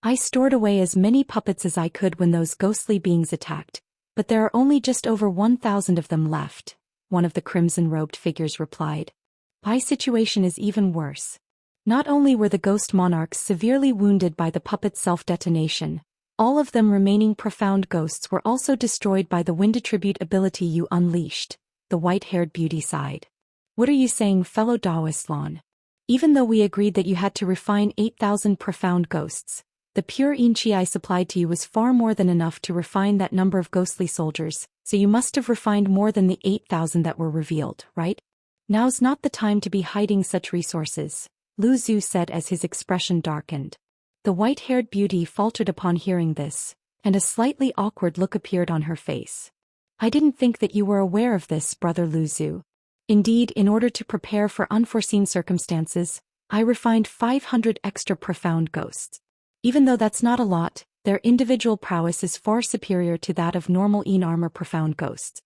I stored away as many puppets as I could when those ghostly beings attacked, but there are only just over 1,000 of them left, one of the crimson-robed figures replied. My situation is even worse. Not only were the ghost monarchs severely wounded by the puppet's self-detonation, all of them remaining profound ghosts were also destroyed by the wind attribute ability you unleashed, the white-haired beauty sighed. What are you saying, fellow Taoist Lan? Even though we agreed that you had to refine 8,000 profound ghosts, the pure Xianxia I supplied to you was far more than enough to refine that number of ghostly soldiers, so you must have refined more than the 8,000 that were revealed, right? Now's not the time to be hiding such resources, Lu Zhu said as his expression darkened. The white-haired beauty faltered upon hearing this, and a slightly awkward look appeared on her face. I didn't think that you were aware of this, brother Lu Zhu. Indeed, in order to prepare for unforeseen circumstances, I refined 500 extra profound ghosts. Even though that's not a lot, their individual prowess is far superior to that of normal in-armor profound ghosts.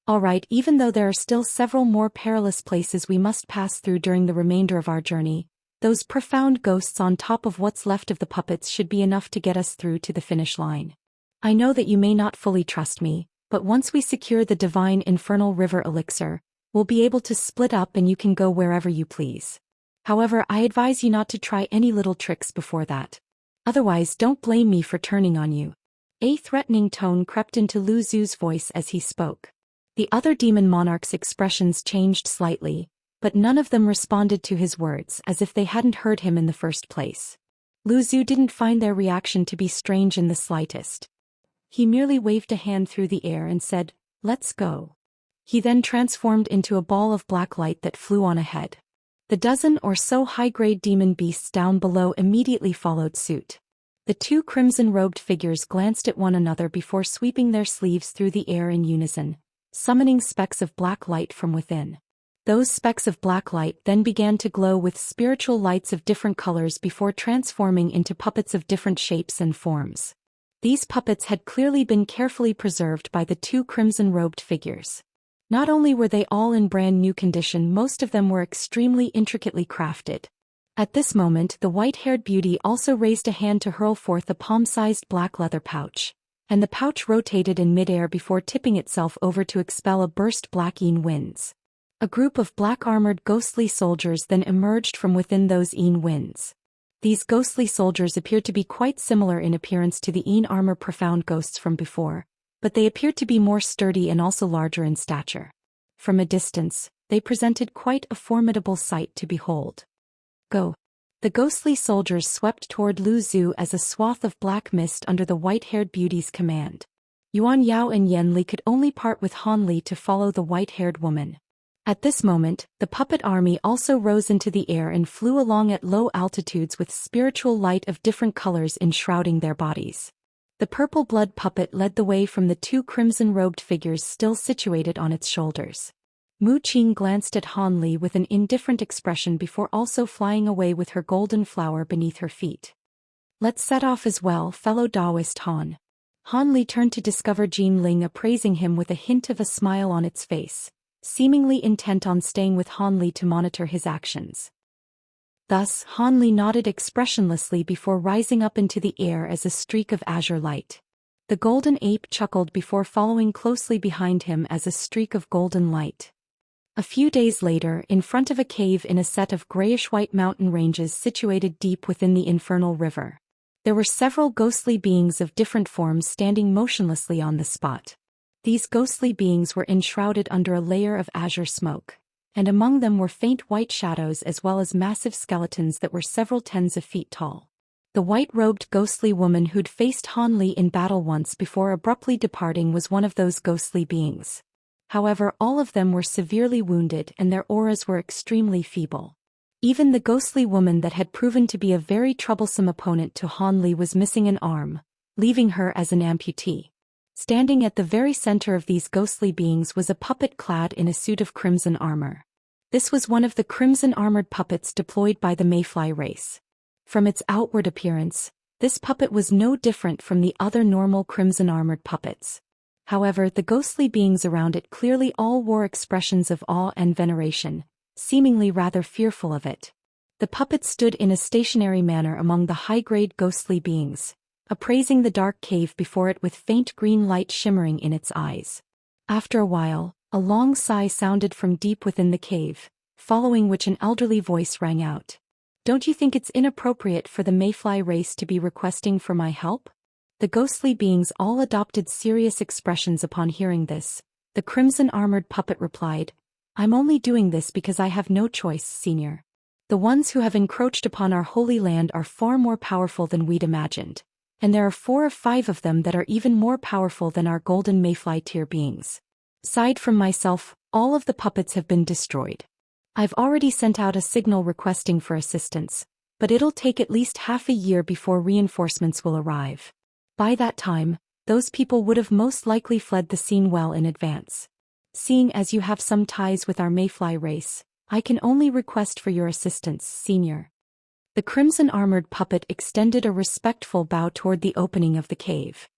Alright, even though there are still several more perilous places we must pass through during the remainder of our journey, those profound ghosts on top of what's left of the puppets should be enough to get us through to the finish line. I know that you may not fully trust me, but once we secure the divine infernal river elixir, we'll be able to split up and you can go wherever you please. However, I advise you not to try any little tricks before that. Otherwise, don't blame me for turning on you. A threatening tone crept into Lu Zhu's voice as he spoke. The other demon monarchs' expressions changed slightly, but none of them responded to his words as if they hadn't heard him in the first place. Lu Zhu didn't find their reaction to be strange in the slightest. He merely waved a hand through the air and said, "Let's go." He then transformed into a ball of black light that flew on ahead. The dozen or so high-grade demon beasts down below immediately followed suit. The two crimson-robed figures glanced at one another before sweeping their sleeves through the air in unison, summoning specks of black light from within. Those specks of black light then began to glow with spiritual lights of different colors before transforming into puppets of different shapes and forms. These puppets had clearly been carefully preserved by the two crimson-robed figures. Not only were they all in brand new condition, most of them were extremely intricately crafted. At this moment, the white-haired beauty also raised a hand to hurl forth a palm-sized black leather pouch, and the pouch rotated in midair before tipping itself over to expel a burst black Yin winds. A group of black-armored ghostly soldiers then emerged from within those Yin winds. These ghostly soldiers appeared to be quite similar in appearance to the Yin armor profound ghosts from before, but they appeared to be more sturdy and also larger in stature. From a distance, they presented quite a formidable sight to behold. Go. The ghostly soldiers swept toward Lu Zhu as a swath of black mist under the white-haired beauty's command. Yuan Yao and Yan Li could only part with Han Li to follow the white-haired woman. At this moment, the puppet army also rose into the air and flew along at low altitudes with spiritual light of different colors enshrouding their bodies. The purple blood puppet led the way from the two crimson-robed figures still situated on its shoulders. Mu Qing glanced at Han Li with an indifferent expression before also flying away with her golden flower beneath her feet. Let's set off as well, fellow Taoist Han. Han Li turned to discover Jin Ling appraising him with a hint of a smile on its face, seemingly intent on staying with Han Li to monitor his actions. Thus, Han Li nodded expressionlessly before rising up into the air as a streak of azure light. The golden ape chuckled before following closely behind him as a streak of golden light. A few days later, in front of a cave in a set of grayish-white mountain ranges situated deep within the infernal river, there were several ghostly beings of different forms standing motionlessly on the spot. These ghostly beings were enshrouded under a layer of azure smoke, and among them were faint white shadows as well as massive skeletons that were several tens of feet tall. The white-robed ghostly woman who'd faced Han Li in battle once before abruptly departing was one of those ghostly beings. However, all of them were severely wounded and their auras were extremely feeble. Even the ghostly woman that had proven to be a very troublesome opponent to Han Li was missing an arm, leaving her as an amputee. Standing at the very center of these ghostly beings was a puppet clad in a suit of crimson armor. This was one of the crimson-armored puppets deployed by the Mayfly race. From its outward appearance, this puppet was no different from the other normal crimson-armored puppets. However, the ghostly beings around it clearly all wore expressions of awe and veneration, seemingly rather fearful of it. The puppet stood in a stationary manner among the high-grade ghostly beings, appraising the dark cave before it with faint green light shimmering in its eyes. After a while, a long sigh sounded from deep within the cave, following which an elderly voice rang out. "Don't you think it's inappropriate for the mayfly race to be requesting for my help?" The ghostly beings all adopted serious expressions upon hearing this. The crimson-armored puppet replied, "I'm only doing this because I have no choice, Senior. The ones who have encroached upon our holy land are far more powerful than we'd imagined, and there are 4 or 5 of them that are even more powerful than our golden mayfly tier beings. Aside from myself, all of the puppets have been destroyed. I've already sent out a signal requesting for assistance, but it'll take at least half a year before reinforcements will arrive. By that time, those people would have most likely fled the scene well in advance. Seeing as you have some ties with our mayfly race, I can only request for your assistance, Senior." The crimson-armored puppet extended a respectful bow toward the opening of the cave.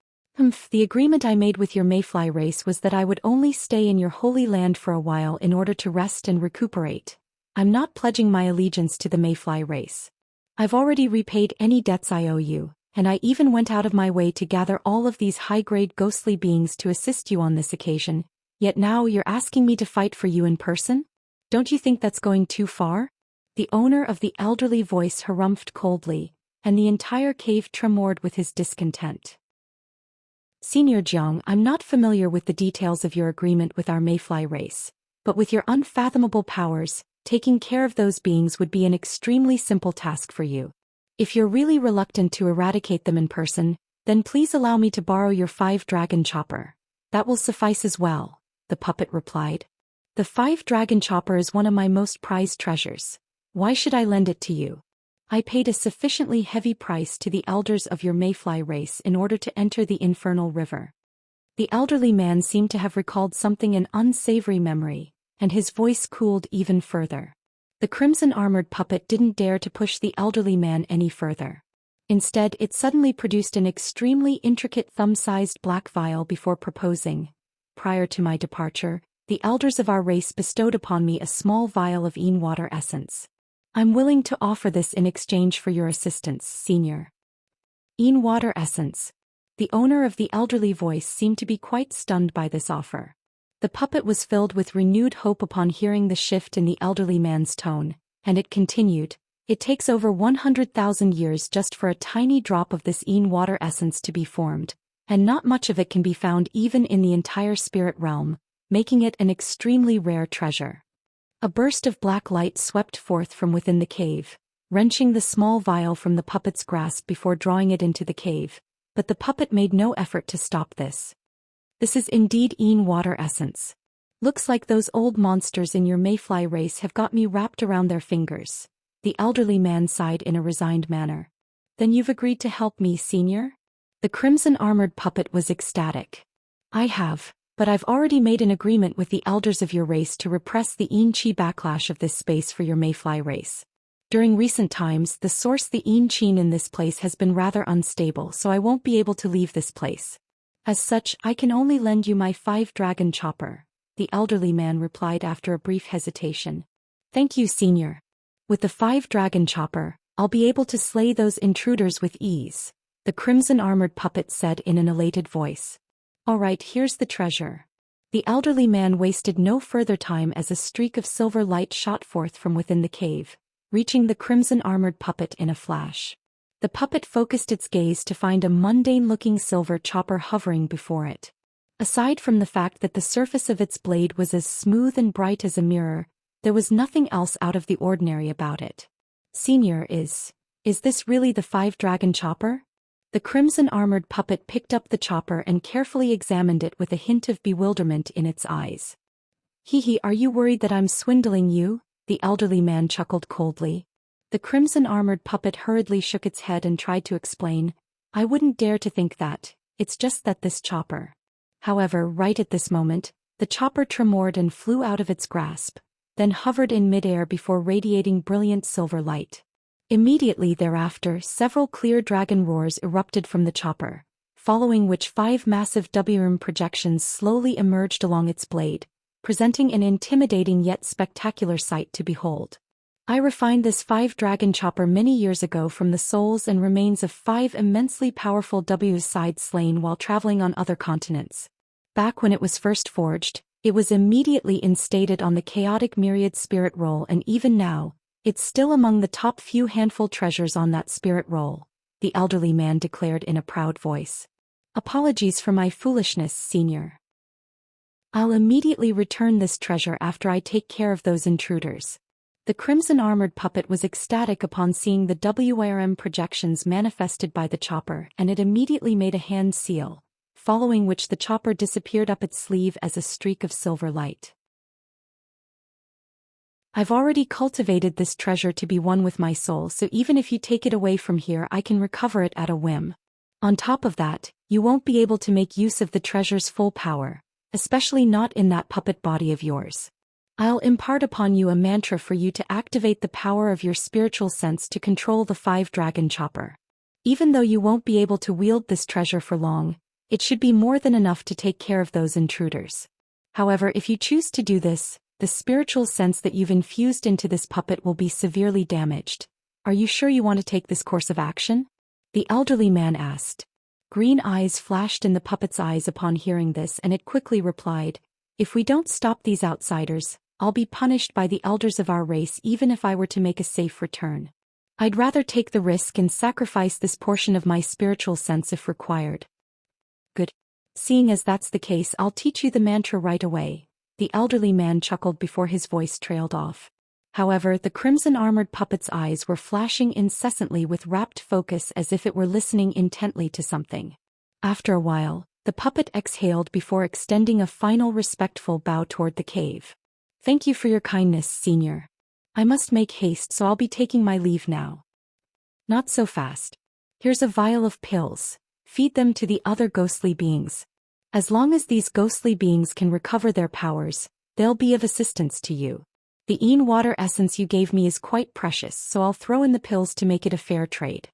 The agreement I made with your mayfly race was that I would only stay in your holy land for a while in order to rest and recuperate. I'm not pledging my allegiance to the mayfly race. I've already repaid any debts I owe you, and I even went out of my way to gather all of these high-grade ghostly beings to assist you on this occasion, yet now you're asking me to fight for you in person? Don't you think that's going too far?" The owner of the elderly voice harumphed coldly, and the entire cave tremored with his discontent. "Senior Jiang, I'm not familiar with the details of your agreement with our mayfly race, but with your unfathomable powers, taking care of those beings would be an extremely simple task for you. If you're really reluctant to eradicate them in person, then please allow me to borrow your 5-dragon chopper. That will suffice as well," the puppet replied. "The 5-dragon chopper is one of my most prized treasures. Why should I lend it to you? I paid a sufficiently heavy price to the elders of your mayfly race in order to enter the infernal river." The elderly man seemed to have recalled something an unsavory memory, and his voice cooled even further. The crimson-armored puppet didn't dare to push the elderly man any further. Instead, it suddenly produced an extremely intricate thumb-sized black vial before proposing, "Prior to my departure, the elders of our race bestowed upon me a small vial of water essence. I'm willing to offer this in exchange for your assistance, Senior." Water essence. The owner of the elderly voice seemed to be quite stunned by this offer. The puppet was filled with renewed hope upon hearing the shift in the elderly man's tone, and it continued, "It takes over 100,000 years just for a tiny drop of this water essence to be formed, and not much of it can be found even in the entire spirit realm, making it an extremely rare treasure." A burst of black light swept forth from within the cave, wrenching the small vial from the puppet's grasp before drawing it into the cave, but the puppet made no effort to stop this. "This is indeed water essence. Looks like those old monsters in your mayfly race have got me wrapped around their fingers," the elderly man sighed in a resigned manner. "Then you've agreed to help me, Senior?" The crimson-armored puppet was ecstatic. "I have. But I've already made an agreement with the elders of your race to repress the Qi backlash of this space for your mayfly race. During recent times, the Qi in this place has been rather unstable, so I won't be able to leave this place. As such, I can only lend you my 5-dragon chopper," the elderly man replied after a brief hesitation. "Thank you, Senior. With the 5-dragon chopper, I'll be able to slay those intruders with ease," the crimson-armored puppet said in an elated voice. "All right, here's the treasure." The elderly man wasted no further time as a streak of silver light shot forth from within the cave, reaching the crimson-armored puppet in a flash. The puppet focused its gaze to find a mundane-looking silver chopper hovering before it. Aside from the fact that the surface of its blade was as smooth and bright as a mirror, there was nothing else out of the ordinary about it. "Senior, is this really the 5-dragon chopper?" The crimson-armored puppet picked up the chopper and carefully examined it with a hint of bewilderment in its eyes. "Hee, are you worried that I'm swindling you?" the elderly man chuckled coldly. The crimson-armored puppet hurriedly shook its head and tried to explain, "I wouldn't dare to think that, it's just that this chopper." However, right at this moment, the chopper tremored and flew out of its grasp, then hovered in midair before radiating brilliant silver light. Immediately thereafter, several clear dragon roars erupted from the chopper, following which 5 massive WRM projections slowly emerged along its blade, presenting an intimidating yet spectacular sight to behold. I refined this 5-dragon chopper many years ago from the souls and remains of 5 immensely powerful W's slain while traveling on other continents. Back when it was first forged, it was immediately instated on the chaotic myriad spirit roll, and even now, it's still among the top few handful treasures on that spirit roll, the elderly man declared in a proud voice. Apologies for my foolishness, Senior. I'll immediately return this treasure after I take care of those intruders. The crimson-armored puppet was ecstatic upon seeing the WRM projections manifested by the chopper, and it immediately made a hand seal, following which the chopper disappeared up its sleeve as a streak of silver light. I've already cultivated this treasure to be one with my soul, so even if you take it away from here I can recover it at a whim. On top of that, you won't be able to make use of the treasure's full power, especially not in that puppet body of yours. I'll impart upon you a mantra for you to activate the power of your spiritual sense to control the 5-dragon chopper. Even though you won't be able to wield this treasure for long, it should be more than enough to take care of those intruders. However, if you choose to do this, the spiritual sense that you've infused into this puppet will be severely damaged. Are you sure you want to take this course of action? The elderly man asked. Green eyes flashed in the puppet's eyes upon hearing this, and it quickly replied, If we don't stop these outsiders, I'll be punished by the elders of our race even if I were to make a safe return. I'd rather take the risk and sacrifice this portion of my spiritual sense if required. Good. Seeing as that's the case, I'll teach you the mantra right away. The elderly man chuckled before his voice trailed off. However, the crimson-armored puppet's eyes were flashing incessantly with rapt focus as if it were listening intently to something. After a while, the puppet exhaled before extending a final respectful bow toward the cave. Thank you for your kindness, Senior. I must make haste, so I'll be taking my leave now. Not so fast. Here's a vial of pills. Feed them to the other ghostly beings. As long as these ghostly beings can recover their powers, they'll be of assistance to you. The water essence you gave me is quite precious, so I'll throw in the pills to make it a fair trade.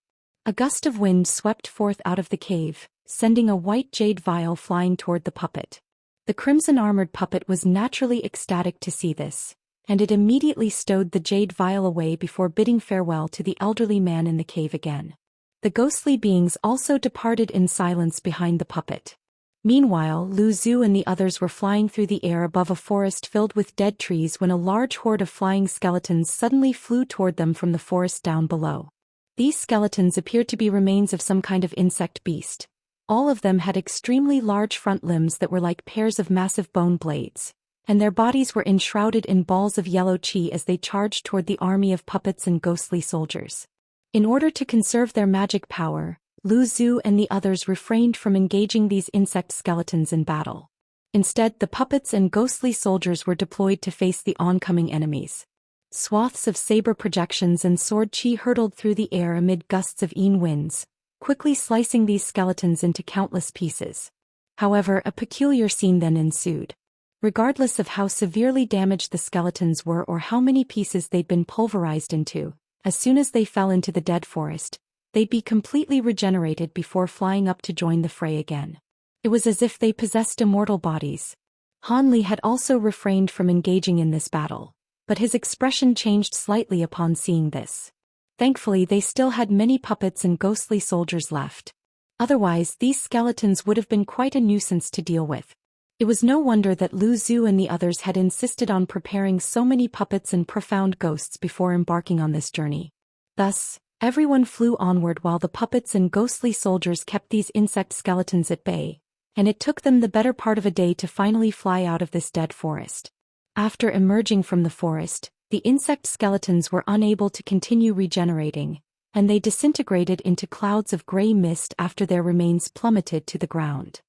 A gust of wind swept forth out of the cave, sending a white jade vial flying toward the puppet. The crimson-armored puppet was naturally ecstatic to see this, and it immediately stowed the jade vial away before bidding farewell to the elderly man in the cave again. The ghostly beings also departed in silence behind the puppet. Meanwhile, Lu Zhu and the others were flying through the air above a forest filled with dead trees when a large horde of flying skeletons suddenly flew toward them from the forest down below. These skeletons appeared to be remains of some kind of insect beast. All of them had extremely large front limbs that were like pairs of massive bone blades, and their bodies were enshrouded in balls of yellow chi as they charged toward the army of puppets and ghostly soldiers. In order to conserve their magic power, Lu Zhu and the others refrained from engaging these insect skeletons in battle. Instead, the puppets and ghostly soldiers were deployed to face the oncoming enemies. Swaths of saber projections and sword chi hurtled through the air amid gusts of winds, quickly slicing these skeletons into countless pieces. However, a peculiar scene then ensued. Regardless of how severely damaged the skeletons were or how many pieces they'd been pulverized into, as soon as they fell into the dead forest, they'd be completely regenerated before flying up to join the fray again. It was as if they possessed immortal bodies. Han Li had also refrained from engaging in this battle, but his expression changed slightly upon seeing this. Thankfully, they still had many puppets and ghostly soldiers left. Otherwise, these skeletons would have been quite a nuisance to deal with. It was no wonder that Lu Zhu and the others had insisted on preparing so many puppets and profound ghosts before embarking on this journey. Thus, everyone flew onward while the puppets and ghostly soldiers kept these insect skeletons at bay, and it took them the better part of a day to finally fly out of this dead forest. After emerging from the forest, the insect skeletons were unable to continue regenerating, and they disintegrated into clouds of gray mist after their remains plummeted to the ground.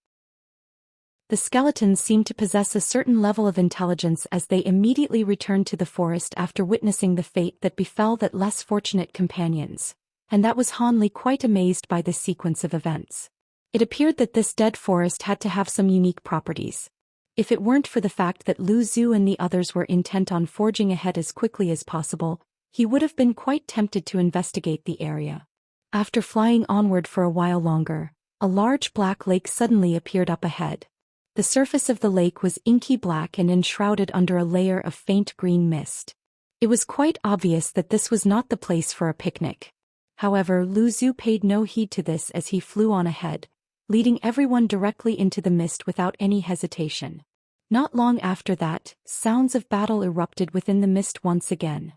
The skeletons seemed to possess a certain level of intelligence as they immediately returned to the forest after witnessing the fate that befell that less fortunate companions, and that was Han Li quite amazed by this sequence of events. It appeared that this dead forest had to have some unique properties. If it weren't for the fact that Lu Zhu and the others were intent on forging ahead as quickly as possible, he would have been quite tempted to investigate the area. After flying onward for a while longer, a large black lake suddenly appeared up ahead. The surface of the lake was inky black and enshrouded under a layer of faint green mist. It was quite obvious that this was not the place for a picnic. However, Lu Zhu paid no heed to this as he flew on ahead, leading everyone directly into the mist without any hesitation. Not long after that, sounds of battle erupted within the mist once again.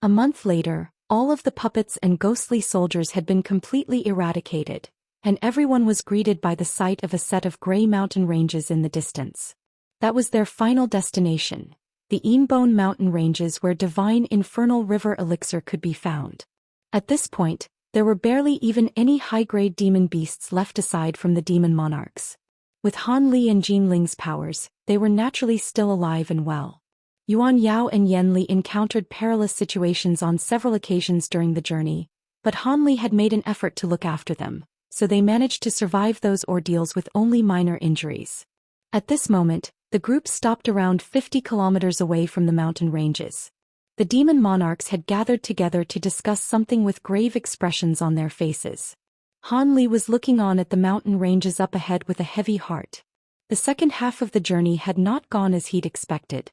A month later, all of the puppets and ghostly soldiers had been completely eradicated, and everyone was greeted by the sight of a set of gray mountain ranges in the distance. That was their final destination, the Imbone mountain ranges where divine infernal river elixir could be found. At this point, there were barely even any high-grade demon beasts left aside from the demon monarchs. With Han Li and Jin Ling's powers, they were naturally still alive and well. Yuan Yao and Yan Li encountered perilous situations on several occasions during the journey, but Han Li had made an effort to look after them, so they managed to survive those ordeals with only minor injuries. At this moment, the group stopped around 50 kilometers away from the mountain ranges. The demon monarchs had gathered together to discuss something with grave expressions on their faces. Han Li was looking on at the mountain ranges up ahead with a heavy heart. The second half of the journey had not gone as he'd expected.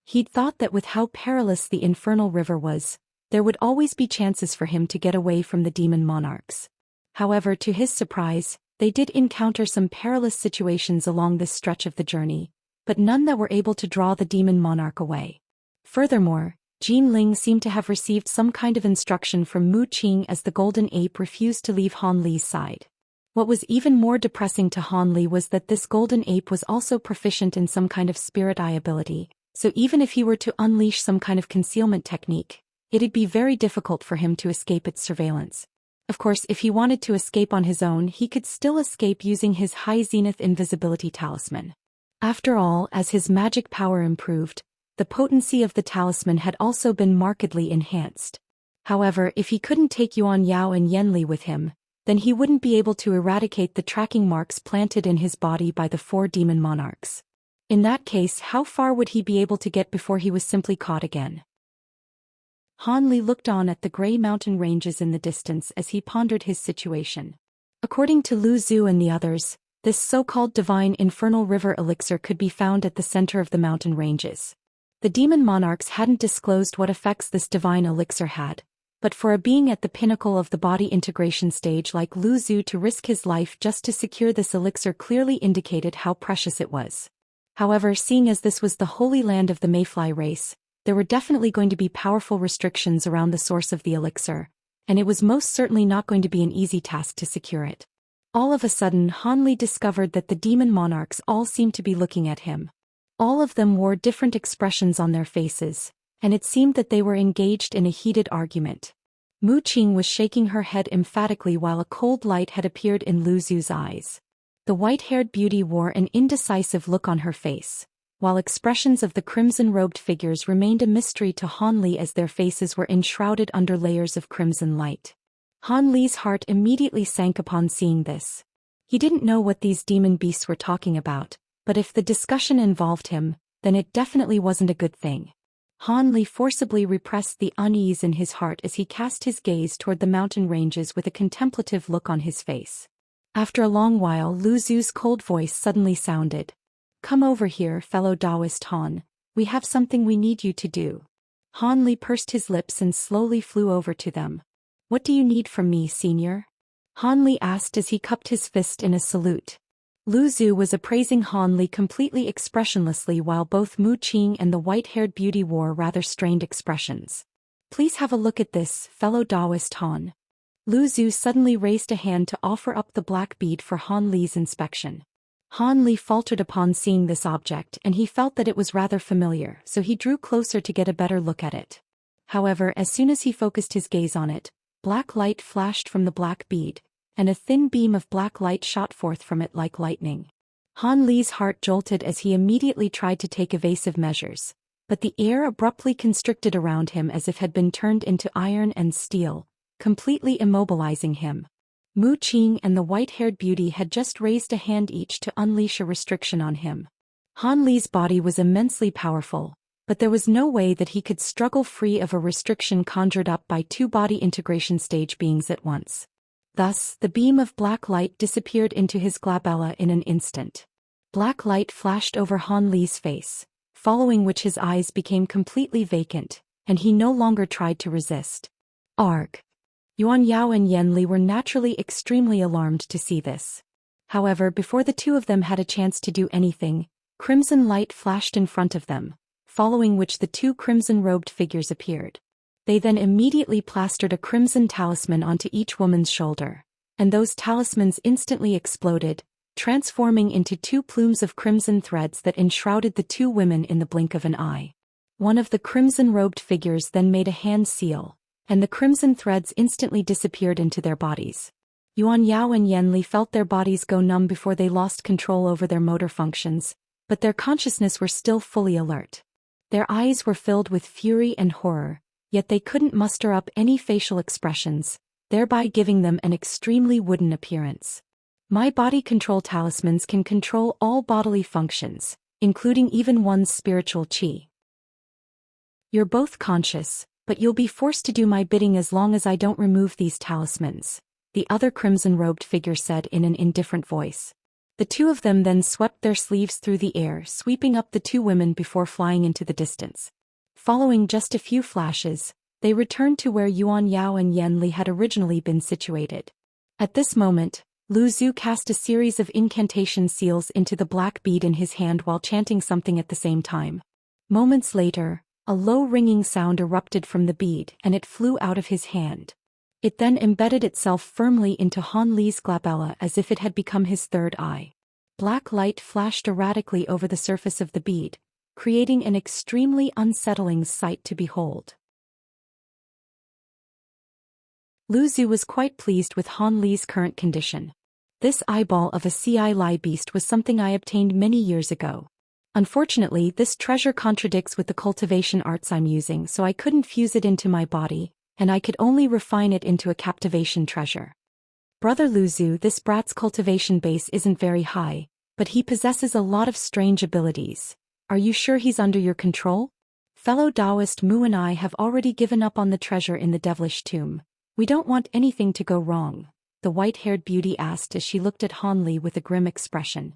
He'd thought that with how perilous the infernal river was, there would always be chances for him to get away from the demon monarchs. However, to his surprise, they did encounter some perilous situations along this stretch of the journey, but none that were able to draw the demon monarch away. Furthermore, Jin Ling seemed to have received some kind of instruction from Mu Qing as the golden ape refused to leave Han Li's side. What was even more depressing to Han Li was that this golden ape was also proficient in some kind of spirit eye ability, so even if he were to unleash some kind of concealment technique, it'd be very difficult for him to escape its surveillance. Of course, if he wanted to escape on his own, he could still escape using his high zenith invisibility talisman. After all, as his magic power improved, the potency of the talisman had also been markedly enhanced. However, if he couldn't take Yuan Yao and Yan Li with him, then he wouldn't be able to eradicate the tracking marks planted in his body by the 4 demon monarchs. In that case, how far would he be able to get before he was simply caught again? Han Li looked on at the gray mountain ranges in the distance as he pondered his situation. According to Lu Zhu and the others, this so-called divine infernal river elixir could be found at the center of the mountain ranges. The demon monarchs hadn't disclosed what effects this divine elixir had, but for a being at the pinnacle of the body integration stage like Lu Zhu to risk his life just to secure this elixir clearly indicated how precious it was. However, seeing as this was the holy land of the Mayfly race, there were definitely going to be powerful restrictions around the source of the elixir, and it was most certainly not going to be an easy task to secure it. All of a sudden, Han Li discovered that the demon monarchs all seemed to be looking at him. All of them wore different expressions on their faces, and it seemed that they were engaged in a heated argument. Mu Qing was shaking her head emphatically while a cold light had appeared in Lu Zhu's eyes. The white-haired beauty wore an indecisive look on her face, while expressions of the crimson-robed figures remained a mystery to Han Li as their faces were enshrouded under layers of crimson light. Han Li's heart immediately sank upon seeing this. He didn't know what these demon beasts were talking about, but if the discussion involved him, then it definitely wasn't a good thing. Han Li forcibly repressed the unease in his heart as he cast his gaze toward the mountain ranges with a contemplative look on his face. After a long while, Lu Zhu's cold voice suddenly sounded. "Come over here, fellow Taoist Han. We have something we need you to do." Han Li pursed his lips and slowly flew over to them. "What do you need from me, senior?" Han Li asked as he cupped his fist in a salute. Lu Zhu was appraising Han Li completely expressionlessly while both Mu Qing and the white-haired beauty wore rather strained expressions. "Please have a look at this, fellow Taoist Han." Lu Zhu suddenly raised a hand to offer up the black bead for Han Li's inspection. Han Li faltered upon seeing this object and he felt that it was rather familiar, so he drew closer to get a better look at it. However, as soon as he focused his gaze on it, black light flashed from the black bead, and a thin beam of black light shot forth from it like lightning. Han Li's heart jolted as he immediately tried to take evasive measures, but the air abruptly constricted around him as if had been turned into iron and steel, completely immobilizing him. Mu Qing and the white-haired beauty had just raised a hand each to unleash a restriction on him. Han Li's body was immensely powerful, but there was no way that he could struggle free of a restriction conjured up by 2 body integration stage beings at once. Thus, the beam of black light disappeared into his glabella in an instant. Black light flashed over Han Li's face, following which his eyes became completely vacant, and he no longer tried to resist. Arg. Yuan Yao and Yen Li were naturally extremely alarmed to see this. However, before the two of them had a chance to do anything, crimson light flashed in front of them, following which the two crimson-robed figures appeared. They then immediately plastered a crimson talisman onto each woman's shoulder, and those talismans instantly exploded, transforming into two plumes of crimson threads that enshrouded the two women in the blink of an eye. One of the crimson-robed figures then made a hand seal, and the crimson threads instantly disappeared into their bodies. Yuan Yao and Yen Li felt their bodies go numb before they lost control over their motor functions, but their consciousness were still fully alert. Their eyes were filled with fury and horror, yet they couldn't muster up any facial expressions, thereby giving them an extremely wooden appearance. My body control talismans can control all bodily functions, including even one's spiritual qi. You're both conscious, but you'll be forced to do my bidding as long as I don't remove these talismans, the other crimson-robed figure said in an indifferent voice. The two of them then swept their sleeves through the air, sweeping up the two women before flying into the distance. Following just a few flashes, they returned to where Yuan Yao and Yen Li had originally been situated. At this moment, Lu Zhu cast a series of incantation seals into the black bead in his hand while chanting something at the same time. Moments later, a low ringing sound erupted from the bead and it flew out of his hand. It then embedded itself firmly into Han Li's glabella as if it had become his third eye. Black light flashed erratically over the surface of the bead, creating an extremely unsettling sight to behold. Lu Zhu was quite pleased with Han Li's current condition. This eyeball of a Ci Lai beast was something I obtained many years ago. Unfortunately, this treasure contradicts with the cultivation arts I'm using, so I couldn't fuse it into my body, and I could only refine it into a captivation treasure. Brother Lu Zhu, this brat's cultivation base isn't very high, but he possesses a lot of strange abilities. Are you sure he's under your control? Fellow Taoist Mu and I have already given up on the treasure in the devilish tomb. We don't want anything to go wrong, the white-haired beauty asked as she looked at Han Li with a grim expression.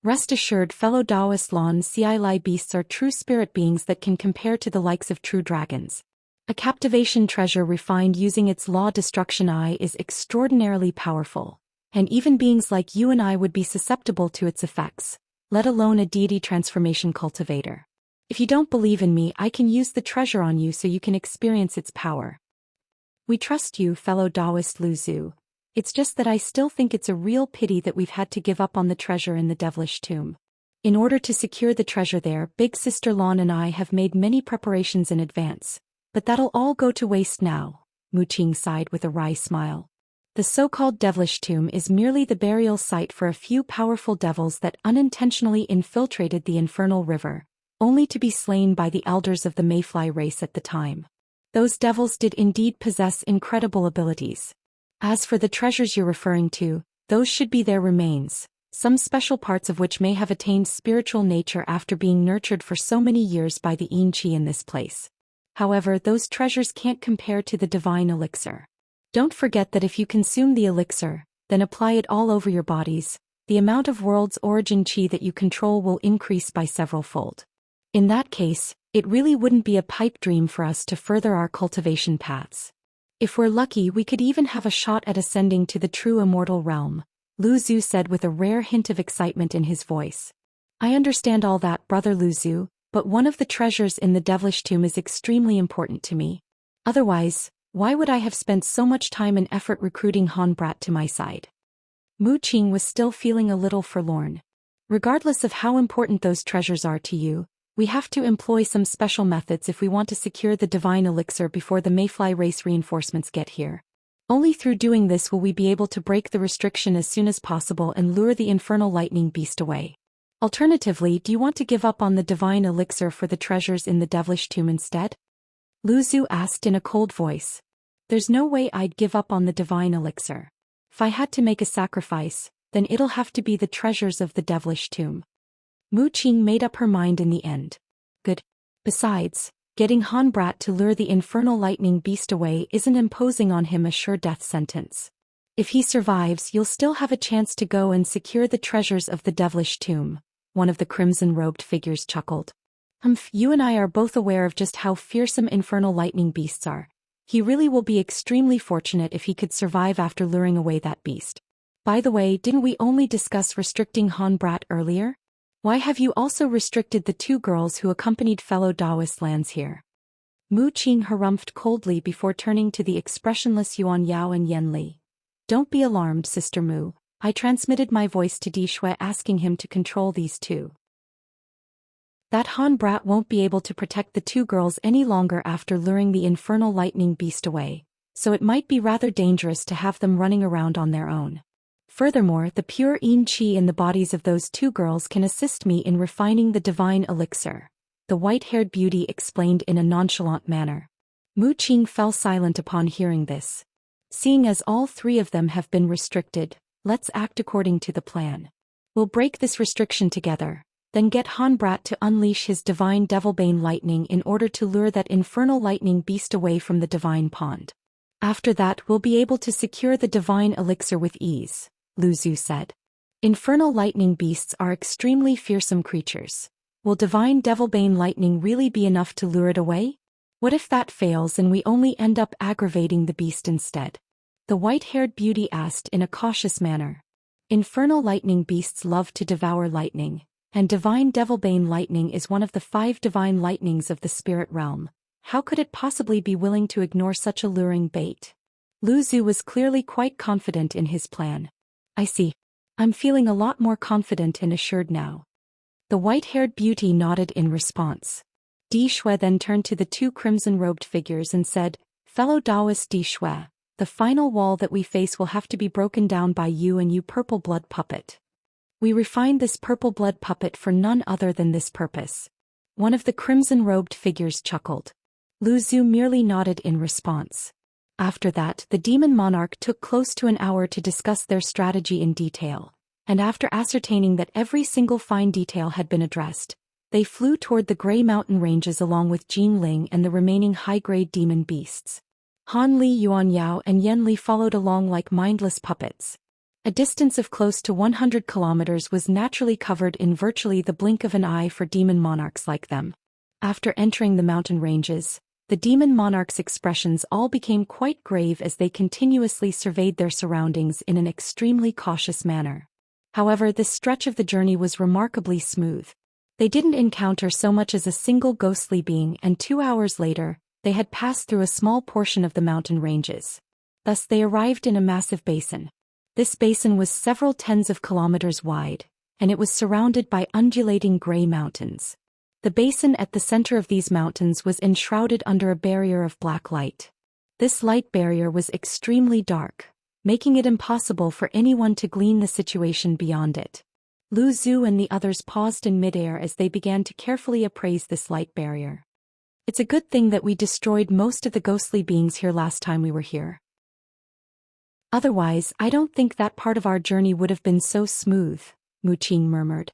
Rest assured, fellow Taoist Lan Ci Lai beasts are true spirit beings that can compare to the likes of true dragons. A captivation treasure refined using its law destruction eye is extraordinarily powerful, and even beings like you and I would be susceptible to its effects, let alone a deity transformation cultivator. If you don't believe in me, I can use the treasure on you so you can experience its power. We trust you, fellow Taoist Lu Zhu. It's just that I still think it's a real pity that we've had to give up on the treasure in the devilish tomb. In order to secure the treasure there, Big Sister Lan and I have made many preparations in advance, but that'll all go to waste now, Mu Qing sighed with a wry smile. The so-called devilish tomb is merely the burial site for a few powerful devils that unintentionally infiltrated the infernal river, only to be slain by the elders of the Mayfly race at the time. Those devils did indeed possess incredible abilities. As for the treasures you're referring to, those should be their remains, some special parts of which may have attained spiritual nature after being nurtured for so many years by the Yin Qi in this place. However, those treasures can't compare to the divine elixir. Don't forget that if you consume the elixir, then apply it all over your bodies, the amount of world's origin Qi that you control will increase by several-fold. In that case, it really wouldn't be a pipe dream for us to further our cultivation paths. If we're lucky, we could even have a shot at ascending to the true immortal realm, Lu Zhu said with a rare hint of excitement in his voice. I understand all that, Brother Lu Zhu, but one of the treasures in the devilish tomb is extremely important to me. Otherwise, why would I have spent so much time and effort recruiting Han Brat to my side? Mu Qing was still feeling a little forlorn. Regardless of how important those treasures are to you, we have to employ some special methods if we want to secure the divine elixir before the Mayfly race reinforcements get here. Only through doing this will we be able to break the restriction as soon as possible and lure the infernal lightning beast away. Alternatively, do you want to give up on the divine elixir for the treasures in the devilish tomb instead? Lu Zhu asked in a cold voice. There's no way I'd give up on the divine elixir. If I had to make a sacrifice, then it'll have to be the treasures of the devilish tomb. Mu Qing made up her mind in the end. Good. Besides, getting Han Brat to lure the infernal lightning beast away isn't imposing on him a sure death sentence. If he survives, you'll still have a chance to go and secure the treasures of the devilish tomb, one of the crimson-robed figures chuckled. You and I are both aware of just how fearsome infernal lightning beasts are. He really will be extremely fortunate if he could survive after luring away that beast. By the way, didn't we only discuss restricting Han Brat earlier? Why have you also restricted the 2 girls who accompanied fellow Taoist lands here? Mu Qing harumphed coldly before turning to the expressionless Yuan Yao and Yen Li. Don't be alarmed, Sister Mu. I transmitted my voice to Di Shui asking him to control these 2. That Han Brat won't be able to protect the 2 girls any longer after luring the infernal lightning beast away, so it might be rather dangerous to have them running around on their own. Furthermore, the pure yin qi in the bodies of those 2 girls can assist me in refining the divine elixir, the white-haired beauty explained in a nonchalant manner. Mu Qing fell silent upon hearing this. Seeing as all 3 of them have been restricted, let's act according to the plan. We'll break this restriction together, then get Han Brat to unleash his divine Devilbane lightning in order to lure that infernal lightning beast away from the divine pond. After that we'll be able to secure the divine elixir with ease, Lu Zhu said. Infernal lightning beasts are extremely fearsome creatures. Will divine Devilbane lightning really be enough to lure it away? What if that fails and we only end up aggravating the beast instead? The white-haired beauty asked in a cautious manner. Infernal lightning beasts love to devour lightning, and divine Devilbane lightning is one of the 5 divine lightnings of the spirit realm. How could it possibly be willing to ignore such alluring bait? Lu Zhu was clearly quite confident in his plan. I see. I'm feeling a lot more confident and assured now. The white-haired beauty nodded in response. Di Shui then turned to the 2 crimson-robed figures and said, Fellow Taoist Di Shui, the final wall that we face will have to be broken down by you and you purple blood puppet. We refined this purple blood puppet for none other than this purpose. One of the crimson-robed figures chuckled. Lu Zhu merely nodded in response. After that, the demon monarch took close to an hour to discuss their strategy in detail, and after ascertaining that every single fine detail had been addressed, they flew toward the Grey Mountain ranges along with Jin Ling and the remaining high-grade demon beasts. Han Li, Yuan Yao and Yen Li followed along like mindless puppets. A distance of close to 100 kilometers was naturally covered in virtually the blink of an eye for demon monarchs like them. After entering the mountain ranges, the demon monarchs' expressions all became quite grave as they continuously surveyed their surroundings in an extremely cautious manner. However, this stretch of the journey was remarkably smooth. They didn't encounter so much as a single ghostly being, and 2 hours later, they had passed through a small portion of the mountain ranges. Thus they arrived in a massive basin. This basin was several tens of kilometers wide, and it was surrounded by undulating gray mountains. The basin at the center of these mountains was enshrouded under a barrier of black light. This light barrier was extremely dark, making it impossible for anyone to glean the situation beyond it. Lu Zhu and the others paused in midair as they began to carefully appraise this light barrier. It's a good thing that we destroyed most of the ghostly beings here last time we were here. Otherwise, I don't think that part of our journey would have been so smooth, Mu Qing murmured.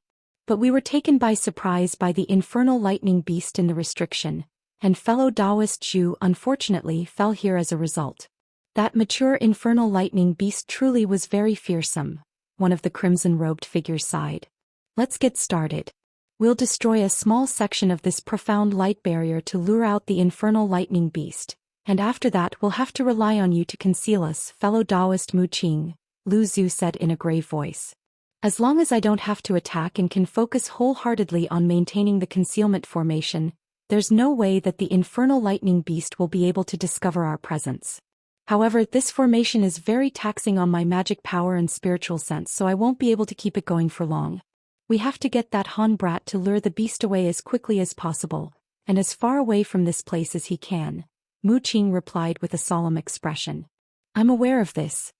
But we were taken by surprise by the infernal lightning beast in the restriction, and fellow Taoist Zhu unfortunately fell here as a result. That mature infernal lightning beast truly was very fearsome, one of the crimson-robed figures sighed. Let's get started. We'll destroy a small section of this profound light barrier to lure out the infernal lightning beast, and after that we'll have to rely on you to conceal us, fellow Taoist Mu Qing, Lu Zhu said in a grave voice. As long as I don't have to attack and can focus wholeheartedly on maintaining the concealment formation, there's no way that the infernal lightning beast will be able to discover our presence. However, this formation is very taxing on my magic power and spiritual sense, so I won't be able to keep it going for long. We have to get that Han brat to lure the beast away as quickly as possible, and as far away from this place as he can, Mu Qing replied with a solemn expression. I'm aware of this.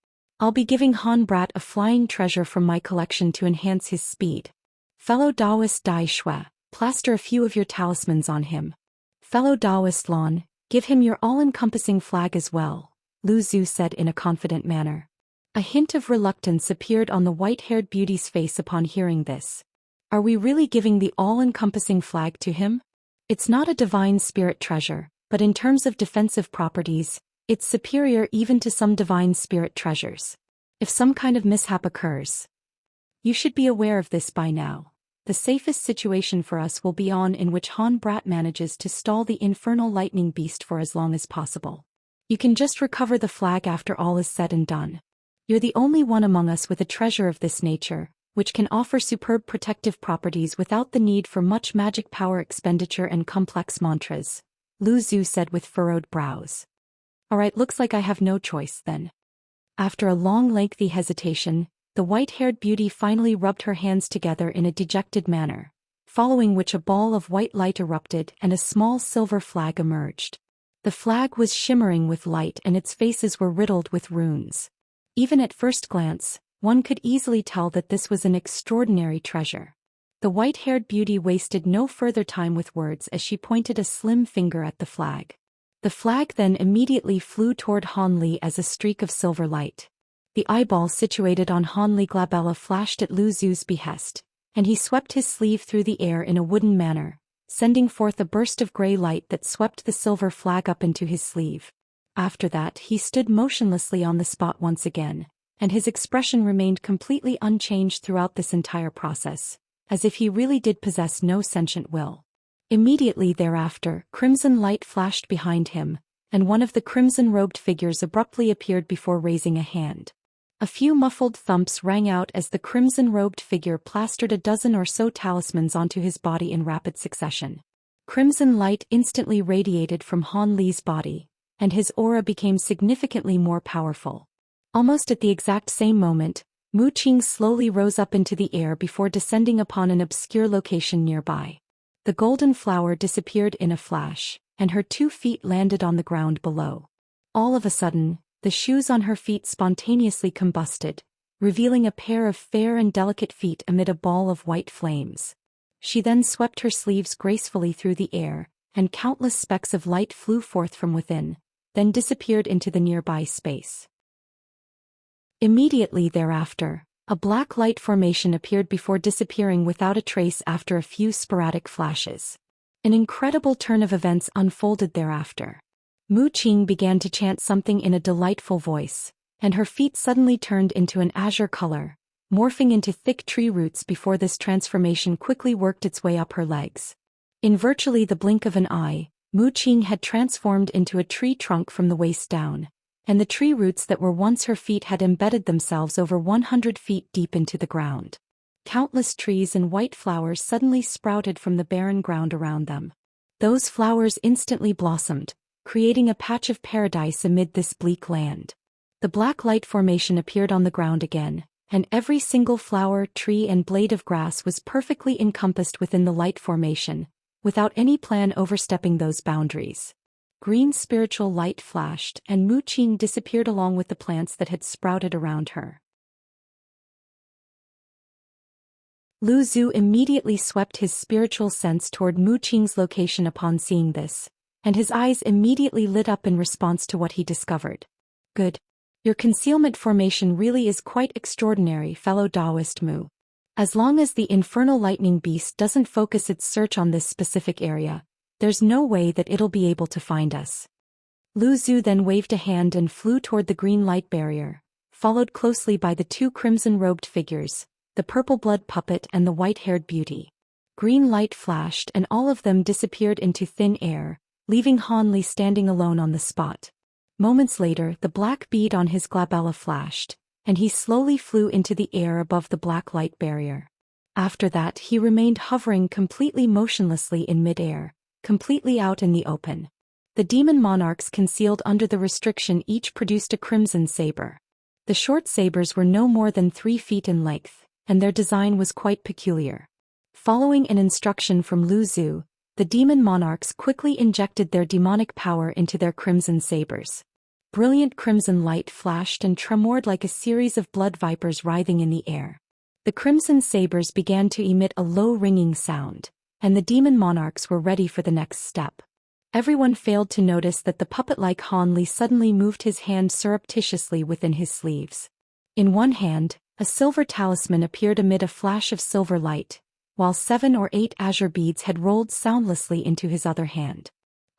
I'll be giving Han Brat a flying treasure from my collection to enhance his speed. Fellow Taoist Dai Shui, plaster a few of your talismans on him. Fellow Taoist Lan, give him your all-encompassing flag as well, Lu Zhu said in a confident manner. A hint of reluctance appeared on the white-haired beauty's face upon hearing this. Are we really giving the all-encompassing flag to him? It's not a divine spirit treasure, but in terms of defensive properties, it's superior even to some divine spirit treasures. If some kind of mishap occurs, you should be aware of this by now. the safest situation for us will be on in which Han Brat manages to stall the infernal lightning beast for as long as possible. You can just recover the flag after all is said and done. You're the only one among us with a treasure of this nature, which can offer superb protective properties without the need for much magic power expenditure and complex mantras, Lu Zhu said with furrowed brows. Alright, looks like I have no choice then. After a long lengthy hesitation, the white-haired beauty finally rubbed her hands together in a dejected manner, following which a ball of white light erupted and a small silver flag emerged. The flag was shimmering with light and its faces were riddled with runes. Even at first glance, one could easily tell that this was an extraordinary treasure. The white-haired beauty wasted no further time with words as she pointed a slim finger at the flag. The flag then immediately flew toward Han Li as a streak of silver light. The eyeball situated on Han Li glabella flashed at Lu Zhu's behest, and he swept his sleeve through the air in a wooden manner, sending forth a burst of gray light that swept the silver flag up into his sleeve. After that he stood motionlessly on the spot once again, and his expression remained completely unchanged throughout this entire process, as if he really did possess no sentient will. Immediately thereafter, crimson light flashed behind him, and one of the crimson-robed figures abruptly appeared before raising a hand. A few muffled thumps rang out as the crimson-robed figure plastered a dozen or so talismans onto his body in rapid succession. Crimson light instantly radiated from Han Li's body, and his aura became significantly more powerful. Almost at the exact same moment, Mu Qing slowly rose up into the air before descending upon an obscure location nearby. The golden flower disappeared in a flash, and her 2 feet landed on the ground below. All of a sudden, the shoes on her feet spontaneously combusted, revealing a pair of fair and delicate feet amid a ball of white flames. She then swept her sleeves gracefully through the air, and countless specks of light flew forth from within, then disappeared into the nearby space. Immediately thereafter, a black light formation appeared before disappearing without a trace after a few sporadic flashes. An incredible turn of events unfolded thereafter. Mu Qing began to chant something in a delightful voice, and her feet suddenly turned into an azure color, morphing into thick tree roots before this transformation quickly worked its way up her legs. In virtually the blink of an eye, Mu Qing had transformed into a tree trunk from the waist down, and the tree roots that were once her feet had embedded themselves over 100 feet deep into the ground. Countless trees and white flowers suddenly sprouted from the barren ground around them. Those flowers instantly blossomed, creating a patch of paradise amid this bleak land. The black light formation appeared on the ground again, and every single flower, tree and blade of grass was perfectly encompassed within the light formation, without any plan overstepping those boundaries. Green spiritual light flashed and Mu Qing disappeared along with the plants that had sprouted around her. Lu Zhu immediately swept his spiritual sense toward Mu Qing's location upon seeing this, and his eyes immediately lit up in response to what he discovered. Good. Your concealment formation really is quite extraordinary, fellow Taoist Mu. As long as the infernal lightning beast doesn't focus its search on this specific area, there's no way that it'll be able to find us. Lu Zhu then waved a hand and flew toward the green light barrier, followed closely by the 2 crimson-robed figures, the purple blood puppet and the white-haired beauty. Green light flashed and all of them disappeared into thin air, leaving Han Li standing alone on the spot. Moments later, the black bead on his glabella flashed, and he slowly flew into the air above the black light barrier. After that he remained hovering completely motionlessly in mid-air, completely out in the open. The demon monarchs concealed under the restriction each produced a crimson saber. The short sabers were no more than 3 feet in length, and their design was quite peculiar. Following an instruction from Lu Zhu, the demon monarchs quickly injected their demonic power into their crimson sabers. Brilliant crimson light flashed and tremored like a series of blood vipers writhing in the air. The crimson sabers began to emit a low ringing sound, and the demon monarchs were ready for the next step. Everyone failed to notice that the puppet-like Han Li suddenly moved his hand surreptitiously within his sleeves. In one hand, a silver talisman appeared amid a flash of silver light, while 7 or 8 azure beads had rolled soundlessly into his other hand.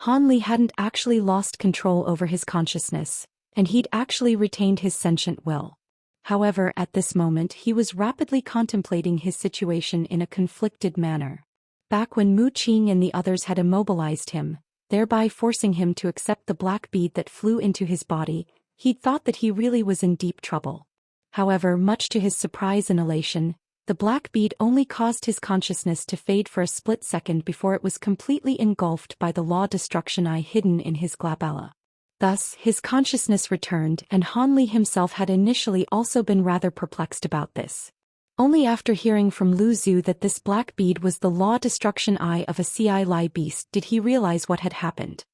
Han Li hadn't actually lost control over his consciousness, and he'd actually retained his sentient will. However, at this moment he was rapidly contemplating his situation in a conflicted manner. Back when Mu Qing and the others had immobilized him, thereby forcing him to accept the black bead that flew into his body, he'd thought that he really was in deep trouble. However, much to his surprise and elation, the black bead only caused his consciousness to fade for a split second before it was completely engulfed by the law destruction eye hidden in his glabella. Thus, his consciousness returned, and Han Li himself had initially also been rather perplexed about this. Only after hearing from Lu Zhu that this black bead was the law destruction eye of a Ci Lai beast did he realize what had happened.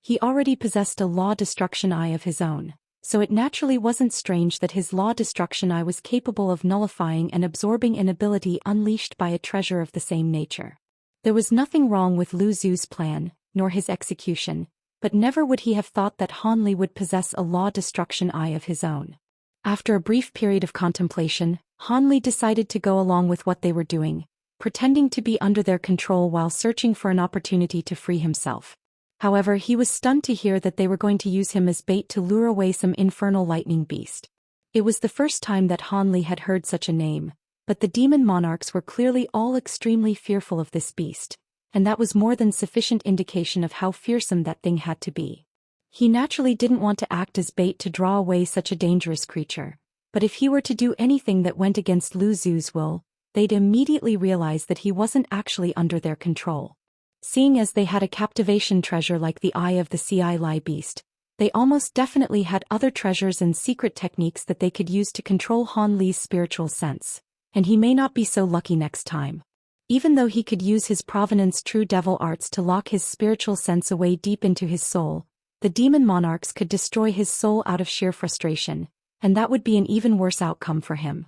He already possessed a law destruction eye of his own, so it naturally wasn't strange that his law destruction eye was capable of nullifying and absorbing an ability unleashed by a treasure of the same nature. There was nothing wrong with Lu Zhu's plan, nor his execution, but never would he have thought that Han Li would possess a law destruction eye of his own. After a brief period of contemplation, Han Li decided to go along with what they were doing, pretending to be under their control while searching for an opportunity to free himself. However, he was stunned to hear that they were going to use him as bait to lure away some infernal lightning beast. It was the first time that Han Li had heard such a name, but the demon monarchs were clearly all extremely fearful of this beast, and that was more than sufficient indication of how fearsome that thing had to be. He naturally didn't want to act as bait to draw away such a dangerous creature, but if he were to do anything that went against Lu Zhu's will, they'd immediately realize that he wasn't actually under their control. Seeing as they had a captivation treasure like the eye of the Ci Lai beast, they almost definitely had other treasures and secret techniques that they could use to control Han Li's spiritual sense, and he may not be so lucky next time. Even though he could use his provenance true devil arts to lock his spiritual sense away deep into his soul, the demon monarchs could destroy his soul out of sheer frustration, and that would be an even worse outcome for him.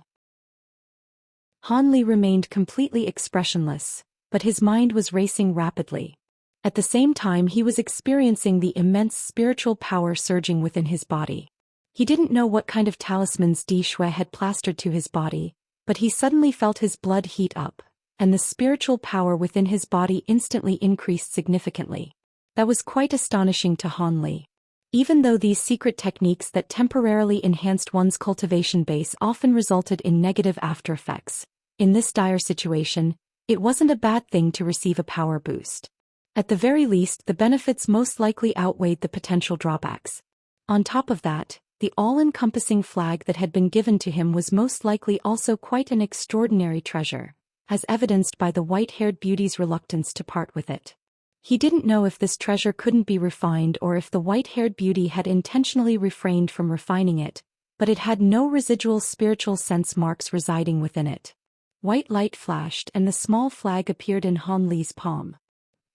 Han Li remained completely expressionless, but his mind was racing rapidly. At the same time he was experiencing the immense spiritual power surging within his body. He didn't know what kind of talismans Di Shui had plastered to his body, but he suddenly felt his blood heat up, and the spiritual power within his body instantly increased significantly. That was quite astonishing to Han Li. Even though these secret techniques that temporarily enhanced one's cultivation base often resulted in negative after effects, in this dire situation, it wasn't a bad thing to receive a power boost. At the very least, the benefits most likely outweighed the potential drawbacks. On top of that, the all-encompassing flag that had been given to him was most likely also quite an extraordinary treasure, as evidenced by the white-haired beauty's reluctance to part with it. He didn't know if this treasure couldn't be refined or if the white-haired beauty had intentionally refrained from refining it, but it had no residual spiritual sense marks residing within it. White light flashed and the small flag appeared in Han Li's palm.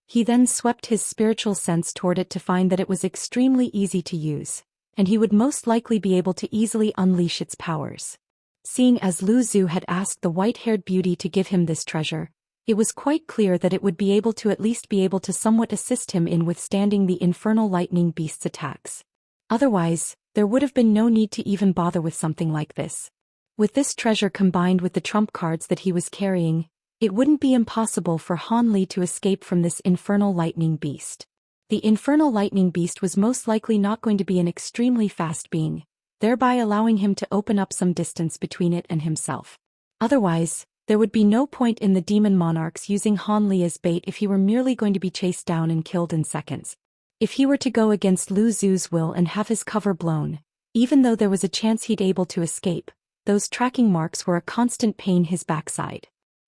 He then swept his spiritual sense toward it to find that it was extremely easy to use, and he would most likely be able to easily unleash its powers. Seeing as Lu Zhu had asked the white-haired beauty to give him this treasure, it was quite clear that it would be able to at least be able to somewhat assist him in withstanding the infernal lightning beast's attacks. Otherwise, there would have been no need to even bother with something like this. With this treasure combined with the trump cards that he was carrying, it wouldn't be impossible for Han Li to escape from this infernal lightning beast. The infernal lightning beast was most likely not going to be an extremely fast being, thereby allowing him to open up some distance between it and himself. Otherwise, there would be no point in the demon monarchs using Han Li as bait if he were merely going to be chased down and killed in seconds. If he were to go against Lu Zhu's will and have his cover blown, even though there was a chance he'd able to escape, those tracking marks were a constant pain his backside.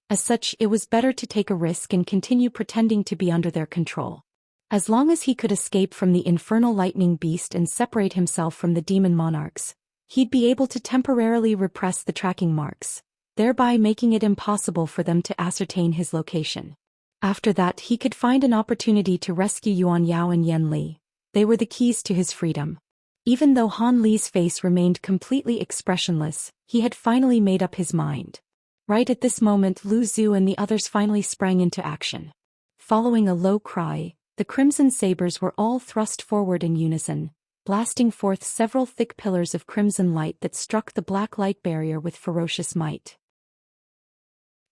As such, it was better to take a risk and continue pretending to be under their control. As long as he could escape from the infernal lightning beast and separate himself from the demon monarchs, he'd be able to temporarily repress the tracking marks, thereby making it impossible for them to ascertain his location. After that, he could find an opportunity to rescue Yuan Yao and Yan Li. They were the keys to his freedom. Even though Han Li's face remained completely expressionless, he had finally made up his mind. Right at this moment, Lu Zhu and the others finally sprang into action. Following a low cry, the crimson sabers were all thrust forward in unison, blasting forth several thick pillars of crimson light that struck the black light barrier with ferocious might.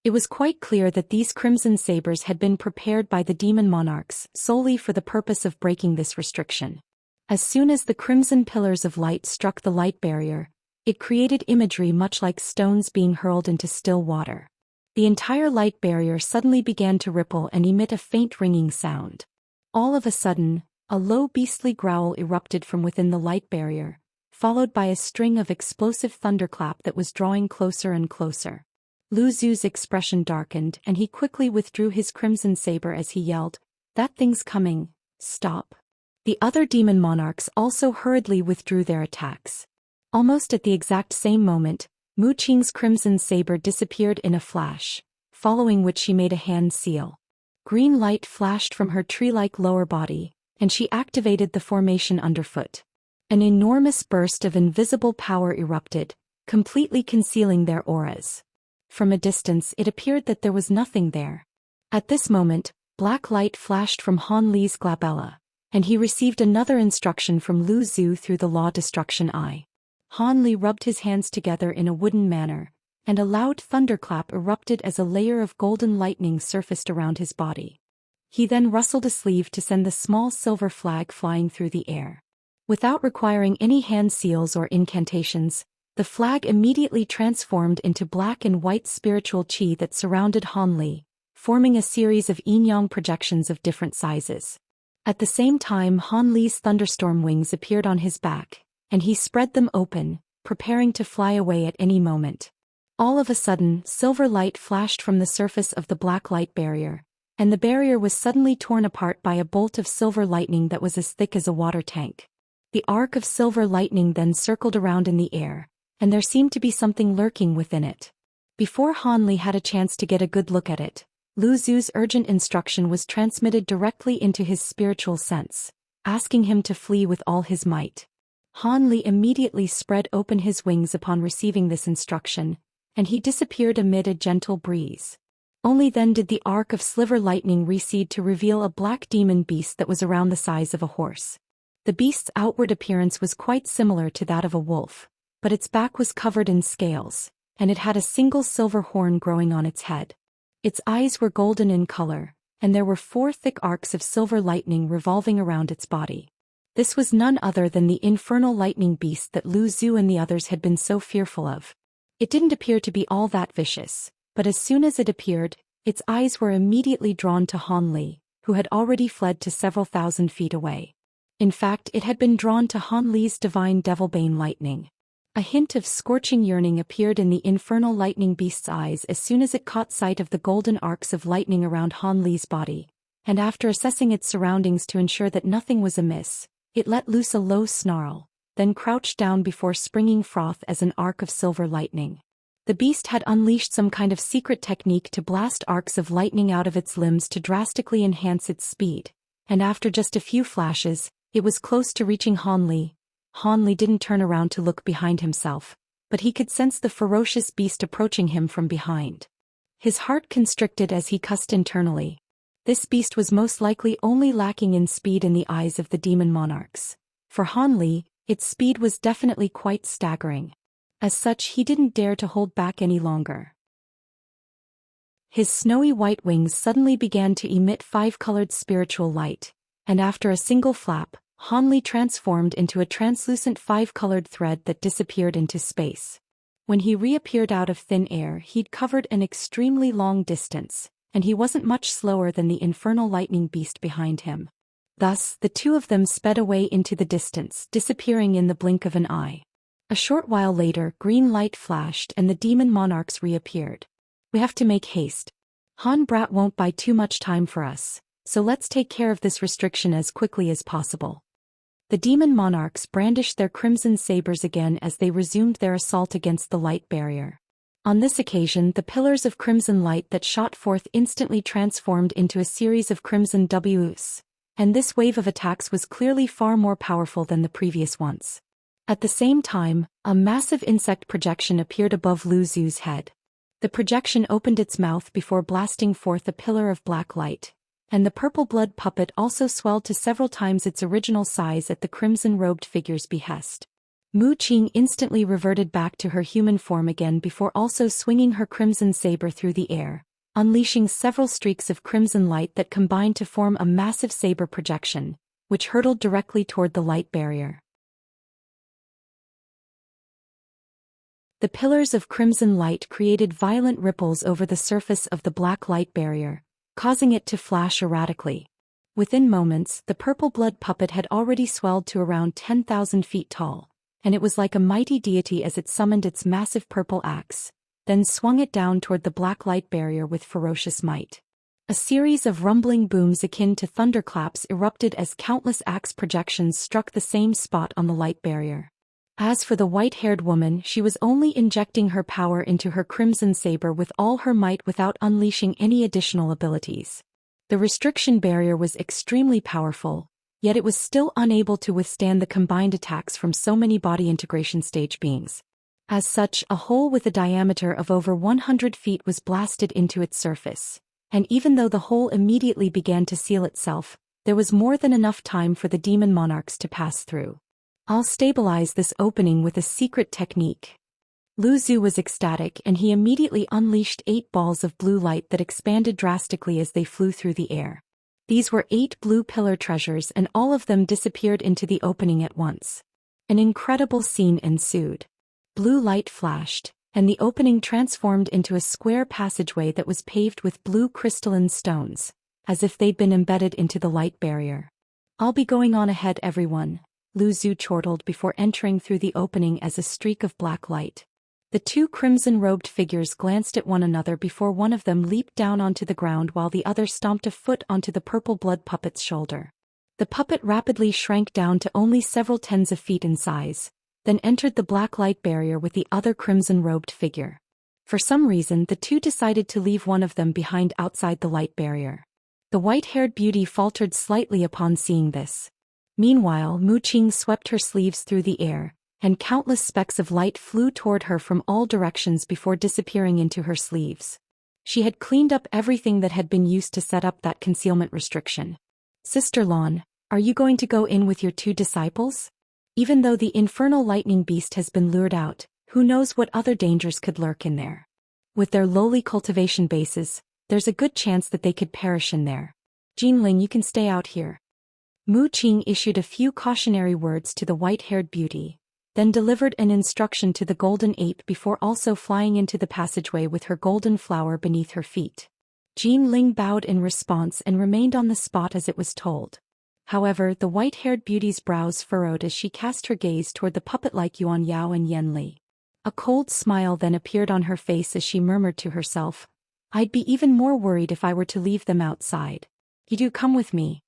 It was quite clear that these crimson sabers had been prepared by the demon monarchs solely for the purpose of breaking this restriction. As soon as the crimson pillars of light struck the light barrier, It created imagery much like stones being hurled into still water. The entire light barrier suddenly began to ripple and emit a faint ringing sound. All of a sudden, a low beastly growl erupted from within the light barrier, followed by a string of explosive thunderclap that was drawing closer and closer. Lu Zhu's expression darkened and he quickly withdrew his crimson saber as he yelled, "That thing's coming, stop." The other demon monarchs also hurriedly withdrew their attacks. Almost at the exact same moment, Mu Qing's crimson saber disappeared in a flash, following which she made a hand seal. Green light flashed from her tree-like lower body, and she activated the formation underfoot. An enormous burst of invisible power erupted, completely concealing their auras. From a distance it appeared that there was nothing there. At this moment, black light flashed from Han Li's glabella, and he received another instruction from Lu Zhu through the Law Destruction Eye. Han Li rubbed his hands together in a wooden manner, and a loud thunderclap erupted as a layer of golden lightning surfaced around his body. He then rustled a sleeve to send the small silver flag flying through the air. Without requiring any hand seals or incantations, the flag immediately transformed into black and white spiritual qi that surrounded Han Li, forming a series of yin-yang projections of different sizes. At the same time, Han Li's thunderstorm wings appeared on his back, and he spread them open, preparing to fly away at any moment. All of a sudden, silver light flashed from the surface of the black light barrier, and the barrier was suddenly torn apart by a bolt of silver lightning that was as thick as a water tank. The arc of silver lightning then circled around in the air, and there seemed to be something lurking within it. Before Han Li had a chance to get a good look at it, Lu Zhu's urgent instruction was transmitted directly into his spiritual sense, asking him to flee with all his might. Han Li immediately spread open his wings upon receiving this instruction, and he disappeared amid a gentle breeze. Only then did the arc of silver lightning recede to reveal a black demon beast that was around the size of a horse. The beast's outward appearance was quite similar to that of a wolf, but its back was covered in scales, and it had a single silver horn growing on its head. Its eyes were golden in color, and there were 4 thick arcs of silver lightning revolving around its body. This was none other than the infernal lightning beast that Lu Zhu and the others had been so fearful of. It didn't appear to be all that vicious, but as soon as it appeared, its eyes were immediately drawn to Han Li, who had already fled to several thousand feet away. In fact, it had been drawn to Han Li's divine devilbane lightning. A hint of scorching yearning appeared in the infernal lightning beast's eyes as soon as it caught sight of the golden arcs of lightning around Han Li's body, and after assessing its surroundings to ensure that nothing was amiss, it let loose a low snarl, then crouched down before springing forth as an arc of silver lightning. The beast had unleashed some kind of secret technique to blast arcs of lightning out of its limbs to drastically enhance its speed, and after just a few flashes, it was close to reaching Han Li. Han Li didn't turn around to look behind himself, but he could sense the ferocious beast approaching him from behind. His heart constricted as he cussed internally. This beast was most likely only lacking in speed in the eyes of the demon monarchs. For Han Li, its speed was definitely quite staggering. As such, he didn't dare to hold back any longer. His snowy white wings suddenly began to emit 5-colored spiritual light, and after a single flap, Han Li transformed into a translucent 5-colored thread that disappeared into space. When he reappeared out of thin air, he'd covered an extremely long distance, and he wasn't much slower than the infernal lightning beast behind him. Thus, the two of them sped away into the distance, disappearing in the blink of an eye. A short while later, green light flashed and the demon monarchs reappeared. "We have to make haste. Han Brat won't buy too much time for us, so let's take care of this restriction as quickly as possible." The demon monarchs brandished their crimson sabers again as they resumed their assault against the light barrier. On this occasion, the pillars of crimson light that shot forth instantly transformed into a series of crimson Ws, and this wave of attacks was clearly far more powerful than the previous ones. At the same time, a massive insect projection appeared above Lu Zhu's head. The projection opened its mouth before blasting forth a pillar of black light, and the purple blood puppet also swelled to several times its original size at the crimson-robed figure's behest. Mu Qing instantly reverted back to her human form again before also swinging her crimson saber through the air, unleashing several streaks of crimson light that combined to form a massive saber projection, which hurtled directly toward the light barrier. The pillars of crimson light created violent ripples over the surface of the black light barrier, causing it to flash erratically. Within moments, the purple blood puppet had already swelled to around 10,000 feet tall, and it was like a mighty deity as it summoned its massive purple axe, then swung it down toward the black light barrier with ferocious might. A series of rumbling booms akin to thunderclaps erupted as countless axe projections struck the same spot on the light barrier. As for the white-haired woman, she was only injecting her power into her crimson saber with all her might without unleashing any additional abilities. The restriction barrier was extremely powerful, yet it was still unable to withstand the combined attacks from so many body integration stage beings. As such, a hole with a diameter of over 100 feet was blasted into its surface, and even though the hole immediately began to seal itself, there was more than enough time for the demon monarchs to pass through. "I'll stabilize this opening with a secret technique." Lu Zhu was ecstatic, and he immediately unleashed 8 balls of blue light that expanded drastically as they flew through the air. These were 8 blue pillar treasures, and all of them disappeared into the opening at once. An incredible scene ensued. Blue light flashed, and the opening transformed into a square passageway that was paved with blue crystalline stones, as if they'd been embedded into the light barrier. "I'll be going on ahead, everyone," Lu Zhu chortled before entering through the opening as a streak of black light. The 2 crimson-robed figures glanced at one another before one of them leaped down onto the ground while the other stomped a foot onto the purple blood puppet's shoulder. The puppet rapidly shrank down to only several tens of feet in size, then entered the black light barrier with the other crimson-robed figure. For some reason, the 2 decided to leave one of them behind outside the light barrier. The white-haired beauty faltered slightly upon seeing this. Meanwhile, Mu Qing swept her sleeves through the air, and countless specks of light flew toward her from all directions before disappearing into her sleeves. She had cleaned up everything that had been used to set up that concealment restriction. "Sister Lan, are you going to go in with your 2 disciples? Even though the infernal lightning beast has been lured out, who knows what other dangers could lurk in there? With their lowly cultivation bases, there's a good chance that they could perish in there. Jinling, you can stay out here." Mu Qing issued a few cautionary words to the white-haired beauty, then delivered an instruction to the golden ape before also flying into the passageway with her golden flower beneath her feet. Jinling bowed in response and remained on the spot as it was told. However, the white-haired beauty's brows furrowed as she cast her gaze toward the puppet-like Yuan Yao and Yen Li. A cold smile then appeared on her face as she murmured to herself, "I'd be even more worried if I were to leave them outside. You do come with me."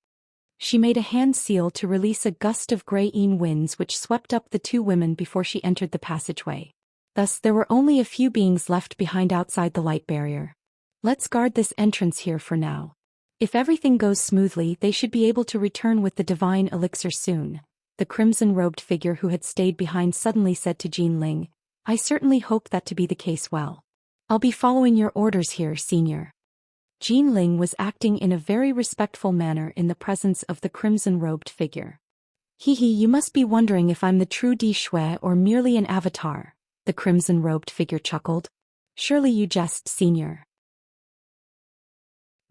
She made a hand seal to release a gust of gray-een winds which swept up the 2 women before she entered the passageway. Thus there were only a few beings left behind outside the light barrier. "Let's guard this entrance here for now. If everything goes smoothly, they should be able to return with the divine elixir soon," the crimson-robed figure who had stayed behind suddenly said to Jinling. "I certainly hope that to be the case. Well, I'll be following your orders here, senior." Jinling was acting in a very respectful manner in the presence of the crimson-robed figure. "Hee, you must be wondering if I'm the true Di Shui or merely an avatar," the crimson-robed figure chuckled. "Surely you jest, senior.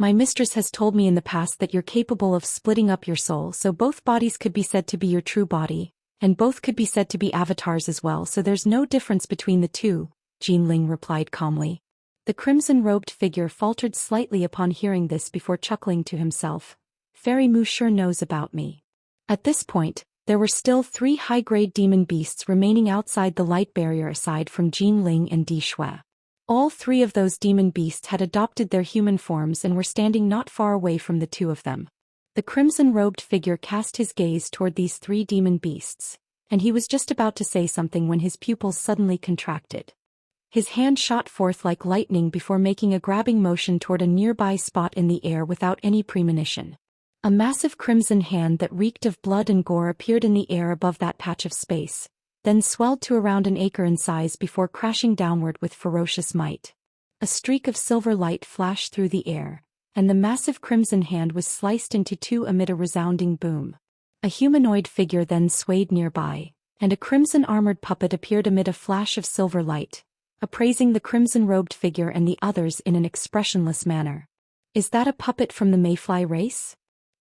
My mistress has told me in the past that you're capable of splitting up your soul so both bodies could be said to be your true body, and both could be said to be avatars as well, so there's no difference between the 2, Jinling replied calmly. The crimson-robed figure faltered slightly upon hearing this before chuckling to himself. "Fairy Mu sure knows about me." At this point, there were still 3 high-grade demon beasts remaining outside the light barrier aside from Jinling and Di Shui. All 3 of those demon beasts had adopted their human forms and were standing not far away from the 2 of them. The crimson-robed figure cast his gaze toward these 3 demon beasts, and he was just about to say something when his pupils suddenly contracted. His hand shot forth like lightning before making a grabbing motion toward a nearby spot in the air without any premonition. A massive crimson hand that reeked of blood and gore appeared in the air above that patch of space, then swelled to around an acre in size before crashing downward with ferocious might. A streak of silver light flashed through the air, and the massive crimson hand was sliced into 2 amid a resounding boom. A humanoid figure then swayed nearby, and a crimson-armored puppet appeared amid a flash of silver light, appraising the crimson-robed figure and the others in an expressionless manner. "Is that a puppet from the Mayfly race?"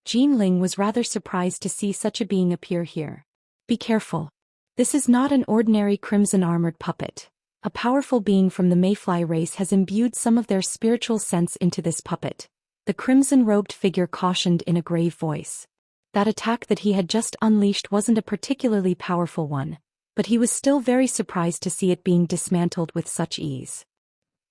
Jinling was rather surprised to see such a being appear here. "Be careful. This is not an ordinary crimson-armored puppet. A powerful being from the Mayfly race has imbued some of their spiritual sense into this puppet, the crimson-robed figure cautioned in a grave voice. That attack that he had just unleashed wasn't a particularly powerful one, but he was still very surprised to see it being dismantled with such ease.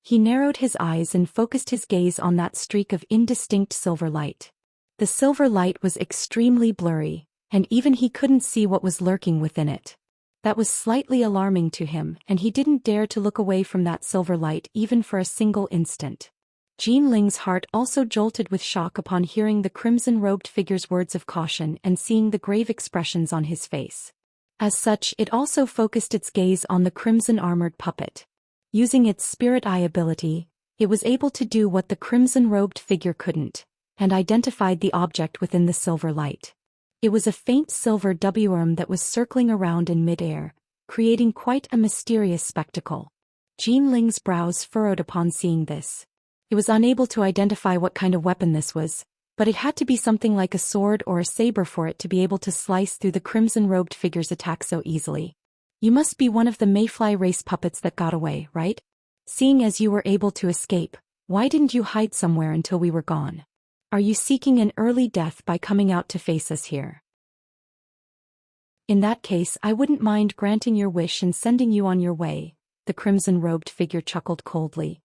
He narrowed his eyes and focused his gaze on that streak of indistinct silver light. The silver light was extremely blurry, and even he couldn't see what was lurking within it. That was slightly alarming to him, and he didn't dare to look away from that silver light even for a single instant. Jean Ling's heart also jolted with shock upon hearing the crimson-robed figure's words of caution and seeing the grave expressions on his face. As such, it also focused its gaze on the crimson-armored puppet. Using its spirit eye ability, it was able to do what the crimson-robed figure couldn't, and identified the object within the silver light. It was a faint silver worm that was circling around in mid-air, creating quite a mysterious spectacle. Jean Ling's brows furrowed upon seeing this. It was unable to identify what kind of weapon this was, but it had to be something like a sword or a saber for it to be able to slice through the crimson-robed figure's attack so easily. You must be one of the Mayfly race puppets that got away, right? Seeing as you were able to escape, why didn't you hide somewhere until we were gone? Are you seeking an early death by coming out to face us here? In that case, I wouldn't mind granting your wish and sending you on your way, the crimson-robed figure chuckled coldly.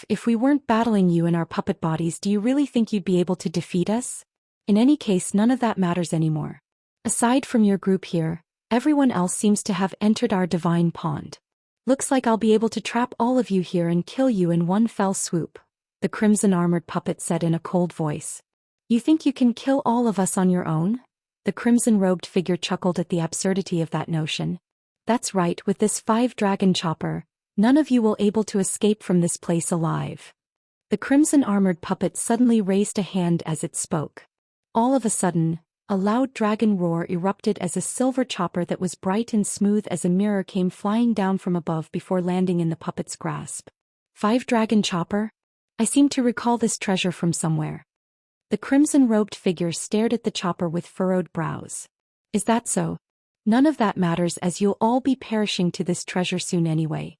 If we weren't battling you in our puppet bodies, do you really think you'd be able to defeat us? In any case, none of that matters anymore. Aside from your group here, everyone else seems to have entered our divine pond. Looks like I'll be able to trap all of you here and kill you in one fell swoop, the crimson-armored puppet said in a cold voice. You think you can kill all of us on your own? The crimson-robed figure chuckled at the absurdity of that notion. That's right, with this 5-dragon chopper, none of you will able to escape from this place alive. The crimson-armored puppet suddenly raised a hand as it spoke. All of a sudden, a loud dragon roar erupted as a silver chopper that was bright and smooth as a mirror came flying down from above before landing in the puppet's grasp. 5-dragon chopper? I seem to recall this treasure from somewhere. The crimson-robed figure stared at the chopper with furrowed brows. Is that so? None of that matters as you'll all be perishing to this treasure soon anyway.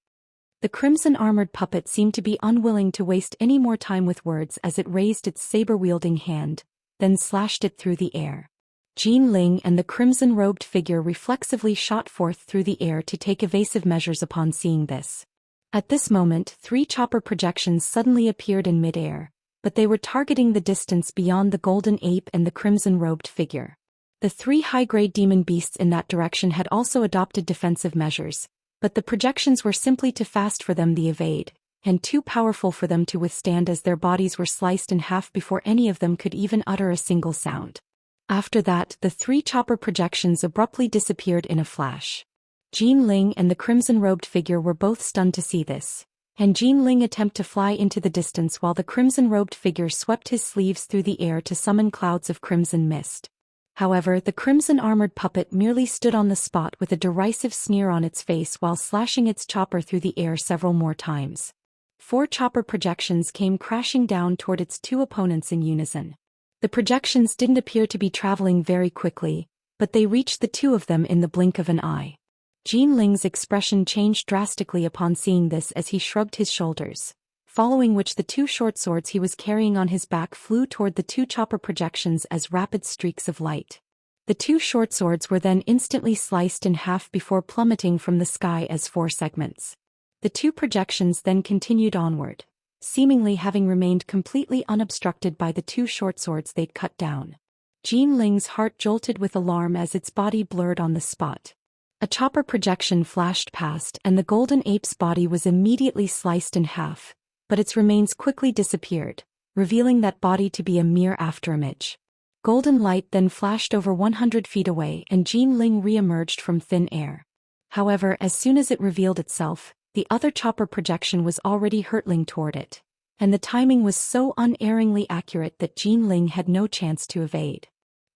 The crimson-armored puppet seemed to be unwilling to waste any more time with words as it raised its saber-wielding hand, then slashed it through the air. Jean Ling and the crimson-robed figure reflexively shot forth through the air to take evasive measures upon seeing this. At this moment, 3 chopper projections suddenly appeared in mid-air, but they were targeting the distance beyond the golden ape and the crimson-robed figure. The 3 high-grade demon beasts in that direction had also adopted defensive measures, but the projections were simply too fast for them to evade, and too powerful for them to withstand as their bodies were sliced in half before any of them could even utter a single sound. After that, the 3 chopper projections abruptly disappeared in a flash. Jean Ling and the crimson-robed figure were both stunned to see this, and Jean Ling attempted to fly into the distance while the crimson-robed figure swept his sleeves through the air to summon clouds of crimson mist. However, the crimson-armored puppet merely stood on the spot with a derisive sneer on its face while slashing its chopper through the air several more times. 4 chopper projections came crashing down toward its 2 opponents in unison. The projections didn't appear to be traveling very quickly, but they reached the 2 of them in the blink of an eye. Jean Ling's expression changed drastically upon seeing this as he shrugged his shoulders, following which the 2 short swords he was carrying on his back flew toward the 2 chopper projections as rapid streaks of light. The 2 short swords were then instantly sliced in half before plummeting from the sky as 4 segments. The 2 projections then continued onward, seemingly having remained completely unobstructed by the 2 short swords they'd cut down. Jean Ling's heart jolted with alarm as its body blurred on the spot. A chopper projection flashed past and the golden ape's body was immediately sliced in half, but its remains quickly disappeared, revealing that body to be a mere afterimage. Golden light then flashed over 100 feet away and Jean Ling re-emerged from thin air. However, as soon as it revealed itself, the other chopper projection was already hurtling toward it, and the timing was so unerringly accurate that Jean Ling had no chance to evade.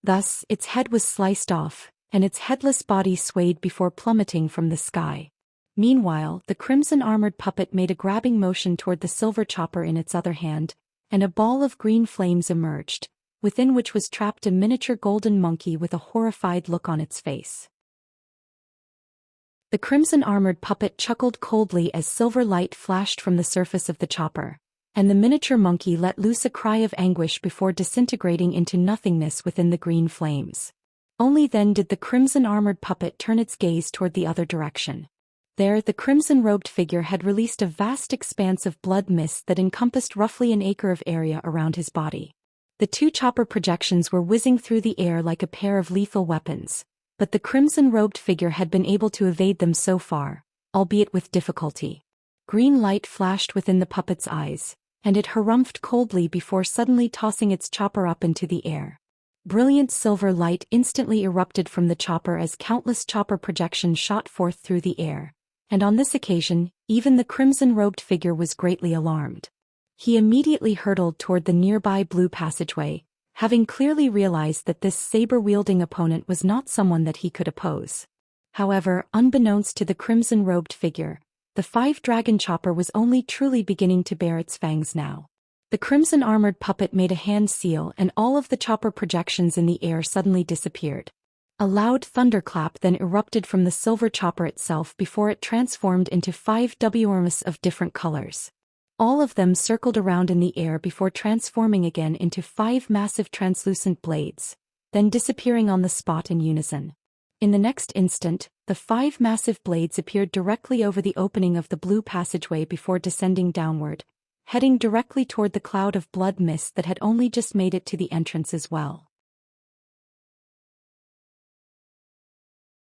Thus, its head was sliced off, and its headless body swayed before plummeting from the sky. Meanwhile, the crimson-armored puppet made a grabbing motion toward the silver chopper in its other hand, and a ball of green flames emerged, within which was trapped a miniature golden monkey with a horrified look on its face. The crimson-armored puppet chuckled coldly as silver light flashed from the surface of the chopper, and the miniature monkey let loose a cry of anguish before disintegrating into nothingness within the green flames. Only then did the crimson-armored puppet turn its gaze toward the other direction. There, the crimson-robed figure had released a vast expanse of blood mist that encompassed roughly an acre of area around his body. The two chopper projections were whizzing through the air like a pair of lethal weapons, but the crimson-robed figure had been able to evade them so far, albeit with difficulty. Green light flashed within the puppet's eyes, and it harumphed coldly before suddenly tossing its chopper up into the air. Brilliant silver light instantly erupted from the chopper as countless chopper projections shot forth through the air, and on this occasion, even the crimson-robed figure was greatly alarmed. He immediately hurtled toward the nearby blue passageway, having clearly realized that this saber-wielding opponent was not someone that he could oppose. However, unbeknownst to the crimson-robed figure, the five-dragon chopper was only truly beginning to bare its fangs now. The crimson-armored puppet made a hand seal and all of the chopper projections in the air suddenly disappeared. A loud thunderclap then erupted from the silver chopper itself before it transformed into 5 Immerse of different colors. All of them circled around in the air before transforming again into 5 massive translucent blades, then disappearing on the spot in unison. In the next instant, the 5 massive blades appeared directly over the opening of the blue passageway before descending downward, heading directly toward the cloud of blood mist that had only just made it to the entrance as well.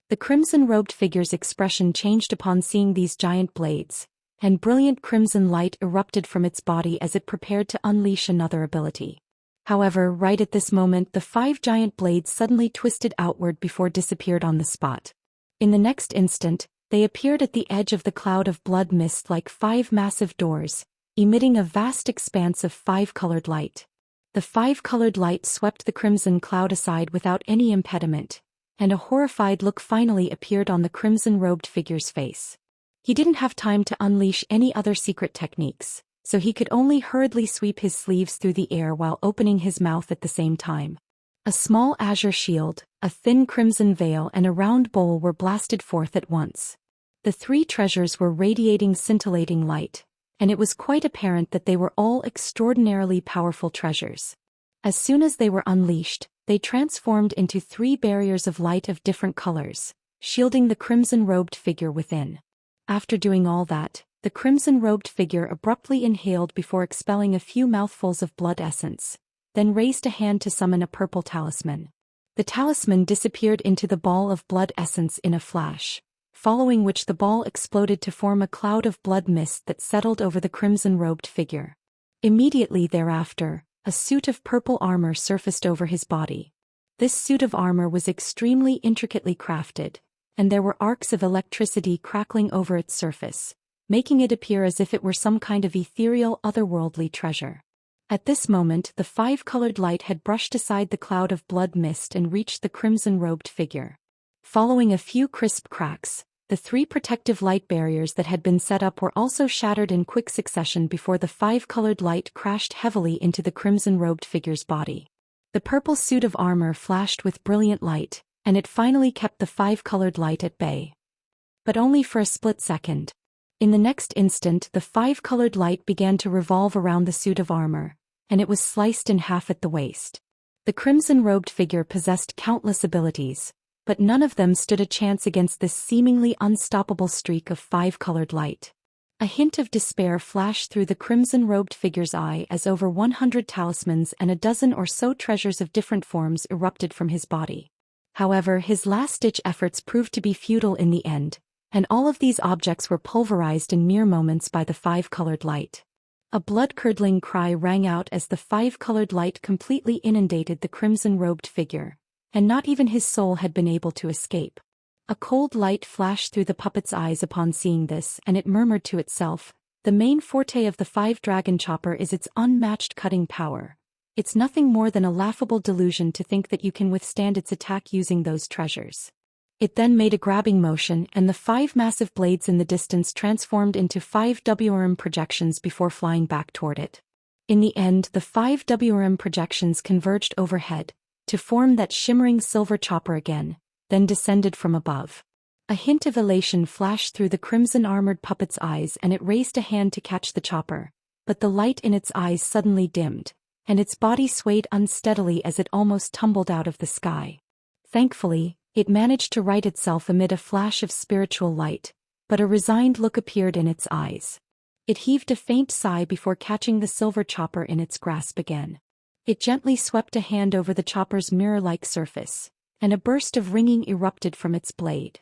The crimson-robed figure's expression changed upon seeing these giant blades, and brilliant crimson light erupted from its body as it prepared to unleash another ability. However, right at this moment the 5 giant blades suddenly twisted outward before disappeared on the spot. In the next instant, they appeared at the edge of the cloud of blood mist like 5 massive doors, emitting a vast expanse of 5-colored light. The 5-colored light swept the crimson cloud aside without any impediment, and a horrified look finally appeared on the crimson-robed figure's face. He didn't have time to unleash any other secret techniques, so he could only hurriedly sweep his sleeves through the air while opening his mouth at the same time. A small azure shield, a thin crimson veil and a round bowl were blasted forth at once. The 3 treasures were radiating scintillating light, and it was quite apparent that they were all extraordinarily powerful treasures. As soon as they were unleashed, they transformed into 3 barriers of light of different colors, shielding the crimson-robed figure within. After doing all that, the crimson-robed figure abruptly inhaled before expelling a few mouthfuls of blood essence, then raised a hand to summon a purple talisman. The talisman disappeared into the ball of blood essence in a flash, following which the ball exploded to form a cloud of blood mist that settled over the crimson-robed figure. Immediately thereafter, a suit of purple armor surfaced over his body. This suit of armor was extremely intricately crafted, and there were arcs of electricity crackling over its surface, making it appear as if it were some kind of ethereal otherworldly treasure. At this moment the 5-colored light had brushed aside the cloud of blood mist and reached the crimson-robed figure. Following a few crisp cracks, the 3 protective light barriers that had been set up were also shattered in quick succession before the 5-colored light crashed heavily into the crimson-robed figure's body. The purple suit of armor flashed with brilliant light, and it finally kept the 5-colored light at bay. But only for a split second. In the next instant the 5-colored light began to revolve around the suit of armor, and it was sliced in half at the waist. The crimson-robed figure possessed countless abilities, but none of them stood a chance against this seemingly unstoppable streak of 5-colored light. A hint of despair flashed through the crimson-robed figure's eye as over 100 talismans and a dozen or so treasures of different forms erupted from his body. However, his last-ditch efforts proved to be futile in the end, and all of these objects were pulverized in mere moments by the 5-colored light. A blood-curdling cry rang out as the 5-colored light completely inundated the crimson-robed figure, and not even his soul had been able to escape. A cold light flashed through the puppet's eyes upon seeing this, and it murmured to itself, "The main forte of the 5-dragon chopper is its unmatched cutting power. It's nothing more than a laughable delusion to think that you can withstand its attack using those treasures." It then made a grabbing motion and the 5 massive blades in the distance transformed into 5 WRM projections before flying back toward it. In the end the 5 WRM projections converged overhead, to form that shimmering silver chopper again, then descended from above. A hint of elation flashed through the crimson-armored puppet's eyes and it raised a hand to catch the chopper, but the light in its eyes suddenly dimmed, and its body swayed unsteadily as it almost tumbled out of the sky. Thankfully, it managed to right itself amid a flash of spiritual light, but a resigned look appeared in its eyes. It heaved a faint sigh before catching the silver chopper in its grasp again. It gently swept a hand over the chopper's mirror-like surface, and a burst of ringing erupted from its blade.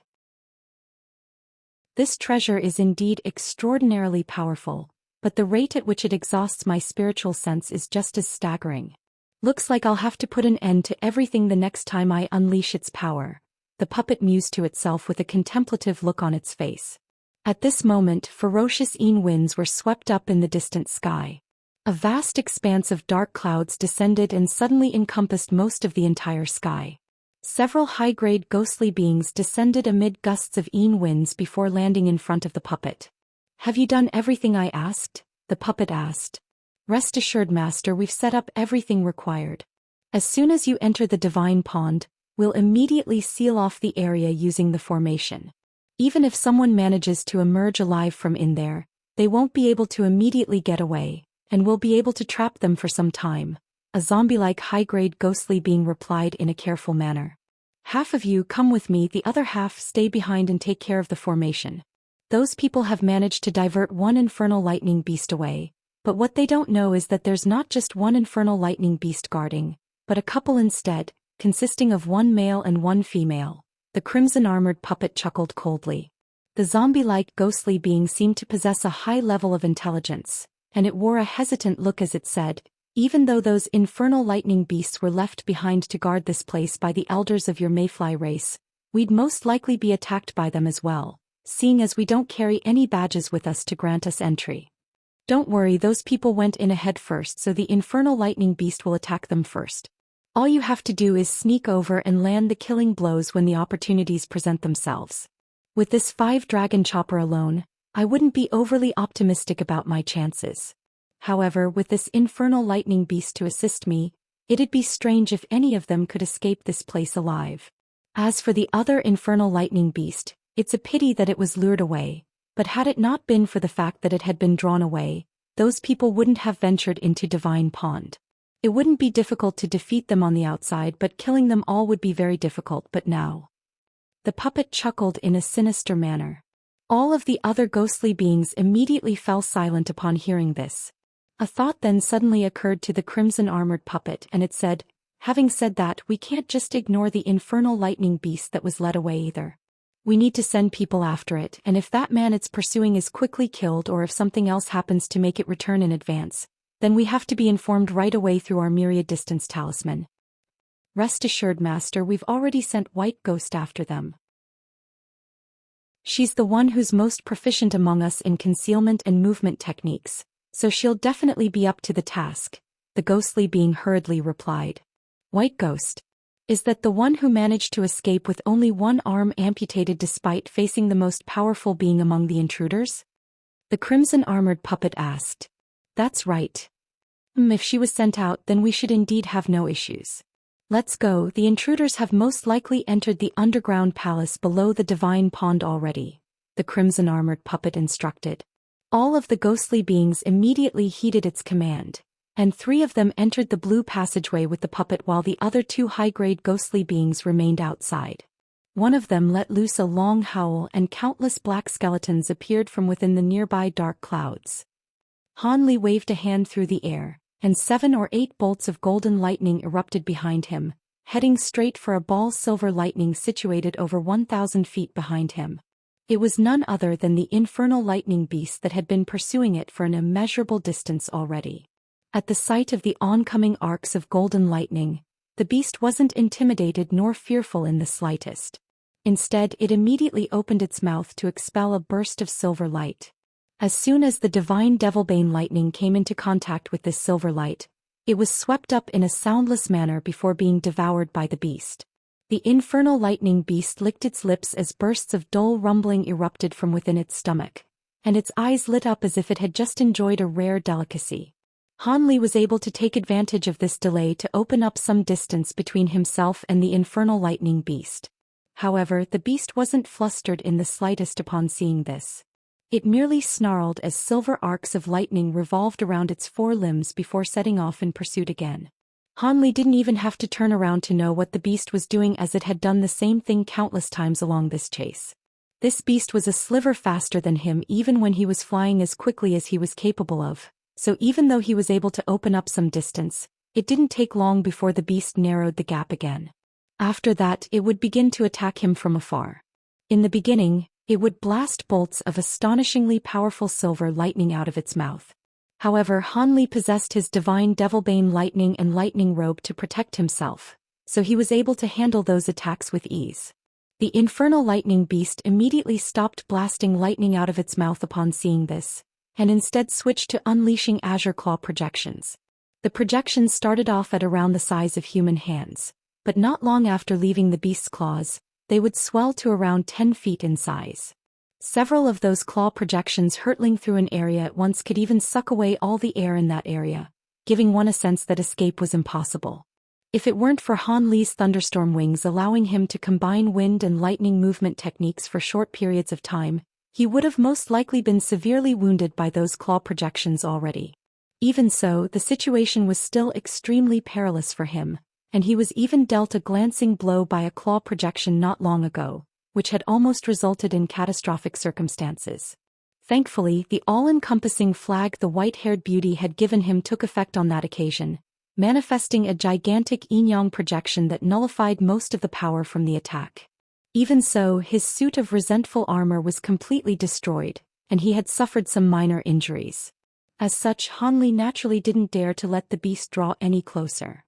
This treasure is indeed extraordinarily powerful, but the rate at which it exhausts my spiritual sense is just as staggering. Looks like I'll have to put an end to everything the next time I unleash its power, the puppet mused to itself with a contemplative look on its face. At this moment, ferocious winds were swept up in the distant sky. A vast expanse of dark clouds descended and suddenly encompassed most of the entire sky. Several high-grade ghostly beings descended amid gusts of winds before landing in front of the puppet. "Have you done everything I asked?" the puppet asked. "Rest assured, Master, we've set up everything required. As soon as you enter the divine pond, we'll immediately seal off the area using the formation. Even if someone manages to emerge alive from in there, they won't be able to immediately get away, and we'll be able to trap them for some time," a zombie-like high-grade ghostly being replied in a careful manner. "Half of you come with me, the other half stay behind and take care of the formation. Those people have managed to divert one infernal lightning beast away, but what they don't know is that there's not just one infernal lightning beast guarding, but a couple instead, consisting of one male and one female." The crimson-armored puppet chuckled coldly. The zombie-like ghostly being seemed to possess a high level of intelligence, and it wore a hesitant look as it said, "Even though those infernal lightning beasts were left behind to guard this place by the elders of your mayfly race, we'd most likely be attacked by them as well, seeing as we don't carry any badges with us to grant us entry. Don't worry, those people went in ahead first, so the infernal lightning beast will attack them first. All you have to do is sneak over and land the killing blows when the opportunities present themselves. With this 5-dragon chopper alone, I wouldn't be overly optimistic about my chances. However, with this infernal lightning beast to assist me, it'd be strange if any of them could escape this place alive. As for the other infernal lightning beast, it's a pity that it was lured away, but had it not been for the fact that it had been drawn away, those people wouldn't have ventured into Divine Pond. It wouldn't be difficult to defeat them on the outside, but killing them all would be very difficult. But now..." The puppet chuckled in a sinister manner. All of the other ghostly beings immediately fell silent upon hearing this. A thought then suddenly occurred to the crimson-armored puppet, and it said, "Having said that, we can't just ignore the infernal lightning beast that was led away either. We need to send people after it, and if that man it's pursuing is quickly killed or if something else happens to make it return in advance, then we have to be informed right away through our myriad distance talisman. Rest assured, Master, we've already sent White Ghost after them. She's the one who's most proficient among us in concealment and movement techniques, so she'll definitely be up to the task," the ghostly being hurriedly replied. "White Ghost? Is that the one who managed to escape with only one arm amputated despite facing the most powerful being among the intruders?" the crimson-armored puppet asked. "That's right. If she was sent out, then we should indeed have no issues. Let's go, the intruders have most likely entered the underground palace below the Divine Pond already," the crimson-armored puppet instructed. All of the ghostly beings immediately heeded its command, and 3 of them entered the blue passageway with the puppet while the other 2 high-grade ghostly beings remained outside. One of them let loose a long howl and countless black skeletons appeared from within the nearby dark clouds. Han Li waved a hand through the air, and 7 or 8 bolts of golden lightning erupted behind him, heading straight for a ball silver lightning situated over 1,000 feet behind him. It was none other than the infernal lightning beast that had been pursuing it for an immeasurable distance already. At the sight of the oncoming arcs of golden lightning, the beast wasn't intimidated nor fearful in the slightest. Instead, it immediately opened its mouth to expel a burst of silver light. As soon as the divine Devilbane lightning came into contact with this silver light, it was swept up in a soundless manner before being devoured by the beast. The infernal lightning beast licked its lips as bursts of dull rumbling erupted from within its stomach, and its eyes lit up as if it had just enjoyed a rare delicacy. Han Li was able to take advantage of this delay to open up some distance between himself and the infernal lightning beast. However, the beast wasn't flustered in the slightest upon seeing this. It merely snarled as silver arcs of lightning revolved around its four limbs before setting off in pursuit again. Han Li didn't even have to turn around to know what the beast was doing, as it had done the same thing countless times along this chase. This beast was a sliver faster than him even when he was flying as quickly as he was capable of, so even though he was able to open up some distance, it didn't take long before the beast narrowed the gap again. After that, it would begin to attack him from afar. In the beginning, it would blast bolts of astonishingly powerful silver lightning out of its mouth. However, Han Li possessed his divine Devilbane lightning and lightning robe to protect himself, so he was able to handle those attacks with ease. The infernal lightning beast immediately stopped blasting lightning out of its mouth upon seeing this, and instead switched to unleashing azure claw projections. The projections started off at around the size of human hands, but not long after leaving the beast's claws, they would swell to around 10 feet in size. Several of those claw projections hurtling through an area at once could even suck away all the air in that area, giving one a sense that escape was impossible. If it weren't for Han Li's thunderstorm wings allowing him to combine wind and lightning movement techniques for short periods of time, he would have most likely been severely wounded by those claw projections already. Even so, the situation was still extremely perilous for him, and he was even dealt a glancing blow by a claw projection not long ago, which had almost resulted in catastrophic circumstances. Thankfully, the all-encompassing flag the white-haired beauty had given him took effect on that occasion, manifesting a gigantic yin-yang projection that nullified most of the power from the attack. Even so, his suit of resentful armor was completely destroyed, and he had suffered some minor injuries. As such, Han Li naturally didn't dare to let the beast draw any closer.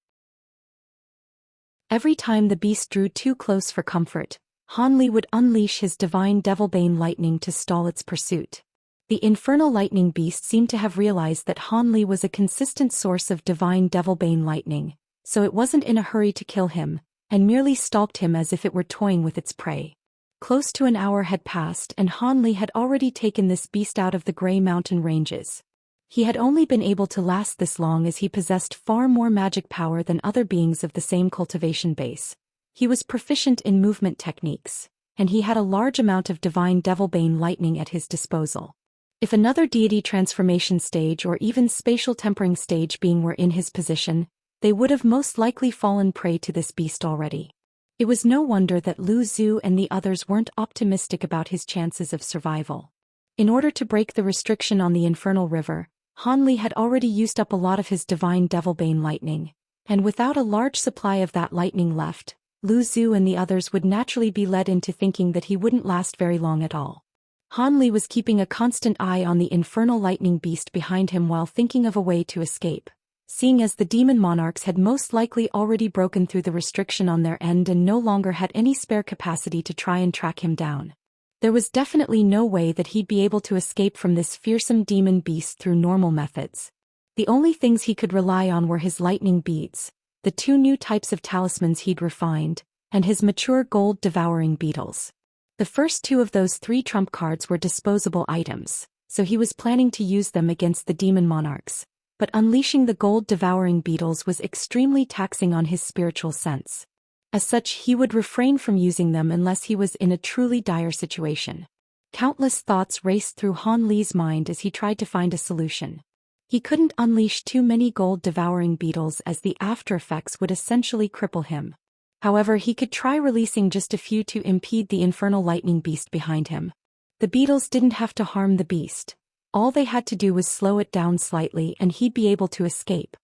Every time the beast drew too close for comfort, Han Li would unleash his divine Devilbane lightning to stall its pursuit. The infernal lightning beast seemed to have realized that Han Li was a consistent source of divine Devilbane lightning, so it wasn't in a hurry to kill him, and merely stalked him as if it were toying with its prey. Close to an hour had passed and Han Li had already taken this beast out of the Grey Mountain ranges. He had only been able to last this long as he possessed far more magic power than other beings of the same cultivation base. He was proficient in movement techniques, and he had a large amount of divine Devilbane lightning at his disposal. If another deity transformation stage or even spatial tempering stage being were in his position, they would have most likely fallen prey to this beast already. It was no wonder that Lu Zhu and the others weren't optimistic about his chances of survival. In order to break the restriction on the Infernal River, Han Li had already used up a lot of his divine Devilbane lightning, and without a large supply of that lightning left, Lu Zhu and the others would naturally be led into thinking that he wouldn't last very long at all. Han Li was keeping a constant eye on the infernal lightning beast behind him while thinking of a way to escape, seeing as the demon monarchs had most likely already broken through the restriction on their end and no longer had any spare capacity to try and track him down. There was definitely no way that he'd be able to escape from this fearsome demon beast through normal methods. The only things he could rely on were his lightning beads, the 2 new types of talismans he'd refined, and his mature gold-devouring beetles. The first 2 of those 3 trump cards were disposable items, so he was planning to use them against the demon monarchs, but unleashing the gold-devouring beetles was extremely taxing on his spiritual sense. As such, he would refrain from using them unless he was in a truly dire situation. Countless thoughts raced through Han Li's mind as he tried to find a solution. He couldn't unleash too many gold-devouring beetles as the after-effects would essentially cripple him. However, he could try releasing just a few to impede the infernal lightning beast behind him. The beetles didn't have to harm the beast. All they had to do was slow it down slightly and he'd be able to escape.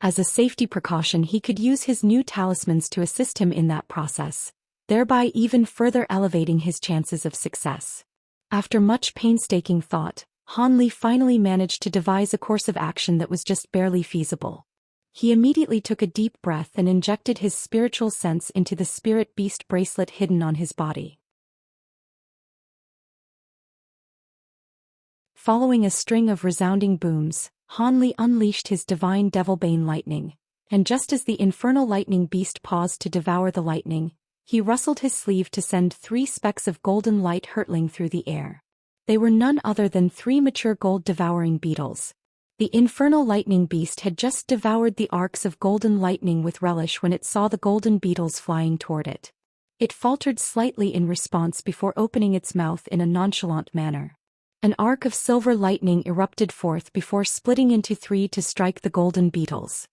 As a safety precaution, he could use his new talismans to assist him in that process, thereby even further elevating his chances of success. After much painstaking thought, Han Li finally managed to devise a course of action that was just barely feasible. He immediately took a deep breath and injected his spiritual sense into the spirit beast bracelet hidden on his body. Following a string of resounding booms, Han Li unleashed his divine Devilbane lightning, and just as the infernal lightning beast paused to devour the lightning, he rustled his sleeve to send 3 specks of golden light hurtling through the air. They were none other than 3 mature gold-devouring beetles. The infernal lightning beast had just devoured the arcs of golden lightning with relish when it saw the golden beetles flying toward it. It faltered slightly in response before opening its mouth in a nonchalant manner. An arc of silver lightning erupted forth before splitting into three to strike the golden beetles.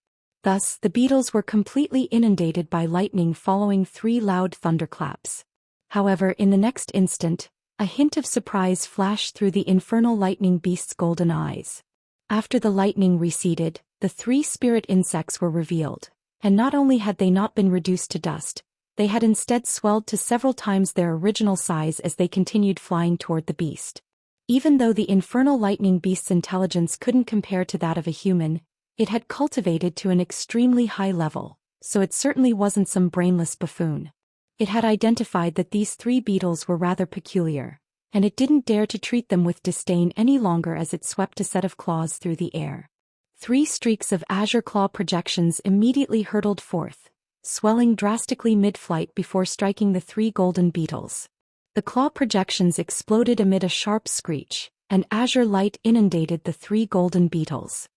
Thus, the beetles were completely inundated by lightning following three loud thunderclaps. However, in the next instant, a hint of surprise flashed through the infernal lightning beast's golden eyes. After the lightning receded, the three spirit insects were revealed, and not only had they not been reduced to dust, they had instead swelled to several times their original size as they continued flying toward the beast. Even though the infernal lightning beast's intelligence couldn't compare to that of a human, it had cultivated to an extremely high level, so it certainly wasn't some brainless buffoon. It had identified that these three beetles were rather peculiar, and it didn't dare to treat them with disdain any longer as it swept a set of claws through the air. Three streaks of azure claw projections immediately hurtled forth, swelling drastically mid-flight before striking the three golden beetles. The claw projections exploded amid a sharp screech, and azure light inundated the three golden beetles.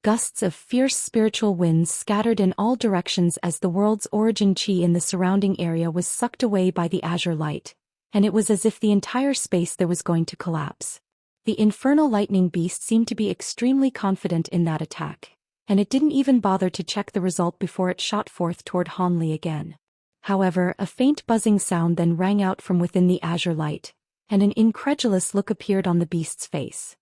Gusts of fierce spiritual winds scattered in all directions as the world's origin chi in the surrounding area was sucked away by the azure light, and it was as if the entire space there was going to collapse. The infernal lightning beast seemed to be extremely confident in that attack, and it didn't even bother to check the result before it shot forth toward Hanli again. However, a faint buzzing sound then rang out from within the azure light, and an incredulous look appeared on the beast's face.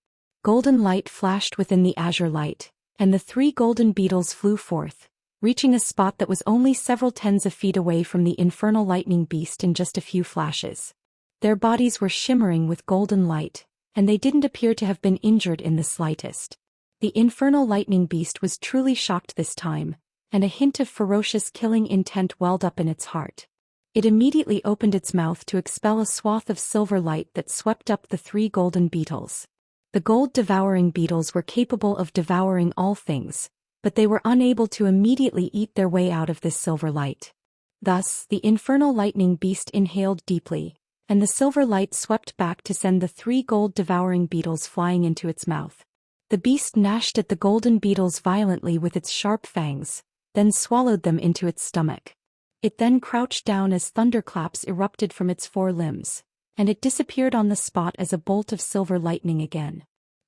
Golden light flashed within the azure light, and the three golden beetles flew forth, reaching a spot that was only several tens of feet away from the infernal lightning beast in just a few flashes. Their bodies were shimmering with golden light, and they didn't appear to have been injured in the slightest. The infernal lightning beast was truly shocked this time, and a hint of ferocious killing intent welled up in its heart. It immediately opened its mouth to expel a swath of silver light that swept up the three golden beetles. The gold-devouring beetles were capable of devouring all things, but they were unable to immediately eat their way out of this silver light. Thus, the infernal lightning beast inhaled deeply, and the silver light swept back to send the three gold-devouring beetles flying into its mouth. The beast gnashed at the golden beetles violently with its sharp fangs, then swallowed them into its stomach. It then crouched down as thunderclaps erupted from its four limbs, and it disappeared on the spot as a bolt of silver lightning again.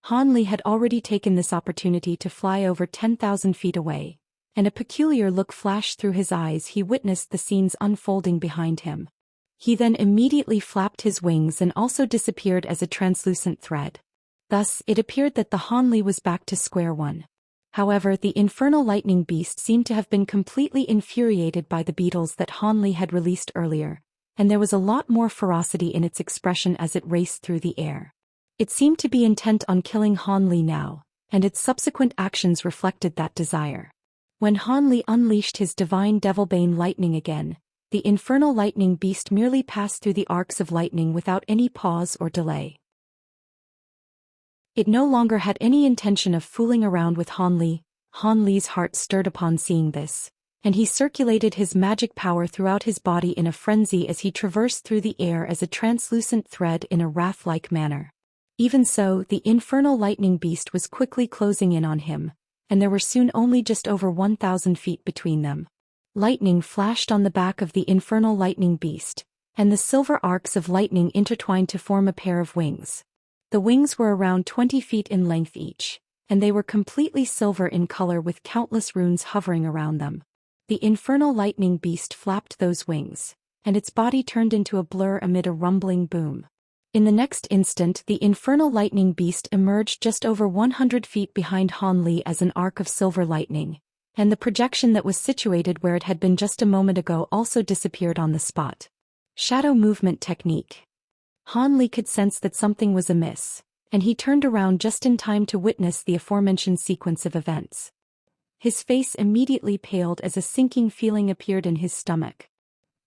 Hanli had already taken this opportunity to fly over 10,000 feet away, and a peculiar look flashed through his eyes. He witnessed the scenes unfolding behind him. He then immediately flapped his wings and also disappeared as a translucent thread. Thus, it appeared that the Hanli was back to square one. However, the infernal lightning beast seemed to have been completely infuriated by the beetles that Hanli had released earlier, and there was a lot more ferocity in its expression as it raced through the air. It seemed to be intent on killing Hanli now, and its subsequent actions reflected that desire. When Hanli unleashed his divine devilbane lightning again, the infernal lightning beast merely passed through the arcs of lightning without any pause or delay. It no longer had any intention of fooling around with Hanli. Hanli's heart stirred upon seeing this, and he circulated his magic power throughout his body in a frenzy as he traversed through the air as a translucent thread in a wrath-like manner. Even so, the infernal lightning beast was quickly closing in on him, and there were soon only just over 1,000 feet between them. Lightning flashed on the back of the infernal lightning beast, and the silver arcs of lightning intertwined to form a pair of wings. The wings were around 20 feet in length each, and they were completely silver in color with countless runes hovering around them. The infernal lightning beast flapped those wings, and its body turned into a blur amid a rumbling boom. In the next instant, the infernal lightning beast emerged just over 100 feet behind Hanli as an arc of silver lightning, and the projection that was situated where it had been just a moment ago also disappeared on the spot. Shadow movement technique. Hanli could sense that something was amiss, and he turned around just in time to witness the aforementioned sequence of events. His face immediately paled as a sinking feeling appeared in his stomach.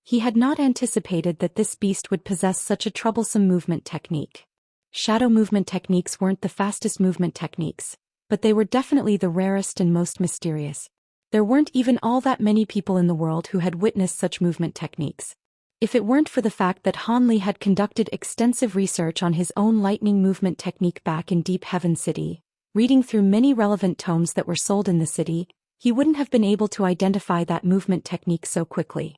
He had not anticipated that this beast would possess such a troublesome movement technique. Shadow movement techniques weren't the fastest movement techniques, but they were definitely the rarest and most mysterious. There weren't even all that many people in the world who had witnessed such movement techniques. If it weren't for the fact that Hanli had conducted extensive research on his own lightning movement technique back in Deep Heaven City, reading through many relevant tomes that were sold in the city, he wouldn't have been able to identify that movement technique so quickly.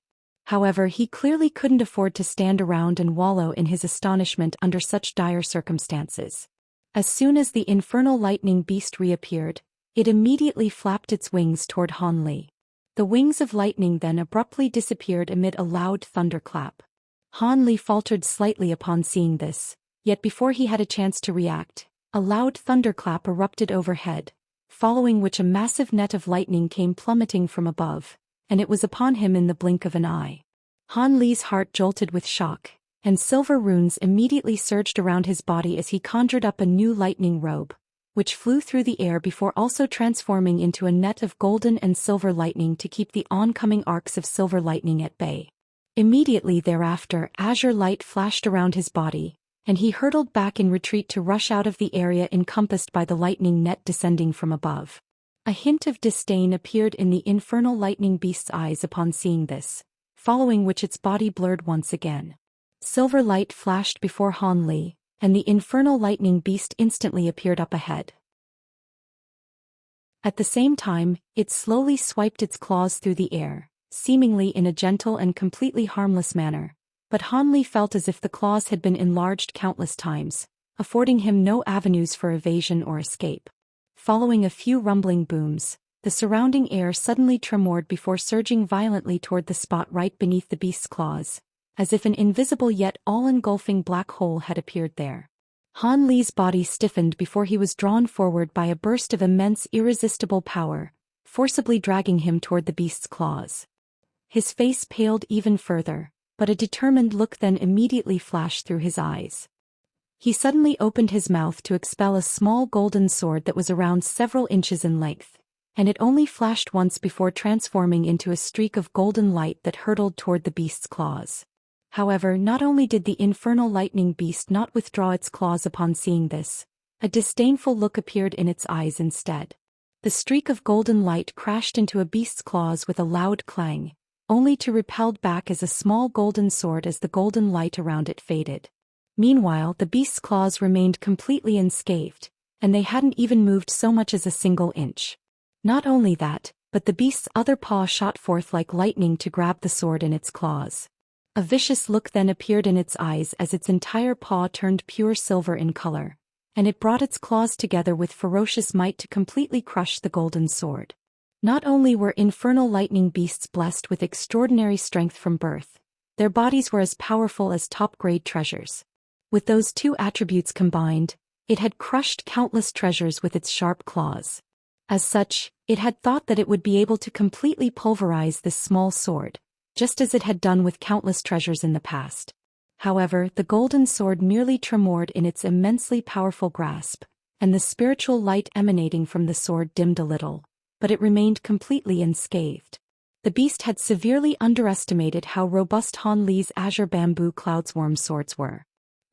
However, he clearly couldn't afford to stand around and wallow in his astonishment under such dire circumstances. As soon as the infernal lightning beast reappeared, it immediately flapped its wings toward Han Li. The wings of lightning then abruptly disappeared amid a loud thunderclap. Han Li faltered slightly upon seeing this, yet before he had a chance to react, a loud thunderclap erupted overhead, following which a massive net of lightning came plummeting from above, and it was upon him in the blink of an eye. Han Li's heart jolted with shock, and silver runes immediately surged around his body as he conjured up a new lightning robe, which flew through the air before also transforming into a net of golden and silver lightning to keep the oncoming arcs of silver lightning at bay. Immediately thereafter, azure light flashed around his body, and he hurtled back in retreat to rush out of the area encompassed by the lightning net descending from above. A hint of disdain appeared in the infernal lightning beast's eyes upon seeing this, following which its body blurred once again. Silver light flashed before Han Li, and the infernal lightning beast instantly appeared up ahead. At the same time, it slowly swiped its claws through the air, seemingly in a gentle and completely harmless manner, but Han Li felt as if the claws had been enlarged countless times, affording him no avenues for evasion or escape. Following a few rumbling booms, the surrounding air suddenly tremored before surging violently toward the spot right beneath the beast's claws, as if an invisible yet all-engulfing black hole had appeared there. Han Li's body stiffened before he was drawn forward by a burst of immense irresistible power, forcibly dragging him toward the beast's claws. His face paled even further, but a determined look then immediately flashed through his eyes. He suddenly opened his mouth to expel a small golden sword that was around several inches in length, and it only flashed once before transforming into a streak of golden light that hurtled toward the beast's claws. However, not only did the infernal lightning beast not withdraw its claws upon seeing this, a disdainful look appeared in its eyes instead. The streak of golden light crashed into a beast's claws with a loud clang, only to repelled back as a small golden sword as the golden light around it faded. Meanwhile, the beast's claws remained completely unscathed, and they hadn't even moved so much as a single inch. Not only that, but the beast's other paw shot forth like lightning to grab the sword in its claws. A vicious look then appeared in its eyes as its entire paw turned pure silver in color, and it brought its claws together with ferocious might to completely crush the golden sword. Not only were infernal lightning beasts blessed with extraordinary strength from birth, their bodies were as powerful as top-grade treasures. With those two attributes combined, it had crushed countless treasures with its sharp claws. As such, it had thought that it would be able to completely pulverize this small sword, just as it had done with countless treasures in the past. However, the golden sword merely tremored in its immensely powerful grasp, and the spiritual light emanating from the sword dimmed a little, but it remained completely unscathed. The beast had severely underestimated how robust Han Li's azure bamboo cloudsworm swords were.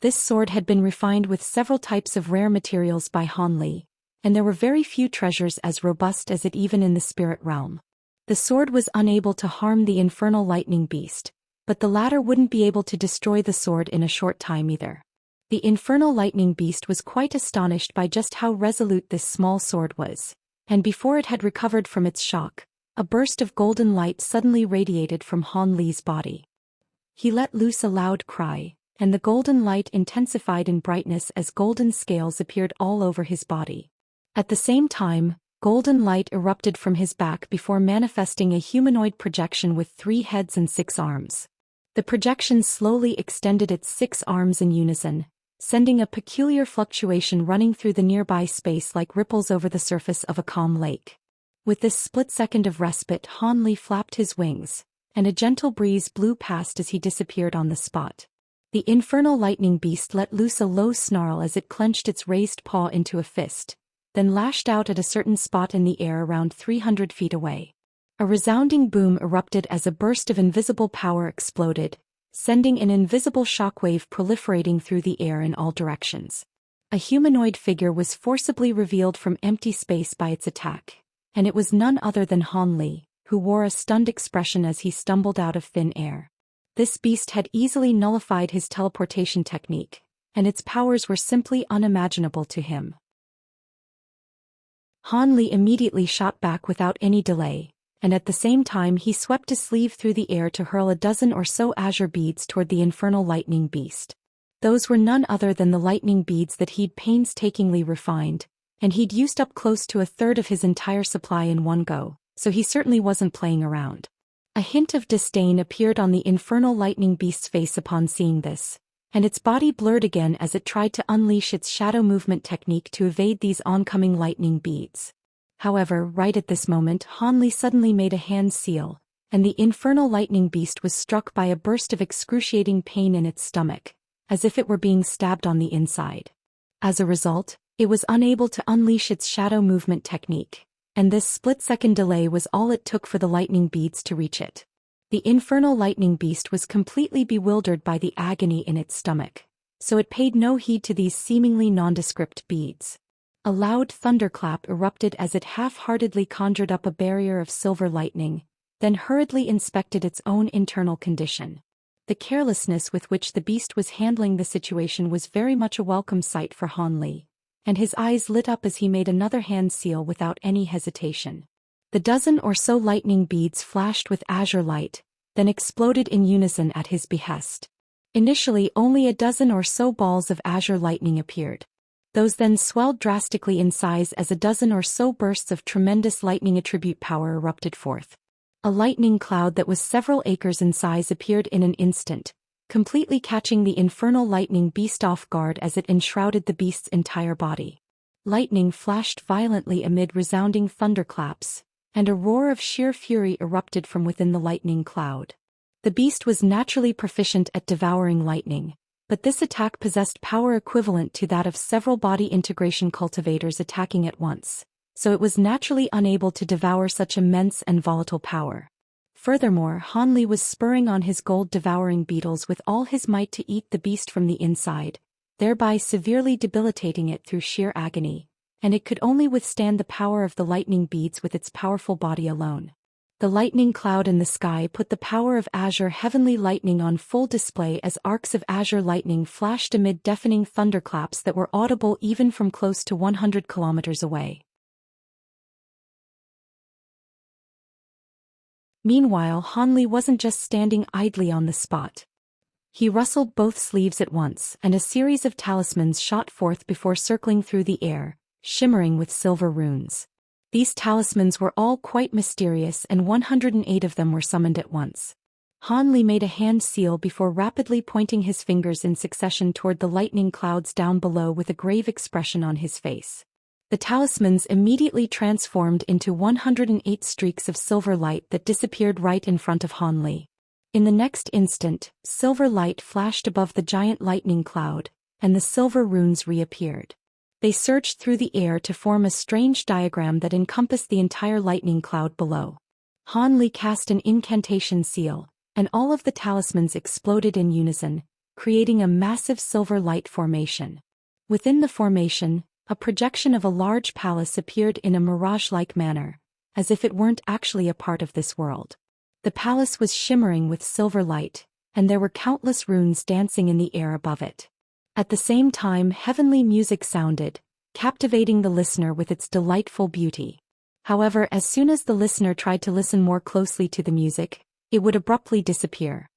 This sword had been refined with several types of rare materials by Han Li, and there were very few treasures as robust as it even in the spirit realm. The sword was unable to harm the infernal lightning beast, but the latter wouldn't be able to destroy the sword in a short time either. The infernal lightning beast was quite astonished by just how resolute this small sword was, and before it had recovered from its shock, a burst of golden light suddenly radiated from Han Li's body. He let loose a loud cry, and the golden light intensified in brightness as golden scales appeared all over his body. At the same time, golden light erupted from his back before manifesting a humanoid projection with 3 heads and 6 arms. The projection slowly extended its 6 arms in unison, sending a peculiar fluctuation running through the nearby space like ripples over the surface of a calm lake. With this split second of respite, Han Li flapped his wings, and a gentle breeze blew past as he disappeared on the spot. The infernal lightning beast let loose a low snarl as it clenched its raised paw into a fist, then lashed out at a certain spot in the air around 300 feet away. A resounding boom erupted as a burst of invisible power exploded, sending an invisible shockwave proliferating through the air in all directions. A humanoid figure was forcibly revealed from empty space by its attack, and it was none other than Han Li, who wore a stunned expression as he stumbled out of thin air. This beast had easily nullified his teleportation technique, and its powers were simply unimaginable to him. Han Li immediately shot back without any delay, and at the same time he swept his sleeve through the air to hurl a dozen or so azure beads toward the infernal lightning beast. Those were none other than the lightning beads that he'd painstakingly refined, and he'd used up close to a third of his entire supply in one go, so he certainly wasn't playing around. A hint of disdain appeared on the infernal lightning beast's face upon seeing this, and its body blurred again as it tried to unleash its shadow movement technique to evade these oncoming lightning beads. However, right at this moment, Hanli suddenly made a hand seal, and the infernal lightning beast was struck by a burst of excruciating pain in its stomach, as if it were being stabbed on the inside. As a result, it was unable to unleash its shadow movement technique, and this split-second delay was all it took for the lightning beads to reach it. The infernal lightning beast was completely bewildered by the agony in its stomach, so it paid no heed to these seemingly nondescript beads. A loud thunderclap erupted as it half-heartedly conjured up a barrier of silver lightning, then hurriedly inspected its own internal condition. The carelessness with which the beast was handling the situation was very much a welcome sight for Hanli, and his eyes lit up as he made another hand seal without any hesitation. The dozen or so lightning beads flashed with azure light, then exploded in unison at his behest. Initially only a dozen or so balls of azure lightning appeared. Those then swelled drastically in size as a dozen or so bursts of tremendous lightning attribute power erupted forth. A lightning cloud that was several acres in size appeared in an instant, completely catching the infernal lightning beast off guard as it enshrouded the beast's entire body. Lightning flashed violently amid resounding thunderclaps, and a roar of sheer fury erupted from within the lightning cloud. The beast was naturally proficient at devouring lightning, but this attack possessed power equivalent to that of several body integration cultivators attacking at once, so it was naturally unable to devour such immense and volatile power. Furthermore, Hanli was spurring on his gold-devouring beetles with all his might to eat the beast from the inside, thereby severely debilitating it through sheer agony, and it could only withstand the power of the lightning beads with its powerful body alone. The lightning cloud in the sky put the power of azure heavenly lightning on full display as arcs of azure lightning flashed amid deafening thunderclaps that were audible even from close to 100 kilometers away. Meanwhile, Hanli wasn't just standing idly on the spot. He rustled both sleeves at once, and a series of talismans shot forth before circling through the air, shimmering with silver runes. These talismans were all quite mysterious, and 108 of them were summoned at once. Hanli made a hand seal before rapidly pointing his fingers in succession toward the lightning clouds down below with a grave expression on his face. The talismans immediately transformed into 108 streaks of silver light that disappeared right in front of Hanli. In the next instant, silver light flashed above the giant lightning cloud, and the silver runes reappeared. They surged through the air to form a strange diagram that encompassed the entire lightning cloud below. Hanli cast an incantation seal, and all of the talismans exploded in unison, creating a massive silver light formation. Within the formation, a projection of a large palace appeared in a mirage-like manner, as if it weren't actually a part of this world. The palace was shimmering with silver light, and there were countless runes dancing in the air above it. At the same time, heavenly music sounded, captivating the listener with its delightful beauty. However, as soon as the listener tried to listen more closely to the music, it would abruptly disappear.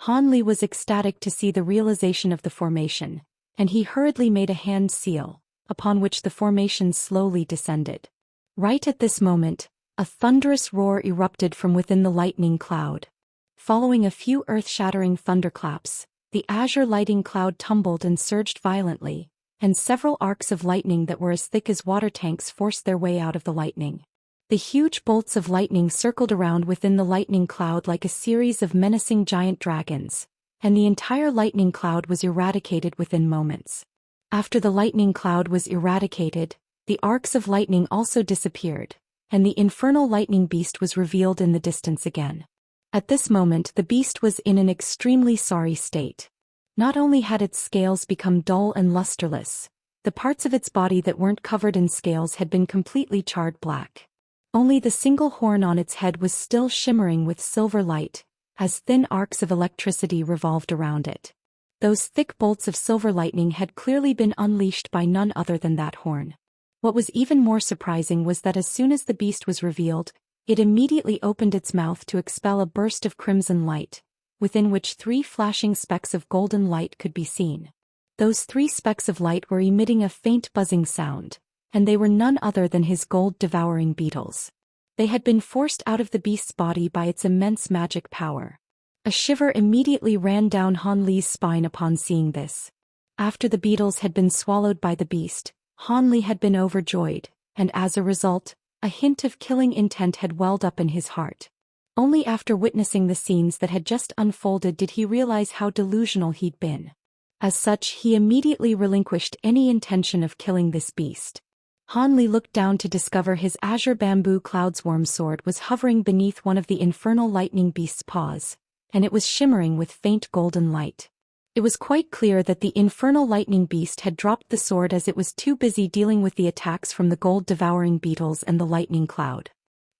Hanli was ecstatic to see the realization of the formation, and he hurriedly made a hand seal, upon which the formation slowly descended. Right at this moment, a thunderous roar erupted from within the lightning cloud. Following a few earth-shattering thunderclaps, the azure lighting cloud tumbled and surged violently, and several arcs of lightning that were as thick as water tanks forced their way out of the lightning. The huge bolts of lightning circled around within the lightning cloud like a series of menacing giant dragons, and the entire lightning cloud was eradicated within moments. After the lightning cloud was eradicated, the arcs of lightning also disappeared, and the infernal lightning beast was revealed in the distance again. At this moment the beast was in an extremely sorry state. Not only had its scales become dull and lusterless, the parts of its body that weren't covered in scales had been completely charred black. Only the single horn on its head was still shimmering with silver light, as thin arcs of electricity revolved around it. Those thick bolts of silver lightning had clearly been unleashed by none other than that horn. What was even more surprising was that as soon as the beast was revealed, It immediately opened its mouth to expel a burst of crimson light, within which 3 flashing specks of golden light could be seen. Those 3 specks of light were emitting a faint buzzing sound, and they were none other than his gold-devouring beetles. They had been forced out of the beast's body by its immense magic power. A shiver immediately ran down Han Li's spine upon seeing this. After the beetles had been swallowed by the beast, Han Li had been overjoyed, and as a result, a hint of killing intent had welled up in his heart. Only after witnessing the scenes that had just unfolded did he realize how delusional he'd been. As such, he immediately relinquished any intention of killing this beast. Han Li looked down to discover his azure bamboo cloudsworm sword was hovering beneath one of the infernal lightning beast's paws, and it was shimmering with faint golden light. It was quite clear that the infernal lightning beast had dropped the sword as it was too busy dealing with the attacks from the gold-devouring beetles and the lightning cloud.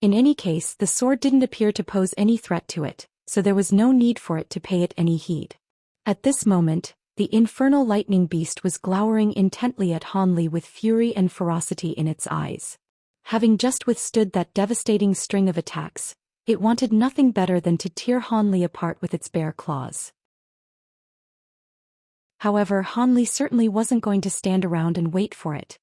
In any case, the sword didn't appear to pose any threat to it, so there was no need for it to pay it any heed. At this moment, the infernal lightning beast was glowering intently at Han Li with fury and ferocity in its eyes. Having just withstood that devastating string of attacks, it wanted nothing better than to tear Han Li apart with its bare claws. However, Han Li certainly wasn't going to stand around and wait for it.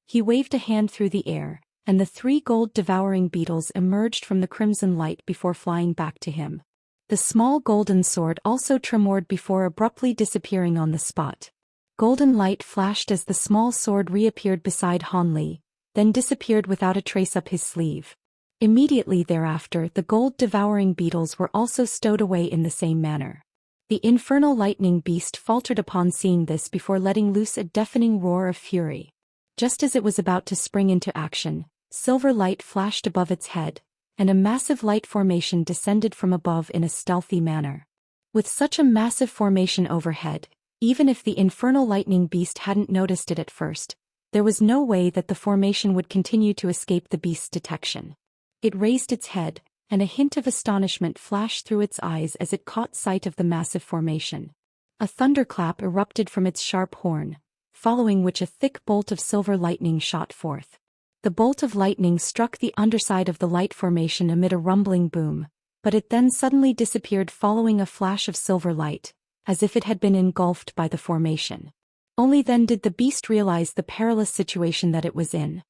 He waved a hand through the air, and the 3 gold-devouring beetles emerged from the crimson light before flying back to him. The small golden sword also tremored before abruptly disappearing on the spot. Golden light flashed as the small sword reappeared beside Han Li, then disappeared without a trace up his sleeve. Immediately thereafter, the gold-devouring beetles were also stowed away in the same manner. The infernal lightning beast faltered upon seeing this before letting loose a deafening roar of fury. Just as it was about to spring into action, silver light flashed above its head, and a massive light formation descended from above in a stealthy manner. With such a massive formation overhead, even if the infernal lightning beast hadn't noticed it at first, there was no way that the formation would continue to escape the beast's detection. It raised its head, and a hint of astonishment flashed through its eyes as it caught sight of the massive formation. A thunderclap erupted from its sharp horn, following which a thick bolt of silver lightning shot forth. The bolt of lightning struck the underside of the light formation amid a rumbling boom, but it then suddenly disappeared following a flash of silver light, as if it had been engulfed by the formation. Only then did the beast realize the perilous situation that it was in.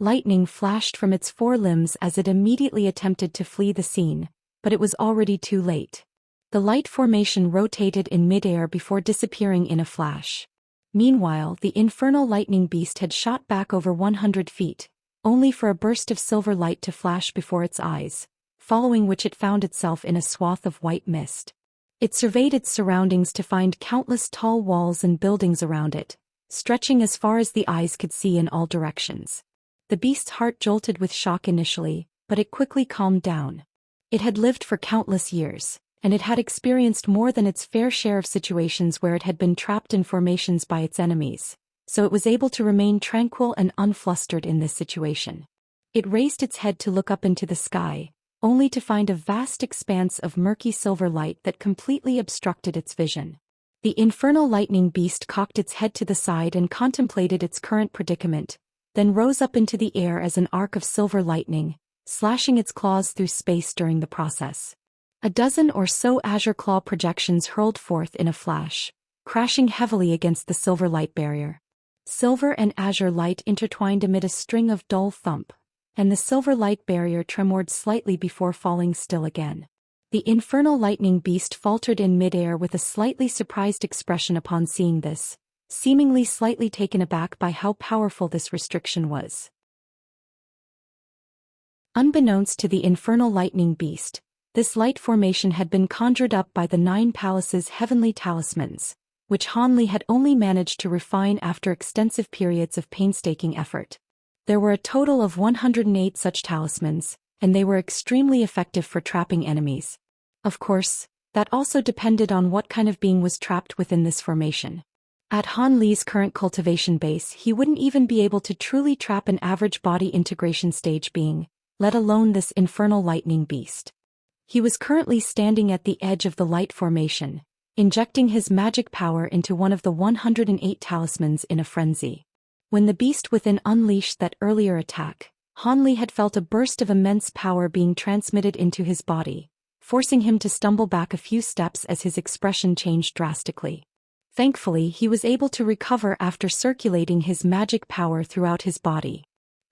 Lightning flashed from its 4 limbs as it immediately attempted to flee the scene, but it was already too late. The light formation rotated in midair before disappearing in a flash. Meanwhile, the infernal lightning beast had shot back over 100 feet, only for a burst of silver light to flash before its eyes, following which it found itself in a swath of white mist. It surveyed its surroundings to find countless tall walls and buildings around it, stretching as far as the eyes could see in all directions. The beast's heart jolted with shock initially, but it quickly calmed down. It had lived for countless years, and it had experienced more than its fair share of situations where it had been trapped in formations by its enemies, so it was able to remain tranquil and unflustered in this situation. It raised its head to look up into the sky, only to find a vast expanse of murky silver light that completely obstructed its vision. The infernal lightning beast cocked its head to the side and contemplated its current predicament, then rose up into the air as an arc of silver lightning, slashing its claws through space during the process. A dozen or so azure claw projections hurled forth in a flash, crashing heavily against the silver light barrier. Silver and azure light intertwined amid a string of dull thump, and the silver light barrier tremored slightly before falling still again. The infernal lightning beast faltered in midair with a slightly surprised expression upon seeing this, seemingly slightly taken aback by how powerful this restriction was. Unbeknownst to the infernal lightning beast, this light formation had been conjured up by the 9 palaces' heavenly talismans, which Han Li had only managed to refine after extensive periods of painstaking effort. There were a total of 108 such talismans, and they were extremely effective for trapping enemies. Of course, that also depended on what kind of being was trapped within this formation. At Han Li's current cultivation base, he wouldn't even be able to truly trap an average body integration stage being, let alone this infernal lightning beast. He was currently standing at the edge of the light formation, injecting his magic power into one of the 108 talismans in a frenzy. When the beast within unleashed that earlier attack, Han Li had felt a burst of immense power being transmitted into his body, forcing him to stumble back a few steps as his expression changed drastically. Thankfully, he was able to recover after circulating his magic power throughout his body.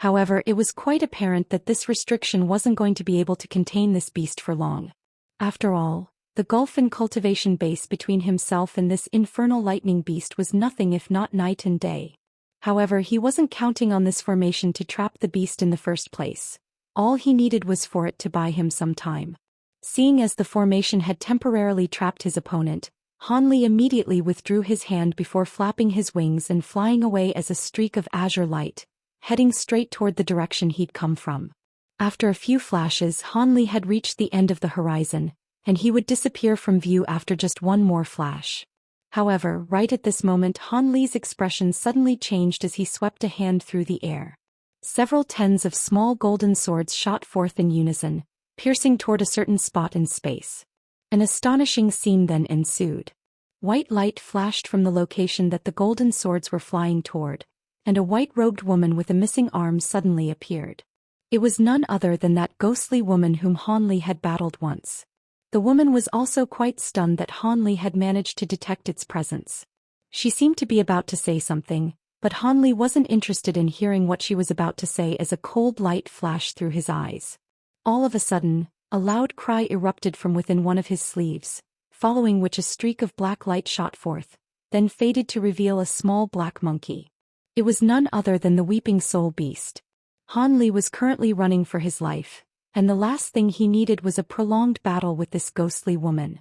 However, it was quite apparent that this restriction wasn't going to be able to contain this beast for long. After all, the gulf in cultivation base between himself and this infernal lightning beast was nothing if not night and day. However, he wasn't counting on this formation to trap the beast in the first place. All he needed was for it to buy him some time. Seeing as the formation had temporarily trapped his opponent, Han Li immediately withdrew his hand before flapping his wings and flying away as a streak of azure light, heading straight toward the direction he'd come from. After a few flashes, Han Li had reached the end of the horizon, and he would disappear from view after just one more flash. However, right at this moment Han Li's expression suddenly changed as he swept a hand through the air. Several tens of small golden swords shot forth in unison, piercing toward a certain spot in space. An astonishing scene then ensued. White light flashed from the location that the golden swords were flying toward, and a white-robed woman with a missing arm suddenly appeared. It was none other than that ghostly woman whom Han Li had battled once. The woman was also quite stunned that Han Li had managed to detect its presence. She seemed to be about to say something, but Han Li wasn't interested in hearing what she was about to say as a cold light flashed through his eyes. All of a sudden, a loud cry erupted from within one of his sleeves, following which a streak of black light shot forth, then faded to reveal a small black monkey. It was none other than the Weeping Soul Beast. Han Li was currently running for his life, and the last thing he needed was a prolonged battle with this ghostly woman.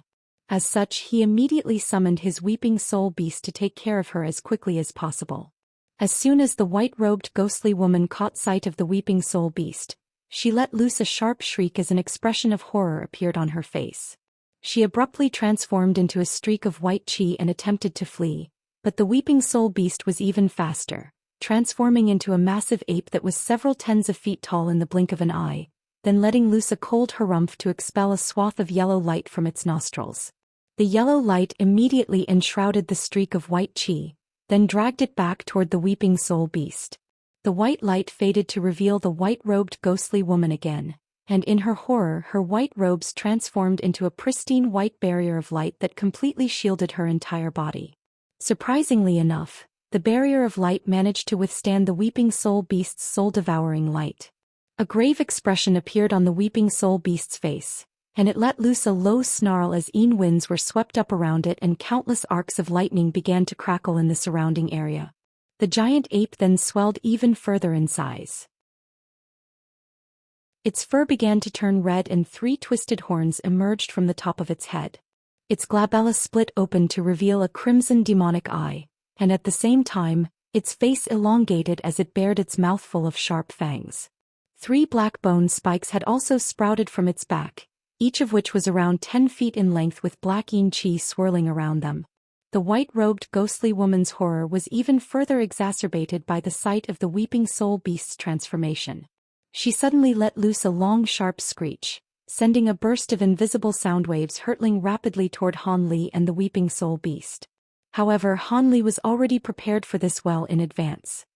As such, he immediately summoned his Weeping Soul Beast to take care of her as quickly as possible. As soon as the white-robed ghostly woman caught sight of the Weeping Soul Beast, she let loose a sharp shriek as an expression of horror appeared on her face. She abruptly transformed into a streak of white chi and attempted to flee, but the Weeping Soul Beast was even faster, transforming into a massive ape that was several tens of feet tall in the blink of an eye, then letting loose a cold harumph to expel a swath of yellow light from its nostrils. The yellow light immediately enshrouded the streak of white chi, then dragged it back toward the Weeping Soul Beast. The white light faded to reveal the white-robed ghostly woman again, and in her horror her white robes transformed into a pristine white barrier of light that completely shielded her entire body. Surprisingly enough, the barrier of light managed to withstand the Weeping Soul Beast's soul-devouring light. A grave expression appeared on the Weeping Soul Beast's face, and it let loose a low snarl as winds were swept up around it and countless arcs of lightning began to crackle in the surrounding area. The giant ape then swelled even further in size. Its fur began to turn red and 3 twisted horns emerged from the top of its head. Its glabella split open to reveal a crimson demonic eye, and at the same time, its face elongated as it bared its mouth full of sharp fangs. 3 black bone spikes had also sprouted from its back, each of which was around 10 feet in length with black yin chi swirling around them. The white-robed ghostly woman's horror was even further exacerbated by the sight of the Weeping Soul Beast's transformation. She suddenly let loose a long sharp screech, sending a burst of invisible sound waves hurtling rapidly toward Han Li and the Weeping Soul Beast. However, Han Li was already prepared for this well in advance.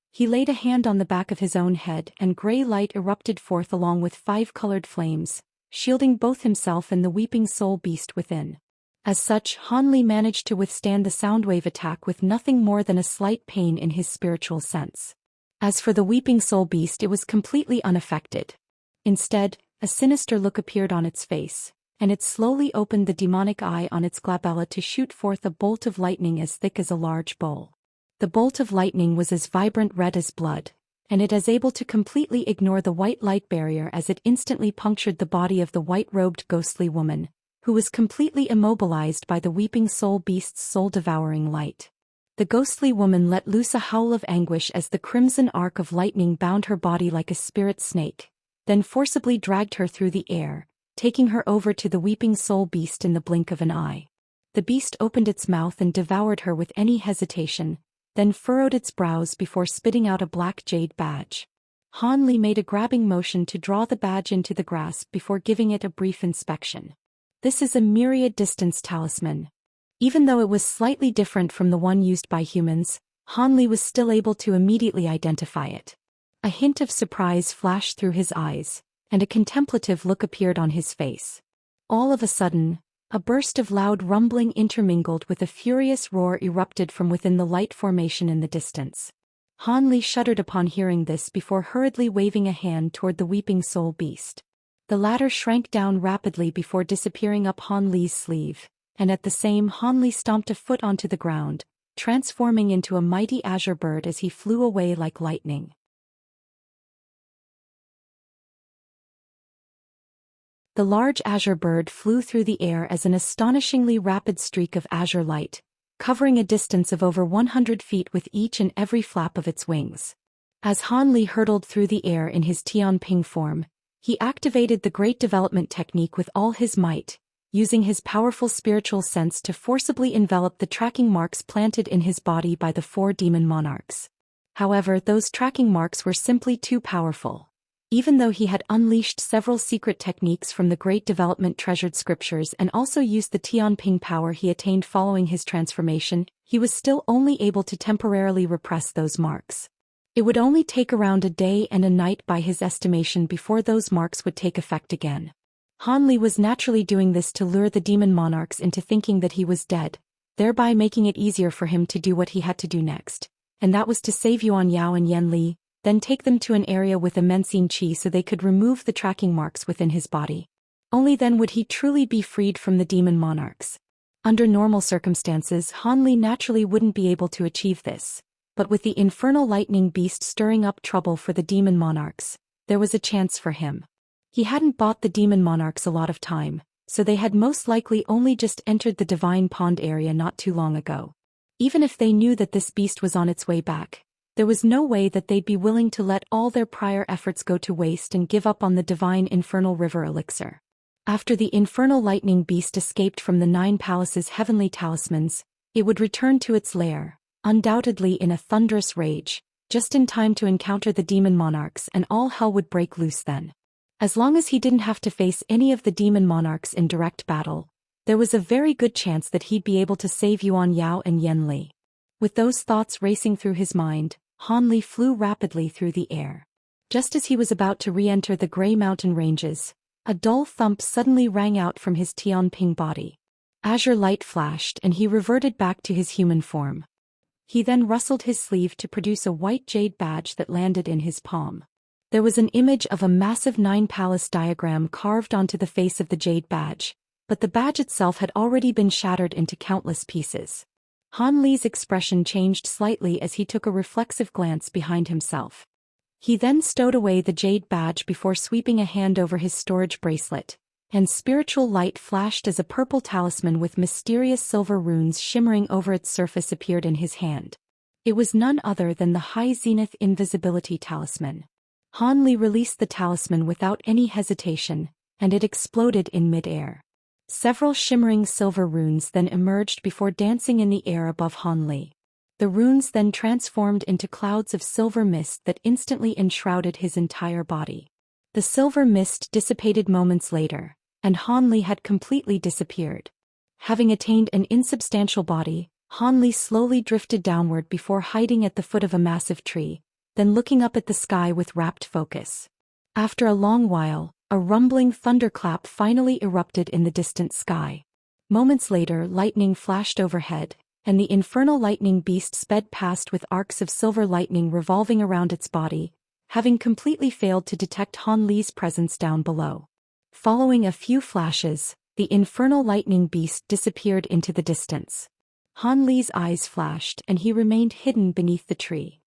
He laid a hand on the back of his own head and gray light erupted forth along with 5 colored flames, shielding both himself and the Weeping Soul Beast within. As such, Han Li managed to withstand the soundwave attack with nothing more than a slight pain in his spiritual sense. As for the Weeping Soul Beast, it was completely unaffected. Instead, a sinister look appeared on its face, and it slowly opened the demonic eye on its glabella to shoot forth a bolt of lightning as thick as a large bowl. The bolt of lightning was as vibrant red as blood, and it was able to completely ignore the white light barrier as it instantly punctured the body of the white-robed ghostly woman, who was completely immobilized by the Weeping Soul Beast's soul-devouring light. The ghostly woman let loose a howl of anguish as the crimson arc of lightning bound her body like a spirit snake, then forcibly dragged her through the air, taking her over to the Weeping Soul Beast in the blink of an eye. The beast opened its mouth and devoured her with any hesitation, then furrowed its brows before spitting out a black jade badge. Han Li made a grabbing motion to draw the badge into the grasp before giving it a brief inspection. This is a myriad distance talisman. Even though it was slightly different from the one used by humans, Han Li was still able to immediately identify it. A hint of surprise flashed through his eyes, and a contemplative look appeared on his face. All of a sudden, a burst of loud rumbling intermingled with a furious roar erupted from within the light formation in the distance. Han Li shuddered upon hearing this before hurriedly waving a hand toward the weeping soul beast. The latter shrank down rapidly before disappearing up Han Li's sleeve, and at the same Han Li stomped a foot onto the ground, transforming into a mighty azure bird as he flew away like lightning. The large azure bird flew through the air as an astonishingly rapid streak of azure light, covering a distance of over 100 feet with each and every flap of its wings. As Han Li hurtled through the air in his Tianping form, he activated the Great Development Technique with all his might, using his powerful spiritual sense to forcibly envelop the tracking marks planted in his body by the 4 demon monarchs. However, those tracking marks were simply too powerful. Even though he had unleashed several secret techniques from the Great Development Treasured Scriptures and also used the Tianping power he attained following his transformation, he was still only able to temporarily repress those marks. It would only take around a day and a night by his estimation before those marks would take effect again. Han Li was naturally doing this to lure the demon monarchs into thinking that he was dead, thereby making it easier for him to do what he had to do next, and that was to save Yuan Yao and Yan Li, then take them to an area with immense qi so they could remove the tracking marks within his body. Only then would he truly be freed from the demon monarchs. Under normal circumstances, Han Li naturally wouldn't be able to achieve this, but with the infernal lightning beast stirring up trouble for the demon monarchs, there was a chance for him. He hadn't bought the demon monarchs a lot of time, so they had most likely only just entered the divine pond area not too long ago. Even if they knew that this beast was on its way back, there was no way that they'd be willing to let all their prior efforts go to waste and give up on the divine infernal river elixir. After the infernal lightning beast escaped from the 9 palaces' heavenly talismans, it would return to its lair, undoubtedly in a thunderous rage, just in time to encounter the demon monarchs, and all hell would break loose then. As long as he didn't have to face any of the demon monarchs in direct battle, there was a very good chance that he'd be able to save Yuan Yao and Yan Li. With those thoughts racing through his mind, Han Li flew rapidly through the air. Just as he was about to re-enter the Grey Mountain ranges, a dull thump suddenly rang out from his Tianping body. Azure light flashed and he reverted back to his human form. He then rustled his sleeve to produce a white jade badge that landed in his palm. There was an image of a massive 9-palace diagram carved onto the face of the jade badge, but the badge itself had already been shattered into countless pieces. Han Li's expression changed slightly as he took a reflexive glance behind himself. He then stowed away the jade badge before sweeping a hand over his storage bracelet, and spiritual light flashed as a purple talisman with mysterious silver runes shimmering over its surface appeared in his hand. It was none other than the High Zenith Invisibility Talisman. Han Li released the talisman without any hesitation, and it exploded in mid-air. Several shimmering silver runes then emerged before dancing in the air above Han Li. The runes then transformed into clouds of silver mist that instantly enshrouded his entire body. The silver mist dissipated moments later, and Han Li had completely disappeared. Having attained an insubstantial body, Han Li slowly drifted downward before hiding at the foot of a massive tree, then looking up at the sky with rapt focus. After a long while, a rumbling thunderclap finally erupted in the distant sky. Moments later, lightning flashed overhead, and the infernal lightning beast sped past with arcs of silver lightning revolving around its body, having completely failed to detect Han Li's presence down below. Following a few flashes, the infernal lightning beast disappeared into the distance. Han Li's eyes flashed and he remained hidden beneath the tree.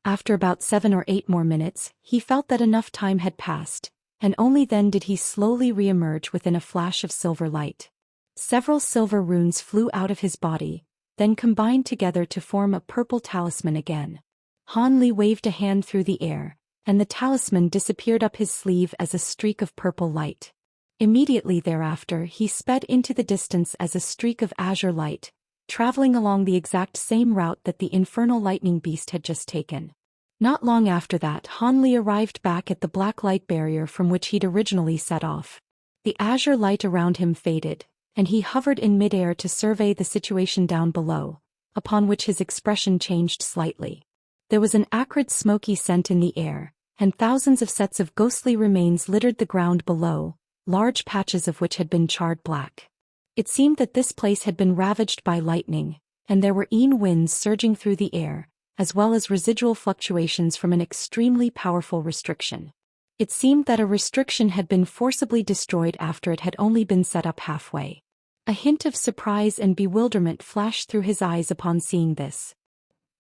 After about 7 or 8 more minutes, he felt that enough time had passed, and only then did he slowly re-emerge within a flash of silver light. Several silver runes flew out of his body, then combined together to form a purple talisman again. Han Li waved a hand through the air, and the talisman disappeared up his sleeve as a streak of purple light. Immediately thereafter he sped into the distance as a streak of azure light, traveling along the exact same route that the infernal lightning beast had just taken. Not long after that, Han Li arrived back at the black light barrier from which he'd originally set off. The azure light around him faded, and he hovered in midair to survey the situation down below, upon which his expression changed slightly. There was an acrid smoky scent in the air, and thousands of sets of ghostly remains littered the ground below, large patches of which had been charred black. It seemed that this place had been ravaged by lightning, and there were winds surging through the air, as well as residual fluctuations from an extremely powerful restriction. It seemed that a restriction had been forcibly destroyed after it had only been set up halfway. A hint of surprise and bewilderment flashed through his eyes upon seeing this.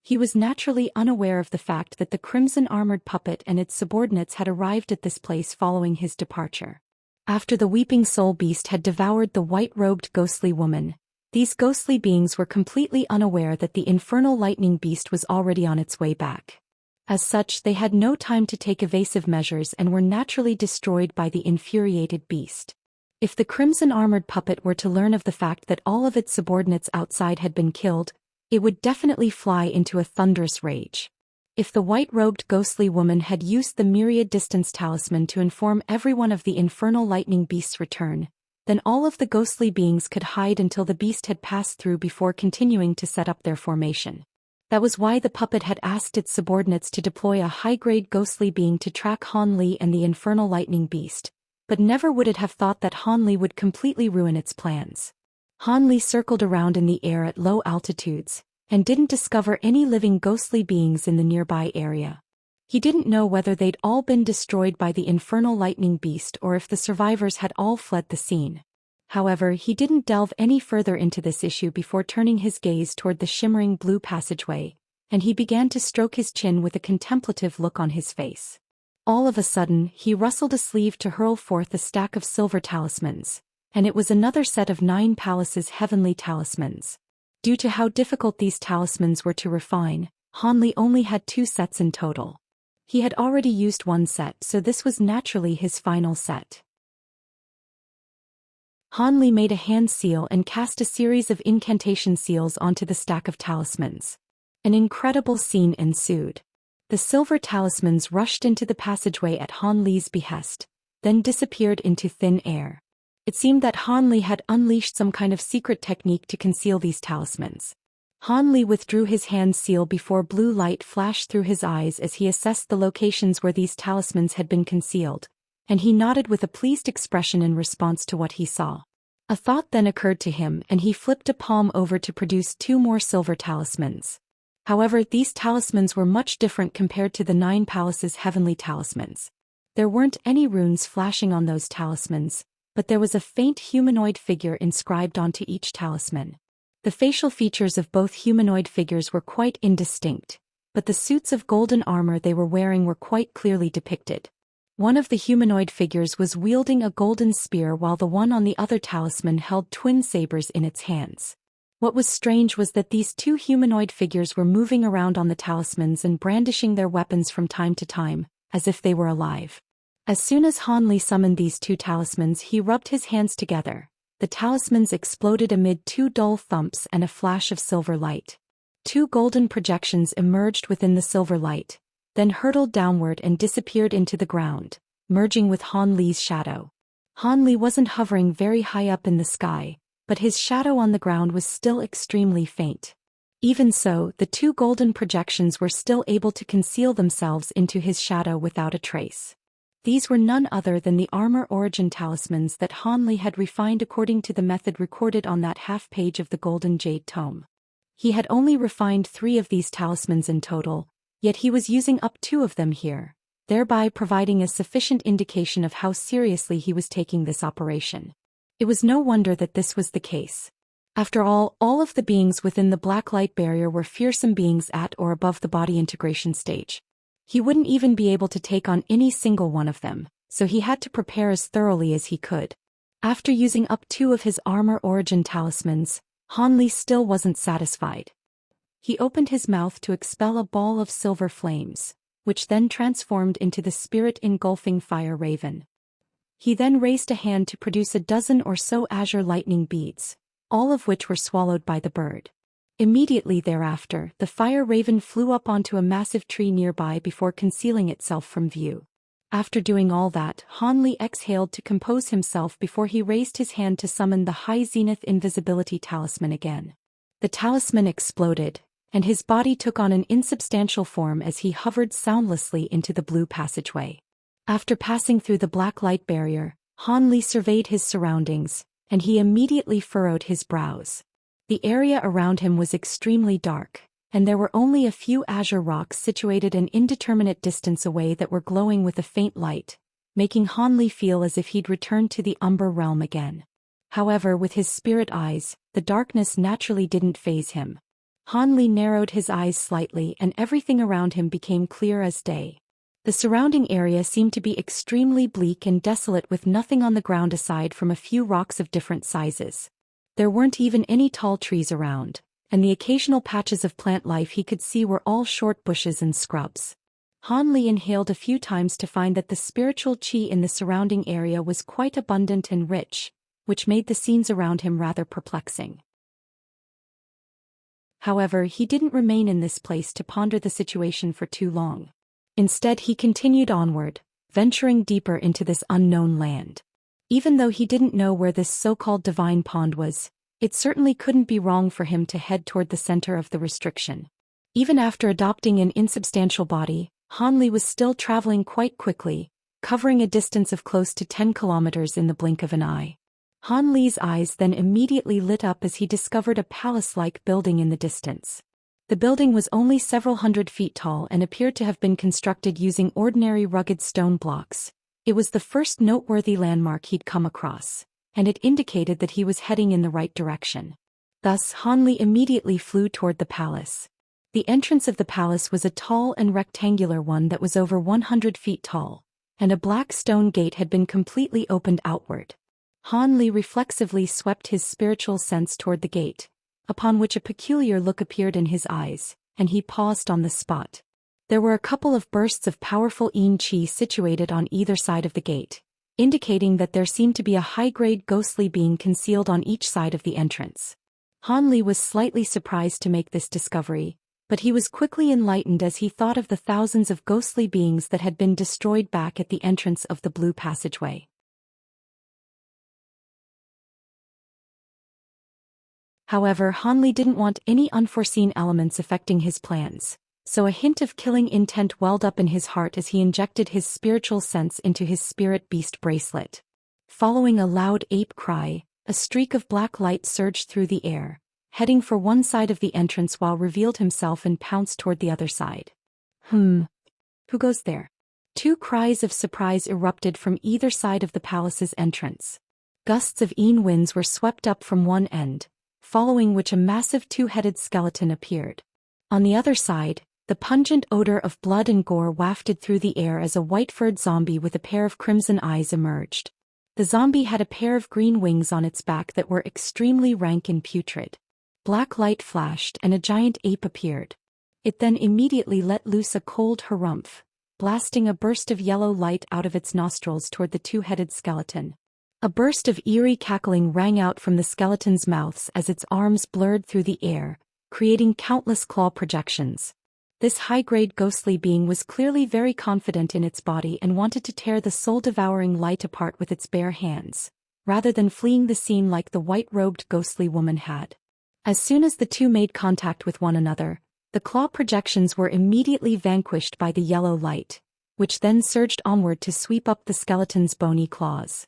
He was naturally unaware of the fact that the crimson-armored puppet and its subordinates had arrived at this place following his departure. After the weeping soul beast had devoured the white-robed ghostly woman, these ghostly beings were completely unaware that the infernal lightning beast was already on its way back. As such, they had no time to take evasive measures and were naturally destroyed by the infuriated beast. If the crimson-armored puppet were to learn of the fact that all of its subordinates outside had been killed, it would definitely fly into a thunderous rage. If the white-robed ghostly woman had used the myriad distance talisman to inform everyone of the infernal lightning beast's return, then all of the ghostly beings could hide until the beast had passed through before continuing to set up their formation. That was why the puppet had asked its subordinates to deploy a high-grade ghostly being to track Han Li and the infernal lightning beast, but never would it have thought that Han Li would completely ruin its plans. Han Li circled around in the air at low altitudes, and didn't discover any living ghostly beings in the nearby area. He didn't know whether they'd all been destroyed by the infernal lightning beast or if the survivors had all fled the scene. However, he didn't delve any further into this issue before turning his gaze toward the shimmering blue passageway, and he began to stroke his chin with a contemplative look on his face. All of a sudden, he rustled a sleeve to hurl forth a stack of silver talismans, and it was another set of 9 palaces' heavenly talismans. Due to how difficult these talismans were to refine, Han Li only had 2 sets in total. He had already used 1 set, so this was naturally his final set. Han Li made a hand seal and cast a series of incantation seals onto the stack of talismans. An incredible scene ensued. The silver talismans rushed into the passageway at Han Li's behest, then disappeared into thin air. It seemed that Han Li had unleashed some kind of secret technique to conceal these talismans. Han Li withdrew his hand seal before blue light flashed through his eyes as he assessed the locations where these talismans had been concealed, and he nodded with a pleased expression in response to what he saw. A thought then occurred to him and he flipped a palm over to produce 2 more silver talismans. However, these talismans were much different compared to the 9 palaces' heavenly talismans. There weren't any runes flashing on those talismans, but there was a faint humanoid figure inscribed onto each talisman. The facial features of both humanoid figures were quite indistinct, but the suits of golden armor they were wearing were quite clearly depicted. One of the humanoid figures was wielding a golden spear while the one on the other talisman held twin sabers in its hands. What was strange was that these 2 humanoid figures were moving around on the talismans and brandishing their weapons from time to time, as if they were alive. As soon as Han Li summoned these 2 talismans, he rubbed his hands together. The talismans exploded amid 2 dull thumps and a flash of silver light. 2 golden projections emerged within the silver light, then hurtled downward and disappeared into the ground, merging with Han Li's shadow. Han Li wasn't hovering very high up in the sky, but his shadow on the ground was still extremely faint. Even so, the 2 golden projections were still able to conceal themselves into his shadow without a trace. These were none other than the armor origin talismans that Han Li had refined according to the method recorded on that half-page of the Golden Jade Tome. He had only refined 3 of these talismans in total, yet he was using up 2 of them here, thereby providing a sufficient indication of how seriously he was taking this operation. It was no wonder that this was the case. After all of the beings within the black light barrier were fearsome beings at or above the body integration stage. He wouldn't even be able to take on any single one of them, so he had to prepare as thoroughly as he could. After using up 2 of his armor origin talismans, Han Li still wasn't satisfied. He opened his mouth to expel a ball of silver flames, which then transformed into the spirit engulfing fire raven. He then raised a hand to produce a dozen or so azure lightning beads, all of which were swallowed by the bird. Immediately thereafter, the fire raven flew up onto a massive tree nearby before concealing itself from view. After doing all that, Han Li exhaled to compose himself before he raised his hand to summon the High Zenith Invisibility Talisman again. The talisman exploded, and his body took on an insubstantial form as he hovered soundlessly into the blue passageway. After passing through the black light barrier, Han Li surveyed his surroundings, and he immediately furrowed his brows. The area around him was extremely dark, and there were only a few azure rocks situated an indeterminate distance away that were glowing with a faint light, making Han Li feel as if he'd returned to the Umber realm again. However, with his spirit eyes, the darkness naturally didn't faze him. Han Li narrowed his eyes slightly and everything around him became clear as day. The surrounding area seemed to be extremely bleak and desolate with nothing on the ground aside from a few rocks of different sizes. There weren't even any tall trees around, and the occasional patches of plant life he could see were all short bushes and scrubs. Han Li inhaled a few times to find that the spiritual qi in the surrounding area was quite abundant and rich, which made the scenes around him rather perplexing. However, he didn't remain in this place to ponder the situation for too long. Instead, he continued onward, venturing deeper into this unknown land. Even though he didn't know where this so-called divine pond was, it certainly couldn't be wrong for him to head toward the center of the restriction. Even after adopting an insubstantial body, Han Li was still traveling quite quickly, covering a distance of close to 10 kilometers in the blink of an eye. Han Li's eyes then immediately lit up as he discovered a palace-like building in the distance. The building was only several hundred feet tall and appeared to have been constructed using ordinary rugged stone blocks. It was the first noteworthy landmark he'd come across, and it indicated that he was heading in the right direction. Thus, Han Li immediately flew toward the palace. The entrance of the palace was a tall and rectangular one that was over 100 feet tall, and a black stone gate had been completely opened outward. Han Li reflexively swept his spiritual sense toward the gate, upon which a peculiar look appeared in his eyes, and he paused on the spot. There were a couple of bursts of powerful yin qi situated on either side of the gate, indicating that there seemed to be a high-grade ghostly being concealed on each side of the entrance. Han Li was slightly surprised to make this discovery, but he was quickly enlightened as he thought of the thousands of ghostly beings that had been destroyed back at the entrance of the blue passageway. However, Han Li didn't want any unforeseen elements affecting his plans, so a hint of killing intent welled up in his heart as he injected his spiritual sense into his spirit beast bracelet. Following a loud ape cry, a streak of black light surged through the air, heading for one side of the entrance while revealed himself and pounced toward the other side. Who goes there? Two cries of surprise erupted from either side of the palace's entrance. Gusts of yin winds were swept up from one end, following which a massive two-headed skeleton appeared. On the other side, the pungent odor of blood and gore wafted through the air as a white-furred zombie with a pair of crimson eyes emerged. The zombie had a pair of green wings on its back that were extremely rank and putrid. Black light flashed and a giant ape appeared. It then immediately let loose a cold harumph, blasting a burst of yellow light out of its nostrils toward the two-headed skeleton. A burst of eerie cackling rang out from the skeleton's mouths as its arms blurred through the air, creating countless claw projections. This high-grade ghostly being was clearly very confident in its body and wanted to tear the soul-devouring light apart with its bare hands, rather than fleeing the scene like the white-robed ghostly woman had. As soon as the two made contact with one another, the claw projections were immediately vanquished by the yellow light, which then surged onward to sweep up the skeleton's bony claws.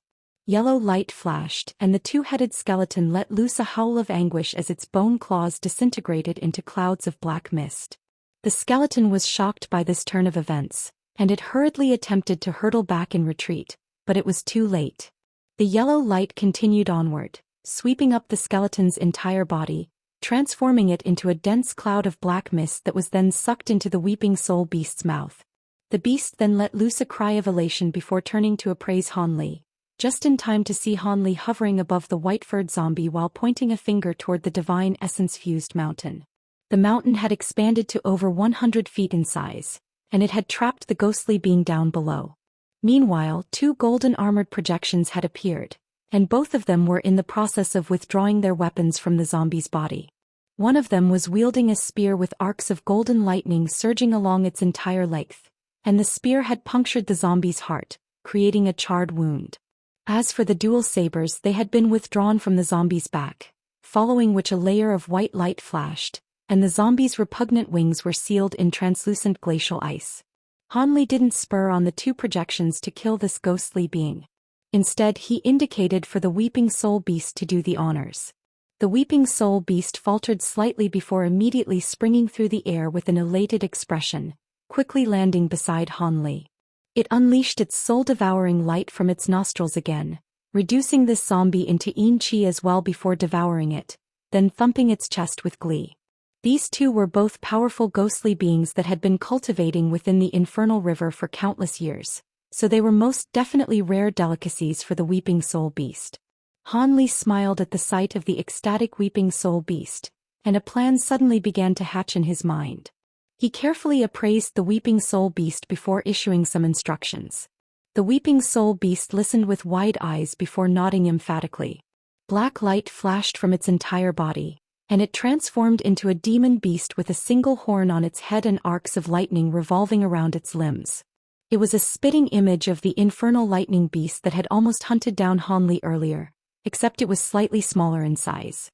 Yellow light flashed, and the two-headed skeleton let loose a howl of anguish as its bone claws disintegrated into clouds of black mist. The skeleton was shocked by this turn of events, and it hurriedly attempted to hurtle back in retreat, but it was too late. The yellow light continued onward, sweeping up the skeleton's entire body, transforming it into a dense cloud of black mist that was then sucked into the weeping soul beast's mouth. The beast then let loose a cry of elation before turning to appraise Han Li, just in time to see Han Li hovering above the white-furred zombie while pointing a finger toward the divine essence-fused mountain. The mountain had expanded to over 100 feet in size, and it had trapped the ghostly being down below. Meanwhile, two golden armored projections had appeared, and both of them were in the process of withdrawing their weapons from the zombie's body. One of them was wielding a spear with arcs of golden lightning surging along its entire length, and the spear had punctured the zombie's heart, creating a charred wound. As for the dual sabers, they had been withdrawn from the zombie's back, following which a layer of white light flashed, and the zombie's repugnant wings were sealed in translucent glacial ice. Han Li didn't spur on the two projections to kill this ghostly being. Instead, he indicated for the Weeping Soul Beast to do the honors. The Weeping Soul Beast faltered slightly before immediately springing through the air with an elated expression, quickly landing beside Han Li. It unleashed its soul-devouring light from its nostrils again, reducing this zombie into yin qi as well before devouring it, then thumping its chest with glee. These two were both powerful ghostly beings that had been cultivating within the infernal river for countless years, so they were most definitely rare delicacies for the Weeping Soul Beast. Han Li smiled at the sight of the ecstatic Weeping Soul Beast, and a plan suddenly began to hatch in his mind. He carefully appraised the Weeping Soul Beast before issuing some instructions. The Weeping Soul Beast listened with wide eyes before nodding emphatically. Black light flashed from its entire body, and it transformed into a demon beast with a single horn on its head and arcs of lightning revolving around its limbs. It was a spitting image of the infernal lightning beast that had almost hunted down Han Li earlier, except it was slightly smaller in size.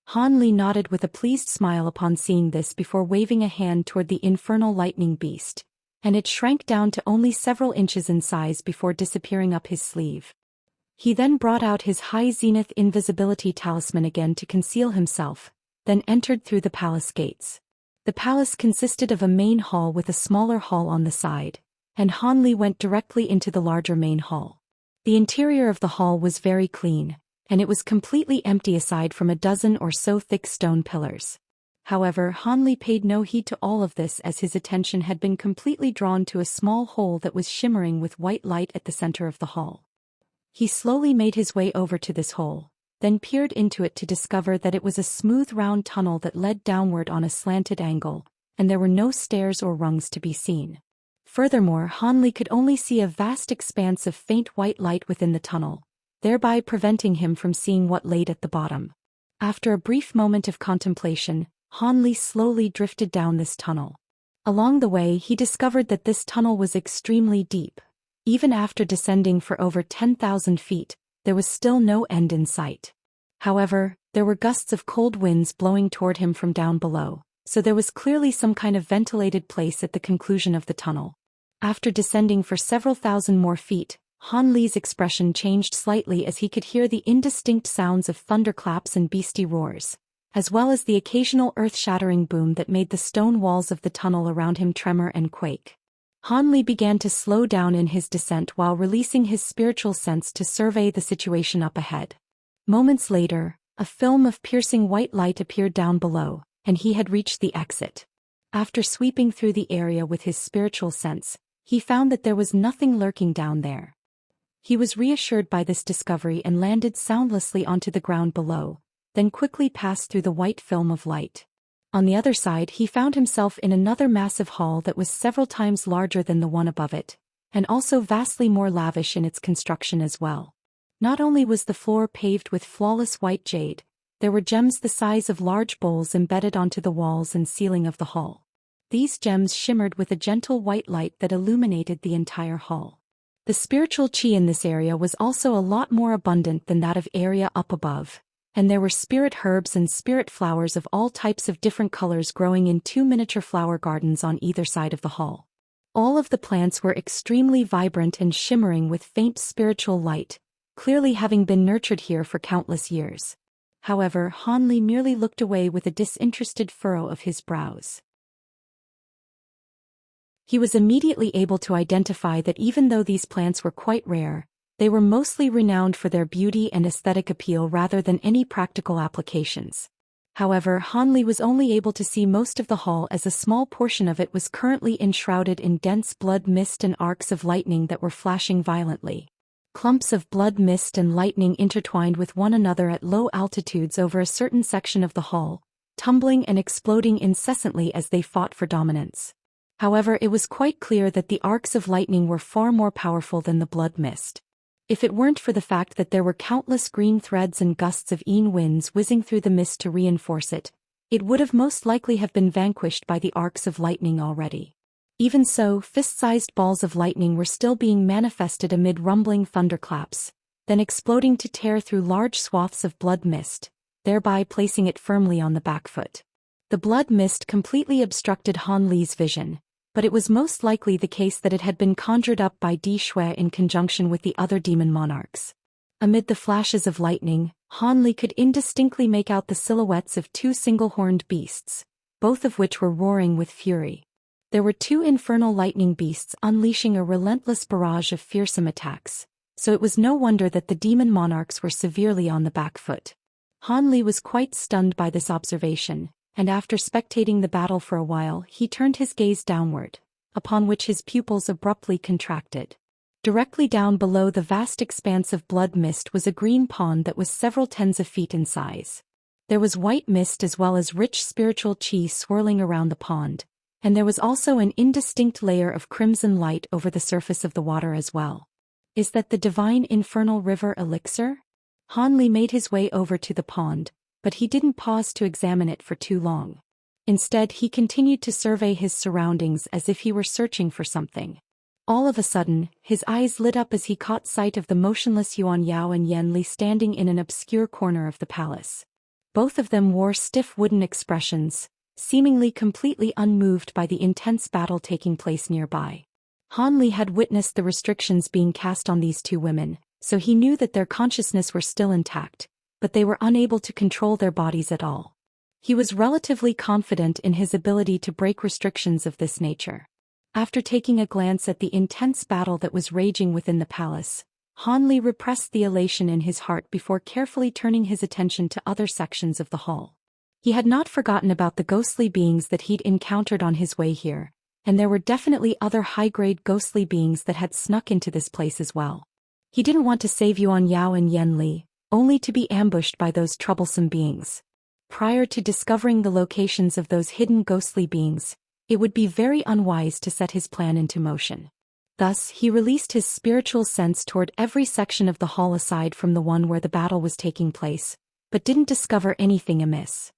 Han Li nodded with a pleased smile upon seeing this before waving a hand toward the infernal lightning beast, and it shrank down to only several inches in size before disappearing up his sleeve. He then brought out his high zenith invisibility talisman again to conceal himself, then entered through the palace gates. The palace consisted of a main hall with a smaller hall on the side, and Han Li went directly into the larger main hall. The interior of the hall was very clean, and it was completely empty aside from a dozen or so thick stone pillars. However, Han Li paid no heed to all of this as his attention had been completely drawn to a small hole that was shimmering with white light at the center of the hall. He slowly made his way over to this hole, then peered into it to discover that it was a smooth round tunnel that led downward on a slanted angle, and there were no stairs or rungs to be seen. Furthermore, Han Li could only see a vast expanse of faint white light within the tunnel, thereby preventing him from seeing what lay at the bottom. After a brief moment of contemplation, Han Li slowly drifted down this tunnel. Along the way, he discovered that this tunnel was extremely deep. Even after descending for over 10,000 feet, there was still no end in sight. However, there were gusts of cold winds blowing toward him from down below, so there was clearly some kind of ventilated place at the conclusion of the tunnel. After descending for several thousand more feet, Han Li's expression changed slightly as he could hear the indistinct sounds of thunderclaps and beastie roars, as well as the occasional earth-shattering boom that made the stone walls of the tunnel around him tremor and quake. Han Li began to slow down in his descent while releasing his spiritual sense to survey the situation up ahead. Moments later, a film of piercing white light appeared down below, and he had reached the exit. After sweeping through the area with his spiritual sense, he found that there was nothing lurking down there. He was reassured by this discovery and landed soundlessly onto the ground below, then quickly passed through the white film of light. On the other side, he found himself in another massive hall that was several times larger than the one above it, and also vastly more lavish in its construction as well. Not only was the floor paved with flawless white jade, there were gems the size of large bowls embedded onto the walls and ceiling of the hall. These gems shimmered with a gentle white light that illuminated the entire hall. The spiritual qi in this area was also a lot more abundant than that of area up above, and there were spirit herbs and spirit flowers of all types of different colors growing in 2 miniature flower gardens on either side of the hall. All of the plants were extremely vibrant and shimmering with faint spiritual light, clearly having been nurtured here for countless years. However, Han Li merely looked away with a disinterested furrow of his brows. He was immediately able to identify that even though these plants were quite rare, they were mostly renowned for their beauty and aesthetic appeal rather than any practical applications. However, Han Li was only able to see most of the hall as a small portion of it was currently enshrouded in dense blood mist and arcs of lightning that were flashing violently. Clumps of blood mist and lightning intertwined with one another at low altitudes over a certain section of the hall, tumbling and exploding incessantly as they fought for dominance. However, it was quite clear that the arcs of lightning were far more powerful than the blood mist. If it weren't for the fact that there were countless green threads and gusts of yin winds whizzing through the mist to reinforce it, it would have most likely have been vanquished by the arcs of lightning already. Even so, fist-sized balls of lightning were still being manifested amid rumbling thunderclaps, then exploding to tear through large swaths of blood mist, thereby placing it firmly on the back foot. The blood mist completely obstructed Han Li's vision, but it was most likely the case that it had been conjured up by Di Shui in conjunction with the other demon monarchs. Amid the flashes of lightning, Han Li could indistinctly make out the silhouettes of two single-horned beasts, both of which were roaring with fury. There were two infernal lightning beasts unleashing a relentless barrage of fearsome attacks, so it was no wonder that the demon monarchs were severely on the back foot. Han Li was quite stunned by this observation, and after spectating the battle for a while he turned his gaze downward, upon which his pupils abruptly contracted. Directly down below the vast expanse of blood mist was a green pond that was several tens of feet in size. There was white mist as well as rich spiritual qi swirling around the pond, and there was also an indistinct layer of crimson light over the surface of the water as well. Is that the divine infernal river elixir? Han Li made his way over to the pond, but he didn't pause to examine it for too long. Instead, he continued to survey his surroundings as if he were searching for something. All of a sudden, his eyes lit up as he caught sight of the motionless Yuan Yao and Yan Li standing in an obscure corner of the palace. Both of them wore stiff wooden expressions, seemingly completely unmoved by the intense battle taking place nearby. Han Li had witnessed the restrictions being cast on these two women, so he knew that their consciousness were still intact, but they were unable to control their bodies at all. He was relatively confident in his ability to break restrictions of this nature. After taking a glance at the intense battle that was raging within the palace, Han Li repressed the elation in his heart before carefully turning his attention to other sections of the hall. He had not forgotten about the ghostly beings that he'd encountered on his way here, and there were definitely other high-grade ghostly beings that had snuck into this place as well. He didn't want to save Yuan Yao and Yan Li, only to be ambushed by those troublesome beings. Prior to discovering the locations of those hidden ghostly beings, it would be very unwise to set his plan into motion. Thus, he released his spiritual sense toward every section of the hall aside from the one where the battle was taking place, but didn't discover anything amiss.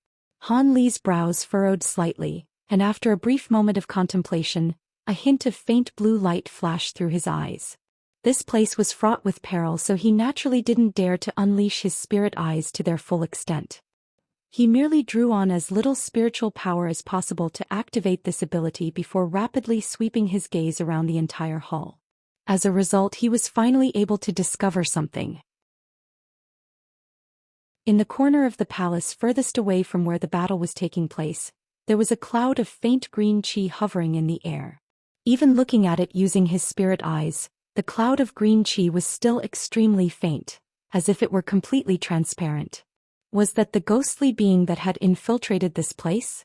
Han Li's brows furrowed slightly, and after a brief moment of contemplation, a hint of faint blue light flashed through his eyes. This place was fraught with peril, so he naturally didn't dare to unleash his spirit eyes to their full extent. He merely drew on as little spiritual power as possible to activate this ability before rapidly sweeping his gaze around the entire hall. As a result, he was finally able to discover something. In the corner of the palace furthest away from where the battle was taking place, there was a cloud of faint green qi hovering in the air. Even looking at it using his spirit eyes, the cloud of green qi was still extremely faint, as if it were completely transparent. Was that the ghostly being that had infiltrated this place?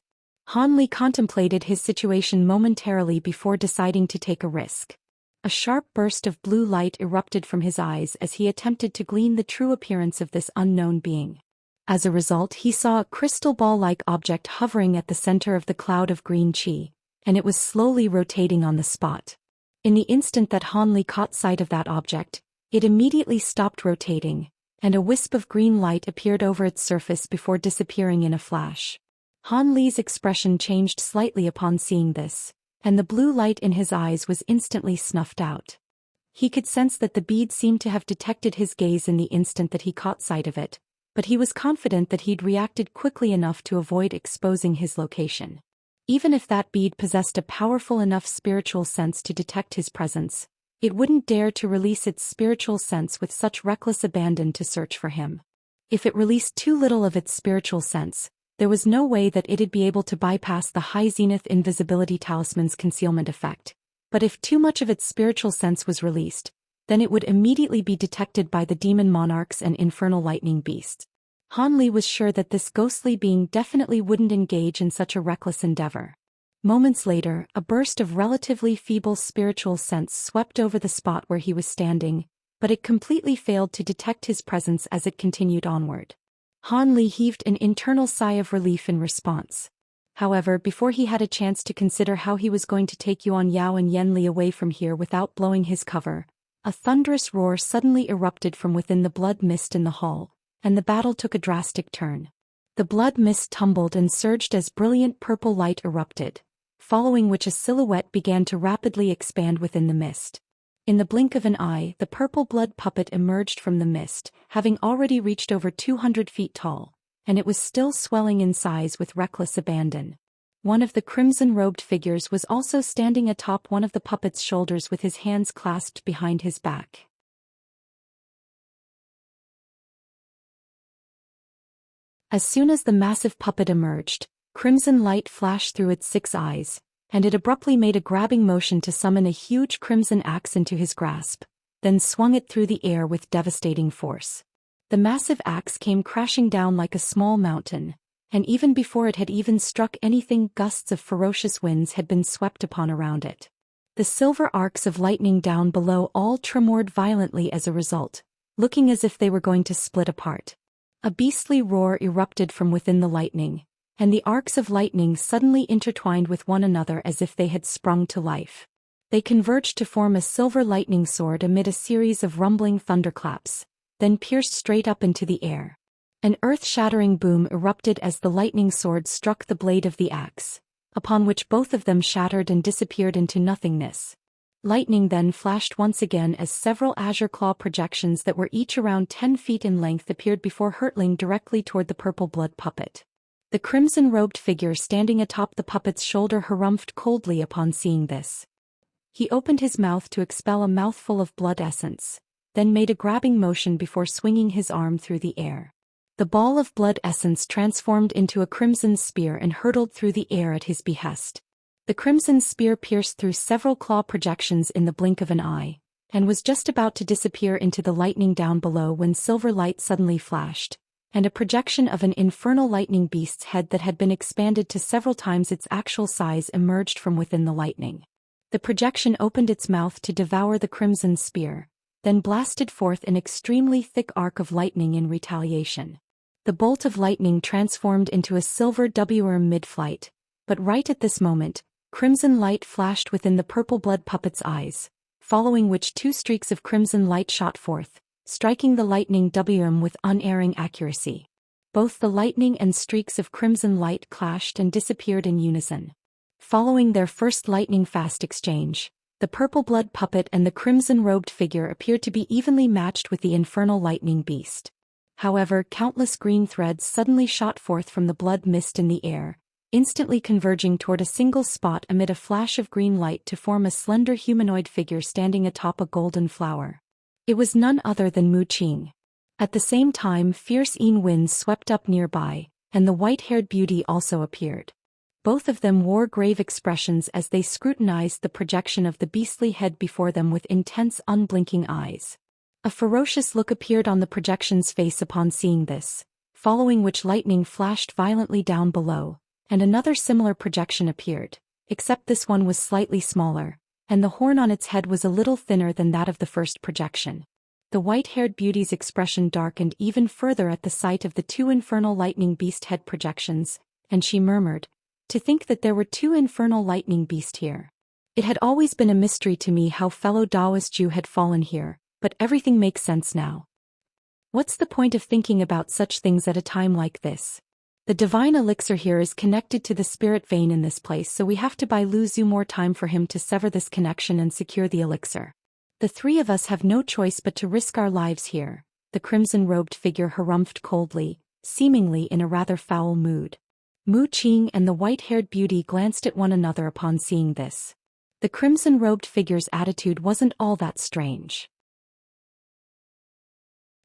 Han Li contemplated his situation momentarily before deciding to take a risk. A sharp burst of blue light erupted from his eyes as he attempted to glean the true appearance of this unknown being. As a result, he saw a crystal ball-like object hovering at the center of the cloud of green qi, and it was slowly rotating on the spot. In the instant that Han Li caught sight of that object, it immediately stopped rotating, and a wisp of green light appeared over its surface before disappearing in a flash. Han Li's expression changed slightly upon seeing this, and the blue light in his eyes was instantly snuffed out. He could sense that the bead seemed to have detected his gaze in the instant that he caught sight of it, but he was confident that he'd reacted quickly enough to avoid exposing his location. Even if that bead possessed a powerful enough spiritual sense to detect his presence, it wouldn't dare to release its spiritual sense with such reckless abandon to search for him. If it released too little of its spiritual sense, there was no way that it'd be able to bypass the high zenith invisibility talisman's concealment effect. But if too much of its spiritual sense was released, then it would immediately be detected by the demon monarchs and infernal lightning beasts. Han Li was sure that this ghostly being definitely wouldn't engage in such a reckless endeavor. Moments later, a burst of relatively feeble spiritual sense swept over the spot where he was standing, but it completely failed to detect his presence as it continued onward. Han Li heaved an internal sigh of relief in response. However, before he had a chance to consider how he was going to take Yuan Yao and Yan Li away from here without blowing his cover, a thunderous roar suddenly erupted from within the blood mist in the hall, and the battle took a drastic turn. The blood mist tumbled and surged as brilliant purple light erupted, following which a silhouette began to rapidly expand within the mist. In the blink of an eye, the purple blood puppet emerged from the mist, having already reached over 200 feet tall, and it was still swelling in size with reckless abandon. One of the crimson-robed figures was also standing atop one of the puppet's shoulders with his hands clasped behind his back. As soon as the massive puppet emerged, crimson light flashed through its 6 eyes, and it abruptly made a grabbing motion to summon a huge crimson axe into his grasp, then swung it through the air with devastating force. The massive axe came crashing down like a small mountain, and even before it had even struck anything, gusts of ferocious winds had been swept upon around it. The silver arcs of lightning down below all tremored violently as a result, looking as if they were going to split apart. A beastly roar erupted from within the lightning, and the arcs of lightning suddenly intertwined with one another as if they had sprung to life. They converged to form a silver lightning sword amid a series of rumbling thunderclaps, then pierced straight up into the air. An earth-shattering boom erupted as the lightning sword struck the blade of the axe, upon which both of them shattered and disappeared into nothingness. Lightning then flashed once again as several azure claw projections that were each around 10 feet in length appeared before hurtling directly toward the purple blood puppet. The crimson-robed figure standing atop the puppet's shoulder harumphed coldly upon seeing this. He opened his mouth to expel a mouthful of blood essence, then made a grabbing motion before swinging his arm through the air. The ball of blood essence transformed into a crimson spear and hurtled through the air at his behest. The crimson spear pierced through several claw projections in the blink of an eye, and was just about to disappear into the lightning down below when silver light suddenly flashed, and a projection of an infernal lightning beast's head that had been expanded to several times its actual size emerged from within the lightning. The projection opened its mouth to devour the crimson spear, then blasted forth an extremely thick arc of lightning in retaliation. The bolt of lightning transformed into a silver worm mid-flight, but right at this moment, crimson light flashed within the purple blood puppet's eyes, following which 2 streaks of crimson light shot forth, striking the lightning worm with unerring accuracy. Both the lightning and streaks of crimson light clashed and disappeared in unison. Following their first lightning-fast exchange, the purple blood puppet and the crimson-robed figure appeared to be evenly matched with the infernal lightning beast. However, countless green threads suddenly shot forth from the blood mist in the air, instantly converging toward a single spot amid a flash of green light to form a slender humanoid figure standing atop a golden flower. It was none other than Mu Qing. At the same time, fierce winds swept up nearby, and the white-haired beauty also appeared. Both of them wore grave expressions as they scrutinized the projection of the beastly head before them with intense, unblinking eyes. A ferocious look appeared on the projection's face upon seeing this, following which lightning flashed violently down below, and another similar projection appeared, except this one was slightly smaller, and the horn on its head was a little thinner than that of the first projection. The white-haired beauty's expression darkened even further at the sight of the 2 infernal lightning beast head projections, and she murmured, "To think that there were 2 infernal lightning beasts here. It had always been a mystery to me how fellow Taoist Zhou had fallen here, but everything makes sense now. What's the point of thinking about such things at a time like this? The divine elixir here is connected to the spirit vein in this place, so we have to buy Lu Zhu more time for him to sever this connection and secure the elixir. The 3 of us have no choice but to risk our lives here," the crimson-robed figure harumphed coldly, seemingly in a rather foul mood. Mu Qing and the white-haired beauty glanced at one another upon seeing this. The crimson-robed figure's attitude wasn't all that strange.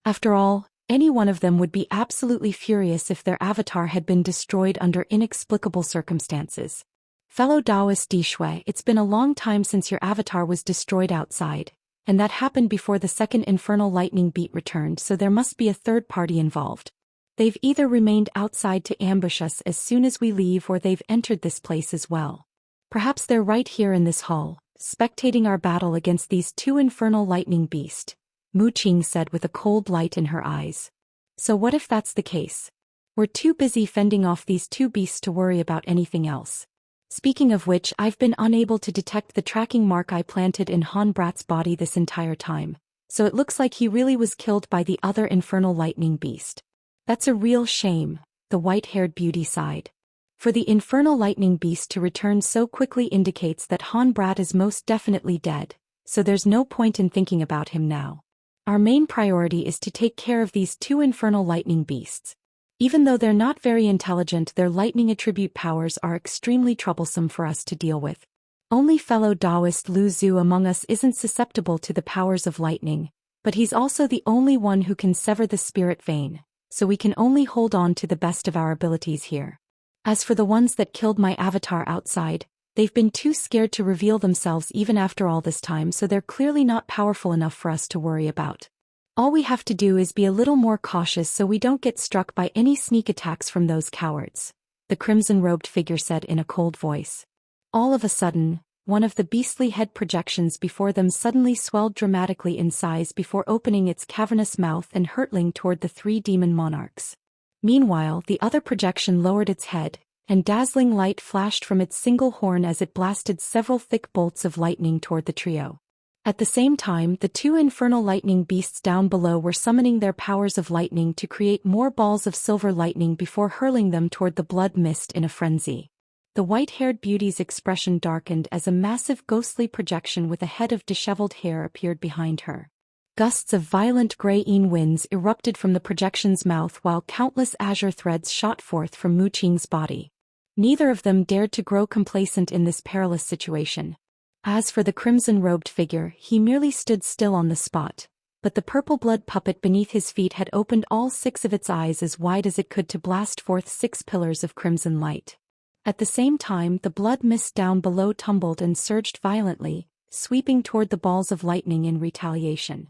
After all, any one of them would be absolutely furious if their avatar had been destroyed under inexplicable circumstances. "Fellow Taoist Dishui, it's been a long time since your avatar was destroyed outside, and that happened before the second infernal lightning beat returned, so there must be a third party involved. They've either remained outside to ambush us as soon as we leave, or they've entered this place as well. Perhaps they're right here in this hall, spectating our battle against these 2 infernal lightning beasts," Mu Qing said with a cold light in her eyes. "So what if that's the case? We're too busy fending off these 2 beasts to worry about anything else. Speaking of which, I've been unable to detect the tracking mark I planted in Han Brat's body this entire time, so it looks like he really was killed by the other infernal lightning beast. That's a real shame," the white-haired beauty sighed. "For the infernal lightning beast to return so quickly indicates that Han Brat is most definitely dead, so there's no point in thinking about him now. Our main priority is to take care of these 2 infernal lightning beasts. Even though they're not very intelligent, their lightning attribute powers are extremely troublesome for us to deal with. Only fellow Taoist Lu Zhu among us isn't susceptible to the powers of lightning, but he's also the only one who can sever the spirit vein, so we can only hold on to the best of our abilities here. As for the ones that killed my avatar outside, they've been too scared to reveal themselves even after all this time, so they're clearly not powerful enough for us to worry about. All we have to do is be a little more cautious so we don't get struck by any sneak attacks from those cowards, the crimson-robed figure said in a cold voice. All of a sudden, one of the beastly head projections before them suddenly swelled dramatically in size before opening its cavernous mouth and hurtling toward the three demon monarchs. Meanwhile, the other projection lowered its head, and dazzling light flashed from its single horn as it blasted several thick bolts of lightning toward the trio. At the same time, the two infernal lightning beasts down below were summoning their powers of lightning to create more balls of silver lightning before hurling them toward the blood mist in a frenzy. The white-haired beauty's expression darkened as a massive ghostly projection with a head of disheveled hair appeared behind her. Gusts of violent grey-yin winds erupted from the projection's mouth while countless azure threads shot forth from Mu Qing's body. Neither of them dared to grow complacent in this perilous situation. As for the crimson-robed figure, he merely stood still on the spot, but the purple blood puppet beneath his feet had opened all 6 of its eyes as wide as it could to blast forth 6 pillars of crimson light. At the same time, the blood mist down below tumbled and surged violently, sweeping toward the balls of lightning in retaliation.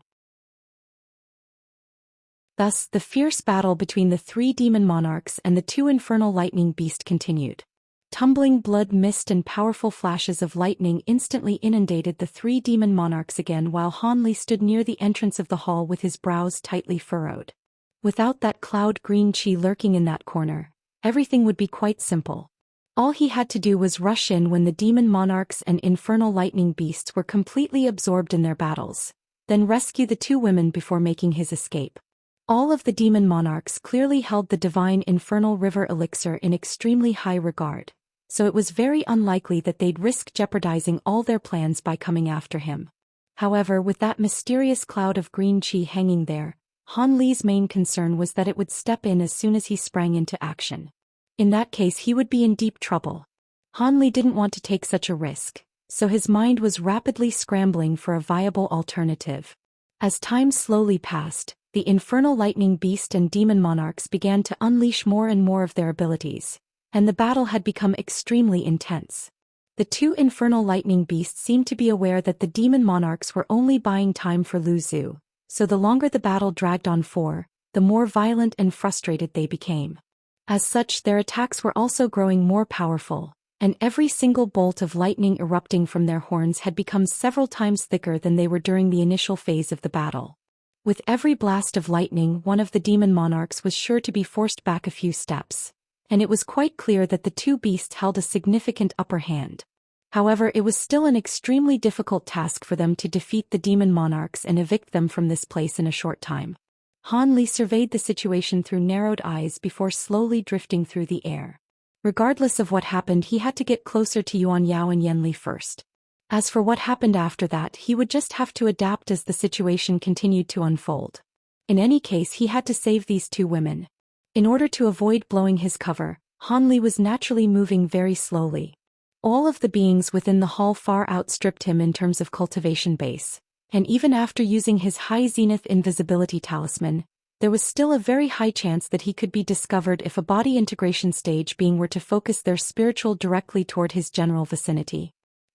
Thus, the fierce battle between the 3 demon monarchs and the 2 infernal lightning beasts continued. Tumbling blood mist and powerful flashes of lightning instantly inundated the 3 demon monarchs again while Han Li stood near the entrance of the hall with his brows tightly furrowed. Without that cloud-green chi lurking in that corner, everything would be quite simple. All he had to do was rush in when the demon monarchs and infernal lightning beasts were completely absorbed in their battles, then rescue the 2 women before making his escape. All of the demon monarchs clearly held the divine infernal river elixir in extremely high regard, so it was very unlikely that they'd risk jeopardizing all their plans by coming after him. However, with that mysterious cloud of green chi hanging there, Han Li's main concern was that it would step in as soon as he sprang into action. In that case, he would be in deep trouble. Han Li didn't want to take such a risk, so his mind was rapidly scrambling for a viable alternative. As time slowly passed, the infernal lightning beast and demon monarchs began to unleash more and more of their abilities, and the battle had become extremely intense. The 2 infernal lightning beasts seemed to be aware that the demon monarchs were only buying time for Lu Zhu, so the longer the battle dragged on for, the more violent and frustrated they became. As such, their attacks were also growing more powerful, and every single bolt of lightning erupting from their horns had become several times thicker than they were during the initial phase of the battle. With every blast of lightning, one of the demon monarchs was sure to be forced back a few steps, and it was quite clear that the 2 beasts held a significant upper hand. However, it was still an extremely difficult task for them to defeat the demon monarchs and evict them from this place in a short time. Han Li surveyed the situation through narrowed eyes before slowly drifting through the air. Regardless of what happened, he had to get closer to Yuan Yao and Yan Li first. As for what happened after that, he would just have to adapt as the situation continued to unfold. In any case, he had to save these 2 women. In order to avoid blowing his cover, Han Li was naturally moving very slowly. All of the beings within the hall far outstripped him in terms of cultivation base, and even after using his high zenith invisibility talisman, there was still a very high chance that he could be discovered if a body integration stage being were to focus their spiritual directly toward his general vicinity.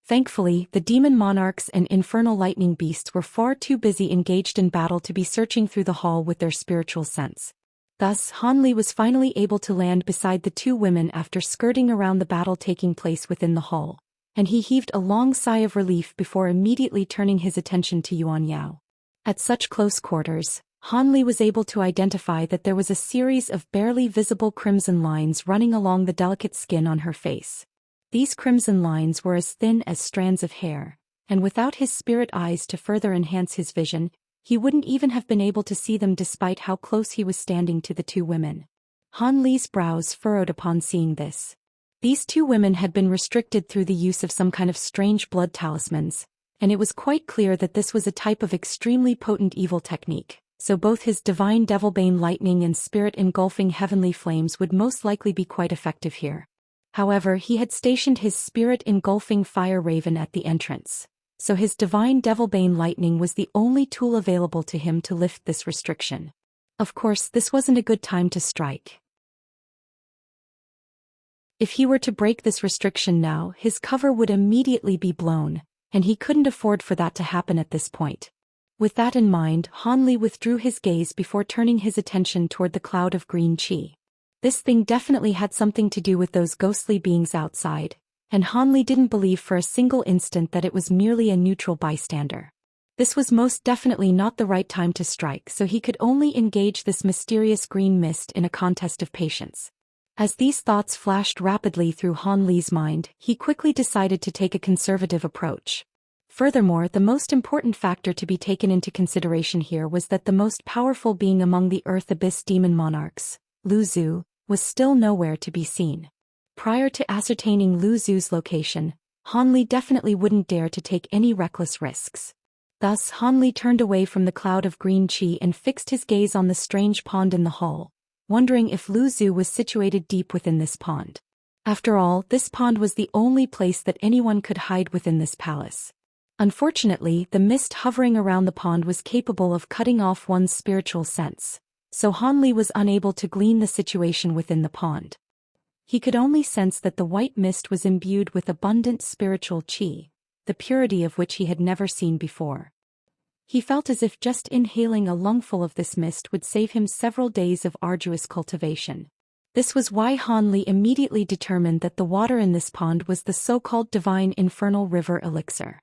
Thankfully, the demon monarchs and infernal lightning beasts were far too busy engaged in battle to be searching through the hall with their spiritual sense. Thus, Han Li was finally able to land beside the 2 women after skirting around the battle taking place within the hall, and he heaved a long sigh of relief before immediately turning his attention to Yuan Yao. At such close quarters, Han Li was able to identify that there was a series of barely visible crimson lines running along the delicate skin on her face. These crimson lines were as thin as strands of hair, and without his spirit eyes to further enhance his vision, he wouldn't even have been able to see them despite how close he was standing to the 2 women. Han Li's brows furrowed upon seeing this. These 2 women had been restricted through the use of some kind of strange blood talismans, and it was quite clear that this was a type of extremely potent evil technique, so both his divine devilbane lightning and spirit-engulfing heavenly flames would most likely be quite effective here. However, he had stationed his spirit-engulfing fire raven at the entrance, so his divine devilbane lightning was the only tool available to him to lift this restriction. Of course, this wasn't a good time to strike. If he were to break this restriction now, his cover would immediately be blown, and he couldn't afford for that to happen at this point. With that in mind, Han Li withdrew his gaze before turning his attention toward the cloud of green qi. This thing definitely had something to do with those ghostly beings outside, and Han Li didn't believe for a single instant that it was merely a neutral bystander. This was most definitely not the right time to strike, so he could only engage this mysterious green mist in a contest of patience. As these thoughts flashed rapidly through Han Li's mind, he quickly decided to take a conservative approach. Furthermore, the most important factor to be taken into consideration here was that the most powerful being among the Earth Abyss demon monarchs, Lu Zhu, was still nowhere to be seen. Prior to ascertaining Lu Zhu's location, Han Li definitely wouldn't dare to take any reckless risks. Thus, Han Li turned away from the cloud of green qi and fixed his gaze on the strange pond in the hall, wondering if Lu Zhu was situated deep within this pond. After all, this pond was the only place that anyone could hide within this palace. Unfortunately, the mist hovering around the pond was capable of cutting off one's spiritual sense, so Han Li was unable to glean the situation within the pond. He could only sense that the white mist was imbued with abundant spiritual qi, the purity of which he had never seen before. He felt as if just inhaling a lungful of this mist would save him several days of arduous cultivation. This was why Han Li immediately determined that the water in this pond was the so-called divine infernal river elixir.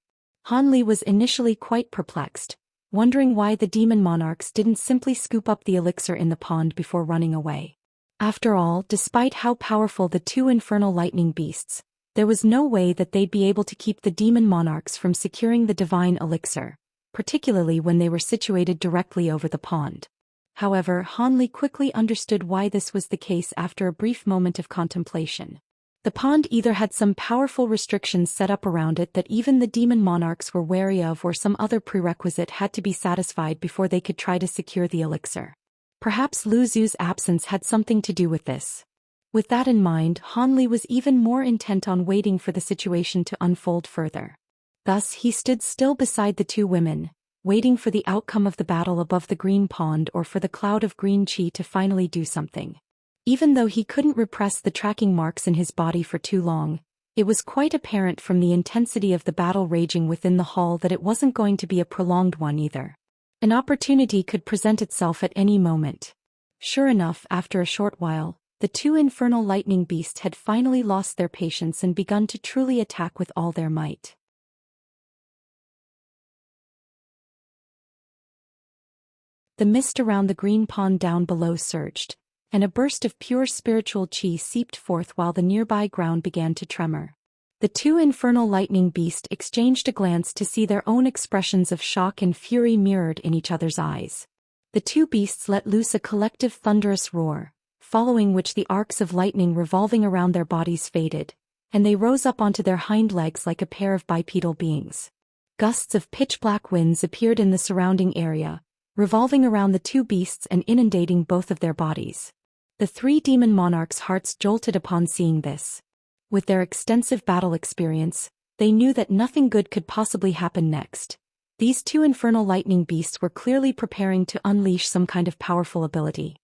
Han Li was initially quite perplexed, wondering why the demon monarchs didn't simply scoop up the elixir in the pond before running away. After all, despite how powerful the two infernal lightning beasts, there was no way that they'd be able to keep the demon monarchs from securing the divine elixir, particularly when they were situated directly over the pond. However, Han Li quickly understood why this was the case after a brief moment of contemplation. The pond either had some powerful restrictions set up around it that even the demon monarchs were wary of, or some other prerequisite had to be satisfied before they could try to secure the elixir. Perhaps Lu Zhu's absence had something to do with this. With that in mind, Han Li was even more intent on waiting for the situation to unfold further. Thus, he stood still beside the two women, waiting for the outcome of the battle above the green pond or for the cloud of green qi to finally do something. Even though he couldn't repress the tracking marks in his body for too long, it was quite apparent from the intensity of the battle raging within the hall that it wasn't going to be a prolonged one either. An opportunity could present itself at any moment. Sure enough, after a short while, the two infernal lightning beasts had finally lost their patience and begun to truly attack with all their might. The mist around the green pond down below surged, and a burst of pure spiritual qi seeped forth while the nearby ground began to tremor. The two infernal lightning beasts exchanged a glance to see their own expressions of shock and fury mirrored in each other's eyes. The two beasts let loose a collective thunderous roar, following which the arcs of lightning revolving around their bodies faded, and they rose up onto their hind legs like a pair of bipedal beings. Gusts of pitch-black winds appeared in the surrounding area, revolving around the two beasts and inundating both of their bodies. The three demon monarchs' hearts jolted upon seeing this. With their extensive battle experience, they knew that nothing good could possibly happen next. These two infernal lightning beasts were clearly preparing to unleash some kind of powerful ability.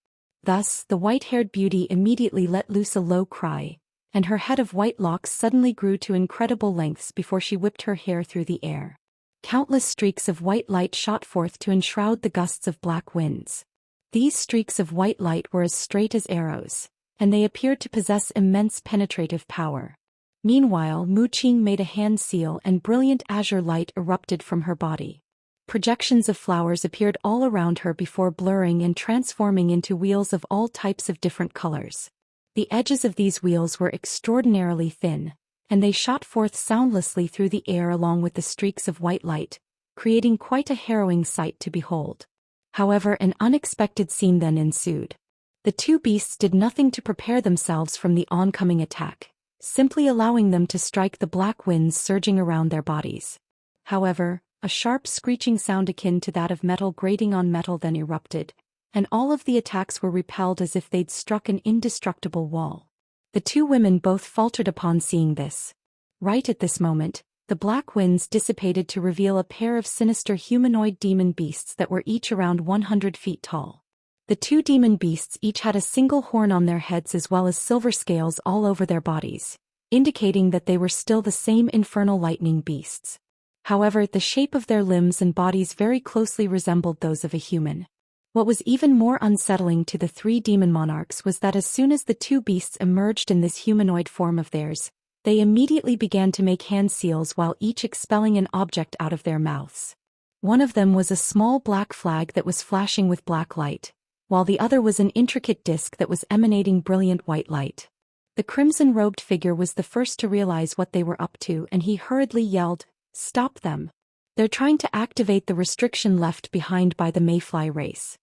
Thus, the white-haired beauty immediately let loose a low cry, and her head of white locks suddenly grew to incredible lengths before she whipped her hair through the air. Countless streaks of white light shot forth to enshroud the gusts of black winds. These streaks of white light were as straight as arrows, and they appeared to possess immense penetrative power. Meanwhile, Mu Qing made a hand seal and brilliant azure light erupted from her body. Projections of flowers appeared all around her before blurring and transforming into wheels of all types of different colors. The edges of these wheels were extraordinarily thin, and they shot forth soundlessly through the air along with the streaks of white light, creating quite a harrowing sight to behold. However, an unexpected scene then ensued. The two beasts did nothing to prepare themselves from the oncoming attack, simply allowing them to strike the black winds surging around their bodies. However, A sharp screeching sound akin to that of metal grating on metal then erupted, and all of the attacks were repelled as if they'd struck an indestructible wall. The two women both faltered upon seeing this. Right at this moment, the black winds dissipated to reveal a pair of sinister humanoid demon beasts that were each around 100 feet tall. The two demon beasts each had a single horn on their heads as well as silver scales all over their bodies, indicating that they were still the same infernal lightning beasts. However, the shape of their limbs and bodies very closely resembled those of a human. What was even more unsettling to the three demon monarchs was that as soon as the two beasts emerged in this humanoid form of theirs, they immediately began to make hand seals while each expelling an object out of their mouths. One of them was a small black flag that was flashing with black light, while the other was an intricate disc that was emanating brilliant white light. The crimson-robed figure was the first to realize what they were up to, and he hurriedly yelled, "Stop them! They're trying to activate the restriction left behind by the Mayfly race."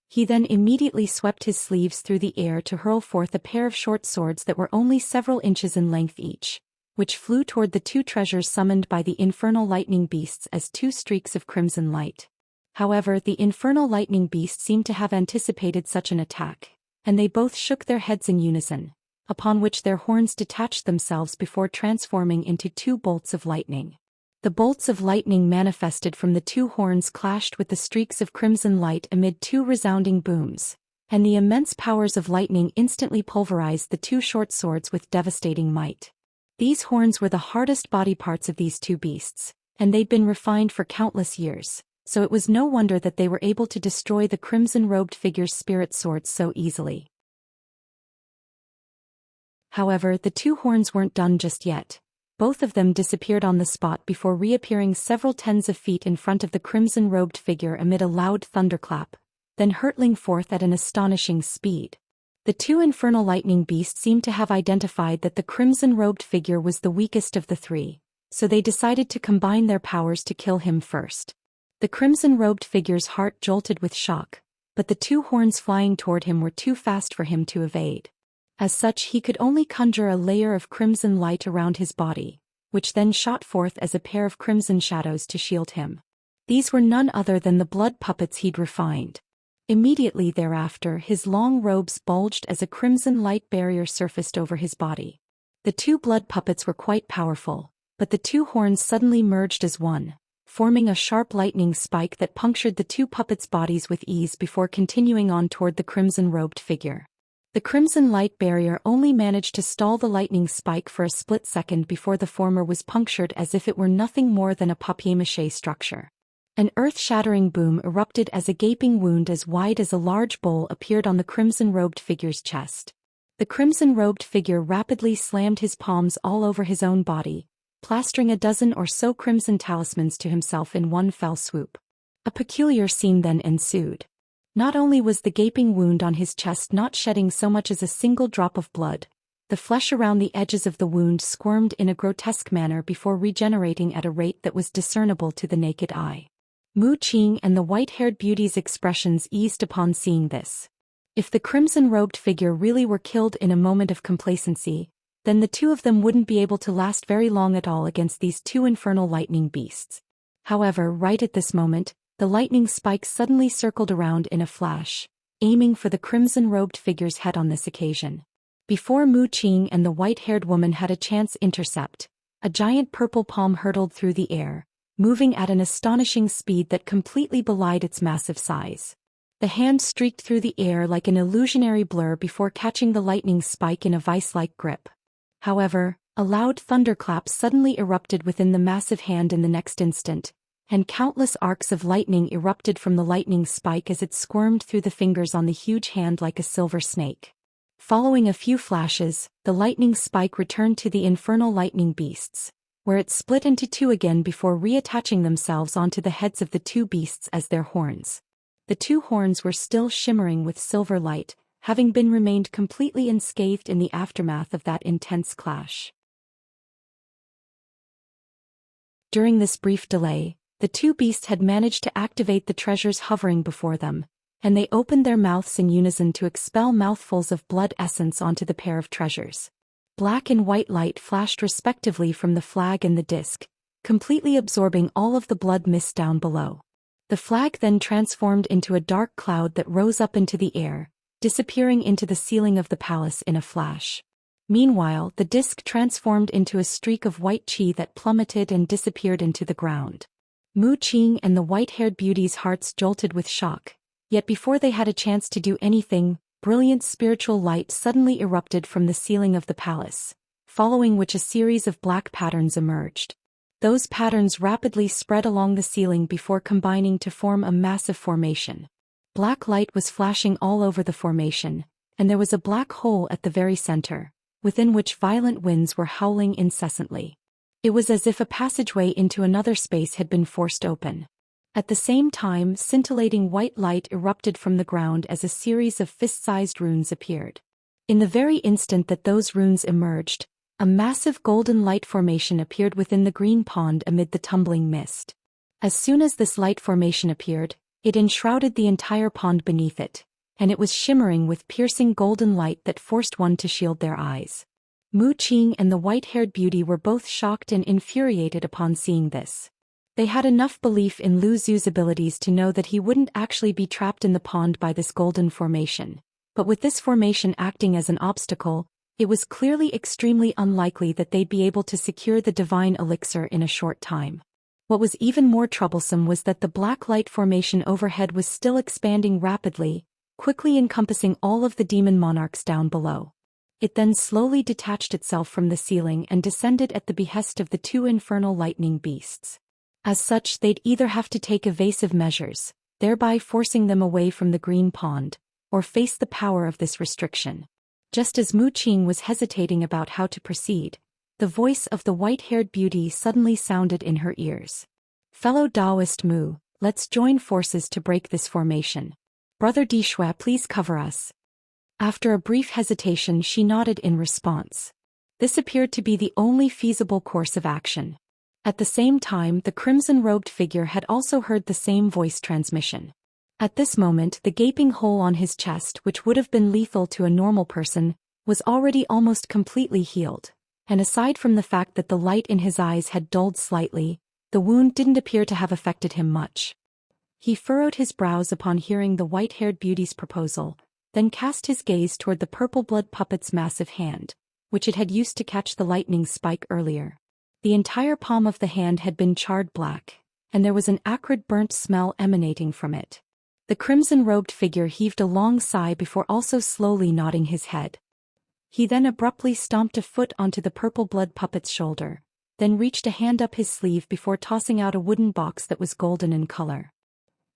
He then immediately swept his sleeves through the air to hurl forth a pair of short swords that were only several inches in length each, which flew toward the two treasures summoned by the infernal lightning beasts as two streaks of crimson light. However, the infernal lightning beast seemed to have anticipated such an attack, and they both shook their heads in unison, upon which their horns detached themselves before transforming into two bolts of lightning. The bolts of lightning manifested from the two horns clashed with the streaks of crimson light amid two resounding booms, and the immense powers of lightning instantly pulverized the two short swords with devastating might. These horns were the hardest body parts of these two beasts, and they'd been refined for countless years, so it was no wonder that they were able to destroy the crimson-robed figure's spirit swords so easily. However, the two horns weren't done just yet. Both of them disappeared on the spot before reappearing several tens of feet in front of the crimson-robed figure amid a loud thunderclap, then hurtling forth at an astonishing speed. The two infernal lightning beasts seemed to have identified that the crimson-robed figure was the weakest of the three, so they decided to combine their powers to kill him first. The crimson-robed figure's heart jolted with shock, but the two horns flying toward him were too fast for him to evade. As such, he could only conjure a layer of crimson light around his body, which then shot forth as a pair of crimson shadows to shield him. These were none other than the blood puppets he'd refined. Immediately thereafter, his long robes bulged as a crimson light barrier surfaced over his body. The two blood puppets were quite powerful, but the two horns suddenly merged as one, forming a sharp lightning spike that punctured the two puppets' bodies with ease before continuing on toward the crimson-robed figure. The crimson light barrier only managed to stall the lightning spike for a split second before the former was punctured as if it were nothing more than a papier-mâché structure. An earth-shattering boom erupted as a gaping wound as wide as a large bowl appeared on the crimson-robed figure's chest. The crimson-robed figure rapidly slammed his palms all over his own body, plastering a dozen or so crimson talismans to himself in one fell swoop. A peculiar scene then ensued. Not only was the gaping wound on his chest not shedding so much as a single drop of blood, the flesh around the edges of the wound squirmed in a grotesque manner before regenerating at a rate that was discernible to the naked eye. Mu Qing and the white-haired beauty's expressions eased upon seeing this. If the crimson-robed figure really were killed in a moment of complacency, then the two of them wouldn't be able to last very long at all against these two infernal lightning beasts. However, right at this moment, the lightning spike suddenly circled around in a flash, aiming for the crimson-robed figure's head on this occasion. Before Mu Qing and the white-haired woman had a chance intercept, a giant purple palm hurtled through the air, moving at an astonishing speed that completely belied its massive size. The hand streaked through the air like an illusionary blur before catching the lightning spike in a vice-like grip. However, a loud thunderclap suddenly erupted within the massive hand in the next instant, and countless arcs of lightning erupted from the lightning spike as it squirmed through the fingers on the huge hand like a silver snake. Following a few flashes, the lightning spike returned to the infernal lightning beasts, where it split into two again before reattaching themselves onto the heads of the two beasts as their horns. The two horns were still shimmering with silver light, having been remained completely unscathed in the aftermath of that intense clash. During this brief delay, the two beasts had managed to activate the treasures hovering before them, and they opened their mouths in unison to expel mouthfuls of blood essence onto the pair of treasures. Black and white light flashed respectively from the flag and the disc, completely absorbing all of the blood mist down below. The flag then transformed into a dark cloud that rose up into the air, disappearing into the ceiling of the palace in a flash. Meanwhile, the disc transformed into a streak of white qi that plummeted and disappeared into the ground. Mu Qing and the white-haired beauty's hearts jolted with shock, yet before they had a chance to do anything, brilliant spiritual light suddenly erupted from the ceiling of the palace, following which a series of black patterns emerged. Those patterns rapidly spread along the ceiling before combining to form a massive formation. Black light was flashing all over the formation, and there was a black hole at the very center, within which violent winds were howling incessantly. It was as if a passageway into another space had been forced open. At the same time, scintillating white light erupted from the ground as a series of fist-sized runes appeared. In the very instant that those runes emerged, a massive golden light formation appeared within the green pond amid the tumbling mist. As soon as this light formation appeared, it enshrouded the entire pond beneath it, and it was shimmering with piercing golden light that forced one to shield their eyes. Mu Qing and the white-haired beauty were both shocked and infuriated upon seeing this. They had enough belief in Lu Zu's abilities to know that he wouldn't actually be trapped in the pond by this golden formation, but with this formation acting as an obstacle, it was clearly extremely unlikely that they'd be able to secure the divine elixir in a short time. What was even more troublesome was that the black light formation overhead was still expanding rapidly, quickly encompassing all of the demon monarchs down below. It then slowly detached itself from the ceiling and descended at the behest of the two infernal lightning beasts. As such, they'd either have to take evasive measures, thereby forcing them away from the green pond, or face the power of this restriction. Just as Mu Qing was hesitating about how to proceed, the voice of the white-haired beauty suddenly sounded in her ears. "Fellow Taoist Mu, let's join forces to break this formation. Brother Dixue, please cover us." After a brief hesitation, she nodded in response. This appeared to be the only feasible course of action. At the same time, the crimson-robed figure had also heard the same voice transmission. At this moment, the gaping hole on his chest, which would have been lethal to a normal person, was already almost completely healed, and aside from the fact that the light in his eyes had dulled slightly, the wound didn't appear to have affected him much. He furrowed his brows upon hearing the white-haired beauty's proposal, then cast his gaze toward the purple blood puppet's massive hand, which it had used to catch the lightning spike earlier. The entire palm of the hand had been charred black, and there was an acrid burnt smell emanating from it. The crimson-robed figure heaved a long sigh before also slowly nodding his head. He then abruptly stomped a foot onto the purple blood puppet's shoulder, then reached a hand up his sleeve before tossing out a wooden box that was golden in color.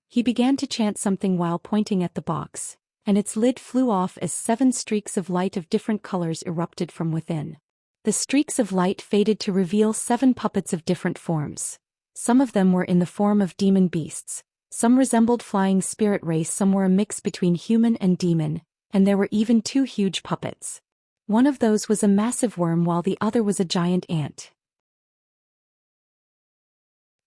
He began to chant something while pointing at the box, and its lid flew off as 7 streaks of light of different colors erupted from within. The streaks of light faded to reveal 7 puppets of different forms. Some of them were in the form of demon beasts, some resembled flying spirit race, some were a mix between human and demon, and there were even 2 huge puppets. One of those was a massive worm while the other was a giant ant.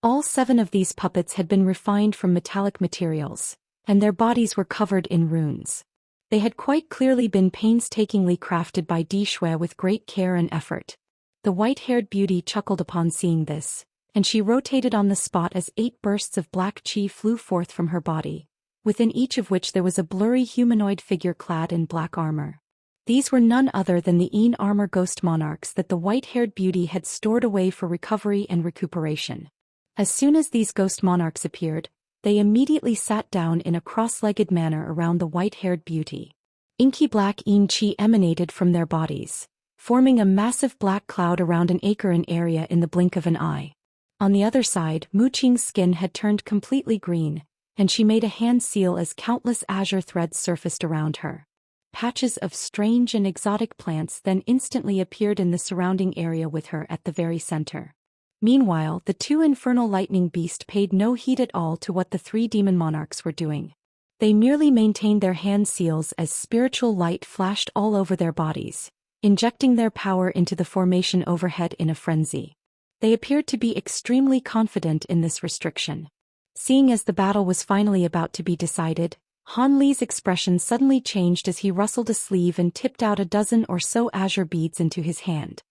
All 7 of these puppets had been refined from metallic materials, and their bodies were covered in runes. They had quite clearly been painstakingly crafted by Dixue with great care and effort. The white-haired beauty chuckled upon seeing this, and she rotated on the spot as 8 bursts of black qi flew forth from her body, within each of which there was a blurry humanoid figure clad in black armor. These were none other than the Een armor ghost monarchs that the white-haired beauty had stored away for recovery and recuperation. As soon as these ghost monarchs appeared, they immediately sat down in a cross-legged manner around the white-haired beauty. Inky black Een qi emanated from their bodies, forming a massive black cloud around an acre in area in the blink of an eye. On the other side, Mu Qing's skin had turned completely green, and she made a hand seal as countless azure threads surfaced around her. Patches of strange and exotic plants then instantly appeared in the surrounding area with her at the very center. Meanwhile, the 2 infernal lightning beasts paid no heed at all to what the 3 demon monarchs were doing. They merely maintained their hand seals as spiritual light flashed all over their bodies, injecting their power into the formation overhead in a frenzy. They appeared to be extremely confident in this restriction. Seeing as the battle was finally about to be decided, Han Li's expression suddenly changed as he rustled a sleeve and tipped out a dozen or so azure beads into his hand.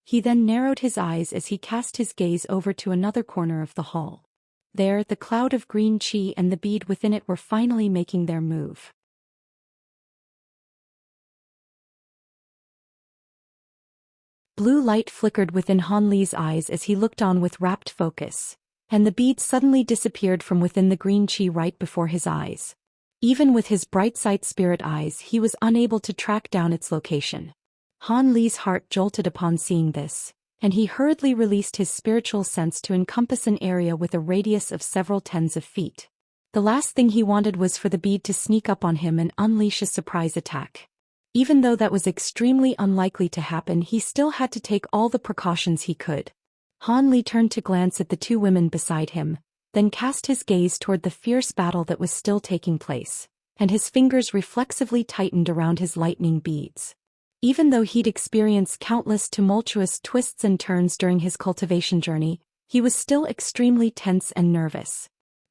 He then narrowed his eyes as he cast his gaze over to another corner of the hall. There, the cloud of green qi and the bead within it were finally making their move. Blue light flickered within Han Li's eyes as he looked on with rapt focus, and the bead suddenly disappeared from within the green qi right before his eyes. Even with his bright sight spirit eyes, he was unable to track down its location. Han Li's heart jolted upon seeing this, and he hurriedly released his spiritual sense to encompass an area with a radius of several tens of feet. The last thing he wanted was for the bead to sneak up on him and unleash a surprise attack. Even though that was extremely unlikely to happen, he still had to take all the precautions he could. Han Li turned to glance at the two women beside him, then cast his gaze toward the fierce battle that was still taking place, and his fingers reflexively tightened around his lightning beads. Even though he'd experienced countless tumultuous twists and turns during his cultivation journey, he was still extremely tense and nervous.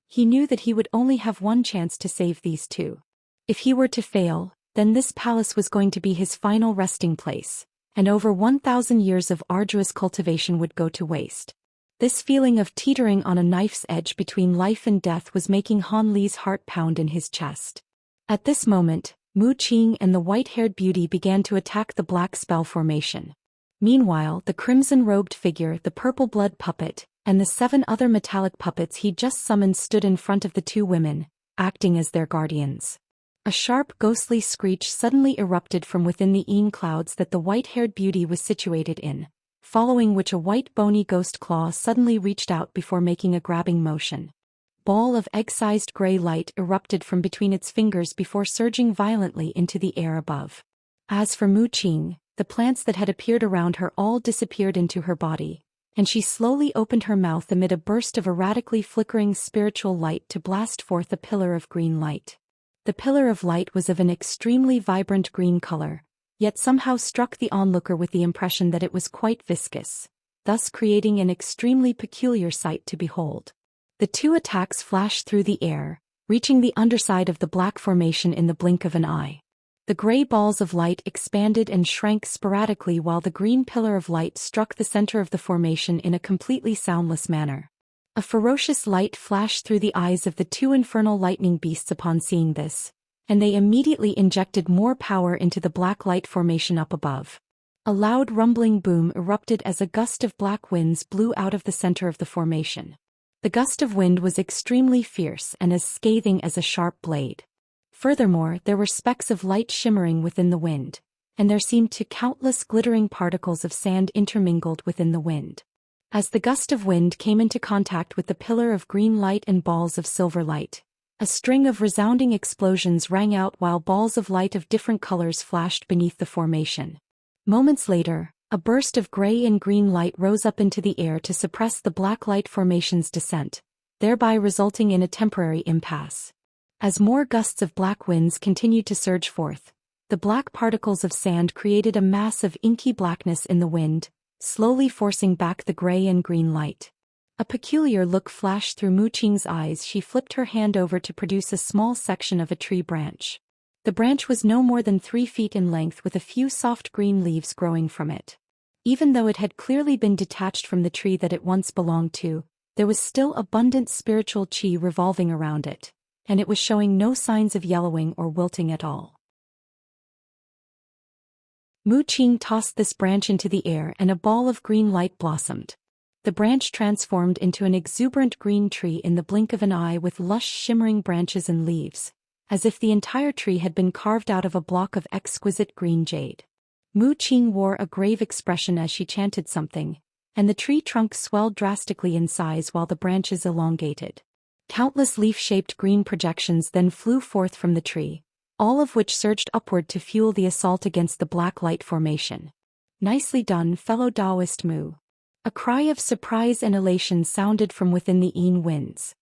He knew that he would only have one chance to save these two. If he were to fail, then this palace was going to be his final resting place, and over 1,000 years of arduous cultivation would go to waste. This feeling of teetering on a knife's edge between life and death was making Han Li's heart pound in his chest. At this moment, Mu Qing and the white-haired beauty began to attack the black spell formation. Meanwhile, the crimson-robed figure, the purple blood puppet, and the 7 other metallic puppets he'd just summoned stood in front of the two women, acting as their guardians. A sharp ghostly screech suddenly erupted from within the Yin clouds that the white-haired beauty was situated in, following which a white bony ghost claw suddenly reached out before making a grabbing motion. Ball of egg-sized gray light erupted from between its fingers before surging violently into the air above. As for Mu Qing, the plants that had appeared around her all disappeared into her body, and she slowly opened her mouth amid a burst of erratically flickering spiritual light to blast forth a pillar of green light. The pillar of light was of an extremely vibrant green color, yet somehow struck the onlooker with the impression that it was quite viscous, thus creating an extremely peculiar sight to behold. The two attacks flashed through the air, reaching the underside of the black formation in the blink of an eye. The gray balls of light expanded and shrank sporadically while the green pillar of light struck the center of the formation in a completely soundless manner. A ferocious light flashed through the eyes of the two infernal lightning beasts upon seeing this, and they immediately injected more power into the black light formation up above. A loud rumbling boom erupted as a gust of black winds blew out of the center of the formation. The gust of wind was extremely fierce and as scathing as a sharp blade. Furthermore, there were specks of light shimmering within the wind, and there seemed to countless glittering particles of sand intermingled within the wind. As the gust of wind came into contact with the pillar of green light and balls of silver light, a string of resounding explosions rang out while balls of light of different colors flashed beneath the formation. Moments later, a burst of gray and green light rose up into the air to suppress the black light formation's descent, thereby resulting in a temporary impasse. As more gusts of black winds continued to surge forth, the black particles of sand created a mass of inky blackness in the wind, slowly forcing back the gray and green light. A peculiar look flashed through Mu Qing's eyes. She flipped her hand over to produce a small section of a tree branch. The branch was no more than 3 feet in length with a few soft green leaves growing from it. Even though it had clearly been detached from the tree that it once belonged to, there was still abundant spiritual qi revolving around it, and it was showing no signs of yellowing or wilting at all. Mu Qing tossed this branch into the air and a ball of green light blossomed. The branch transformed into an exuberant green tree in the blink of an eye with lush shimmering branches and leaves, as if the entire tree had been carved out of a block of exquisite green jade. Mu Qing wore a grave expression as she chanted something, and the tree trunk swelled drastically in size while the branches elongated. Countless leaf-shaped green projections then flew forth from the tree, all of which surged upward to fuel the assault against the black light formation. "Nicely done, fellow Taoist Mu." A cry of surprise and elation sounded from within the Yin winds.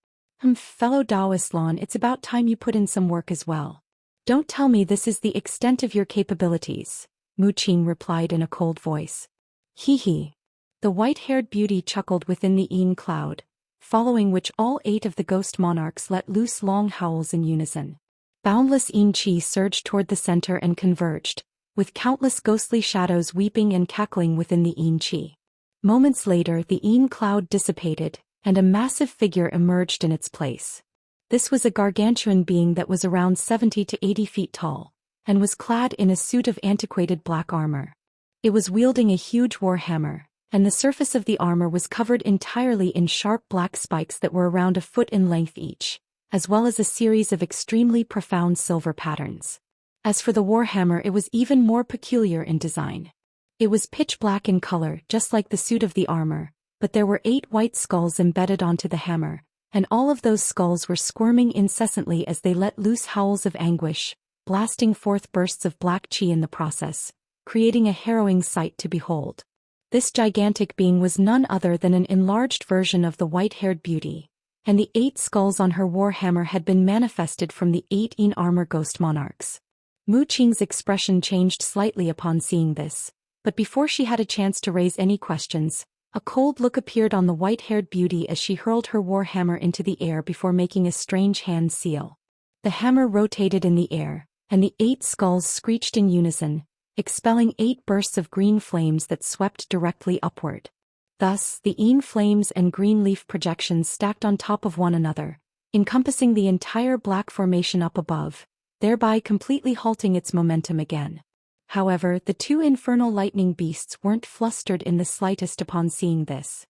Fellow Taoist Lan, it's about time you put in some work as well. Don't tell me this is the extent of your capabilities, Mu Qing replied in a cold voice. Hee hee. The white-haired beauty chuckled within the Yin cloud, following which all 8 of the ghost monarchs let loose long howls in unison. Boundless Yin Qi surged toward the center and converged, with countless ghostly shadows weeping and cackling within the Yin Qi. Moments later, the Yin cloud dissipated, and a massive figure emerged in its place. This was a gargantuan being that was around 70 to 80 feet tall, and was clad in a suit of antiquated black armor. It was wielding a huge war hammer, and the surface of the armor was covered entirely in sharp black spikes that were around a foot in length each, as well as a series of extremely profound silver patterns. As for the warhammer, it was even more peculiar in design. It was pitch black in color, just like the suit of the armor, but there were 8 white skulls embedded onto the hammer, and all of those skulls were squirming incessantly as they let loose howls of anguish, blasting forth bursts of black qi in the process, creating a harrowing sight to behold. This gigantic being was none other than an enlarged version of the white-haired beauty, and the 8 skulls on her warhammer had been manifested from the 8 Yin armor ghost monarchs. Mu Qing's expression changed slightly upon seeing this, but before she had a chance to raise any questions, a cold look appeared on the white-haired beauty as she hurled her warhammer into the air before making a strange hand seal. The hammer rotated in the air, and the 8 skulls screeched in unison, expelling 8 bursts of green flames that swept directly upward. Thus, the Yin flames and green leaf projections stacked on top of one another, encompassing the entire black formation up above, thereby completely halting its momentum again. However, the 2 infernal lightning beasts weren't flustered in the slightest upon seeing this.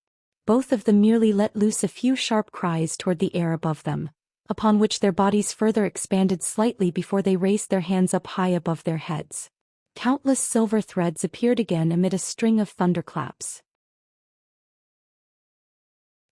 Both of them merely let loose a few sharp cries toward the air above them, upon which their bodies further expanded slightly before they raised their hands up high above their heads. Countless silver threads appeared again amid a string of thunderclaps.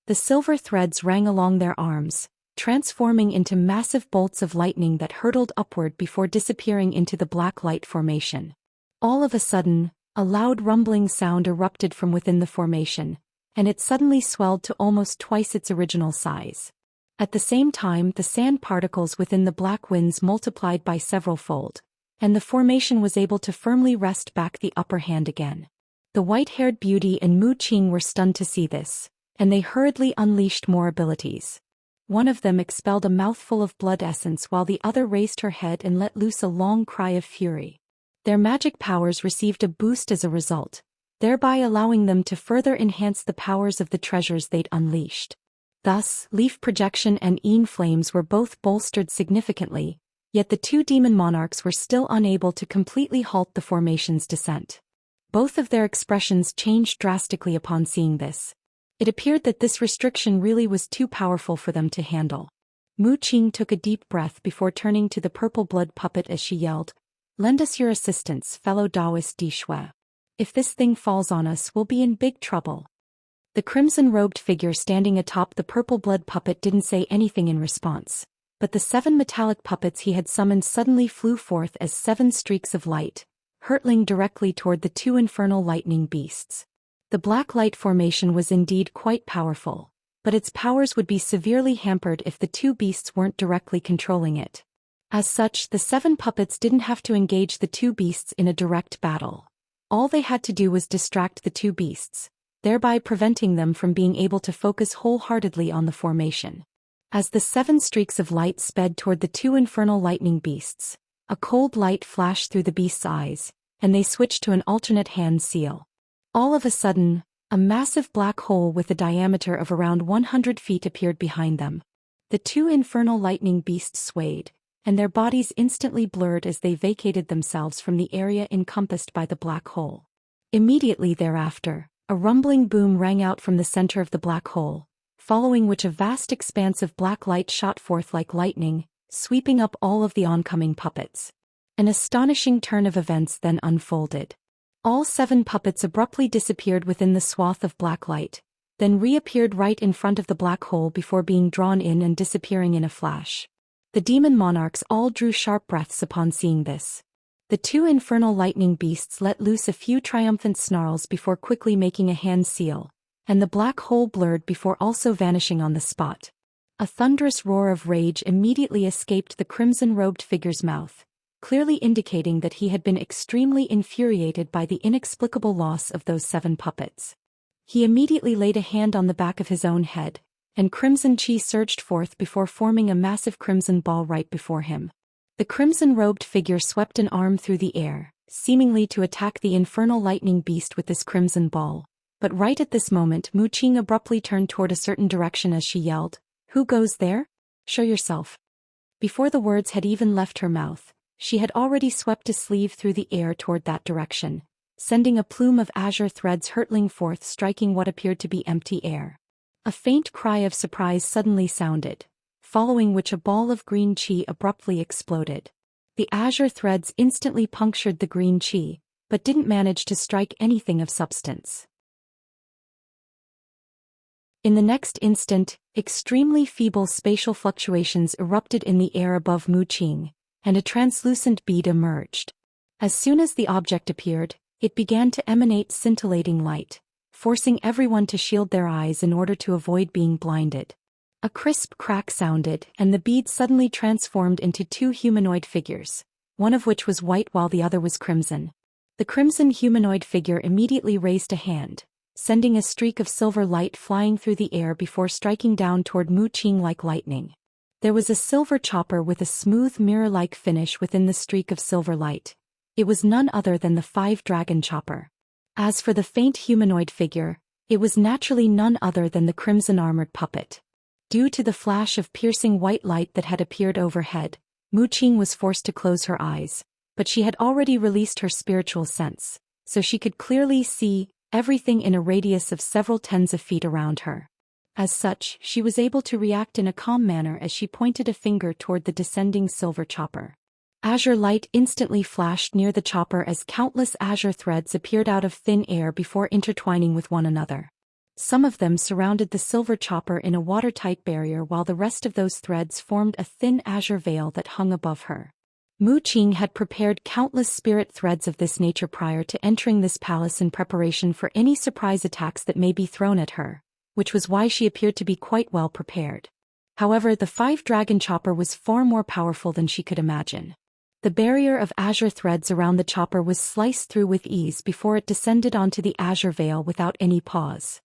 The silver threads rang along their arms, transforming into massive bolts of lightning that hurtled upward before disappearing into the black light formation. All of a sudden, a loud rumbling sound erupted from within the formation, and it suddenly swelled to almost twice its original size. At the same time, the sand particles within the black winds multiplied by several-fold, and the formation was able to firmly wrest back the upper hand again. The white-haired beauty and Mu Qing were stunned to see this, and they hurriedly unleashed more abilities. One of them expelled a mouthful of blood essence while the other raised her head and let loose a long cry of fury. Their magic powers received a boost as a result, thereby allowing them to further enhance the powers of the treasures they'd unleashed. Thus, leaf projection and Yin flames were both bolstered significantly, yet the 2 demon monarchs were still unable to completely halt the formation's descent. Both of their expressions changed drastically upon seeing this. It appeared that this restriction really was too powerful for them to handle. Mu Qing took a deep breath before turning to the purple blood puppet as she yelled, "Lend us your assistance, fellow Taoist Di Shui. If this thing falls on us, we'll be in big trouble." The crimson-robed figure standing atop the purple blood puppet didn't say anything in response, but the 7 metallic puppets he had summoned suddenly flew forth as 7 streaks of light, hurtling directly toward the 2 infernal lightning beasts. The black light formation was indeed quite powerful, but its powers would be severely hampered if the 2 beasts weren't directly controlling it. As such, the 7 puppets didn't have to engage the 2 beasts in a direct battle. All they had to do was distract the 2 beasts, thereby preventing them from being able to focus wholeheartedly on the formation. As the 7 streaks of light sped toward the 2 infernal lightning beasts, a cold light flashed through the beasts' eyes, and they switched to an alternate hand seal. All of a sudden, a massive black hole with a diameter of around 100 feet appeared behind them. The 2 infernal lightning beasts swayed, and their bodies instantly blurred as they vacated themselves from the area encompassed by the black hole. Immediately thereafter, a rumbling boom rang out from the center of the black hole, following which a vast expanse of black light shot forth like lightning, sweeping up all of the oncoming puppets. An astonishing turn of events then unfolded. All 7 puppets abruptly disappeared within the swath of black light, then reappeared right in front of the black hole before being drawn in and disappearing in a flash. The demon monarchs all drew sharp breaths upon seeing this. The 2 infernal lightning beasts let loose a few triumphant snarls before quickly making a hand seal, and the black hole blurred before also vanishing on the spot. A thunderous roar of rage immediately escaped the crimson-robed figure's mouth, clearly indicating that he had been extremely infuriated by the inexplicable loss of those 7 puppets. He immediately laid a hand on the back of his own head, and crimson chi surged forth before forming a massive crimson ball right before him. The crimson-robed figure swept an arm through the air, seemingly to attack the infernal lightning beast with this crimson ball. But right at this moment Mu Qing abruptly turned toward a certain direction as she yelled, "Who goes there? Show yourself." Before the words had even left her mouth, she had already swept a sleeve through the air toward that direction, sending a plume of azure threads hurtling forth, striking what appeared to be empty air. A faint cry of surprise suddenly sounded, following which a ball of green qi abruptly exploded. The azure threads instantly punctured the green qi, but didn't manage to strike anything of substance. In the next instant, extremely feeble spatial fluctuations erupted in the air above Mu Qing, and a translucent bead emerged. As soon as the object appeared, it began to emanate scintillating light, forcing everyone to shield their eyes in order to avoid being blinded. A crisp crack sounded, and the bead suddenly transformed into two humanoid figures, one of which was white while the other was crimson. The crimson humanoid figure immediately raised a hand, sending a streak of silver light flying through the air before striking down toward Mu Qing like lightning. There was a silver chopper with a smooth mirror-like finish within the streak of silver light. It was none other than the 5-dragon chopper. As for the faint humanoid figure, it was naturally none other than the crimson-armored puppet. Due to the flash of piercing white light that had appeared overhead, Mu Qing was forced to close her eyes, but she had already released her spiritual sense, so she could clearly see everything in a radius of several tens of feet around her. As such, she was able to react in a calm manner as she pointed a finger toward the descending silver chopper. Azure light instantly flashed near the chopper as countless azure threads appeared out of thin air before intertwining with one another. Some of them surrounded the silver chopper in a watertight barrier, while the rest of those threads formed a thin azure veil that hung above her. Mu Qing had prepared countless spirit threads of this nature prior to entering this palace in preparation for any surprise attacks that may be thrown at her, which was why she appeared to be quite well prepared. However, the 5-dragon chopper was far more powerful than she could imagine. The barrier of azure threads around the chopper was sliced through with ease before it descended onto the azure veil without any pause.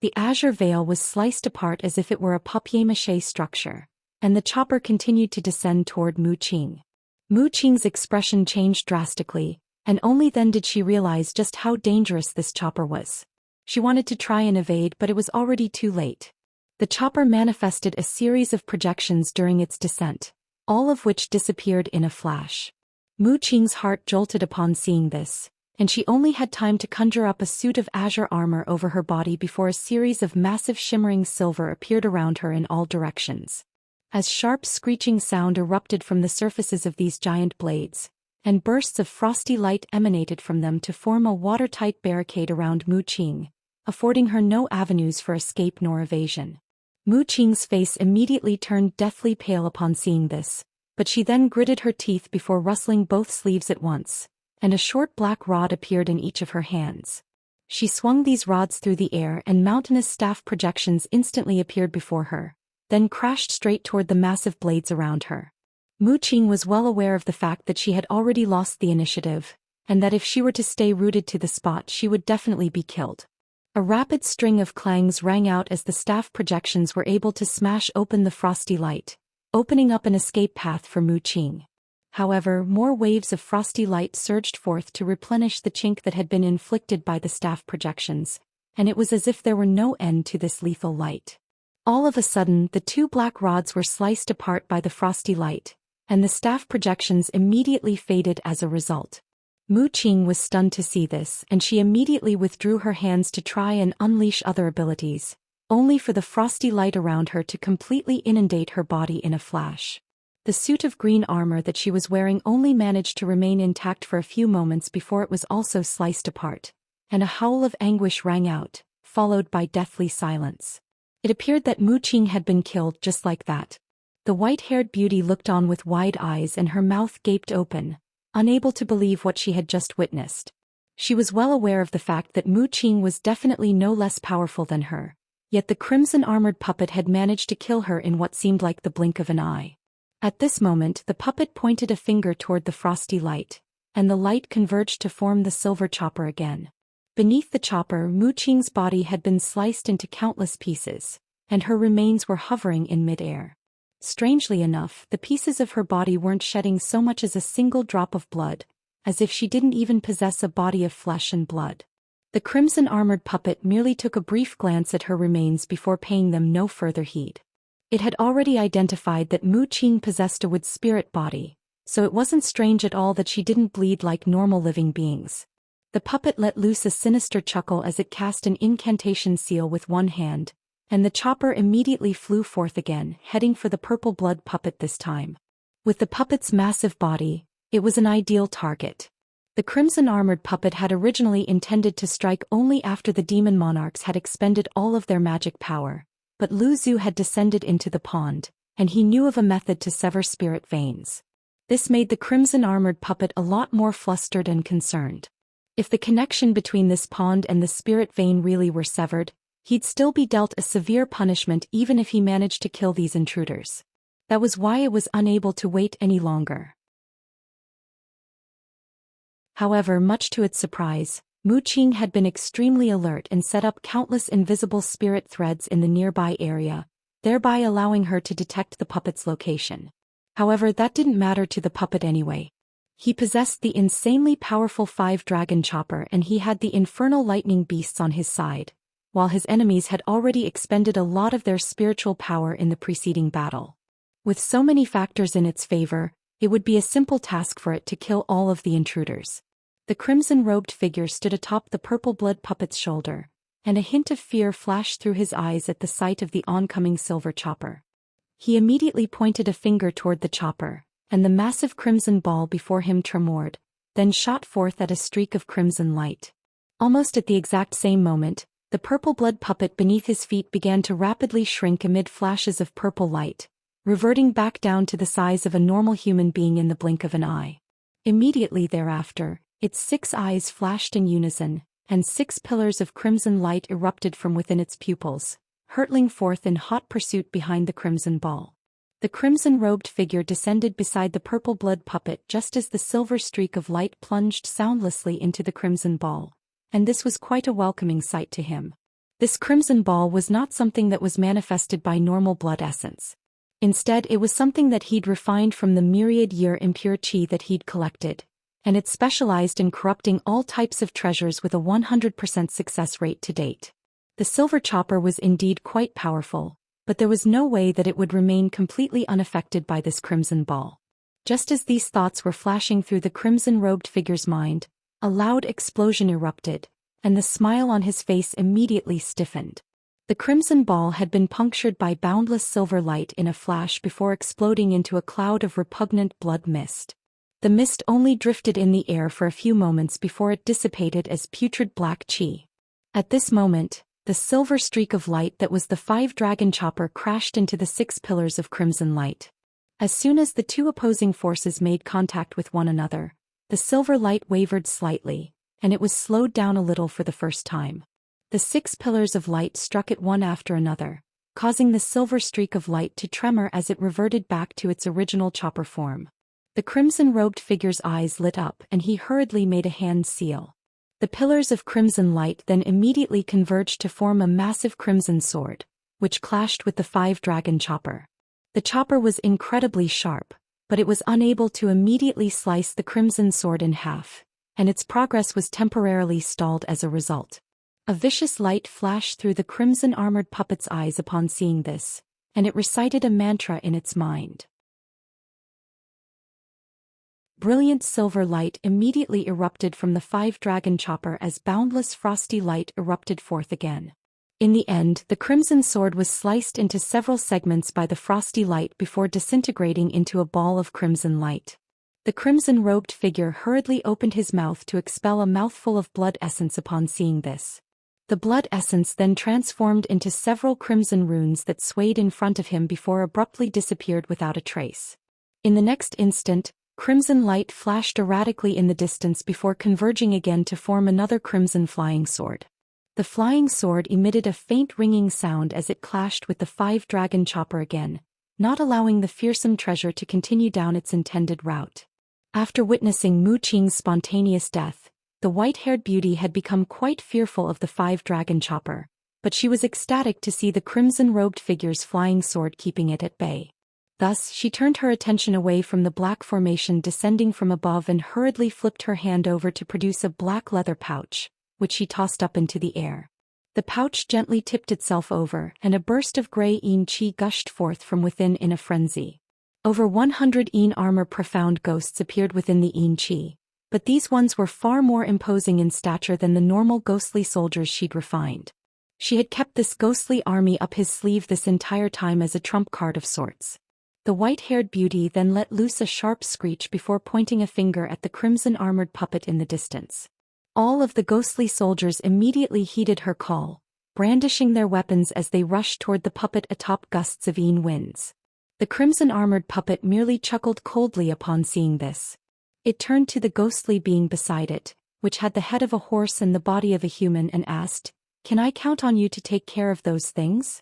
The azure veil was sliced apart as if it were a papier-mâché structure, and the chopper continued to descend toward Mu Qing. Mu Qing's expression changed drastically, and only then did she realize just how dangerous this chopper was. She wanted to try and evade, but it was already too late. The chopper manifested a series of projections during its descent, all of which disappeared in a flash. Mu Qing's heart jolted upon seeing this, and she only had time to conjure up a suit of azure armor over her body before a series of massive shimmering silver appeared around her in all directions. As sharp screeching sound erupted from the surfaces of these giant blades, and bursts of frosty light emanated from them to form a watertight barricade around Mu Qing, affording her no avenues for escape nor evasion. Mu Qing's face immediately turned deathly pale upon seeing this, but she then gritted her teeth before rustling both sleeves at once, and a short black rod appeared in each of her hands. She swung these rods through the air and mountainous staff projections instantly appeared before her, then crashed straight toward the massive blades around her. Mu Qing was well aware of the fact that she had already lost the initiative, and that if she were to stay rooted to the spot she would definitely be killed. A rapid string of clangs rang out as the staff projections were able to smash open the frosty light, opening up an escape path for Mu Qing. However, more waves of frosty light surged forth to replenish the chink that had been inflicted by the staff projections, and it was as if there were no end to this lethal light. All of a sudden, the two black rods were sliced apart by the frosty light, and the staff projections immediately faded as a result. Mu Qing was stunned to see this, and she immediately withdrew her hands to try and unleash other abilities, only for the frosty light around her to completely inundate her body in a flash. The suit of green armor that she was wearing only managed to remain intact for a few moments before it was also sliced apart, and a howl of anguish rang out, followed by deathly silence. It appeared that Mu Qing had been killed just like that. The white-haired beauty looked on with wide eyes and her mouth gaped open, unable to believe what she had just witnessed. She was well aware of the fact that Mu Qing was definitely no less powerful than her, yet the crimson-armored puppet had managed to kill her in what seemed like the blink of an eye. At this moment the puppet pointed a finger toward the frosty light, and the light converged to form the silver chopper again. Beneath the chopper, Mu Qing's body had been sliced into countless pieces, and her remains were hovering in midair. Strangely enough, the pieces of her body weren't shedding so much as a single drop of blood, as if she didn't even possess a body of flesh and blood. The crimson-armored puppet merely took a brief glance at her remains before paying them no further heed. It had already identified that Mu Qing possessed a wood spirit body, so it wasn't strange at all that she didn't bleed like normal living beings. The puppet let loose a sinister chuckle as it cast an incantation seal with one hand, and the chopper immediately flew forth again, heading for the purple blood puppet this time. With the puppet's massive body, it was an ideal target. The crimson-armored puppet had originally intended to strike only after the demon monarchs had expended all of their magic power, but Lu Zhu had descended into the pond, and he knew of a method to sever spirit veins. This made the crimson-armored puppet a lot more flustered and concerned. If the connection between this pond and the spirit vein really were severed, he'd still be dealt a severe punishment even if he managed to kill these intruders. That was why it was unable to wait any longer. However, much to its surprise, Mu Qing had been extremely alert and set up countless invisible spirit threads in the nearby area, thereby allowing her to detect the puppet's location. However, that didn't matter to the puppet anyway. He possessed the insanely powerful 5-dragon chopper and he had the infernal lightning beasts on his side, while his enemies had already expended a lot of their spiritual power in the preceding battle. With so many factors in its favor, it would be a simple task for it to kill all of the intruders. The crimson-robed figure stood atop the purple blood puppet's shoulder, and a hint of fear flashed through his eyes at the sight of the oncoming silver chopper. He immediately pointed a finger toward the chopper, and the massive crimson ball before him tremored, then shot forth at a streak of crimson light. Almost at the exact same moment, the purple blood puppet beneath his feet began to rapidly shrink amid flashes of purple light, reverting back down to the size of a normal human being in the blink of an eye. Immediately thereafter, its 6 eyes flashed in unison, and 6 pillars of crimson light erupted from within its pupils, hurtling forth in hot pursuit behind the crimson ball. The crimson-robed figure descended beside the purple blood puppet just as the silver streak of light plunged soundlessly into the crimson ball, and this was quite a welcoming sight to him. This crimson ball was not something that was manifested by normal blood essence. Instead, it was something that he'd refined from the myriad-year impure qi that he'd collected, and it specialized in corrupting all types of treasures with a 100% success rate to date. The silver chopper was indeed quite powerful, but there was no way that it would remain completely unaffected by this crimson ball. Just as these thoughts were flashing through the crimson-robed figure's mind, a loud explosion erupted, and the smile on his face immediately stiffened. The crimson ball had been punctured by boundless silver light in a flash before exploding into a cloud of repugnant blood mist. The mist only drifted in the air for a few moments before it dissipated as putrid black qi. At this moment, the silver streak of light that was the 5-dragon chopper crashed into the 6 pillars of crimson light. As soon as the 2 opposing forces made contact with one another, the silver light wavered slightly, and it was slowed down a little for the first time. The 6 pillars of light struck it one after another, causing the silver streak of light to tremor as it reverted back to its original chopper form. The crimson-robed figure's eyes lit up and he hurriedly made a hand seal. The pillars of crimson light then immediately converged to form a massive crimson sword, which clashed with the 5-dragon chopper. The chopper was incredibly sharp, but it was unable to immediately slice the crimson sword in half, and its progress was temporarily stalled as a result. A vicious light flashed through the crimson-armored puppet's eyes upon seeing this, and it recited a mantra in its mind. Brilliant silver light immediately erupted from the 5-dragon chopper as boundless frosty light erupted forth again. In the end, the crimson sword was sliced into several segments by the frosty light before disintegrating into a ball of crimson light. The crimson-robed figure hurriedly opened his mouth to expel a mouthful of blood essence upon seeing this. The blood essence then transformed into several crimson runes that swayed in front of him before abruptly disappeared without a trace. In the next instant, crimson light flashed erratically in the distance before converging again to form another crimson flying sword. The flying sword emitted a faint ringing sound as it clashed with the 5-dragon chopper again, not allowing the fearsome treasure to continue down its intended route. After witnessing Mu Qing's spontaneous death, the white-haired beauty had become quite fearful of the 5-dragon chopper, but she was ecstatic to see the crimson-robed figure's flying sword keeping it at bay. Thus, she turned her attention away from the black formation descending from above and hurriedly flipped her hand over to produce a black leather pouch, which she tossed up into the air. The pouch gently tipped itself over, and a burst of grey yin qi gushed forth from within in a frenzy. Over 100 yin armor profound ghosts appeared within the yin qi, but these ones were far more imposing in stature than the normal ghostly soldiers she'd refined. She had kept this ghostly army up his sleeve this entire time as a trump card of sorts. The white-haired beauty then let loose a sharp screech before pointing a finger at the crimson-armored puppet in the distance. All of the ghostly soldiers immediately heeded her call, brandishing their weapons as they rushed toward the puppet atop gusts of yin winds. The crimson-armored puppet merely chuckled coldly upon seeing this. It turned to the ghostly being beside it, which had the head of a horse and the body of a human, and asked, "Can I count on you to take care of those things?"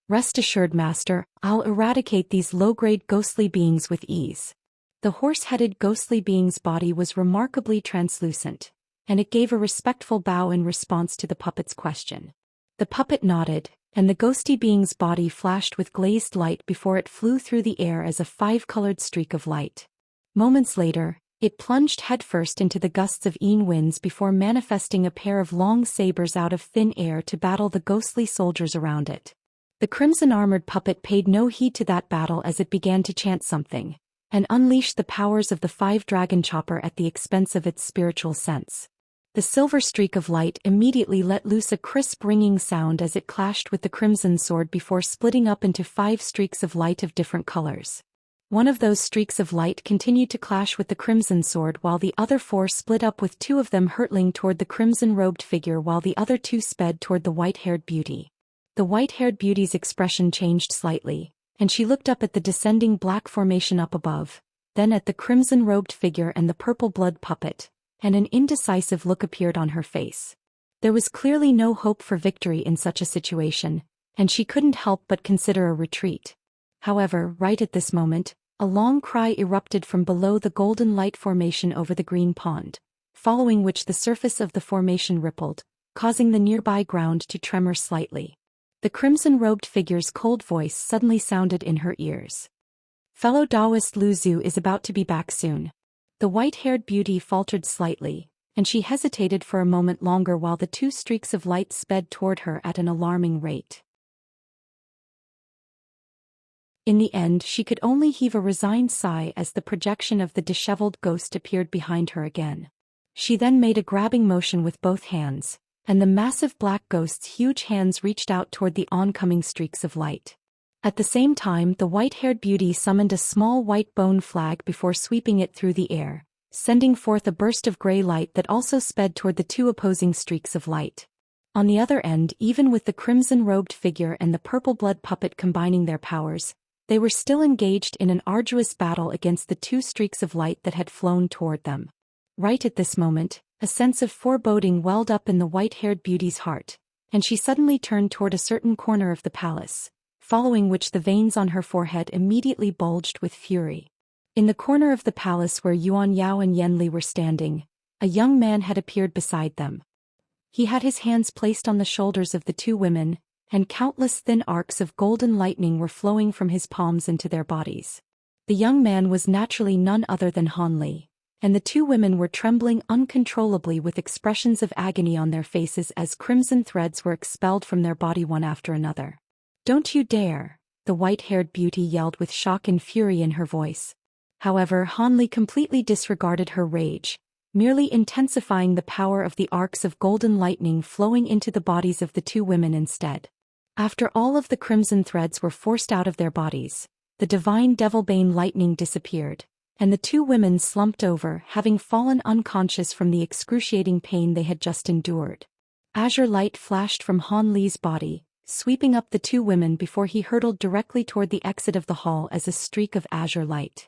"Rest assured, Master, I'll eradicate these low-grade ghostly beings with ease." The horse-headed ghostly being's body was remarkably translucent, and it gave a respectful bow in response to the puppet's question. The puppet nodded, and the ghosty being's body flashed with glazed light before it flew through the air as a five-colored streak of light. Moments later, it plunged headfirst into the gusts of yin winds before manifesting a pair of long sabers out of thin air to battle the ghostly soldiers around it. The crimson-armored puppet paid no heed to that battle as it began to chant something, and unleashed the powers of the five-dragon chopper at the expense of its spiritual sense. The silver streak of light immediately let loose a crisp ringing sound as it clashed with the crimson sword before splitting up into 5 streaks of light of different colors. One of those streaks of light continued to clash with the crimson sword while the other 4 split up with 2 of them hurtling toward the crimson-robed figure while the other 2 sped toward the white-haired beauty. The white-haired beauty's expression changed slightly, and she looked up at the descending black formation up above, then at the crimson-robed figure and the purple blood puppet, and an indecisive look appeared on her face. There was clearly no hope for victory in such a situation, and she couldn't help but consider a retreat. However, right at this moment, a long cry erupted from below the golden light formation over the green pond, following which the surface of the formation rippled, causing the nearby ground to tremor slightly. The crimson-robed figure's cold voice suddenly sounded in her ears. "Fellow Taoist Lu Zhu is about to be back soon." The white-haired beauty faltered slightly, and she hesitated for a moment longer while the 2 streaks of light sped toward her at an alarming rate. In the end, she could only heave a resigned sigh as the projection of the disheveled ghost appeared behind her again. She then made a grabbing motion with both hands, and the massive black ghost's huge hands reached out toward the oncoming streaks of light. At the same time, the white-haired beauty summoned a small white bone flag before sweeping it through the air, sending forth a burst of gray light that also sped toward the 2 opposing streaks of light. On the other end, even with the crimson-robed figure and the purple blood puppet combining their powers, they were still engaged in an arduous battle against the 2 streaks of light that had flown toward them. Right at this moment, a sense of foreboding welled up in the white-haired beauty's heart, and she suddenly turned toward a certain corner of the palace, following which the veins on her forehead immediately bulged with fury. In the corner of the palace where Yuan Yao and Yen Li were standing, a young man had appeared beside them. He had his hands placed on the shoulders of the 2 women, and countless thin arcs of golden lightning were flowing from his palms into their bodies. The young man was naturally none other than Han Li, and the 2 women were trembling uncontrollably with expressions of agony on their faces as crimson threads were expelled from their body one after another. "Don't you dare!" the white-haired beauty yelled with shock and fury in her voice. However, Han Li completely disregarded her rage, merely intensifying the power of the arcs of golden lightning flowing into the bodies of the 2 women instead. After all of the crimson threads were forced out of their bodies, the divine Devilbane lightning disappeared, and the 2 women slumped over, having fallen unconscious from the excruciating pain they had just endured. Azure light flashed from Han Li's body, sweeping up the 2 women before he hurtled directly toward the exit of the hall as a streak of azure light.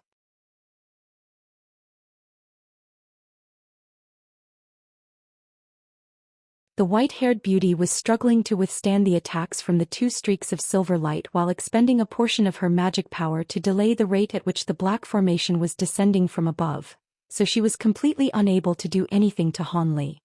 The white-haired beauty was struggling to withstand the attacks from the 2 streaks of silver light while expending a portion of her magic power to delay the rate at which the black formation was descending from above, so she was completely unable to do anything to Han Li.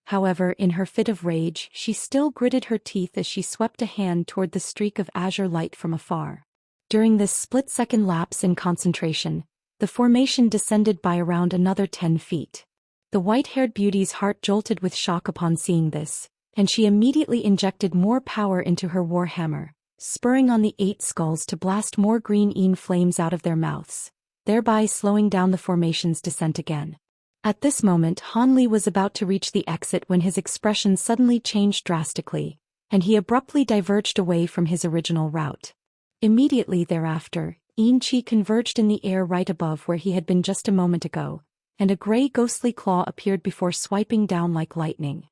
However, in her fit of rage, she still gritted her teeth as she swept a hand toward the streak of azure light from afar. During this split-second lapse in concentration, the formation descended by around another 10 feet. The white-haired beauty's heart jolted with shock upon seeing this, and she immediately injected more power into her warhammer, spurring on the 8 skulls to blast more green flames out of their mouths, thereby slowing down the formation's descent again. At this moment, Han Li was about to reach the exit when his expression suddenly changed drastically, and he abruptly diverged away from his original route. Immediately thereafter, Yin Qi converged in the air right above where he had been just a moment ago, and a gray ghostly claw appeared before swiping down like lightning.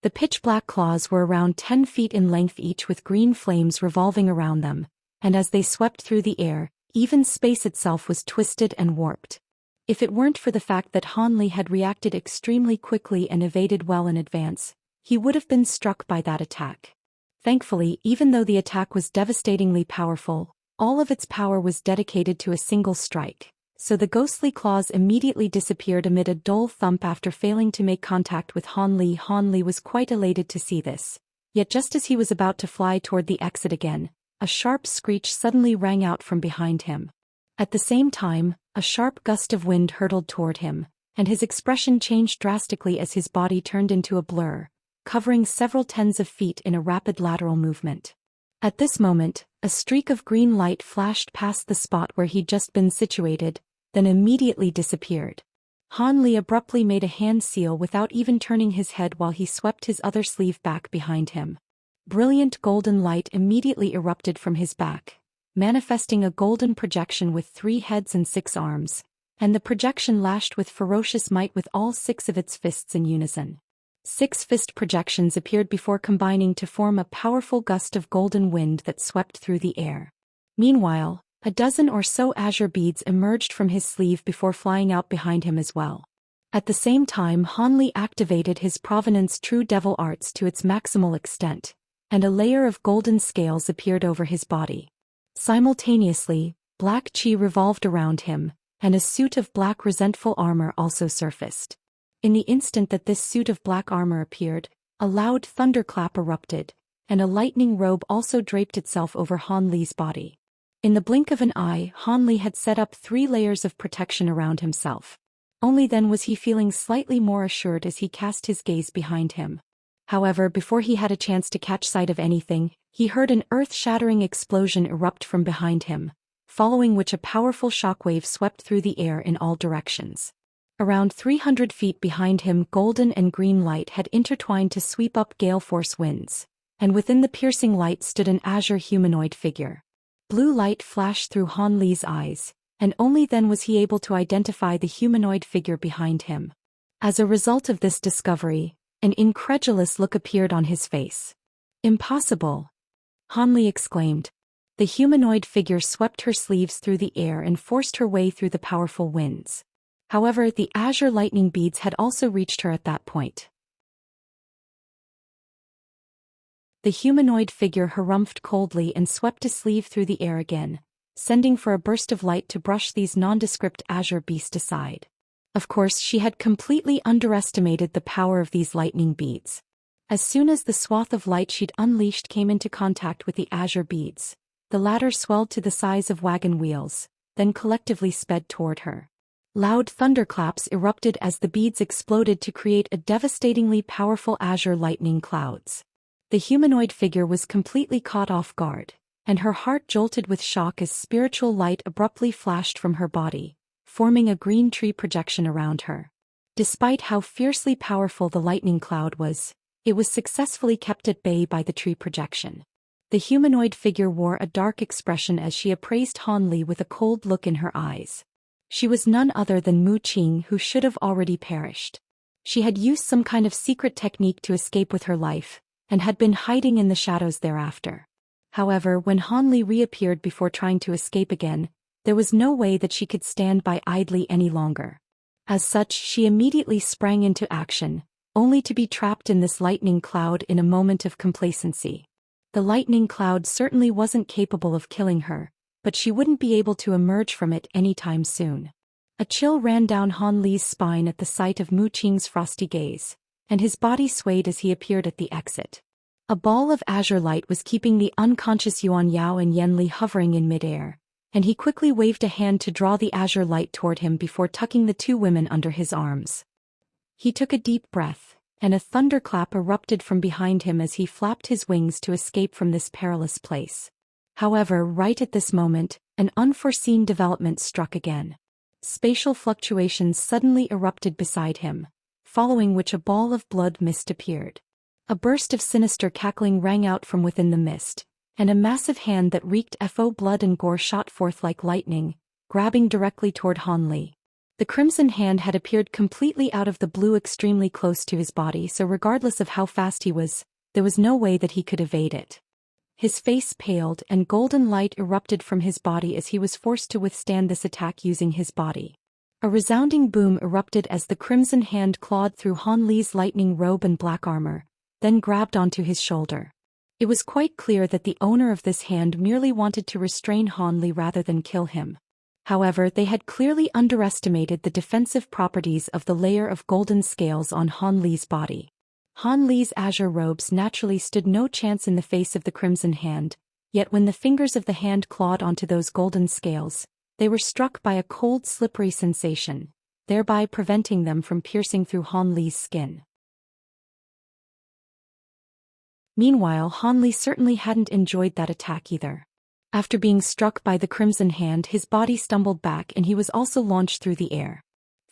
The pitch-black claws were around 10 feet in length each with green flames revolving around them, and as they swept through the air, even space itself was twisted and warped. If it weren't for the fact that Han Li had reacted extremely quickly and evaded well in advance, he would have been struck by that attack. Thankfully, even though the attack was devastatingly powerful, all of its power was dedicated to a single strike, so the ghostly claws immediately disappeared amid a dull thump after failing to make contact with Han Li. Han Li was quite elated to see this. Yet just as he was about to fly toward the exit again, a sharp screech suddenly rang out from behind him. At the same time, a sharp gust of wind hurtled toward him, and his expression changed drastically as his body turned into a blur, covering several tens of feet in a rapid lateral movement. At this moment, a streak of green light flashed past the spot where he'd just been situated, then immediately disappeared. Han Li abruptly made a hand seal without even turning his head while he swept his other sleeve back behind him. Brilliant golden light immediately erupted from his back, manifesting a golden projection with 3 heads and 6 arms, and the projection lashed with ferocious might with all 6 of its fists in unison. 6 fist projections appeared before combining to form a powerful gust of golden wind that swept through the air. Meanwhile, a dozen or so azure beads emerged from his sleeve before flying out behind him as well. At the same time, Han Li activated his Provenance True Devil Arts to its maximal extent, and a layer of golden scales appeared over his body. Simultaneously, black qi revolved around him, and a suit of black resentful armor also surfaced. In the instant that this suit of black armor appeared, a loud thunderclap erupted, and a lightning robe also draped itself over Han Li's body. In the blink of an eye, Han Li had set up 3 layers of protection around himself. Only then was he feeling slightly more assured as he cast his gaze behind him. However, before he had a chance to catch sight of anything, he heard an earth-shattering explosion erupt from behind him, following which a powerful shockwave swept through the air in all directions. Around 300 feet behind him, golden and green light had intertwined to sweep up gale-force winds, and within the piercing light stood an azure humanoid figure. Blue light flashed through Han Li's eyes, and only then was he able to identify the humanoid figure behind him. As a result of this discovery, an incredulous look appeared on his face. "Impossible!" Han Li exclaimed. The humanoid figure swept her sleeves through the air and forced her way through the powerful winds. However, the azure lightning beads had also reached her at that point. The humanoid figure harumphed coldly and swept a sleeve through the air again, sending for a burst of light to brush these nondescript azure beasts aside. Of course, she had completely underestimated the power of these lightning beads. As soon as the swath of light she'd unleashed came into contact with the azure beads, the latter swelled to the size of wagon wheels, then collectively sped toward her. Loud thunderclaps erupted as the beads exploded to create a devastatingly powerful azure lightning clouds. The humanoid figure was completely caught off guard, and her heart jolted with shock as spiritual light abruptly flashed from her body, forming a green tree projection around her. Despite how fiercely powerful the lightning cloud was, it was successfully kept at bay by the tree projection. The humanoid figure wore a dark expression as she appraised Han Li with a cold look in her eyes. She was none other than Mu Qing, who should have already perished. She had used some kind of secret technique to escape with her life, and had been hiding in the shadows thereafter. However, when Han Li reappeared before trying to escape again, there was no way that she could stand by idly any longer. As such, she immediately sprang into action, only to be trapped in this lightning cloud in a moment of complacency. The lightning cloud certainly wasn't capable of killing her, but she wouldn't be able to emerge from it anytime soon. A chill ran down Han Li's spine at the sight of Mu Qing's frosty gaze, and his body swayed as he appeared at the exit. A ball of azure light was keeping the unconscious Yuan Yao and Yanli hovering in midair, and he quickly waved a hand to draw the azure light toward him before tucking the two women under his arms. He took a deep breath, and a thunderclap erupted from behind him as he flapped his wings to escape from this perilous place. However, right at this moment, an unforeseen development struck again. Spatial fluctuations suddenly erupted beside him, following which a ball of blood mist appeared. A burst of sinister cackling rang out from within the mist, and a massive hand that reeked of blood and gore shot forth like lightning, grabbing directly toward Han Li. The crimson hand had appeared completely out of the blue extremely close to his body, so regardless of how fast he was, there was no way that he could evade it. His face paled and golden light erupted from his body as he was forced to withstand this attack using his body. A resounding boom erupted as the crimson hand clawed through Han Li's lightning robe and black armor, then grabbed onto his shoulder. It was quite clear that the owner of this hand merely wanted to restrain Han Li rather than kill him. However, they had clearly underestimated the defensive properties of the layer of golden scales on Han Li's body. Han Li's azure robes naturally stood no chance in the face of the crimson hand, yet when the fingers of the hand clawed onto those golden scales, they were struck by a cold slippery sensation, thereby preventing them from piercing through Han Li's skin. Meanwhile, Han Li certainly hadn't enjoyed that attack either. After being struck by the crimson hand, his body stumbled back and he was also launched through the air.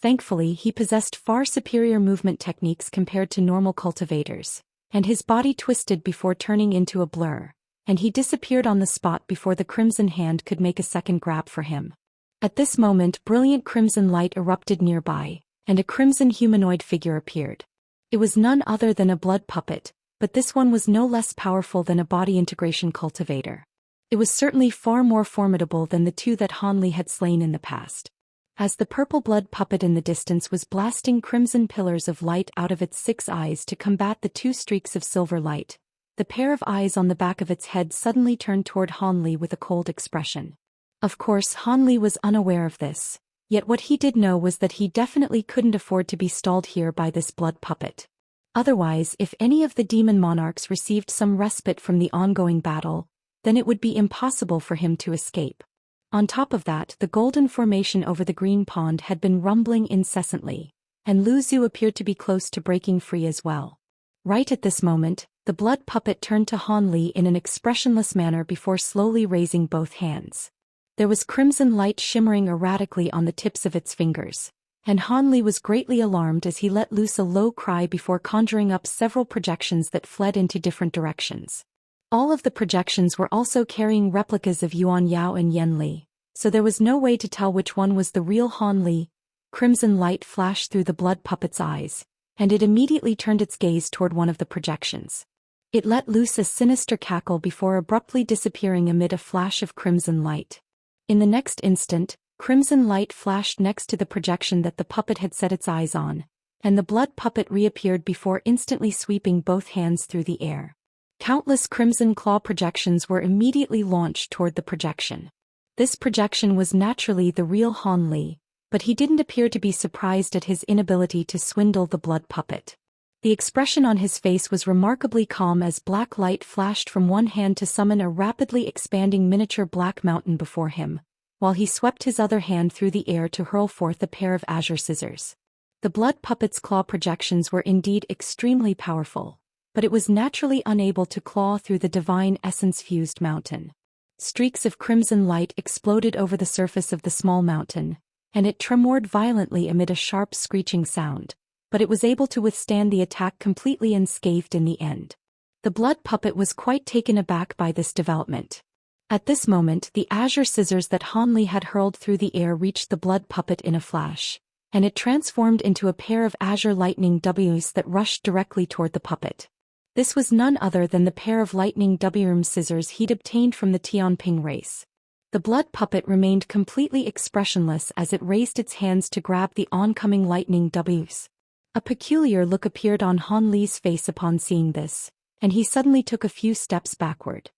Thankfully, he possessed far superior movement techniques compared to normal cultivators, and his body twisted before turning into a blur, and he disappeared on the spot before the crimson hand could make a second grab for him. At this moment, brilliant crimson light erupted nearby, and a crimson humanoid figure appeared. It was none other than a blood puppet, but this one was no less powerful than a body integration cultivator. It was certainly far more formidable than the two that Han Li had slain in the past. As the purple blood puppet in the distance was blasting crimson pillars of light out of its 6 eyes to combat the 2 streaks of silver light, the pair of eyes on the back of its head suddenly turned toward Han Li with a cold expression. Of course, Han Li was unaware of this, yet what he did know was that he definitely couldn't afford to be stalled here by this blood puppet. Otherwise, if any of the demon monarchs received some respite from the ongoing battle, then it would be impossible for him to escape. On top of that, the golden formation over the green pond had been rumbling incessantly, and Lu Zhu appeared to be close to breaking free as well. Right at this moment, the blood puppet turned to Han Li in an expressionless manner before slowly raising both hands. There was crimson light shimmering erratically on the tips of its fingers, and Han Li was greatly alarmed as he let loose a low cry before conjuring up several projections that fled into different directions. All of the projections were also carrying replicas of Yuan Yao and Yan Li, so there was no way to tell which one was the real Han Li. Crimson light flashed through the blood puppet's eyes, and it immediately turned its gaze toward one of the projections. It let loose a sinister cackle before abruptly disappearing amid a flash of crimson light. In the next instant, crimson light flashed next to the projection that the puppet had set its eyes on, and the blood puppet reappeared before instantly sweeping both hands through the air. Countless crimson claw projections were immediately launched toward the projection. This projection was naturally the real Han Li, but he didn't appear to be surprised at his inability to swindle the blood puppet. The expression on his face was remarkably calm as black light flashed from one hand to summon a rapidly expanding miniature black mountain before him, while he swept his other hand through the air to hurl forth a pair of azure scissors. The blood puppet's claw projections were indeed extremely powerful, but it was naturally unable to claw through the divine essence-fused mountain. Streaks of crimson light exploded over the surface of the small mountain, and it tremored violently amid a sharp screeching sound, but it was able to withstand the attack completely unscathed in the end. The blood puppet was quite taken aback by this development. At this moment, the azure scissors that Han Li had hurled through the air reached the blood puppet in a flash, and it transformed into a pair of azure lightning Ws that rushed directly toward the puppet. This was none other than the pair of lightning W scissors he'd obtained from the Tianping race. The blood puppet remained completely expressionless as it raised its hands to grab the oncoming lightning Ws. A peculiar look appeared on Han Li's face upon seeing this, and he suddenly took a few steps backward.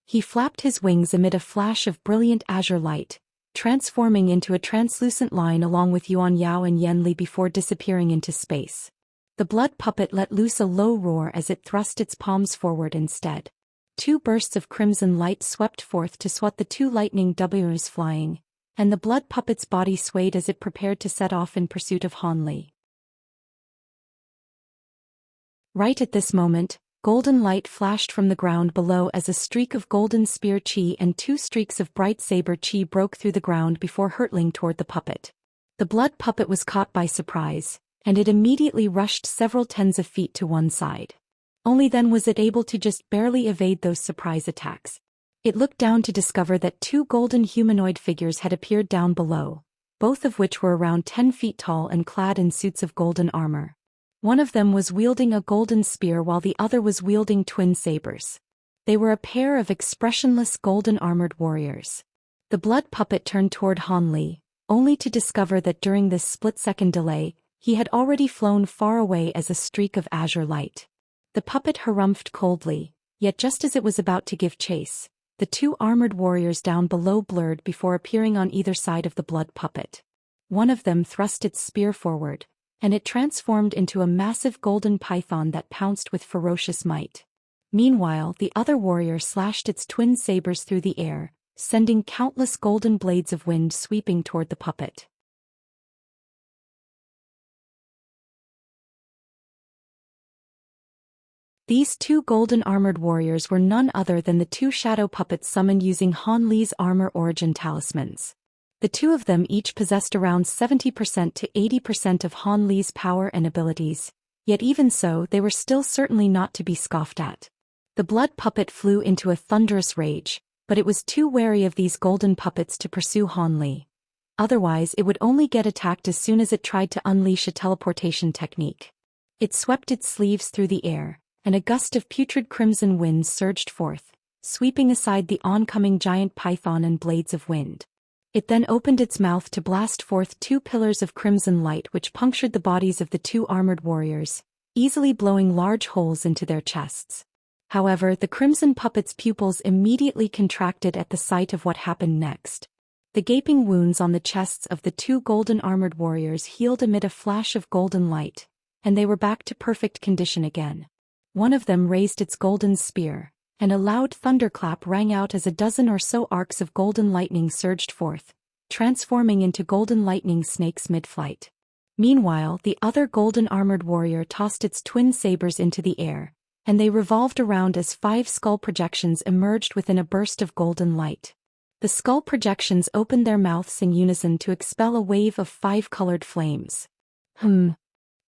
He flapped his wings amid a flash of brilliant azure light, transforming into a translucent line along with Yuan Yao and Yan Li before disappearing into space. The blood puppet let loose a low roar as it thrust its palms forward instead. Two bursts of crimson light swept forth to swat the two lightning W's flying, and the blood puppet's body swayed as it prepared to set off in pursuit of Han Li. Right at this moment, golden light flashed from the ground below as a streak of golden spear chi and two streaks of bright saber chi broke through the ground before hurtling toward the puppet. The blood puppet was caught by surprise, and it immediately rushed several tens of feet to one side. Only then was it able to just barely evade those surprise attacks. It looked down to discover that two golden humanoid figures had appeared down below, both of which were around 10 feet tall and clad in suits of golden armor. One of them was wielding a golden spear while the other was wielding twin sabers. They were a pair of expressionless golden-armored warriors. The blood puppet turned toward Han Li, only to discover that during this split-second delay, he had already flown far away as a streak of azure light. The puppet harumphed coldly, yet just as it was about to give chase, the two armored warriors down below blurred before appearing on either side of the blood puppet. One of them thrust its spear forward, and it transformed into a massive golden python that pounced with ferocious might. Meanwhile, the other warrior slashed its twin sabers through the air, sending countless golden blades of wind sweeping toward the puppet. These two golden-armored warriors were none other than the two shadow puppets summoned using Han Li's armor origin talismans. The two of them each possessed around 70% to 80% of Han Li's power and abilities, yet even so they were still certainly not to be scoffed at. The blood puppet flew into a thunderous rage, but it was too wary of these golden puppets to pursue Han Li. Otherwise it would only get attacked as soon as it tried to unleash a teleportation technique. It swept its sleeves through the air, and a gust of putrid crimson wind surged forth, sweeping aside the oncoming giant python and blades of wind. It then opened its mouth to blast forth two pillars of crimson light which punctured the bodies of the two armored warriors, easily blowing large holes into their chests. However, the crimson puppet's pupils immediately contracted at the sight of what happened next. The gaping wounds on the chests of the two golden-armored warriors healed amid a flash of golden light, and they were back to perfect condition again. One of them raised its golden spear, and a loud thunderclap rang out as a dozen or so arcs of golden lightning surged forth, transforming into golden lightning snakes mid-flight. Meanwhile, the other golden-armored warrior tossed its twin sabers into the air, and they revolved around as 5 skull projections emerged within a burst of golden light. The skull projections opened their mouths in unison to expel a wave of 5 colored flames.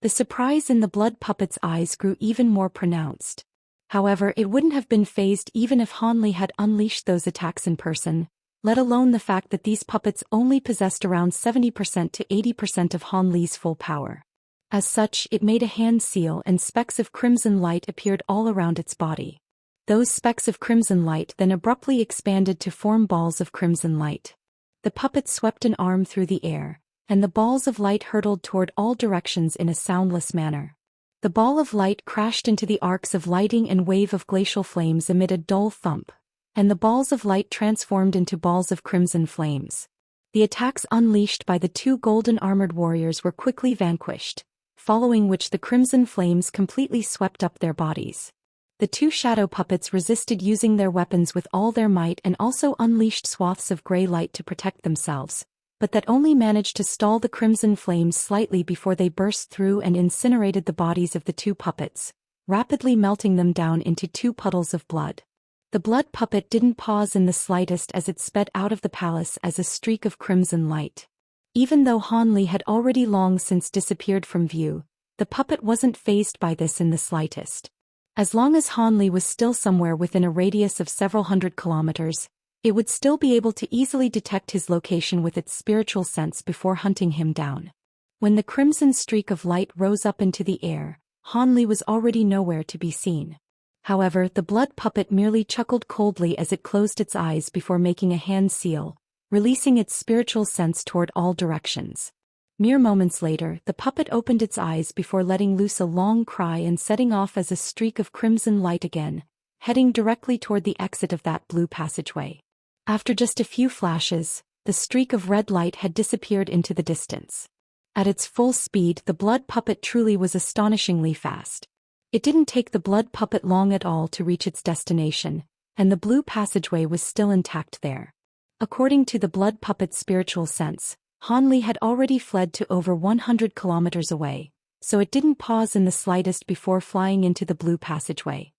The surprise in the blood puppet's eyes grew even more pronounced. However, it wouldn't have been fazed even if Han Li had unleashed those attacks in person, let alone the fact that these puppets only possessed around 70% to 80% of Han Li's full power. As such, it made a hand seal and specks of crimson light appeared all around its body. Those specks of crimson light then abruptly expanded to form balls of crimson light. The puppet swept an arm through the air, and the balls of light hurtled toward all directions in a soundless manner. The ball of light crashed into the arcs of lighting and wave of glacial flames amid a dull thump, and the balls of light transformed into balls of crimson flames. The attacks unleashed by the two golden-armored warriors were quickly vanquished, following which the crimson flames completely swept up their bodies. The two shadow puppets resisted using their weapons with all their might and also unleashed swaths of gray light to protect themselves, but that only managed to stall the crimson flames slightly before they burst through and incinerated the bodies of the two puppets, rapidly melting them down into 2 puddles of blood. The blood puppet didn't pause in the slightest as it sped out of the palace as a streak of crimson light. Even though Han Li had already long since disappeared from view, the puppet wasn't fazed by this in the slightest. As long as Han Li was still somewhere within a radius of several hundred kilometers, it would still be able to easily detect his location with its spiritual sense before hunting him down. When the crimson streak of light rose up into the air, Han Li was already nowhere to be seen. However, the blood puppet merely chuckled coldly as it closed its eyes before making a hand seal, releasing its spiritual sense toward all directions. Mere moments later, the puppet opened its eyes before letting loose a long cry and setting off as a streak of crimson light again, heading directly toward the exit of that blue passageway. After just a few flashes, the streak of red light had disappeared into the distance. At its full speed, the blood puppet truly was astonishingly fast. It didn't take the blood puppet long at all to reach its destination, and the blue passageway was still intact there. According to the blood puppet's spiritual sense, Hanli had already fled to over 100 kilometers away, so it didn't pause in the slightest before flying into the blue passageway.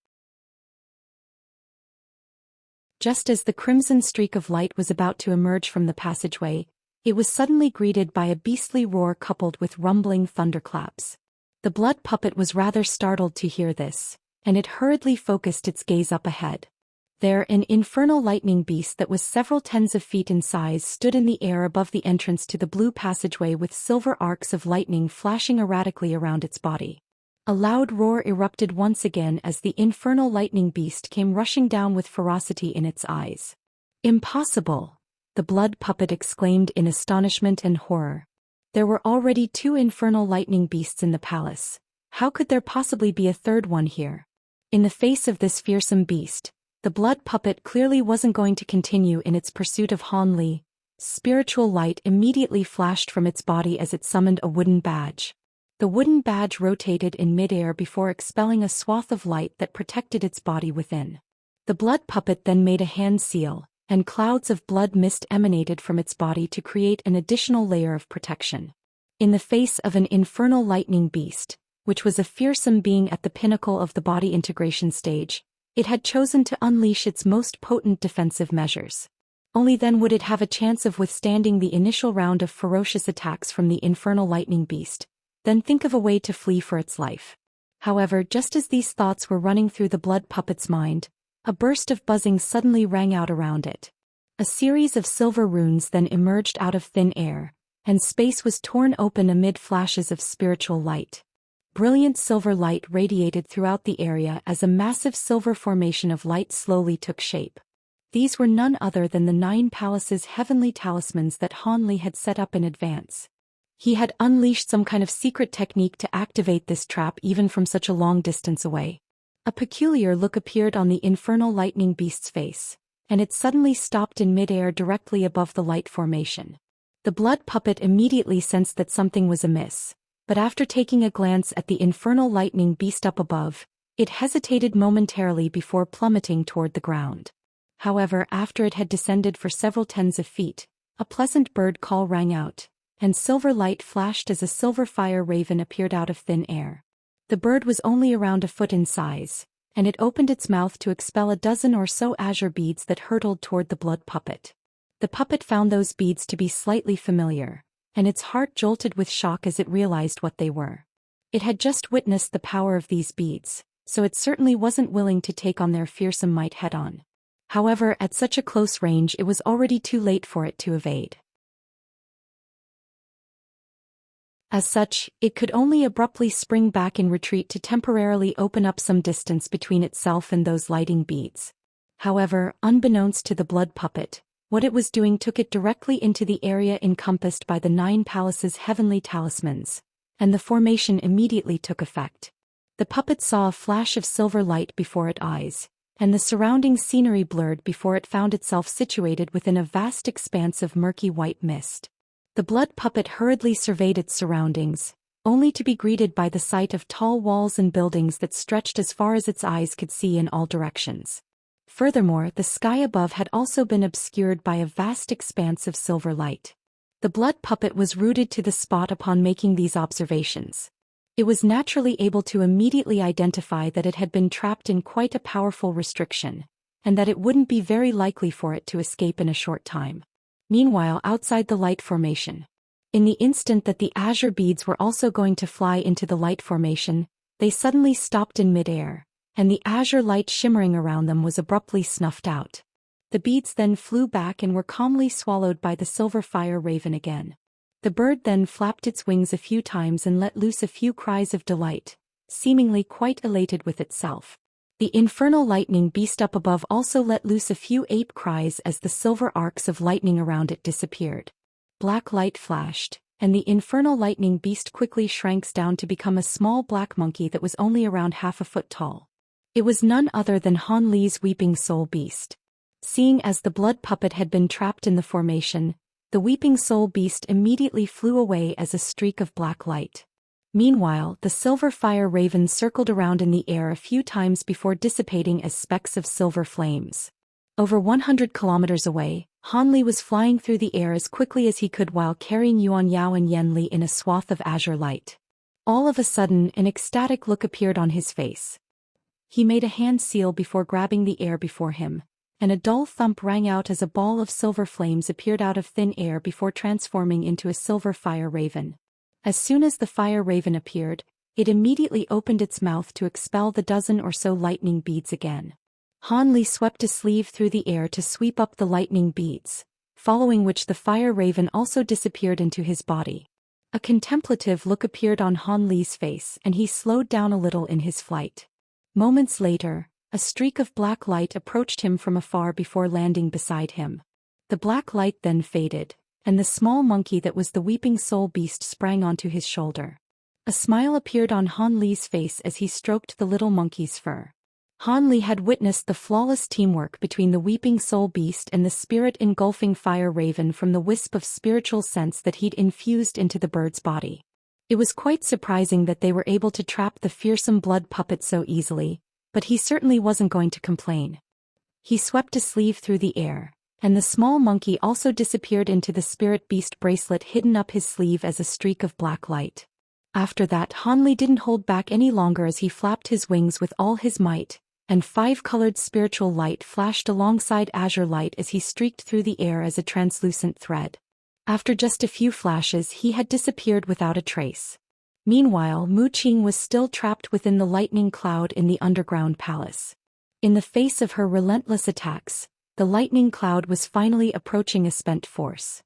Just as the crimson streak of light was about to emerge from the passageway, it was suddenly greeted by a beastly roar coupled with rumbling thunderclaps. The blood puppet was rather startled to hear this, and it hurriedly focused its gaze up ahead. There, an infernal lightning beast that was several tens of feet in size stood in the air above the entrance to the blue passageway with silver arcs of lightning flashing erratically around its body. A loud roar erupted once again as the infernal lightning beast came rushing down with ferocity in its eyes. "Impossible!" the blood puppet exclaimed in astonishment and horror. There were already 2 infernal lightning beasts in the palace. How could there possibly be a third one here? In the face of this fearsome beast, the blood puppet clearly wasn't going to continue in its pursuit of Hanli. Spiritual light immediately flashed from its body as it summoned a wooden badge. The wooden badge rotated in midair before expelling a swath of light that protected its body within. The blood puppet then made a hand seal, and clouds of blood mist emanated from its body to create an additional layer of protection. In the face of an infernal lightning beast, which was a fearsome being at the pinnacle of the body integration stage, it had chosen to unleash its most potent defensive measures. Only then would it have a chance of withstanding the initial round of ferocious attacks from the infernal lightning beast, then think of a way to flee for its life. However, just as these thoughts were running through the blood puppet's mind, a burst of buzzing suddenly rang out around it. A series of silver runes then emerged out of thin air, and space was torn open amid flashes of spiritual light. Brilliant silver light radiated throughout the area as a massive silver formation of light slowly took shape. These were none other than the 9 palaces' heavenly talismans that Hanli had set up in advance. He had unleashed some kind of secret technique to activate this trap even from such a long distance away. A peculiar look appeared on the infernal lightning beast's face, and it suddenly stopped in midair directly above the light formation. The blood puppet immediately sensed that something was amiss, but after taking a glance at the infernal lightning beast up above, it hesitated momentarily before plummeting toward the ground. However, after it had descended for several tens of feet, a pleasant bird call rang out, and silver light flashed as a silver fire raven appeared out of thin air. The bird was only around a foot in size, and it opened its mouth to expel a dozen or so azure beads that hurtled toward the blood puppet. The puppet found those beads to be slightly familiar, and its heart jolted with shock as it realized what they were. It had just witnessed the power of these beads, so it certainly wasn't willing to take on their fearsome might head-on. However, at such a close range it was already too late for it to evade. As such, it could only abruptly spring back in retreat to temporarily open up some distance between itself and those lighting beads. However, unbeknownst to the blood puppet, what it was doing took it directly into the area encompassed by the 9 palaces' heavenly talismans, and the formation immediately took effect. The puppet saw a flash of silver light before its eyes, and the surrounding scenery blurred before it found itself situated within a vast expanse of murky white mist. The blood puppet hurriedly surveyed its surroundings, only to be greeted by the sight of tall walls and buildings that stretched as far as its eyes could see in all directions. Furthermore, the sky above had also been obscured by a vast expanse of silver light. The blood puppet was rooted to the spot upon making these observations. It was naturally able to immediately identify that it had been trapped in quite a powerful restriction, and that it wouldn't be very likely for it to escape in a short time. Meanwhile, outside the light formation, in the instant that the azure beads were also going to fly into the light formation, they suddenly stopped in midair, and the azure light shimmering around them was abruptly snuffed out. The beads then flew back and were calmly swallowed by the silver fire raven again. The bird then flapped its wings a few times and let loose a few cries of delight, seemingly quite elated with itself. The infernal lightning beast up above also let loose a few ape cries as the silver arcs of lightning around it disappeared. Black light flashed, and the infernal lightning beast quickly shrank down to become a small black monkey that was only around half a foot tall. It was none other than Han Li's weeping soul beast. Seeing as the blood puppet had been trapped in the formation, The weeping soul beast immediately flew away as a streak of black light. Meanwhile, the silver fire raven circled around in the air a few times before dissipating as specks of silver flames. Over 100 kilometers away, Han Li was flying through the air as quickly as he could while carrying Yuan Yao and Yen Li in a swath of azure light. All of a sudden, an ecstatic look appeared on his face. He made a hand seal before grabbing the air before him, and a dull thump rang out as a ball of silver flames appeared out of thin air before transforming into a silver fire raven. As soon as the fire raven appeared, it immediately opened its mouth to expel the dozen or so lightning beads again. Han Li swept a sleeve through the air to sweep up the lightning beads, following which the fire raven also disappeared into his body. A contemplative look appeared on Han Li's face and he slowed down a little in his flight. Moments later, a streak of black light approached him from afar before landing beside him. The black light then faded, and the small monkey that was the weeping soul beast sprang onto his shoulder. A smile appeared on Han Li's face as he stroked the little monkey's fur. Han Li had witnessed the flawless teamwork between the weeping soul beast and the spirit-engulfing fire raven from the wisp of spiritual sense that he'd infused into the bird's body. It was quite surprising that they were able to trap the fearsome blood puppet so easily, but he certainly wasn't going to complain. He swept a sleeve through the air, and the small monkey also disappeared into the spirit beast bracelet hidden up his sleeve as a streak of black light. After that, Han Li didn't hold back any longer as he flapped his wings with all his might, and 5-colored spiritual light flashed alongside azure light as he streaked through the air as a translucent thread. After just a few flashes, he had disappeared without a trace. Meanwhile, Mu Qing was still trapped within the lightning cloud in the underground palace. In the face of her relentless attacks, the lightning cloud was finally approaching a spent force.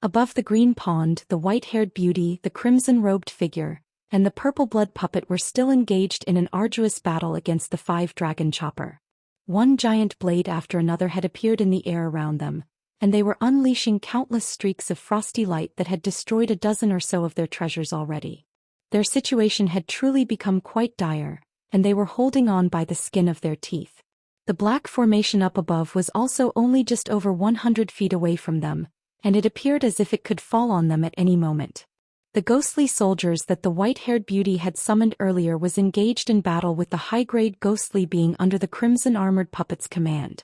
Above the green pond, the white-haired beauty, the crimson-robed figure, and the purple blood puppet were still engaged in an arduous battle against the 5-dragon chopper. One giant blade after another had appeared in the air around them, and they were unleashing countless streaks of frosty light that had destroyed a dozen or so of their treasures already. Their situation had truly become quite dire, and they were holding on by the skin of their teeth. The black formation up above was also only just over 100 feet away from them, and it appeared as if it could fall on them at any moment. The ghostly soldiers that the white-haired beauty had summoned earlier was engaged in battle with the high-grade ghostly being under the crimson-armored puppet's command.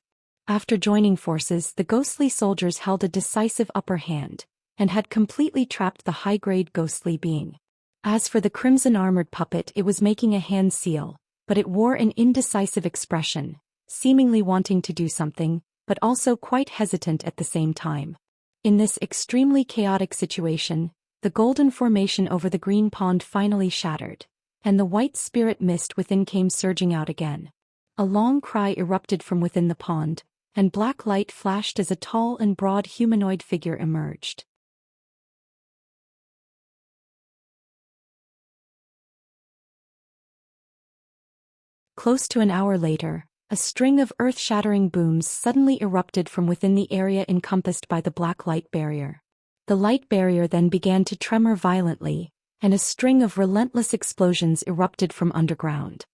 After joining forces, the ghostly soldiers held a decisive upper hand, and had completely trapped the high-grade ghostly being. As for the crimson-armored puppet, it was making a hand seal, but it wore an indecisive expression, seemingly wanting to do something, but also quite hesitant at the same time. In this extremely chaotic situation, the golden formation over the green pond finally shattered, and the white spirit mist within came surging out again. A long cry erupted from within the pond, and black light flashed as a tall and broad humanoid figure emerged. Close to an hour later, a string of earth-shattering booms suddenly erupted from within the area encompassed by the black light barrier. The light barrier then began to tremor violently, and a string of relentless explosions erupted from underground.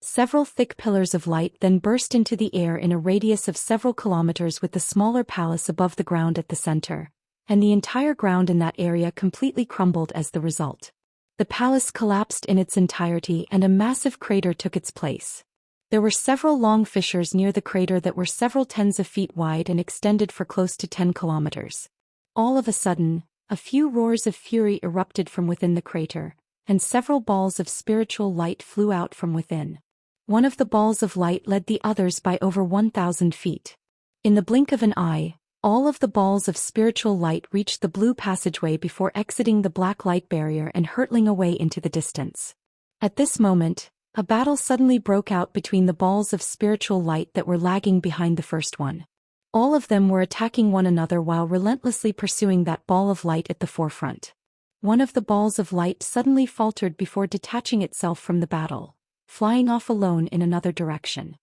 Several thick pillars of light then burst into the air in a radius of several kilometers with the smaller palace above the ground at the center, and the entire ground in that area completely crumbled as the result. The palace collapsed in its entirety and a massive crater took its place. There were several long fissures near the crater that were several tens of feet wide and extended for close to 10 kilometers. All of a sudden, a few roars of fury erupted from within the crater, and several balls of spiritual light flew out from within. One of the balls of light led the others by over 1,000 feet. In the blink of an eye, all of the balls of spiritual light reached the blue passageway before exiting the black light barrier and hurtling away into the distance. At this moment, a battle suddenly broke out between the balls of spiritual light that were lagging behind the first one. All of them were attacking one another while relentlessly pursuing that ball of light at the forefront. One of the balls of light suddenly faltered before detaching itself from the battle, flying off alone in another direction.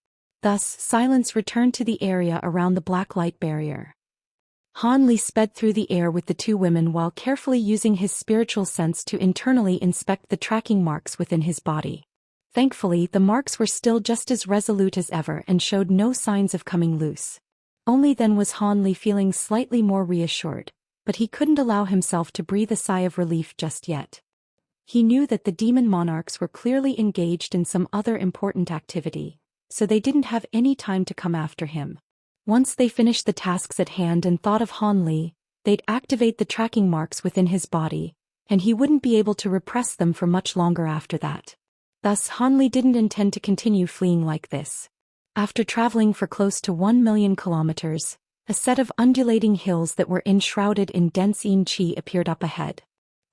Thus, silence returned to the area around the black light barrier. Han Li sped through the air with the two women while carefully using his spiritual sense to internally inspect the tracking marks within his body. Thankfully, the marks were still just as resolute as ever and showed no signs of coming loose. Only then was Han Li feeling slightly more reassured, but he couldn't allow himself to breathe a sigh of relief just yet. He knew that the demon monarchs were clearly engaged in some other important activity, so they didn't have any time to come after him. Once they finished the tasks at hand and thought of Han Li, they'd activate the tracking marks within his body, and he wouldn't be able to repress them for much longer after that. Thus Han Li didn't intend to continue fleeing like this. After traveling for close to 1 million kilometers, a set of undulating hills that were enshrouded in dense yin qi appeared up ahead.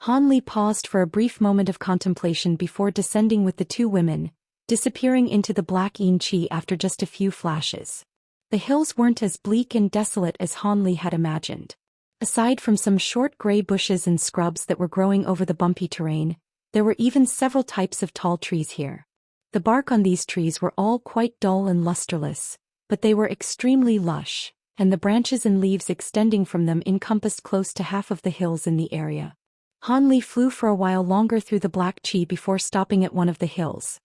Han Li paused for a brief moment of contemplation before descending with the two women, disappearing into the black yin qi after just a few flashes. The hills weren't as bleak and desolate as Han Li had imagined. Aside from some short gray bushes and scrubs that were growing over the bumpy terrain, there were even several types of tall trees here. The bark on these trees were all quite dull and lusterless, but they were extremely lush, and the branches and leaves extending from them encompassed close to half of the hills in the area. Han Li flew for a while longer through the black qi before stopping at one of the hills.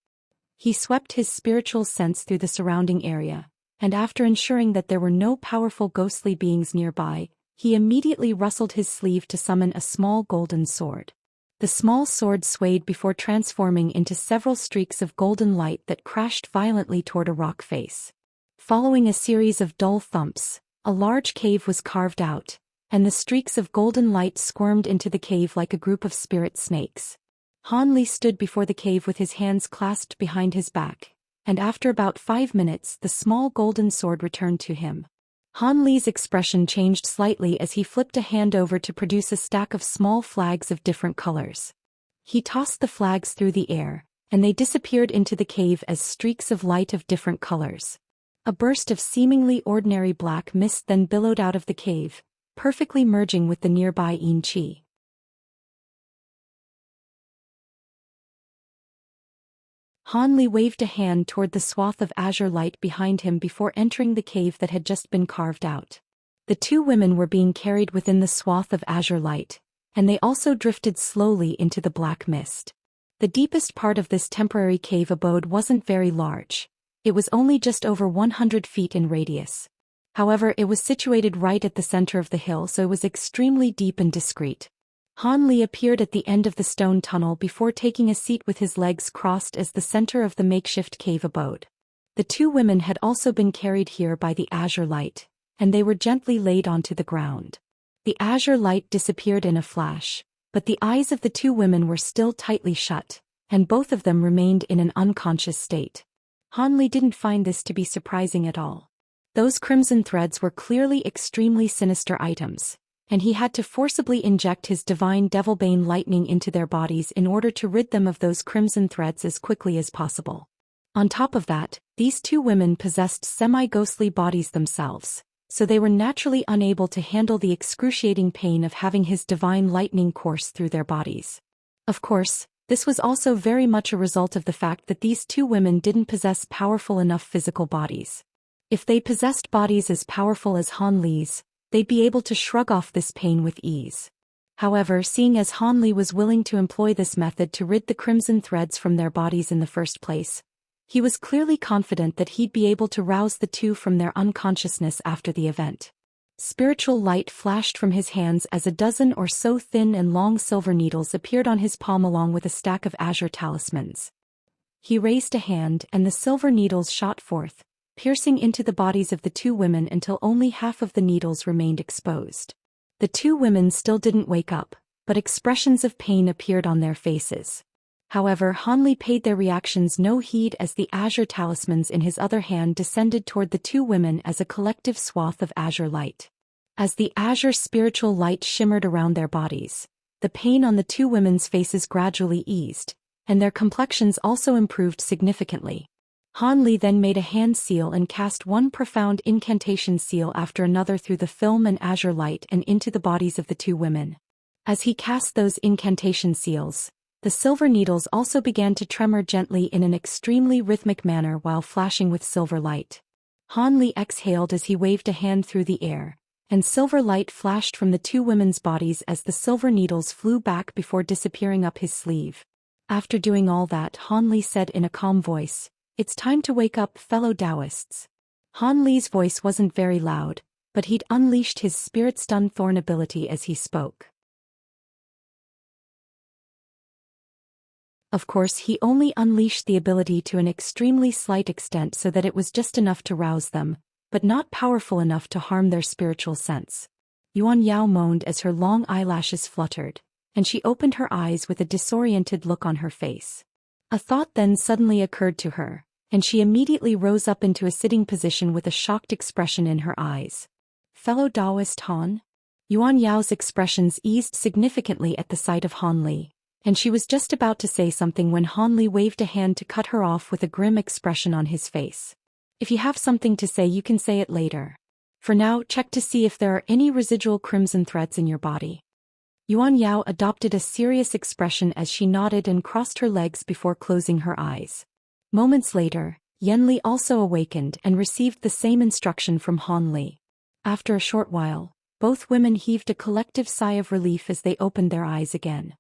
He swept his spiritual sense through the surrounding area, and after ensuring that there were no powerful ghostly beings nearby, he immediately rustled his sleeve to summon a small golden sword. The small sword swayed before transforming into several streaks of golden light that crashed violently toward a rock face. Following a series of dull thumps, a large cave was carved out, and the streaks of golden light squirmed into the cave like a group of spirit snakes. Han Li stood before the cave with his hands clasped behind his back, and after about 5 minutes the small golden sword returned to him. Han Li's expression changed slightly as he flipped a hand over to produce a stack of small flags of different colors. He tossed the flags through the air, and they disappeared into the cave as streaks of light of different colors. A burst of seemingly ordinary black mist then billowed out of the cave, perfectly merging with the nearby yin qi. Han Li waved a hand toward the swath of azure light behind him before entering the cave that had just been carved out. The two women were being carried within the swath of azure light, and they also drifted slowly into the black mist. The deepest part of this temporary cave abode wasn't very large. It was only just over 100 feet in radius. However, it was situated right at the center of the hill, so it was extremely deep and discreet. Han Li appeared at the end of the stone tunnel before taking a seat with his legs crossed as the center of the makeshift cave abode. The two women had also been carried here by the azure light, and they were gently laid onto the ground. The azure light disappeared in a flash, but the eyes of the two women were still tightly shut, and both of them remained in an unconscious state. Han Li didn't find this to be surprising at all. Those crimson threads were clearly extremely sinister items, and he had to forcibly inject his divine devilbane lightning into their bodies in order to rid them of those crimson threads as quickly as possible. On top of that, these two women possessed semi-ghostly bodies themselves, so they were naturally unable to handle the excruciating pain of having his divine lightning course through their bodies. Of course, this was also very much a result of the fact that these two women didn't possess powerful enough physical bodies. If they possessed bodies as powerful as Han Li's, they'd be able to shrug off this pain with ease. However, seeing as Han Li was willing to employ this method to rid the crimson threads from their bodies in the first place, he was clearly confident that he'd be able to rouse the two from their unconsciousness after the event. Spiritual light flashed from his hands as a dozen or so thin and long silver needles appeared on his palm along with a stack of azure talismans. He raised a hand and the silver needles shot forth, piercing into the bodies of the two women until only half of the needles remained exposed. The two women still didn't wake up, but expressions of pain appeared on their faces. However, Han Li paid their reactions no heed as the azure talismans in his other hand descended toward the two women as a collective swath of azure light. As the azure spiritual light shimmered around their bodies, the pain on the two women's faces gradually eased, and their complexions also improved significantly. Han Li then made a hand seal and cast one profound incantation seal after another through the film and azure light and into the bodies of the two women. As he cast those incantation seals, the silver needles also began to tremor gently in an extremely rhythmic manner while flashing with silver light. Han Li exhaled as he waved a hand through the air, and silver light flashed from the two women's bodies as the silver needles flew back before disappearing up his sleeve. After doing all that, Han Li said in a calm voice, "It's time to wake up, fellow Taoists." Han Li's voice wasn't very loud, but he'd unleashed his Spirit Stun Thorn ability as he spoke. Of course, he only unleashed the ability to an extremely slight extent so that it was just enough to rouse them, but not powerful enough to harm their spiritual sense. Yuan Yao moaned as her long eyelashes fluttered, and she opened her eyes with a disoriented look on her face. A thought then suddenly occurred to her, and she immediately rose up into a sitting position with a shocked expression in her eyes. Fellow Taoist Han? Yuan Yao's expressions eased significantly at the sight of Han Li, and she was just about to say something when Han Li waved a hand to cut her off with a grim expression on his face. If you have something to say, you can say it later. For now, check to see if there are any residual crimson threads in your body. Yuan Yao adopted a serious expression as she nodded and crossed her legs before closing her eyes. Moments later, Yan Li also awakened and received the same instruction from Han Li. After a short while, both women heaved a collective sigh of relief as they opened their eyes again.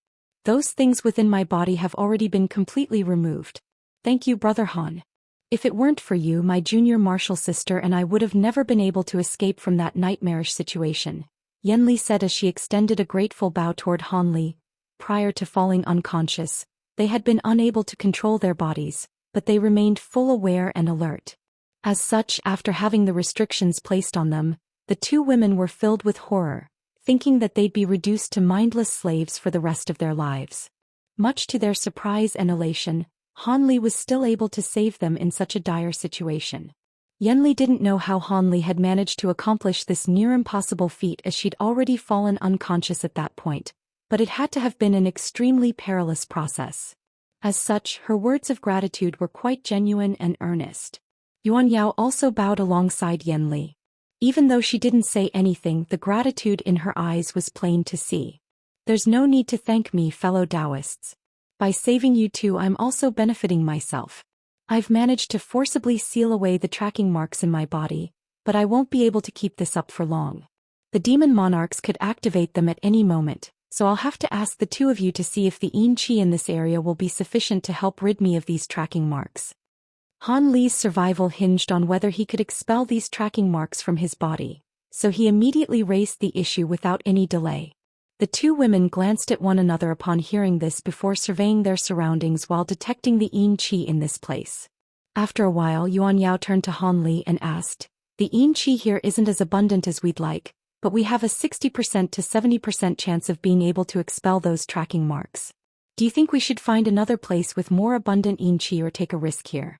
Those things within my body have already been completely removed. Thank you, Brother Han. If it weren't for you, my junior martial sister and I would have never been able to escape from that nightmarish situation, Yan Li said as she extended a grateful bow toward Han Li. Prior to falling unconscious, they had been unable to control their bodies, but they remained full aware and alert. As such, after having the restrictions placed on them, the two women were filled with horror, thinking that they'd be reduced to mindless slaves for the rest of their lives. Much to their surprise and elation, Han Li was still able to save them in such a dire situation. Yan Li didn't know how Han Li had managed to accomplish this near-impossible feat as she'd already fallen unconscious at that point, but it had to have been an extremely perilous process. As such, her words of gratitude were quite genuine and earnest. Yuan Yao also bowed alongside Yan Li. Even though she didn't say anything, the gratitude in her eyes was plain to see. There's no need to thank me, fellow Taoists. By saving you two, I'm also benefiting myself. I've managed to forcibly seal away the tracking marks in my body, but I won't be able to keep this up for long. The demon monarchs could activate them at any moment, so I'll have to ask the two of you to see if the Yin Qi in this area will be sufficient to help rid me of these tracking marks. Han Li's survival hinged on whether he could expel these tracking marks from his body, so he immediately raised the issue without any delay. The two women glanced at one another upon hearing this before surveying their surroundings while detecting the Yin Qi in this place. After a while, Yuan Yao turned to Han Li and asked, "The Yin Qi here isn't as abundant as we'd like, but we have a 60% to 70% chance of being able to expel those tracking marks. Do you think we should find another place with more abundant Yin Qi or take a risk here?"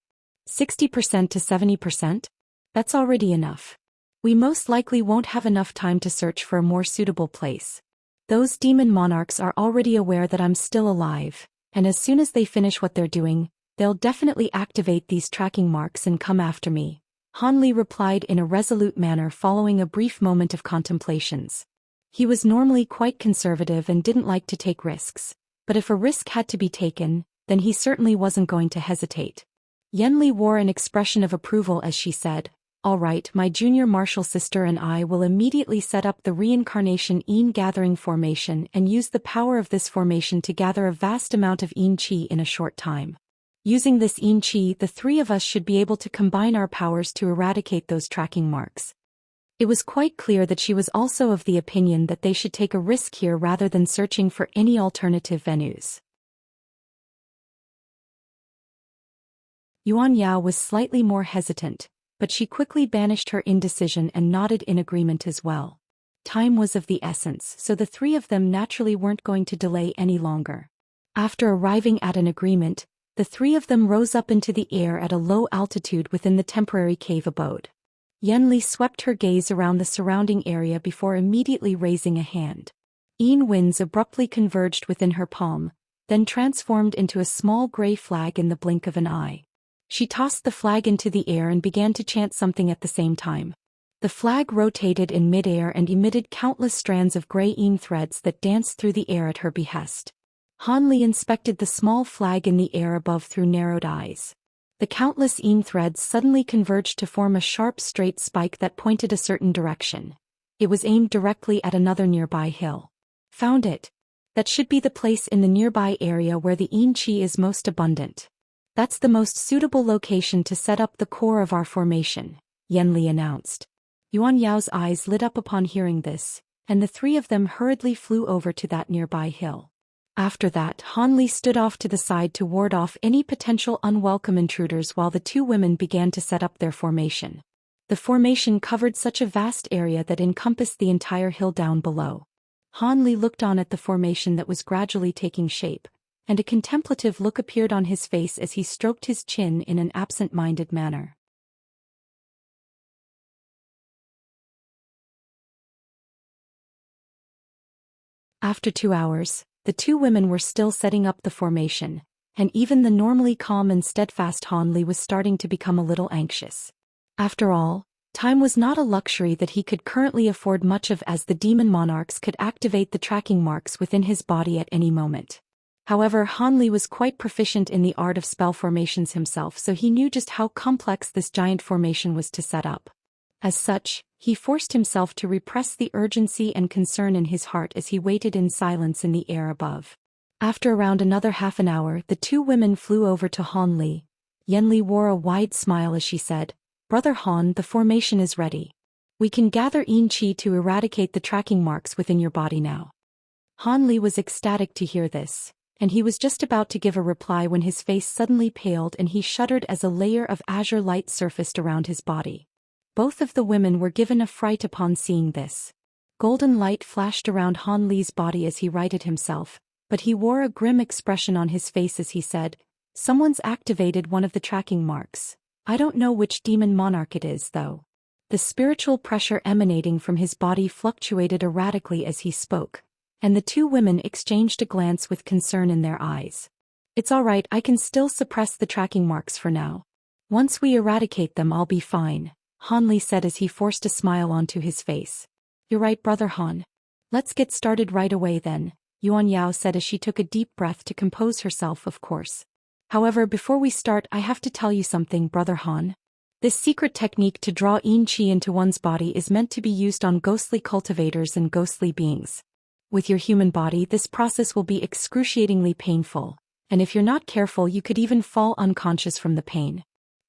60% to 70%? That's already enough. We most likely won't have enough time to search for a more suitable place. Those demon monarchs are already aware that I'm still alive, and as soon as they finish what they're doing, they'll definitely activate these tracking marks and come after me. Han Li replied in a resolute manner following a brief moment of contemplations. He was normally quite conservative and didn't like to take risks, but if a risk had to be taken, then he certainly wasn't going to hesitate. Yan Li wore an expression of approval as she said, "All right, my junior martial sister and I will immediately set up the reincarnation Yin gathering formation and use the power of this formation to gather a vast amount of Yin Qi in a short time. Using this Yin Qi, the three of us should be able to combine our powers to eradicate those tracking marks." It was quite clear that she was also of the opinion that they should take a risk here rather than searching for any alternative venues. Yuan Yao was slightly more hesitant, but she quickly banished her indecision and nodded in agreement as well. Time was of the essence, so the three of them naturally weren't going to delay any longer. After arriving at an agreement, the three of them rose up into the air at a low altitude within the temporary cave abode. Yan Li swept her gaze around the surrounding area before immediately raising a hand. Yin winds abruptly converged within her palm, then transformed into a small gray flag in the blink of an eye. She tossed the flag into the air and began to chant something at the same time. The flag rotated in midair and emitted countless strands of gray Yin threads that danced through the air at her behest. Han Li inspected the small flag in the air above through narrowed eyes. The countless Yin threads suddenly converged to form a sharp straight spike that pointed a certain direction. It was aimed directly at another nearby hill. Found it. That should be the place in the nearby area where the Yin Qi is most abundant. That's the most suitable location to set up the core of our formation, Yanli announced. Yuan Yao's eyes lit up upon hearing this, and the three of them hurriedly flew over to that nearby hill. After that, Han Li stood off to the side to ward off any potential unwelcome intruders while the two women began to set up their formation. The formation covered such a vast area that encompassed the entire hill down below. Han Li looked on at the formation that was gradually taking shape, and a contemplative look appeared on his face as he stroked his chin in an absent-minded manner. After 2 hours, the two women were still setting up the formation, and even the normally calm and steadfast Han Li was starting to become a little anxious. After all, time was not a luxury that he could currently afford much of, as the demon monarchs could activate the tracking marks within his body at any moment. However, Han Li was quite proficient in the art of spell formations himself, so he knew just how complex this giant formation was to set up. As such, he forced himself to repress the urgency and concern in his heart as he waited in silence in the air above. After around another half an hour, the two women flew over to Han Li. Yanli wore a wide smile as she said, "Brother Han, the formation is ready. We can gather Yin Qi to eradicate the tracking marks within your body now." Han Li was ecstatic to hear this, and he was just about to give a reply when his face suddenly paled and he shuddered as a layer of azure light surfaced around his body. Both of the women were given a fright upon seeing this. Golden light flashed around Han Li's body as he righted himself, but he wore a grim expression on his face as he said, "Someone's activated one of the tracking marks. I don't know which demon monarch it is, though." The spiritual pressure emanating from his body fluctuated erratically as he spoke, and the two women exchanged a glance with concern in their eyes. "It's all right, I can still suppress the tracking marks for now. Once we eradicate them, I'll be fine," Han Li said as he forced a smile onto his face. "You're right, Brother Han. Let's get started right away then," Yuan Yao said as she took a deep breath to compose herself, of course. "However, before we start, I have to tell you something, Brother Han. This secret technique to draw Yin Qi into one's body is meant to be used on ghostly cultivators and ghostly beings. With your human body, this process will be excruciatingly painful, and if you're not careful, you could even fall unconscious from the pain.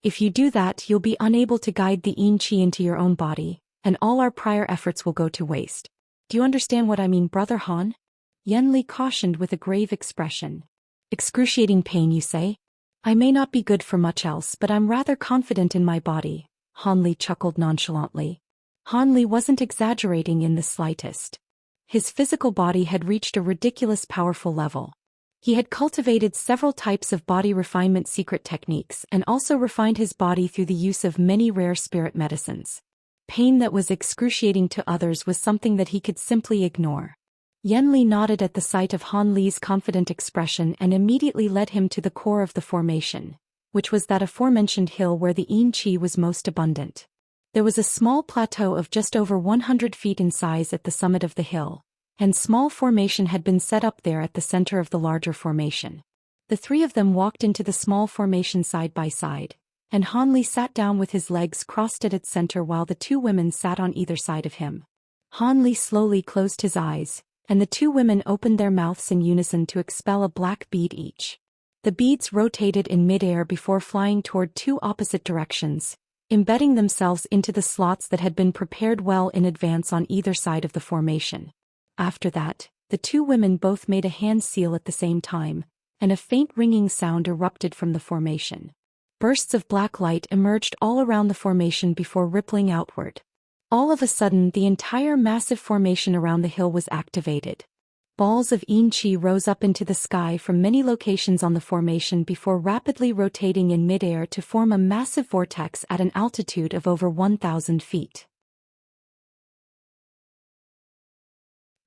If you do that, you'll be unable to guide the Yin Qi into your own body, and all our prior efforts will go to waste. Do you understand what I mean, Brother Han?" Yanli cautioned with a grave expression. "Excruciating pain, you say? I may not be good for much else, but I'm rather confident in my body," Han Li chuckled nonchalantly. Han Li wasn't exaggerating in the slightest. His physical body had reached a ridiculous powerful level. He had cultivated several types of body refinement secret techniques and also refined his body through the use of many rare spirit medicines. Pain that was excruciating to others was something that he could simply ignore. Yanli nodded at the sight of Han Li's confident expression and immediately led him to the core of the formation, which was that aforementioned hill where the Yin Qi was most abundant. There was a small plateau of just over 100 feet in size at the summit of the hill, and small formation had been set up there at the center of the larger formation. The three of them walked into the small formation side by side, and Han Li sat down with his legs crossed at its center while the two women sat on either side of him. Han Li slowly closed his eyes, and the two women opened their mouths in unison to expel a black bead each. The beads rotated in midair before flying toward two opposite directions, embedding themselves into the slots that had been prepared well in advance on either side of the formation. After that, the two women both made a hand seal at the same time, and a faint ringing sound erupted from the formation. Bursts of black light emerged all around the formation before rippling outward. All of a sudden, the entire massive formation around the hill was activated. Balls of Yin Qi rose up into the sky from many locations on the formation before rapidly rotating in midair to form a massive vortex at an altitude of over 1,000 feet.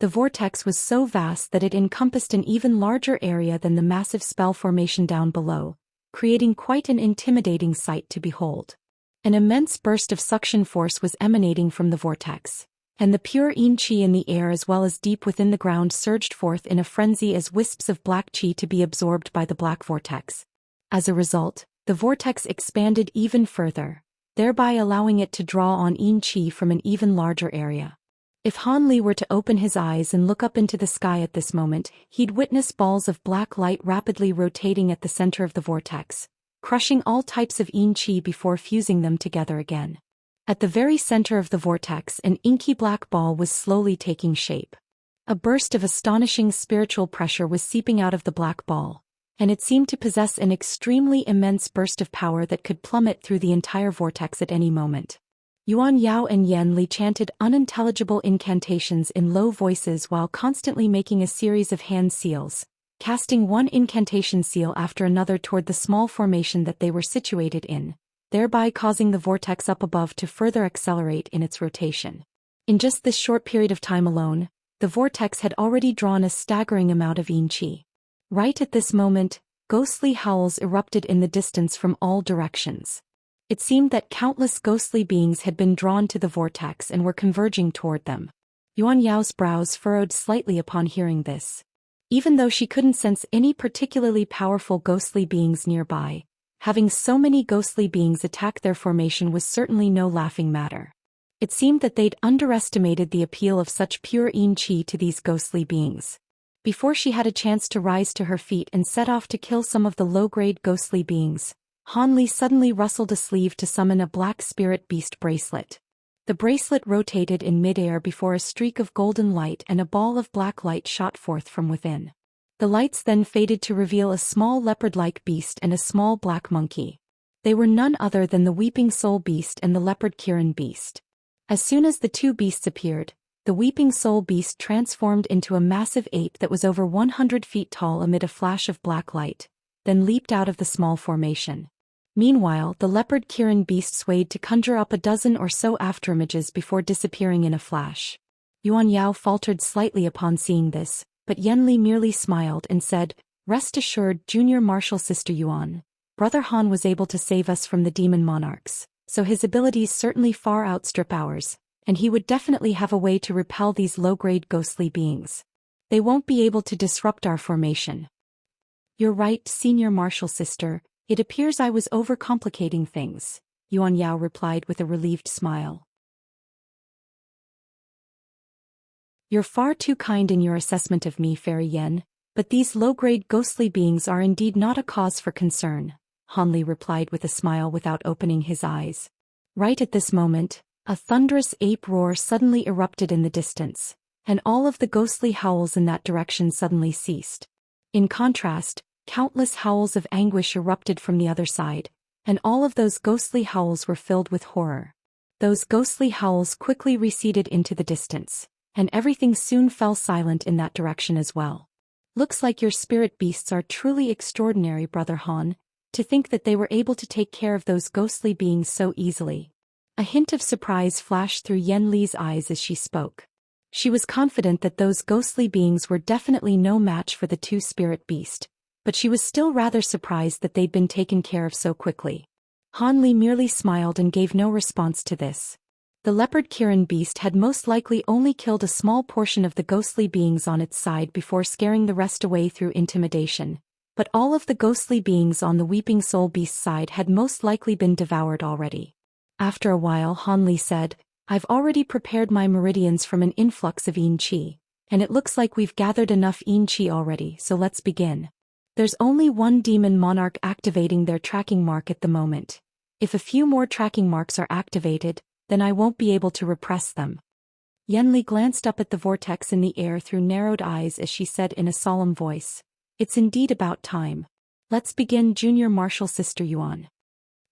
The vortex was so vast that it encompassed an even larger area than the massive spell formation down below, creating quite an intimidating sight to behold. An immense burst of suction force was emanating from the vortex, and the pure Yin Qi in the air as well as deep within the ground surged forth in a frenzy as wisps of black Qi to be absorbed by the black vortex. As a result, the vortex expanded even further, thereby allowing it to draw on Yin Qi from an even larger area. If Han Li were to open his eyes and look up into the sky at this moment, he'd witness balls of black light rapidly rotating at the center of the vortex, crushing all types of Yin Qi before fusing them together again. At the very center of the vortex, an inky black ball was slowly taking shape. A burst of astonishing spiritual pressure was seeping out of the black ball, and it seemed to possess an extremely immense burst of power that could plummet through the entire vortex at any moment. Yuan Yao and Yan Li chanted unintelligible incantations in low voices while constantly making a series of hand seals, casting one incantation seal after another toward the small formation that they were situated in, thereby causing the vortex up above to further accelerate in its rotation. In just this short period of time alone, the vortex had already drawn a staggering amount of yin qi. Right at this moment, ghostly howls erupted in the distance from all directions. It seemed that countless ghostly beings had been drawn to the vortex and were converging toward them. Yuan Yao's brows furrowed slightly upon hearing this. Even though she couldn't sense any particularly powerful ghostly beings nearby, having so many ghostly beings attack their formation was certainly no laughing matter. It seemed that they'd underestimated the appeal of such pure yin qi to these ghostly beings. Before she had a chance to rise to her feet and set off to kill some of the low-grade ghostly beings, Han Li suddenly rustled a sleeve to summon a black spirit beast bracelet. The bracelet rotated in midair before a streak of golden light and a ball of black light shot forth from within. The lights then faded to reveal a small leopard-like beast and a small black monkey. They were none other than the Weeping Soul Beast and the Leopard Kirin Beast. As soon as the two beasts appeared, the Weeping Soul Beast transformed into a massive ape that was over 100 feet tall amid a flash of black light, then leaped out of the small formation. Meanwhile, the Leopard Kirin Beast swayed to conjure up a dozen or so afterimages before disappearing in a flash. Yuan Yao faltered slightly upon seeing this, but Yan Li merely smiled and said, "Rest assured, Junior Martial Sister Yuan, Brother Han was able to save us from the demon monarchs, so his abilities certainly far outstrip ours, and he would definitely have a way to repel these low-grade ghostly beings. They won't be able to disrupt our formation." "You're right, Senior Martial Sister. It appears I was overcomplicating things," Yuan Yao replied with a relieved smile. "You're far too kind in your assessment of me, Fairy Yen, but these low-grade ghostly beings are indeed not a cause for concern," Han Li replied with a smile without opening his eyes. Right at this moment, a thunderous ape roar suddenly erupted in the distance, and all of the ghostly howls in that direction suddenly ceased. In contrast, countless howls of anguish erupted from the other side, and all of those ghostly howls were filled with horror. Those ghostly howls quickly receded into the distance, and everything soon fell silent in that direction as well. "Looks like your spirit beasts are truly extraordinary, Brother Han, to think that they were able to take care of those ghostly beings so easily." A hint of surprise flashed through Yan Li's eyes as she spoke. She was confident that those ghostly beings were definitely no match for the two spirit beasts, but she was still rather surprised that they'd been taken care of so quickly. Han Li merely smiled and gave no response to this. The Leopard Kirin Beast had most likely only killed a small portion of the ghostly beings on its side before scaring the rest away through intimidation, but all of the ghostly beings on the Weeping Soul Beast's side had most likely been devoured already. After a while, Han Li said, "I've already prepared my meridians from an influx of yin qi, and it looks like we've gathered enough yin qi already, so let's begin. There's only one demon monarch activating their tracking mark at the moment. If a few more tracking marks are activated, then I won't be able to repress them." Yan Li glanced up at the vortex in the air through narrowed eyes as she said in a solemn voice, "It's indeed about time. Let's begin, Junior Martial Sister Yuan."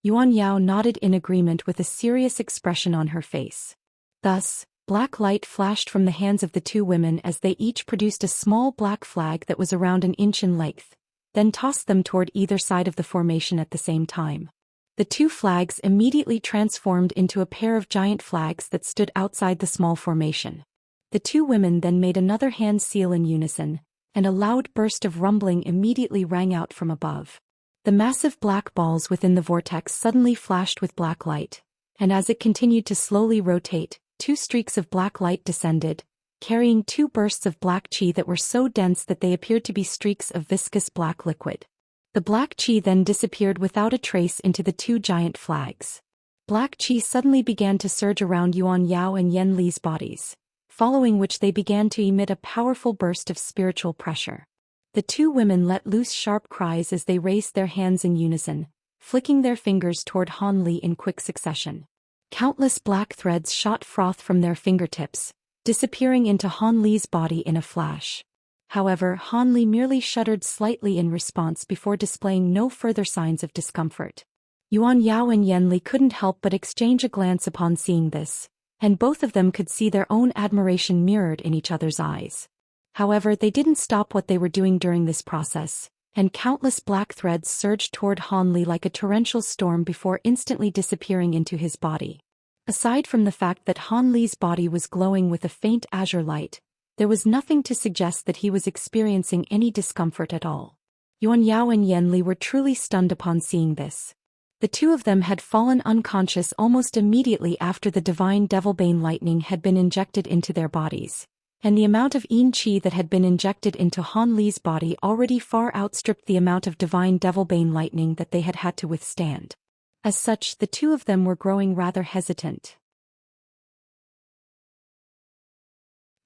Yuan Yao nodded in agreement with a serious expression on her face. Thus, black light flashed from the hands of the two women as they each produced a small black flag that was around an inch in length, then tossed them toward either side of the formation at the same time. The two flags immediately transformed into a pair of giant flags that stood outside the small formation. The two women then made another hand seal in unison, and a loud burst of rumbling immediately rang out from above. The massive black balls within the vortex suddenly flashed with black light, and as it continued to slowly rotate, two streaks of black light descended, carrying two bursts of black qi that were so dense that they appeared to be streaks of viscous black liquid. The black qi then disappeared without a trace into the two giant flags. Black qi suddenly began to surge around Yuan Yao and Yan Li's bodies, following which they began to emit a powerful burst of spiritual pressure. The two women let loose sharp cries as they raised their hands in unison, flicking their fingers toward Han Li in quick succession. Countless black threads shot froth from their fingertips, disappearing into Han Li's body in a flash. However, Han Li merely shuddered slightly in response before displaying no further signs of discomfort. Yuan Yao and Yan Li couldn't help but exchange a glance upon seeing this, and both of them could see their own admiration mirrored in each other's eyes. However, they didn't stop what they were doing during this process, and countless black threads surged toward Han Li like a torrential storm before instantly disappearing into his body. Aside from the fact that Han Li's body was glowing with a faint azure light, there was nothing to suggest that he was experiencing any discomfort at all. Yuan Yao and Yan Li were truly stunned upon seeing this. The two of them had fallen unconscious almost immediately after the divine Devilbane lightning had been injected into their bodies, and the amount of Yin Qi that had been injected into Han Li's body already far outstripped the amount of divine Devilbane lightning that they had had to withstand. As such, the two of them were growing rather hesitant.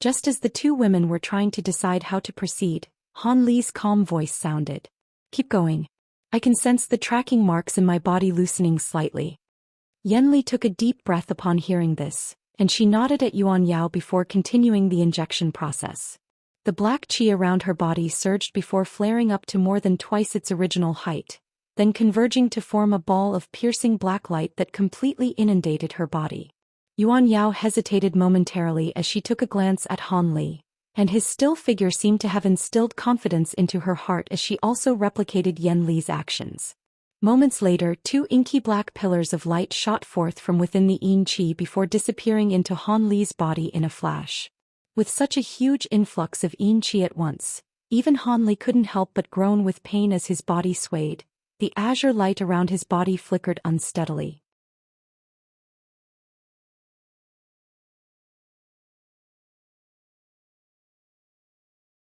Just as the two women were trying to decide how to proceed, Han Li's calm voice sounded. "Keep going. I can sense the tracking marks in my body loosening slightly." Yan Li took a deep breath upon hearing this, and she nodded at Yuan Yao before continuing the injection process. The black qi around her body surged before flaring up to more than twice its original height, then converging to form a ball of piercing black light that completely inundated her body. Yuan Yao hesitated momentarily as she took a glance at Han Li, and his still figure seemed to have instilled confidence into her heart as she also replicated Yan Li's actions. Moments later, two inky black pillars of light shot forth from within the Yin Qi before disappearing into Han Li's body in a flash. With such a huge influx of Yin Qi at once, even Han Li couldn't help but groan with pain as his body swayed. The azure light around his body flickered unsteadily.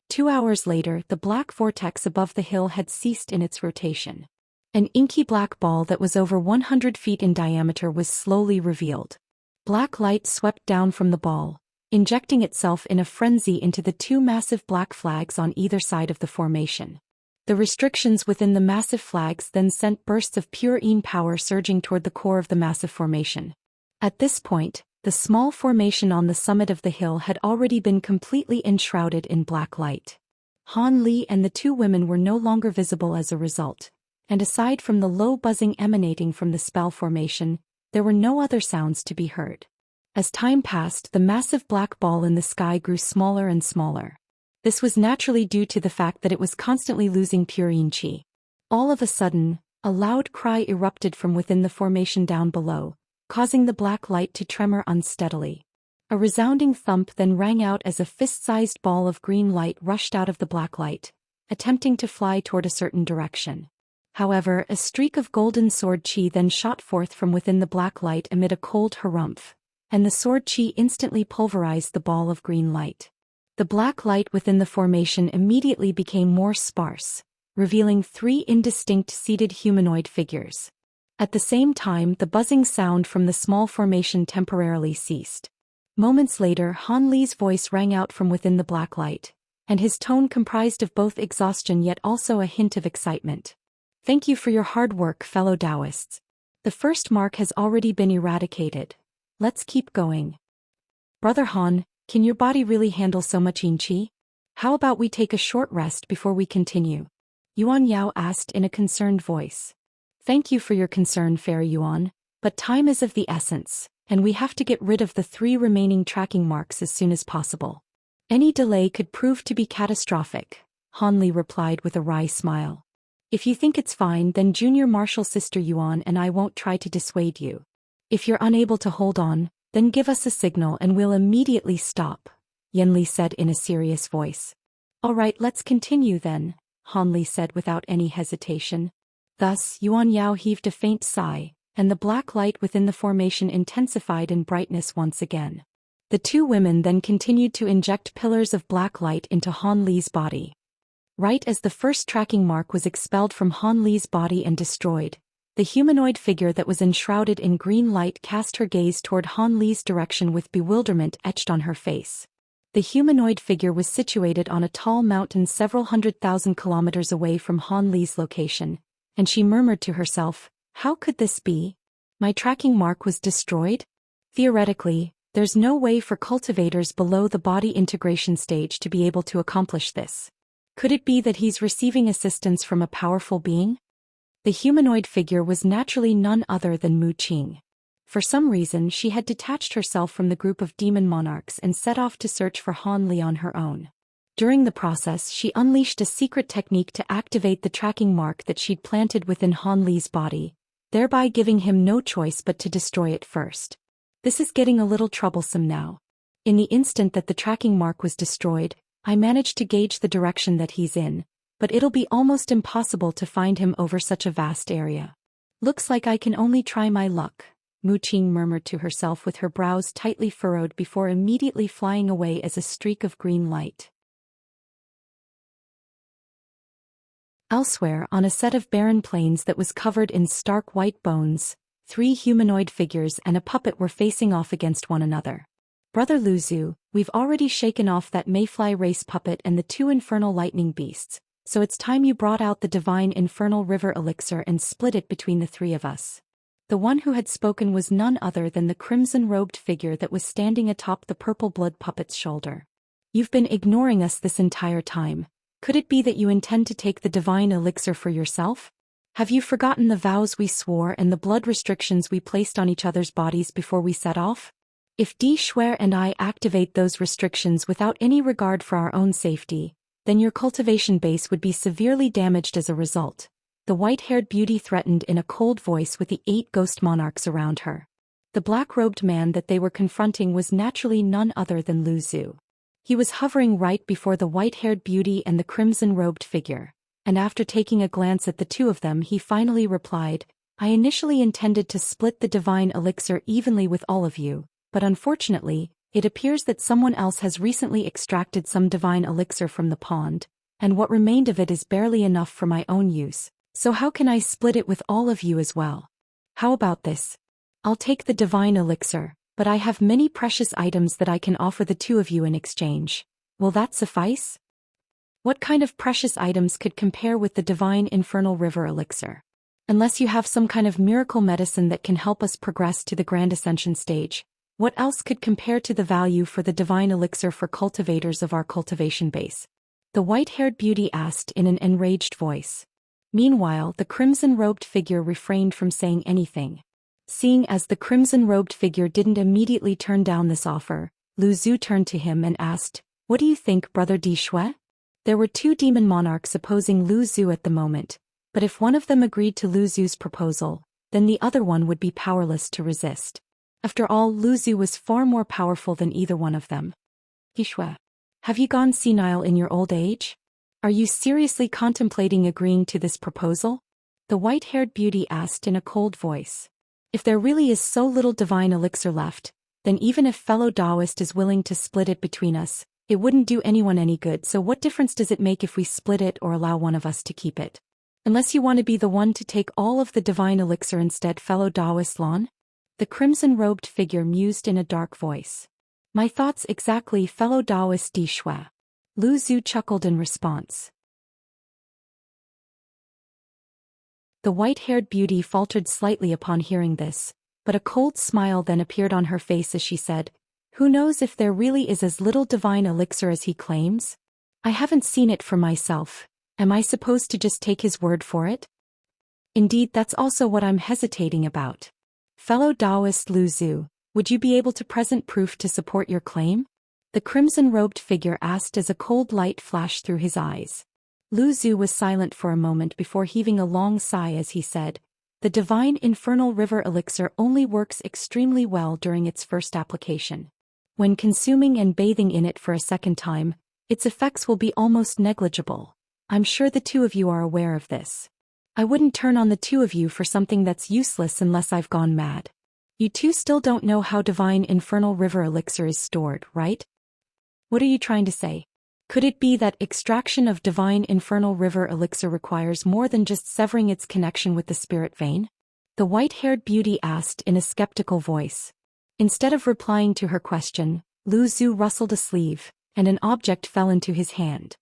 Two hours later, the black vortex above the hill had ceased in its rotation. An inky black ball that was over 100 feet in diameter was slowly revealed. Black light swept down from the ball, injecting itself in a frenzy into the two massive black flags on either side of the formation. The restrictions within the massive flags then sent bursts of pure Yin power surging toward the core of the massive formation. At this point, the small formation on the summit of the hill had already been completely enshrouded in black light. Han Li and the two women were no longer visible as a result, and aside from the low buzzing emanating from the spell formation, there were no other sounds to be heard. As time passed, the massive black ball in the sky grew smaller and smaller. This was naturally due to the fact that it was constantly losing pure Yin Qi. All of a sudden, a loud cry erupted from within the formation down below, causing the black light to tremor unsteadily. A resounding thump then rang out as a fist-sized ball of green light rushed out of the black light, attempting to fly toward a certain direction. However, a streak of golden sword qi then shot forth from within the black light amid a cold harumph, and the sword qi instantly pulverized the ball of green light. The black light within the formation immediately became more sparse, revealing three indistinct seated humanoid figures. At the same time, the buzzing sound from the small formation temporarily ceased. Moments later, Han Li's voice rang out from within the black light, and his tone comprised of both exhaustion yet also a hint of excitement. "Thank you for your hard work, fellow Taoists. The first mark has already been eradicated. Let's keep going. Brother Han, can your body really handle so much Yin Qi? How about we take a short rest before we continue?" Yuan Yao asked in a concerned voice. "Thank you for your concern, Fair Yuan, but time is of the essence, and we have to get rid of the 3 remaining tracking marks as soon as possible. Any delay could prove to be catastrophic," Han Li replied with a wry smile. "If you think it's fine, then Junior Martial Sister Yuan and I won't try to dissuade you. If you're unable to hold on, then give us a signal and we'll immediately stop," Yan Li said in a serious voice. "All right, let's continue then," Han Li said without any hesitation. Thus, Yuan Yao heaved a faint sigh, and the black light within the formation intensified in brightness once again. The two women then continued to inject pillars of black light into Han Li's body. Right as the first tracking mark was expelled from Han Li's body and destroyed, the humanoid figure that was enshrouded in green light cast her gaze toward Han Li's direction with bewilderment etched on her face. The humanoid figure was situated on a tall mountain several 100,000 kilometers away from Han Li's location, and she murmured to herself, "How could this be?" My tracking mark was destroyed? Theoretically, there's no way for cultivators below the body integration stage to be able to accomplish this. Could it be that he's receiving assistance from a powerful being? The humanoid figure was naturally none other than Mu Qing. For some reason she had detached herself from the group of demon monarchs and set off to search for Han Li on her own. During the process she unleashed a secret technique to activate the tracking mark that she'd planted within Han Li's body, thereby giving him no choice but to destroy it first. This is getting a little troublesome now. In the instant that the tracking mark was destroyed, I managed to gauge the direction that he's in, but it'll be almost impossible to find him over such a vast area. Looks like I can only try my luck, Mu Qing murmured to herself with her brows tightly furrowed before immediately flying away as a streak of green light. Elsewhere, on a set of barren plains that was covered in stark white bones, 3 humanoid figures and a puppet were facing off against one another. Brother Lu Zhu, we've already shaken off that mayfly race puppet and the 2 infernal lightning beasts, so it's time you brought out the divine infernal river elixir and split it between the 3 of us. The one who had spoken was none other than the crimson-robed figure that was standing atop the purple blood puppet's shoulder. You've been ignoring us this entire time. Could it be that you intend to take the divine elixir for yourself? Have you forgotten the vows we swore and the blood restrictions we placed on each other's bodies before we set off? If Di Shuer and I activate those restrictions without any regard for our own safety, then your cultivation base would be severely damaged as a result. The white-haired beauty threatened in a cold voice with the 8 ghost monarchs around her. The black-robed man that they were confronting was naturally none other than Lu Zhu. He was hovering right before the white-haired beauty and the crimson-robed figure, and after taking a glance at the 2 of them he finally replied, I initially intended to split the divine elixir evenly with all of you, but unfortunately, it appears that someone else has recently extracted some divine elixir from the pond, and what remained of it is barely enough for my own use, so how can I split it with all of you as well? How about this? I'll take the divine elixir, but I have many precious items that I can offer the 2 of you in exchange. Will that suffice? What kind of precious items could compare with the divine infernal river elixir? Unless you have some kind of miracle medicine that can help us progress to the grand ascension stage, what else could compare to the value for the divine elixir for cultivators of our cultivation base? The white-haired beauty asked in an enraged voice. Meanwhile, the crimson-robed figure refrained from saying anything. Seeing as the crimson-robed figure didn't immediately turn down this offer, Lu Zhu turned to him and asked, What do you think, Brother Di Shuer? There were 2 demon monarchs opposing Lu Zhu at the moment, but if one of them agreed to Lu Zhu's proposal, then the other one would be powerless to resist. After all, Lu Zhu was far more powerful than either one of them. Di Shuer, have you gone senile in your old age? Are you seriously contemplating agreeing to this proposal? The white-haired beauty asked in a cold voice. If there really is so little divine elixir left, then even if fellow Taoist is willing to split it between us, it wouldn't do anyone any good, so what difference does it make if we split it or allow one of us to keep it? Unless you want to be the one to take all of the divine elixir instead, fellow Taoist Lon? The crimson-robed figure mused in a dark voice. My thoughts exactly, fellow Taoist Di Shuer. Lu Zhu chuckled in response. The white-haired beauty faltered slightly upon hearing this, but a cold smile then appeared on her face as she said, Who knows if there really is as little divine elixir as he claims? I haven't seen it for myself. Am I supposed to just take his word for it? Indeed, that's also what I'm hesitating about. Fellow Taoist Lu Zhu, would you be able to present proof to support your claim? The crimson-robed figure asked as a cold light flashed through his eyes. Lu Zhu was silent for a moment before heaving a long sigh as he said, The divine infernal river elixir only works extremely well during its first application. When consuming and bathing in it for a second time, its effects will be almost negligible. I'm sure the 2 of you are aware of this. I wouldn't turn on the 2 of you for something that's useless unless I've gone mad. You 2 still don't know how divine infernal river elixir is stored, right? What are you trying to say? Could it be that extraction of divine infernal river elixir requires more than just severing its connection with the spirit vein? The white-haired beauty asked in a skeptical voice. Instead of replying to her question, Lu Zhu rustled a sleeve, and an object fell into his hand.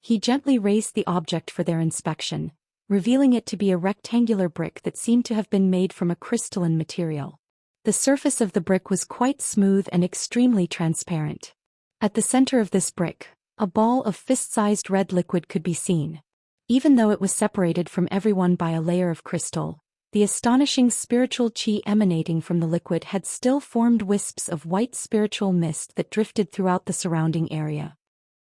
He gently raised the object for their inspection, revealing it to be a rectangular brick that seemed to have been made from a crystalline material. The surface of the brick was quite smooth and extremely transparent. At the center of this brick, a ball of fist-sized red liquid could be seen. Even though it was separated from everyone by a layer of crystal, the astonishing spiritual qi emanating from the liquid had still formed wisps of white spiritual mist that drifted throughout the surrounding area.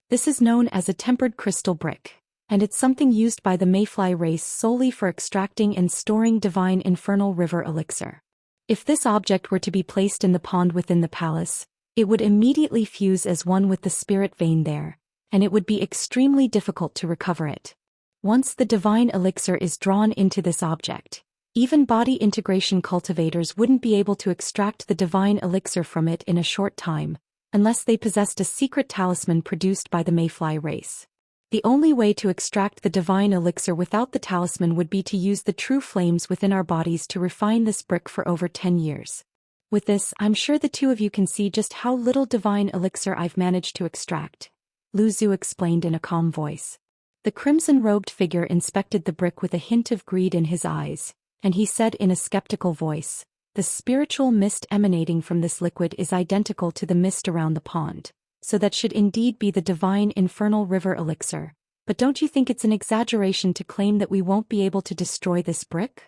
This is known as a tempered crystal brick, and it's something used by the Mayfly race solely for extracting and storing divine infernal river elixir. If this object were to be placed in the pond within the palace, it would immediately fuse as one with the spirit vein there, and it would be extremely difficult to recover it. Once the divine elixir is drawn into this object, even body integration cultivators wouldn't be able to extract the divine elixir from it in a short time, unless they possessed a secret talisman produced by the Mayfly race. The only way to extract the divine elixir without the talisman would be to use the true flames within our bodies to refine this brick for over 10 years. With this, I'm sure the two of you can see just how little divine elixir I've managed to extract, Lu Zhu explained in a calm voice. The crimson-robed figure inspected the brick with a hint of greed in his eyes, and he said in a skeptical voice, "The spiritual mist emanating from this liquid is identical to the mist around the pond, so that should indeed be the divine infernal river elixir, but don't you think it's an exaggeration to claim that we won't be able to destroy this brick?"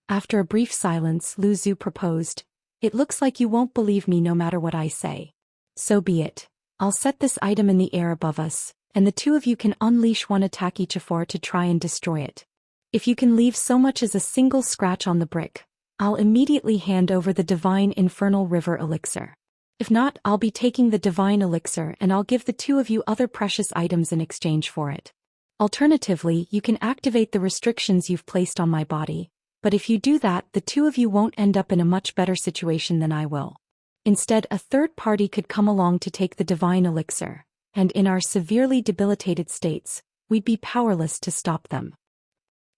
After a brief silence, Lu Zhu proposed, "It looks like you won't believe me no matter what I say. So be it. I'll set this item in the air above us, and the two of you can unleash one attack each to try and destroy it. If you can leave so much as a single scratch on the brick, I'll immediately hand over the divine infernal river elixir. If not, I'll be taking the divine elixir and I'll give the two of you other precious items in exchange for it. Alternatively, you can activate the restrictions you've placed on my body, but if you do that, the two of you won't end up in a much better situation than I will. Instead, a third party could come along to take the divine elixir, and in our severely debilitated states, we'd be powerless to stop them."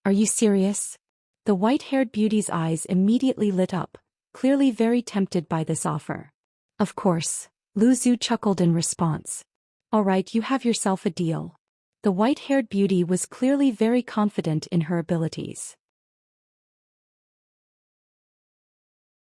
"Are you serious?" The white-haired beauty's eyes immediately lit up, clearly very tempted by this offer. "Of course," Lu Zhu chuckled in response. "All right, you have yourself a deal." The white-haired beauty was clearly very confident in her abilities.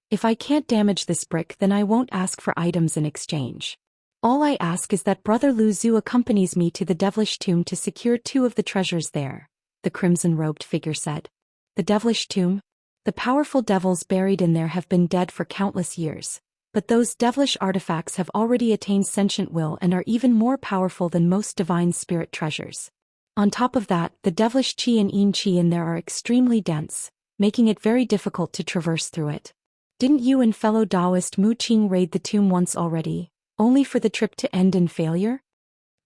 "If I can't damage this brick, then I won't ask for items in exchange. All I ask is that Brother Lu Zhu accompanies me to the devilish tomb to secure 2 of the treasures there," the crimson-robed figure said. "The devilish tomb? The powerful devils buried in there have been dead for countless years, but those devilish artifacts have already attained sentient will and are even more powerful than most divine spirit treasures. On top of that, the devilish qi and yin qi in there are extremely dense, making it very difficult to traverse through it. Didn't you and fellow Taoist Mu Qing raid the tomb once already, only for the trip to end in failure?"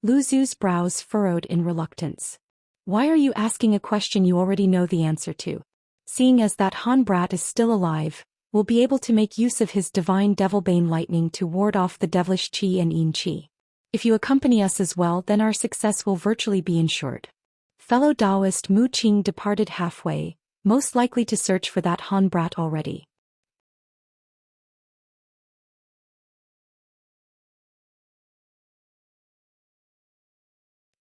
Lu Zhu's brows furrowed in reluctance. "Why are you asking a question you already know the answer to? Seeing as that Han brat is still alive, we'll be able to make use of his divine devilbane lightning to ward off the devilish qi and yin qi. If you accompany us as well, then our success will virtually be ensured." Fellow Taoist Mu Qing departed halfway, most likely to search for that Han brat already.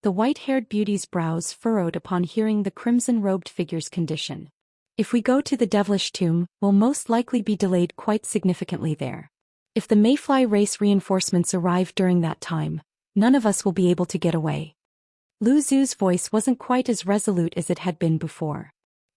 The white-haired beauty's brows furrowed upon hearing the crimson-robed figure's condition. "If we go to the devilish tomb, we'll most likely be delayed quite significantly there. If the Mayfly race reinforcements arrive during that time, none of us will be able to get away." Lu Zhu's voice wasn't quite as resolute as it had been before.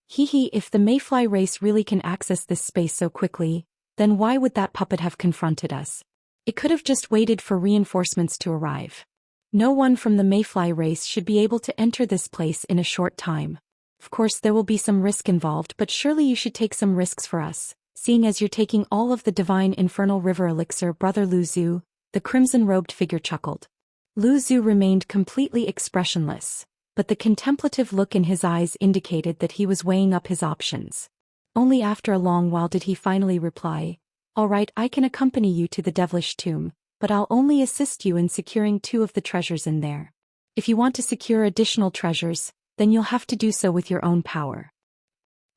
If the Mayfly race really can access this space so quickly, then why would that puppet have confronted us? It could have just waited for reinforcements to arrive. No one from the Mayfly race should be able to enter this place in a short time. Of course there will be some risk involved, but surely you should take some risks for us, seeing as you're taking all of the divine infernal river elixir. Brother Lu Zhu, the crimson-robed figure chuckled. Lu Zhu remained completely expressionless, but the contemplative look in his eyes indicated that he was weighing up his options. Only after a long while did he finally reply, "All right, I can accompany you to the devilish tomb, but I'll only assist you in securing 2 of the treasures in there. If you want to secure additional treasures, then you'll have to do so with your own power."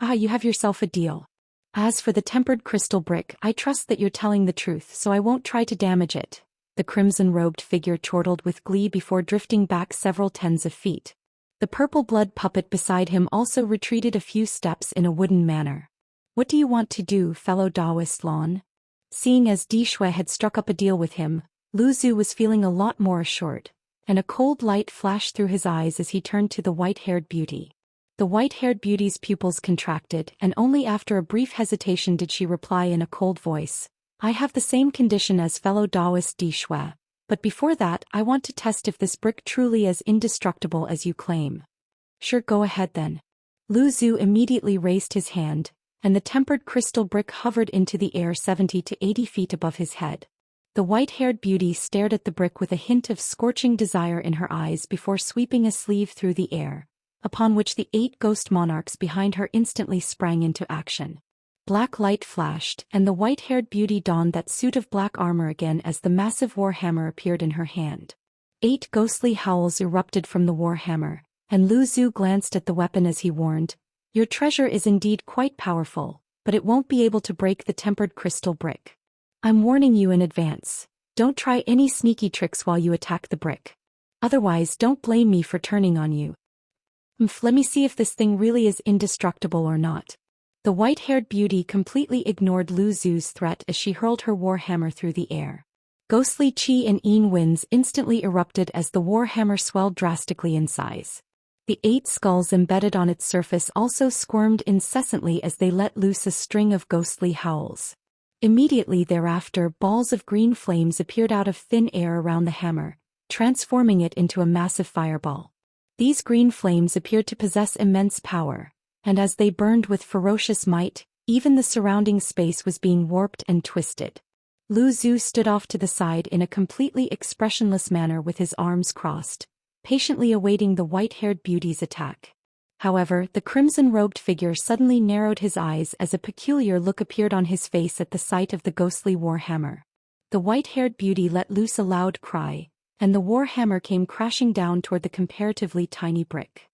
"Ah, you have yourself a deal. As for the tempered crystal brick, I trust that you're telling the truth, so I won't try to damage it," the crimson-robed figure chortled with glee before drifting back several tens of feet. The purple blood puppet beside him also retreated a few steps in a wooden manner. What do you want to do, fellow Taoist Lon? Seeing as Di Shui had struck up a deal with him, Lu Zhu was feeling a lot more assured, and a cold light flashed through his eyes as he turned to the white-haired beauty. The white-haired beauty's pupils contracted, and only after a brief hesitation did she reply in a cold voice, I have the same condition as fellow Taoist Di Shui, but before that I want to test if this brick truly is indestructible as you claim. Sure, go ahead then. Lu Zhu immediately raised his hand, and the tempered crystal brick hovered into the air 70 to 80 feet above his head. The white-haired beauty stared at the brick with a hint of scorching desire in her eyes before sweeping a sleeve through the air, upon which the 8 ghost monarchs behind her instantly sprang into action. Black light flashed, and the white-haired beauty donned that suit of black armor again as the massive warhammer appeared in her hand. 8 ghostly howls erupted from the warhammer, and Lu Zhu glanced at the weapon as he warned, Your treasure is indeed quite powerful, but it won't be able to break the tempered crystal brick. I'm warning you in advance, don't try any sneaky tricks while you attack the brick. Otherwise don't blame me for turning on you. Let me see if this thing really is indestructible or not. The white-haired beauty completely ignored Lu Zhu's threat as she hurled her warhammer through the air. Ghostly qi and yin winds instantly erupted as the warhammer swelled drastically in size. The 8 skulls embedded on its surface also squirmed incessantly as they let loose a string of ghostly howls. Immediately thereafter, balls of green flames appeared out of thin air around the hammer, transforming it into a massive fireball. These green flames appeared to possess immense power, and as they burned with ferocious might, even the surrounding space was being warped and twisted. Lu Zhu stood off to the side in a completely expressionless manner with his arms crossed, patiently awaiting the white-haired beauty's attack. However, the crimson-robed figure suddenly narrowed his eyes as a peculiar look appeared on his face at the sight of the ghostly warhammer. The white-haired beauty let loose a loud cry, and the warhammer came crashing down toward the comparatively tiny brick.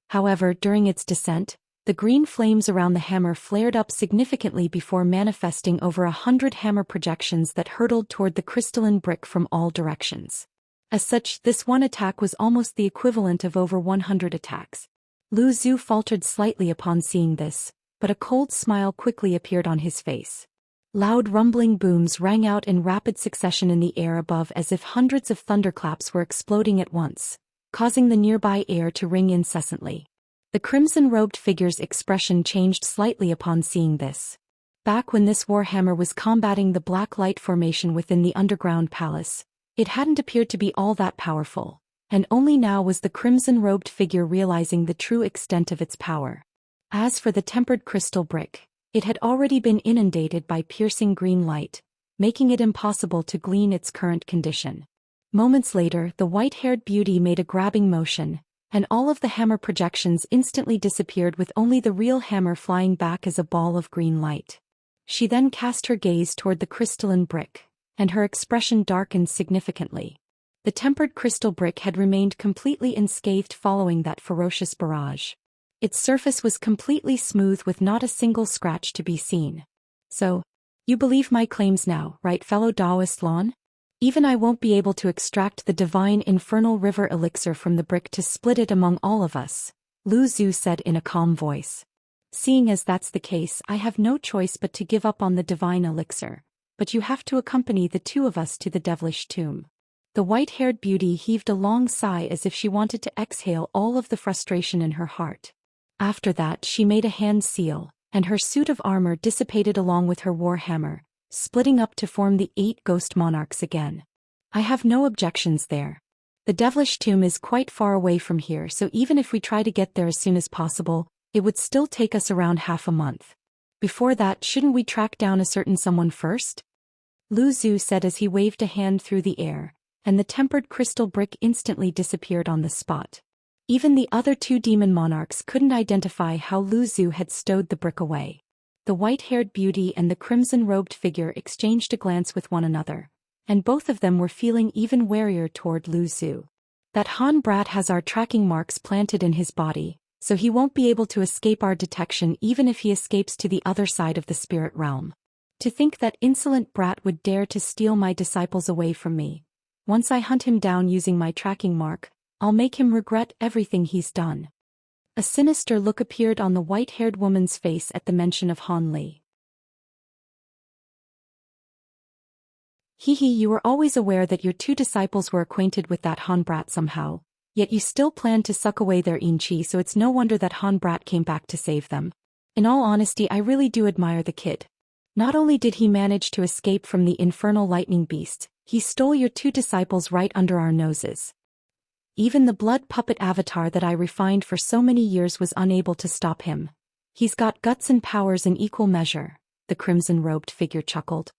However, during its descent, the green flames around the hammer flared up significantly before manifesting over 100 hammer projections that hurtled toward the crystalline brick from all directions. As such, this one attack was almost the equivalent of over 100 attacks. Lu Zhu faltered slightly upon seeing this, but a cold smile quickly appeared on his face. Loud rumbling booms rang out in rapid succession in the air above as if hundreds of thunderclaps were exploding at once, causing the nearby air to ring incessantly. The crimson-robed figure's expression changed slightly upon seeing this. Back when this warhammer was combating the black light formation within the underground palace, it hadn't appeared to be all that powerful, and only now was the crimson-robed figure realizing the true extent of its power. As for the tempered crystal brick, it had already been inundated by piercing green light, making it impossible to glean its current condition. Moments later, the white-haired beauty made a grabbing motion, and all of the hammer projections instantly disappeared with only the real hammer flying back as a ball of green light. She then cast her gaze toward the crystalline brick, and her expression darkened significantly. The tempered crystal brick had remained completely unscathed following that ferocious barrage. Its surface was completely smooth with not a single scratch to be seen. So, you believe my claims now, right, fellow Taoist Lon? Even I won't be able to extract the divine infernal river elixir from the brick to split it among all of us, Lu Zhu said in a calm voice. Seeing as that's the case, I have no choice but to give up on the divine elixir, but you have to accompany the 2 of us to the devilish tomb. The white-haired beauty heaved a long sigh as if she wanted to exhale all of the frustration in her heart. After that, she made a hand seal, and her suit of armor dissipated along with her warhammer, splitting up to form the 8 ghost monarchs again. I have no objections there. The devilish tomb is quite far away from here, so even if we try to get there as soon as possible, it would still take us around half a month. Before that, shouldn't we track down a certain someone first? Lu Zhu said as he waved a hand through the air, and the tempered crystal brick instantly disappeared on the spot. Even the other 2 demon monarchs couldn't identify how Lu Zhu had stowed the brick away. The white-haired beauty and the crimson-robed figure exchanged a glance with one another, and both of them were feeling even warier toward Lu Zhu. That Han brat has our tracking marks planted in his body, so he won't be able to escape our detection even if he escapes to the other side of the spirit realm. To think that insolent brat would dare to steal my disciples away from me. Once I hunt him down using my tracking mark, I'll make him regret everything he's done. A sinister look appeared on the white-haired woman's face at the mention of Han Li. You were always aware that your two disciples were acquainted with that Han brat somehow, yet you still planned to suck away their yin qi, so it's no wonder that Han brat came back to save them. In all honesty, I really do admire the kid. Not only did he manage to escape from the infernal lightning beast, he stole your two disciples right under our noses. Even the blood puppet avatar that I refined for so many years was unable to stop him. He's got guts and powers in equal measure, the crimson-robed figure chuckled.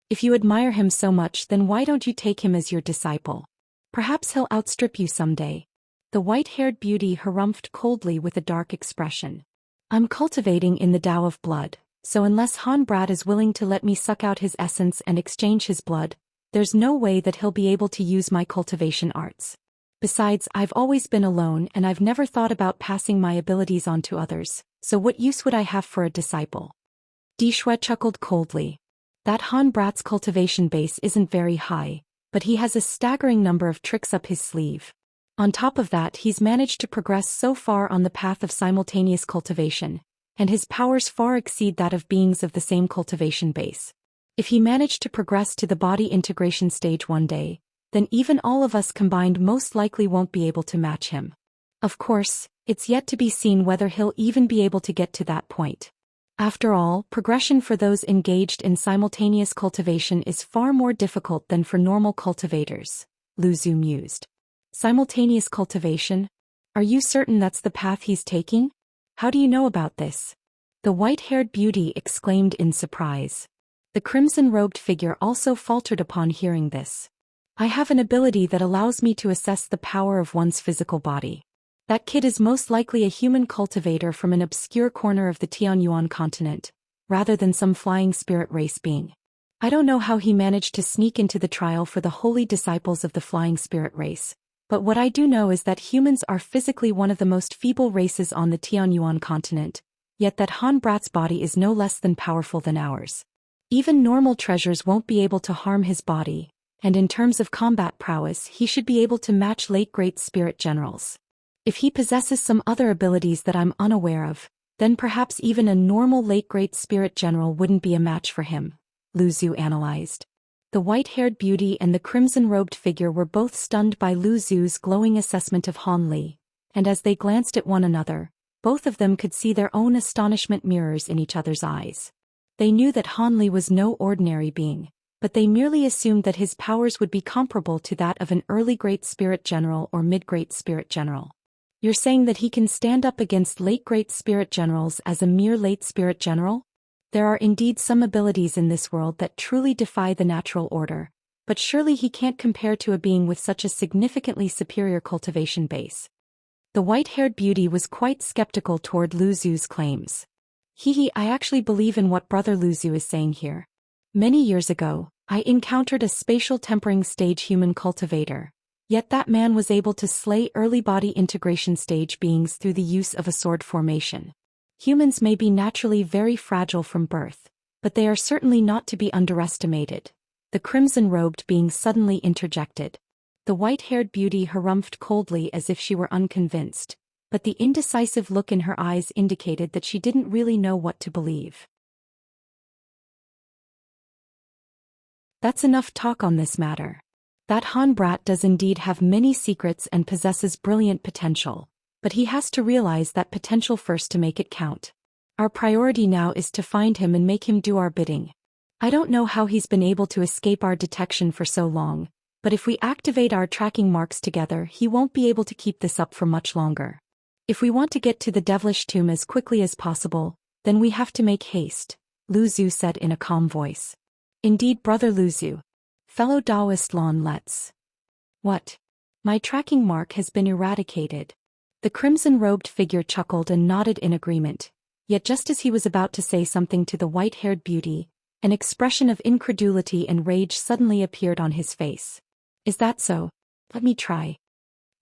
If you admire him so much, then why don't you take him as your disciple? Perhaps he'll outstrip you someday. The white-haired beauty harumphed coldly with a dark expression. I'm cultivating in the Tao of blood, so unless Han brat is willing to let me suck out his essence and exchange his blood, there's no way that he'll be able to use my cultivation arts. Besides, I've always been alone and I've never thought about passing my abilities on to others, so what use would I have for a disciple? Di Shui chuckled coldly. That Han brat's cultivation base isn't very high, but he has a staggering number of tricks up his sleeve. On top of that, he's managed to progress so far on the path of simultaneous cultivation, and his powers far exceed that of beings of the same cultivation base. If he managed to progress to the body integration stage one day, then even all of us combined most likely won't be able to match him. Of course, it's yet to be seen whether he'll even be able to get to that point. After all, progression for those engaged in simultaneous cultivation is far more difficult than for normal cultivators, Lu Zhu mused. Simultaneous cultivation? Are you certain that's the path he's taking? How do you know about this? The white-haired beauty exclaimed in surprise. The crimson-robed figure also faltered upon hearing this. I have an ability that allows me to assess the power of one's physical body. That kid is most likely a human cultivator from an obscure corner of the Tianyuan continent, rather than some flying spirit race being. I don't know how he managed to sneak into the trial for the holy disciples of the flying spirit race, but what I do know is that humans are physically one of the most feeble races on the Tianyuan continent, yet that Han brat's body is no less than powerful than ours. Even normal treasures won't be able to harm his body, and in terms of combat prowess he should be able to match late great spirit generals. If he possesses some other abilities that I'm unaware of, then perhaps even a normal late great spirit general wouldn't be a match for him, Lu Zhu analyzed. The white-haired beauty and the crimson-robed figure were both stunned by Lu Zhu's glowing assessment of Han Li, and as they glanced at one another, both of them could see their own astonishment mirrors in each other's eyes. They knew that Han Li was no ordinary being, but they merely assumed that his powers would be comparable to that of an early great spirit general or mid-great spirit general. You're saying that he can stand up against late great spirit generals as a mere late spirit general? There are indeed some abilities in this world that truly defy the natural order, but surely he can't compare to a being with such a significantly superior cultivation base. The white-haired beauty was quite skeptical toward Lu Zhu's claims. I actually believe in what Brother Lu Zhu is saying here. Many years ago, I encountered a spatial tempering stage human cultivator, yet that man was able to slay early body integration stage beings through the use of a sword formation. Humans may be naturally very fragile from birth, but they are certainly not to be underestimated. The crimson-robed being suddenly interjected. The white-haired beauty harumphed coldly as if she were unconvinced, but the indecisive look in her eyes indicated that she didn't really know what to believe. That's enough talk on this matter. That Han brat does indeed have many secrets and possesses brilliant potential, but he has to realize that potential first to make it count. Our priority now is to find him and make him do our bidding. I don't know how he's been able to escape our detection for so long, but if we activate our tracking marks together, he won't be able to keep this up for much longer. If we want to get to the devilish tomb as quickly as possible, then we have to make haste, Lu Zhu said in a calm voice. Indeed, Brother Lu Zhu. Fellow Taoist Lon, let's. What? My tracking mark has been eradicated. The crimson-robed figure chuckled and nodded in agreement, yet just as he was about to say something to the white-haired beauty, an expression of incredulity and rage suddenly appeared on his face. Is that so? Let me try.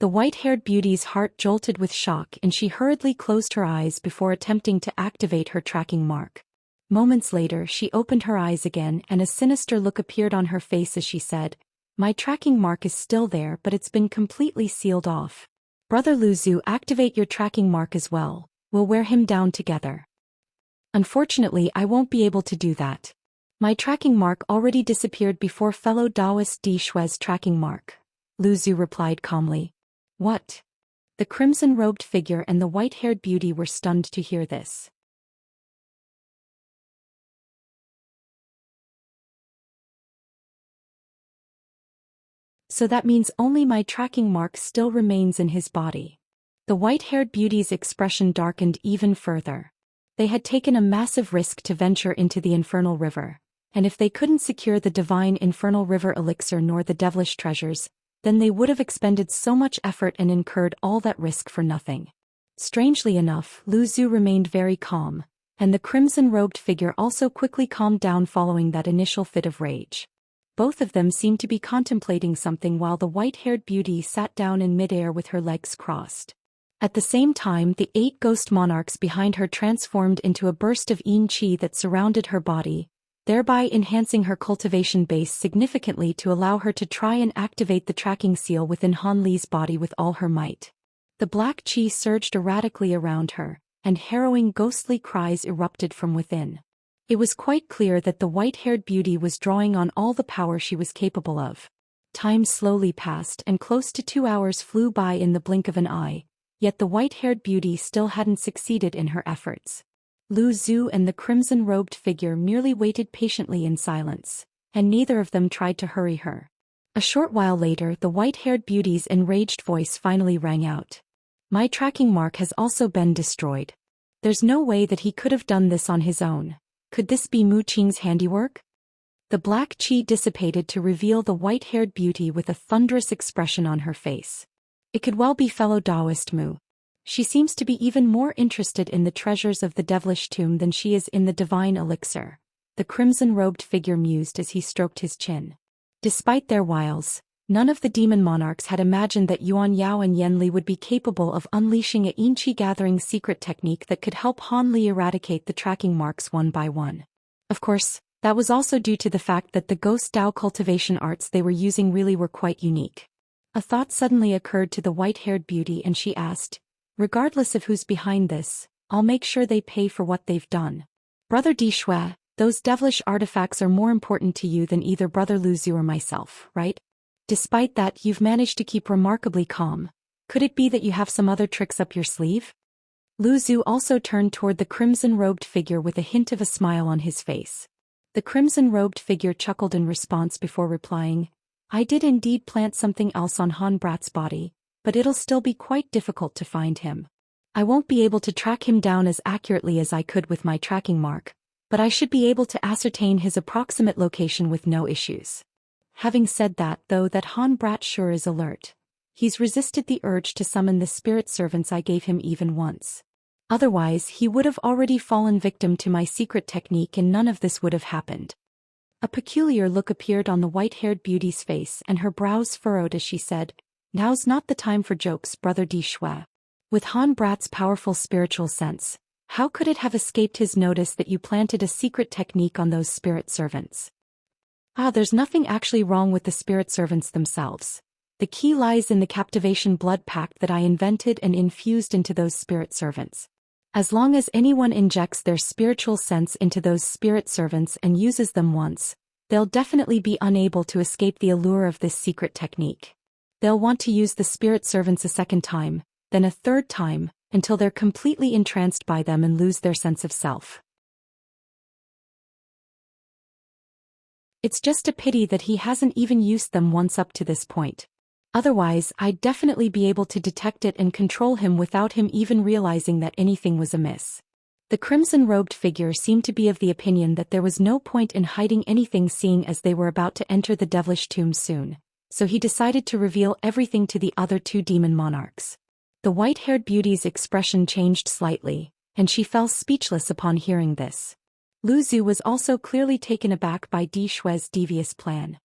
The white-haired beauty's heart jolted with shock and she hurriedly closed her eyes before attempting to activate her tracking mark. Moments later she opened her eyes again and a sinister look appeared on her face as she said, My tracking mark is still there, but it's been completely sealed off. Brother Lu Zhu, activate your tracking mark as well. We'll wear him down together. Unfortunately, I won't be able to do that. My tracking mark already disappeared before fellow Taoist Di Shui's tracking mark. Lu Zhu replied calmly. What? The crimson-robed figure and the white-haired beauty were stunned to hear this. So that means only my tracking mark still remains in his body. The white-haired beauty's expression darkened even further. They had taken a massive risk to venture into the infernal river, and if they couldn't secure the divine infernal river elixir nor the devilish treasures, then they would have expended so much effort and incurred all that risk for nothing. Strangely enough, Lu Zhu remained very calm, and the crimson-robed figure also quickly calmed down following that initial fit of rage. Both of them seemed to be contemplating something while the white-haired beauty sat down in midair with her legs crossed. At the same time, the 8 ghost monarchs behind her transformed into a burst of yin qi that surrounded her body, thereby enhancing her cultivation base significantly to allow her to try and activate the tracking seal within Han Li's body with all her might. The black qi surged erratically around her, and harrowing ghostly cries erupted from within. It was quite clear that the white-haired beauty was drawing on all the power she was capable of. Time slowly passed and close to 2 hours flew by in the blink of an eye, yet the white-haired beauty still hadn't succeeded in her efforts. Lu Zhu and the crimson-robed figure merely waited patiently in silence, and neither of them tried to hurry her. A short while later, the white-haired beauty's enraged voice finally rang out. My tracking mark has also been destroyed. There's no way that he could have done this on his own. Could this be Mu Qing's handiwork? The black qi dissipated to reveal the white-haired beauty with a thunderous expression on her face. It could well be fellow Taoist Mu. She seems to be even more interested in the treasures of the devilish tomb than she is in the divine elixir, the crimson-robed figure mused as he stroked his chin. Despite their wiles, none of the demon monarchs had imagined that Yuan Yao and Yan Li would be capable of unleashing a yin qi gathering secret technique that could help Han Li eradicate the tracking marks one by one. Of course, that was also due to the fact that the ghost Dao cultivation arts they were using really were quite unique. A thought suddenly occurred to the white-haired beauty and she asked, regardless of who's behind this, I'll make sure they pay for what they've done. Brother Di Shui, those devilish artifacts are more important to you than either Brother Lu Zhu or myself, right? Despite that, you've managed to keep remarkably calm. Could it be that you have some other tricks up your sleeve? Lu Zhu also turned toward the crimson-robed figure with a hint of a smile on his face. The crimson-robed figure chuckled in response before replying, I did indeed plant something else on Han Brat's body, but it'll still be quite difficult to find him. I won't be able to track him down as accurately as I could with my tracking mark, but I should be able to ascertain his approximate location with no issues. Having said that, though, that Han Brat sure is alert. He's resisted the urge to summon the spirit servants I gave him even once. Otherwise, he would have already fallen victim to my secret technique and none of this would have happened. A peculiar look appeared on the white-haired beauty's face and her brows furrowed as she said, Now's not the time for jokes, Brother Di Shui. With Han Brat's powerful spiritual sense, how could it have escaped his notice that you planted a secret technique on those spirit servants? There's nothing actually wrong with the spirit servants themselves. The key lies in the Cultivation blood pact that I invented and infused into those spirit servants. As long as anyone injects their spiritual sense into those spirit servants and uses them once, they'll definitely be unable to escape the allure of this secret technique. They'll want to use the spirit servants a second time, then a third time, until they're completely entranced by them and lose their sense of self. It's just a pity that he hasn't even used them once up to this point. Otherwise, I'd definitely be able to detect it and control him without him even realizing that anything was amiss. The crimson-robed figure seemed to be of the opinion that there was no point in hiding anything seeing as they were about to enter the devilish tomb soon, so he decided to reveal everything to the other 2 demon monarchs. The white-haired beauty's expression changed slightly, and she fell speechless upon hearing this. Lu Zhu was also clearly taken aback by Di Shui's devious plan.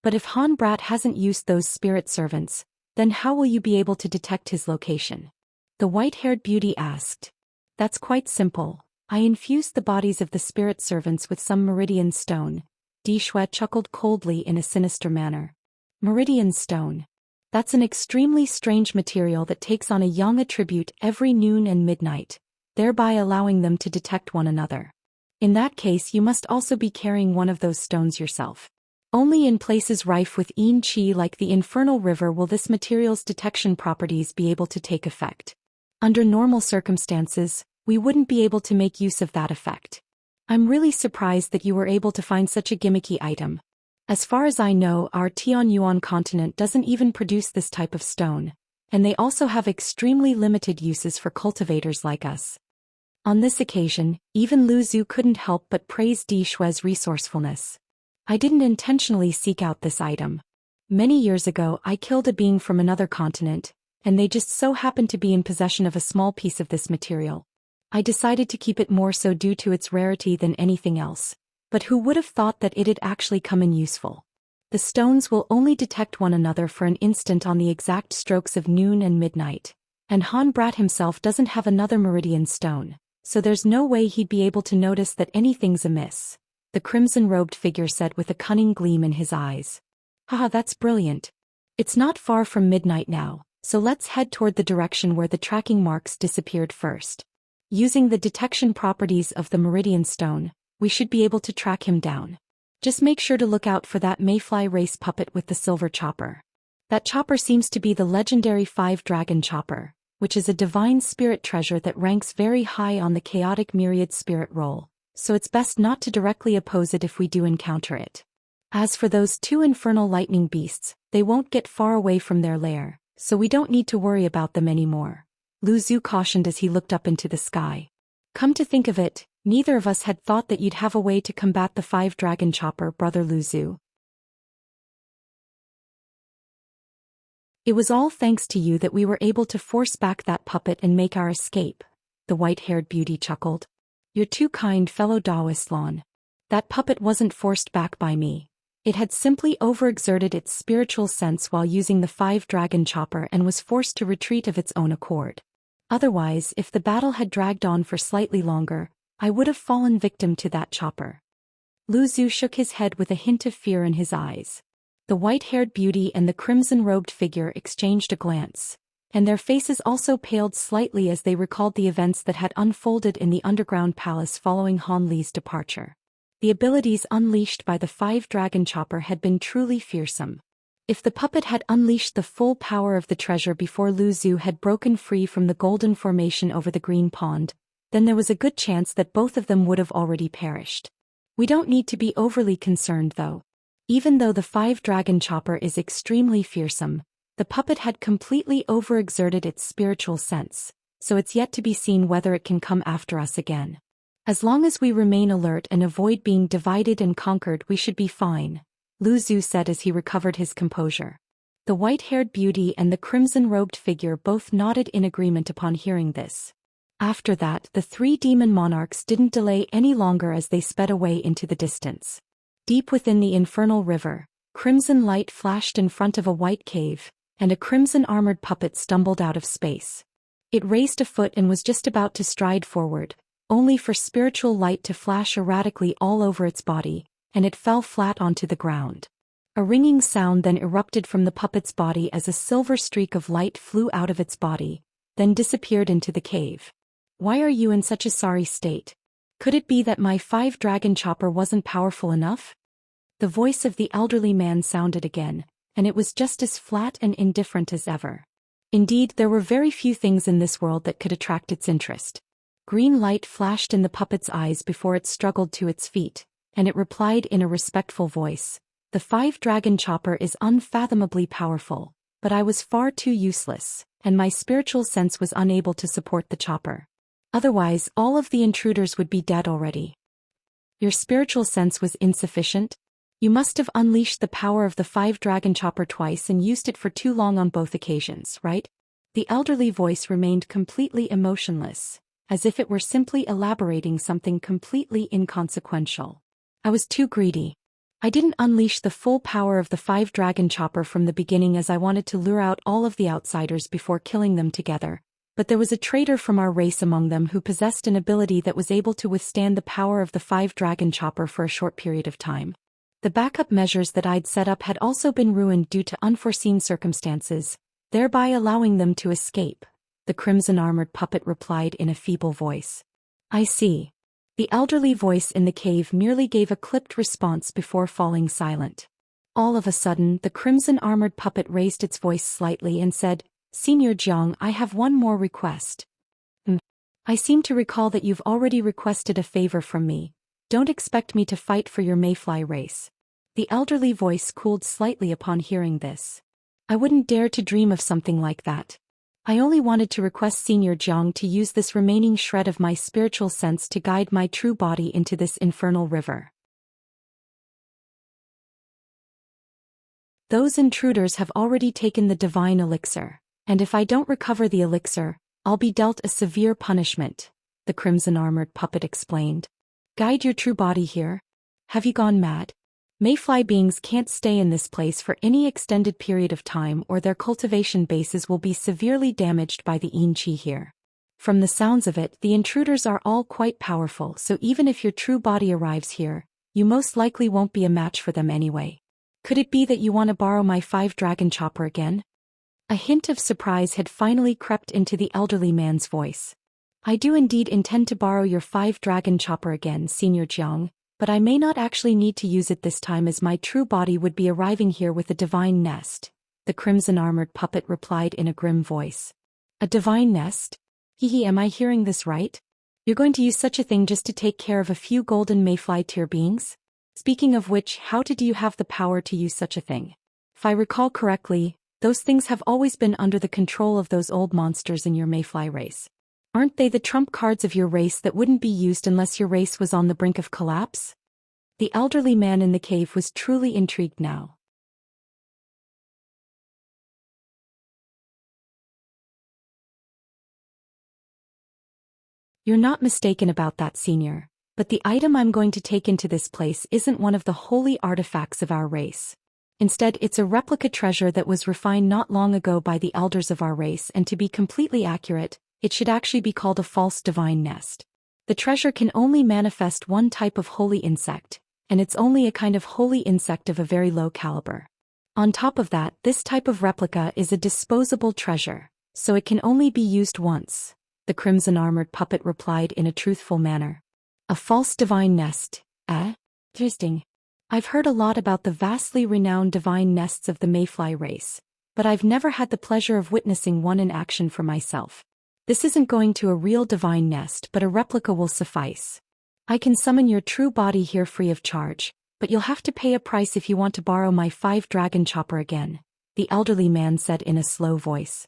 But if Han Brat hasn't used those spirit servants, then how will you be able to detect his location? The white-haired beauty asked. That's quite simple. I infused the bodies of the spirit servants with some meridian stone. Di Shui chuckled coldly in a sinister manner. Meridian stone. That's an extremely strange material that takes on a yang attribute every noon and midnight, thereby allowing them to detect one another. In that case, you must also be carrying one of those stones yourself. Only in places rife with yin qi like the infernal river will this material's detection properties be able to take effect. Under normal circumstances, we wouldn't be able to make use of that effect. I'm really surprised that you were able to find such a gimmicky item. As far as I know, our Tianyuan continent doesn't even produce this type of stone, and they also have extremely limited uses for cultivators like us. On this occasion, even Lu Zhu couldn't help but praise Di Shui's resourcefulness. I didn't intentionally seek out this item. Many years ago, I killed a being from another continent, and they just so happened to be in possession of a small piece of this material. I decided to keep it more so due to its rarity than anything else, but who would have thought that it'd actually come in useful? The stones will only detect one another for an instant on the exact strokes of noon and midnight, and Han Brat himself doesn't have another meridian stone, so there's no way he'd be able to notice that anything's amiss, the crimson-robed figure said with a cunning gleam in his eyes. Haha, that's brilliant. It's not far from midnight now, so let's head toward the direction where the tracking marks disappeared first. Using the detection properties of the meridian stone, we should be able to track him down. Just make sure to look out for that mayfly race puppet with the silver chopper. That chopper seems to be the legendary 5-dragon chopper, which is a divine spirit treasure that ranks very high on the chaotic myriad spirit roll, so it's best not to directly oppose it if we do encounter it. As for those 2 infernal lightning beasts, they won't get far away from their lair, so we don't need to worry about them anymore, Lu Zhu cautioned as he looked up into the sky. Come to think of it, neither of us had thought that you'd have a way to combat the 5-dragon chopper, brother Lu Zhu. It was all thanks to you that we were able to force back that puppet and make our escape, the white-haired beauty chuckled. You're too kind, fellow Taoist Lon. That puppet wasn't forced back by me. It had simply overexerted its spiritual sense while using the 5-dragon chopper and was forced to retreat of its own accord. Otherwise, if the battle had dragged on for slightly longer, I would have fallen victim to that chopper. Lu Zhu shook his head with a hint of fear in his eyes. The white-haired beauty and the crimson-robed figure exchanged a glance, and their faces also paled slightly as they recalled the events that had unfolded in the underground palace following Han Li's departure. The abilities unleashed by the 5-dragon chopper had been truly fearsome. If the puppet had unleashed the full power of the treasure before Lu Zhu had broken free from the golden formation over the green pond, then there was a good chance that both of them would have already perished. We don't need to be overly concerned though. Even though the 5-dragon chopper is extremely fearsome, the puppet had completely overexerted its spiritual sense, so it's yet to be seen whether it can come after us again. As long as we remain alert and avoid being divided and conquered, we should be fine, Lu Zhu said as he recovered his composure. The white-haired beauty and the crimson-robed figure both nodded in agreement upon hearing this. After that, the 3 demon monarchs didn't delay any longer as they sped away into the distance. Deep within the infernal river, crimson light flashed in front of a white cave, and a crimson-armored puppet stumbled out of space. It raised a foot and was just about to stride forward, only for spiritual light to flash erratically all over its body, and it fell flat onto the ground. A ringing sound then erupted from the puppet's body as a silver streak of light flew out of its body, then disappeared into the cave. Why are you in such a sorry state? Could it be that my 5-dragon chopper wasn't powerful enough? The voice of the elderly man sounded again, and it was just as flat and indifferent as ever. Indeed, there were very few things in this world that could attract its interest. Green light flashed in the puppet's eyes before it struggled to its feet, and it replied in a respectful voice, "The 5-dragon chopper is unfathomably powerful, but I was far too useless, and my spiritual sense was unable to support the chopper. Otherwise, all of the intruders would be dead already." Your spiritual sense was insufficient? You must have unleashed the power of the 5-dragon chopper twice and used it for too long on both occasions, right? The elderly voice remained completely emotionless, as if it were simply elaborating something completely inconsequential. I was too greedy. I didn't unleash the full power of the 5-dragon chopper from the beginning as I wanted to lure out all of the outsiders before killing them together, but there was a traitor from our race among them who possessed an ability that was able to withstand the power of the 5-dragon chopper for a short period of time. The backup measures that I'd set up had also been ruined due to unforeseen circumstances, thereby allowing them to escape, the crimson-armored puppet replied in a feeble voice. I see. The elderly voice in the cave merely gave a clipped response before falling silent. All of a sudden, the crimson-armored puppet raised its voice slightly and said, Senior Jiang, I have one more request. I seem to recall that you've already requested a favor from me. Don't expect me to fight for your mayfly race. The elderly voice cooled slightly upon hearing this. I wouldn't dare to dream of something like that. I only wanted to request Senior Jiang to use this remaining shred of my spiritual sense to guide my true body into this infernal river. Those intruders have already taken the divine elixir, and if I don't recover the elixir, I'll be dealt a severe punishment, the crimson-armored puppet explained. Guide your true body here? Have you gone mad? Mayfly beings can't stay in this place for any extended period of time or their cultivation bases will be severely damaged by the Yin Qi here. From the sounds of it, the intruders are all quite powerful, so even if your true body arrives here, you most likely won't be a match for them anyway. Could it be that you want to borrow my 5-dragon chopper again? A hint of surprise had finally crept into the elderly man's voice. I do indeed intend to borrow your 5-dragon chopper again, Senior Jiang, but I may not actually need to use it this time as my true body would be arriving here with a divine nest, the crimson-armored puppet replied in a grim voice. A divine nest? Hehe, am I hearing this right? You're going to use such a thing just to take care of a few golden mayfly tier beings? Speaking of which, how did you have the power to use such a thing? If I recall correctly, those things have always been under the control of those old monsters in your mayfly race. Aren't they the trump cards of your race that wouldn't be used unless your race was on the brink of collapse? The elderly man in the cave was truly intrigued now. You're not mistaken about that, Senior, but the item I'm going to take into this place isn't one of the holy artifacts of our race. Instead, it's a replica treasure that was refined not long ago by the elders of our race, and to be completely accurate, it should actually be called a false divine nest. The treasure can only manifest one type of holy insect, and it's only a kind of holy insect of a very low caliber. On top of that, this type of replica is a disposable treasure, so it can only be used once, the crimson-armored puppet replied in a truthful manner. A false divine nest, eh? Interesting. I've heard a lot about the vastly renowned divine nests of the mayfly race, but I've never had the pleasure of witnessing one in action for myself. This isn't going to a real divine nest, but a replica will suffice. I can summon your true body here free of charge, but you'll have to pay a price if you want to borrow my 5-dragon chopper again, the elderly man said in a slow voice.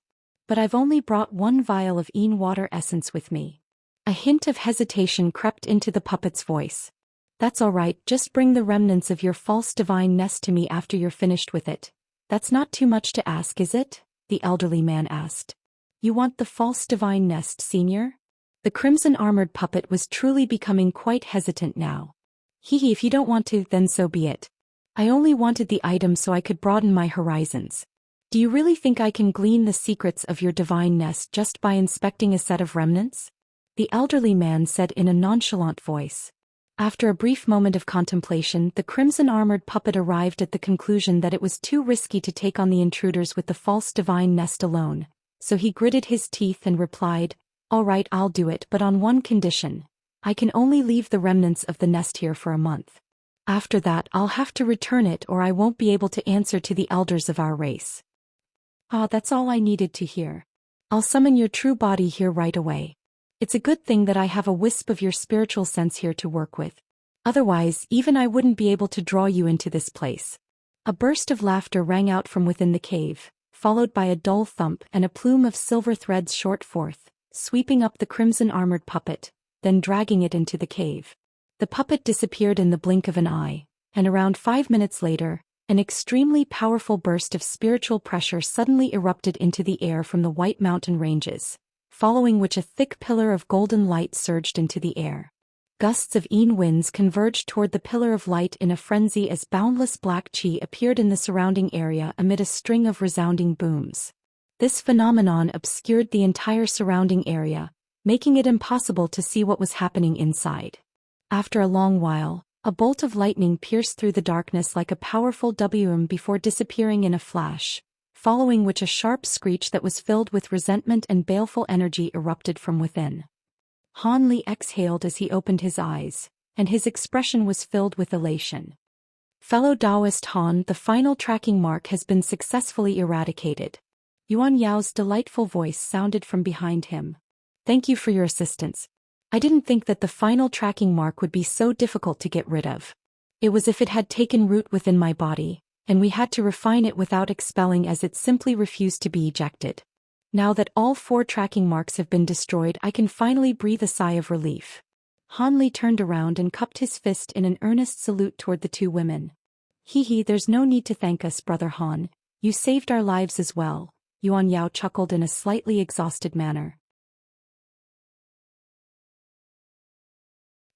But I've only brought 1 vial of Yin water essence with me. A hint of hesitation crept into the puppet's voice. That's all right, just bring the remnants of your false divine nest to me after you're finished with it. That's not too much to ask, is it? The elderly man asked. You want the false divine nest, Senior? The crimson-armored puppet was truly becoming quite hesitant now. Hehe, if you don't want to, then so be it. I only wanted the item so I could broaden my horizons. Do you really think I can glean the secrets of your divine nest just by inspecting a set of remnants? The elderly man said in a nonchalant voice. After a brief moment of contemplation, the crimson-armored puppet arrived at the conclusion that it was too risky to take on the intruders with the false divine nest alone, so he gritted his teeth and replied, All right, I'll do it, but on one condition. I can only leave the remnants of the nest here for a month. After that, I'll have to return it or I won't be able to answer to the elders of our race. Ah, that's all I needed to hear. I'll summon your true body here right away. It's a good thing that I have a wisp of your spiritual sense here to work with. Otherwise, even I wouldn't be able to draw you into this place. A burst of laughter rang out from within the cave, followed by a dull thump and a plume of silver threads shot forth, sweeping up the crimson-armored puppet, then dragging it into the cave. The puppet disappeared in the blink of an eye, and around 5 minutes later, an extremely powerful burst of spiritual pressure suddenly erupted into the air from the White Mountain ranges, following which a thick pillar of golden light surged into the air. Gusts of Yin winds converged toward the pillar of light in a frenzy as boundless black qi appeared in the surrounding area amid a string of resounding booms. This phenomenon obscured the entire surrounding area, making it impossible to see what was happening inside. After a long while, A bolt of lightning pierced through the darkness like a powerful WM before disappearing in a flash, following which a sharp screech that was filled with resentment and baleful energy erupted from within. Han Li exhaled as he opened his eyes, and his expression was filled with elation. Fellow Taoist Han, the final tracking mark has been successfully eradicated. Yuan Yao's delightful voice sounded from behind him. Thank you for your assistance. I didn't think that the final tracking mark would be so difficult to get rid of. It was as if it had taken root within my body, and we had to refine it without expelling as it simply refused to be ejected. Now that all 4 tracking marks have been destroyed, I can finally breathe a sigh of relief. Han Li turned around and cupped his fist in an earnest salute toward the 2 women. Hee, there's no need to thank us, Brother Han. You saved our lives as well, Yuan Yao chuckled in a slightly exhausted manner.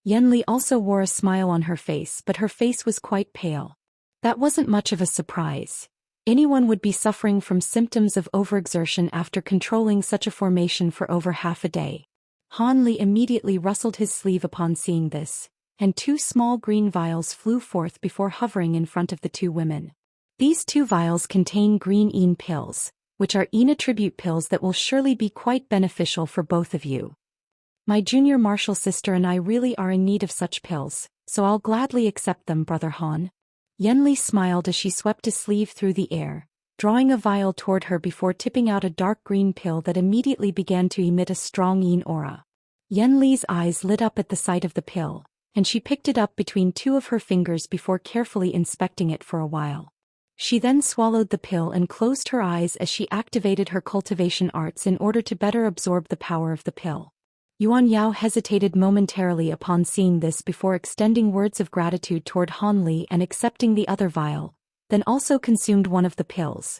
Yan Li also wore a smile on her face, but her face was quite pale. That wasn't much of a surprise. Anyone would be suffering from symptoms of overexertion after controlling such a formation for over half a day. Han Li immediately rustled his sleeve upon seeing this, and 2 small green vials flew forth before hovering in front of the 2 women. These 2 vials contain green Yin pills, which are Yin attribute pills that will surely be quite beneficial for both of you. My junior martial sister and I really are in need of such pills, so I'll gladly accept them, Brother Han. Yan Li smiled as she swept a sleeve through the air, drawing a vial toward her before tipping out a dark green pill that immediately began to emit a strong Yin aura. Yan Li's eyes lit up at the sight of the pill, and she picked it up between 2 of her fingers before carefully inspecting it for a while. She then swallowed the pill and closed her eyes as she activated her cultivation arts in order to better absorb the power of the pill. Yuan Yao hesitated momentarily upon seeing this before extending words of gratitude toward Han Li and accepting the other vial, then also consumed one of the pills.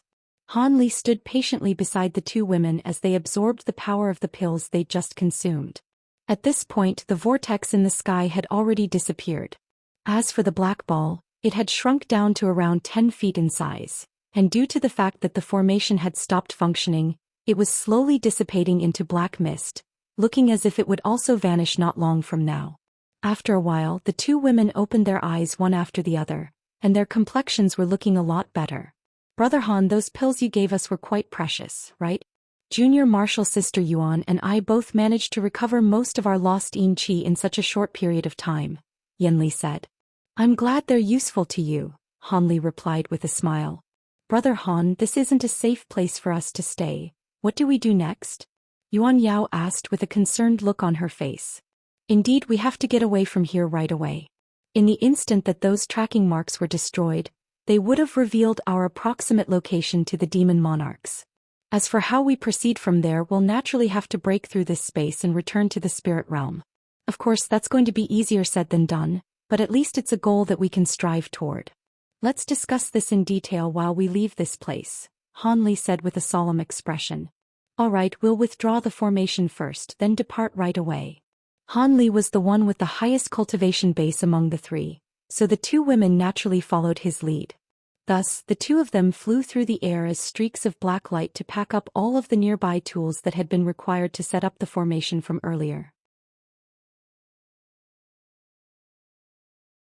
Han Li stood patiently beside the 2 women as they absorbed the power of the pills they'd just consumed. At this point, the vortex in the sky had already disappeared. As for the black ball, it had shrunk down to around 10 feet in size, and due to the fact that the formation had stopped functioning, it was slowly dissipating into black mist, looking as if it would also vanish not long from now. After a while, the 2 women opened their eyes one after the other, and their complexions were looking a lot better. Brother Han, those pills you gave us were quite precious, right? Junior martial sister Yuan and I both managed to recover most of our lost Yin Qi in such a short period of time, Yan Li said. I'm glad they're useful to you, Han Li replied with a smile. Brother Han, this isn't a safe place for us to stay. What do we do next? Yuan Yao asked with a concerned look on her face. Indeed, we have to get away from here right away. In the instant that those tracking marks were destroyed, they would have revealed our approximate location to the demon monarchs. As for how we proceed from there, we'll naturally have to break through this space and return to the spirit realm. Of course, that's going to be easier said than done, but at least it's a goal that we can strive toward. Let's discuss this in detail while we leave this place, Han Li said with a solemn expression. All right, we'll withdraw the formation first, then depart right away. Han Li was the one with the highest cultivation base among the 3, so the 2 women naturally followed his lead. Thus, the 2 of them flew through the air as streaks of black light to pack up all of the nearby tools that had been required to set up the formation from earlier.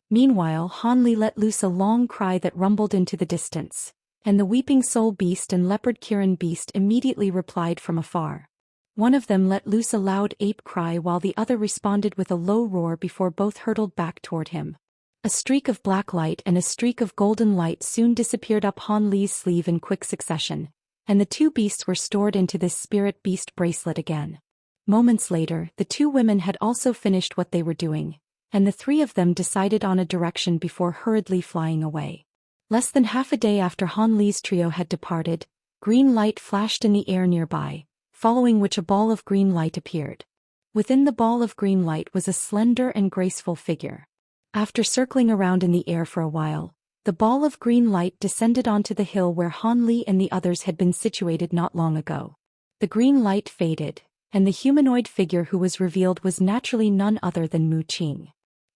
Meanwhile, Han Li let loose a long cry that rumbled into the distance, and the Weeping Soul Beast and Leopard Kirin Beast immediately replied from afar. One of them let loose a loud ape cry while the other responded with a low roar before both hurtled back toward him. A streak of black light and a streak of golden light soon disappeared up Han Li's sleeve in quick succession, and the 2 beasts were stored into this spirit beast bracelet again. Moments later, the 2 women had also finished what they were doing, and the 3 of them decided on a direction before hurriedly flying away. Less than half a day after Han Li's trio had departed, green light flashed in the air nearby, following which a ball of green light appeared. Within the ball of green light was a slender and graceful figure. After circling around in the air for a while, the ball of green light descended onto the hill where Han Li and the others had been situated not long ago. The green light faded, and the humanoid figure who was revealed was naturally none other than Mu Qing.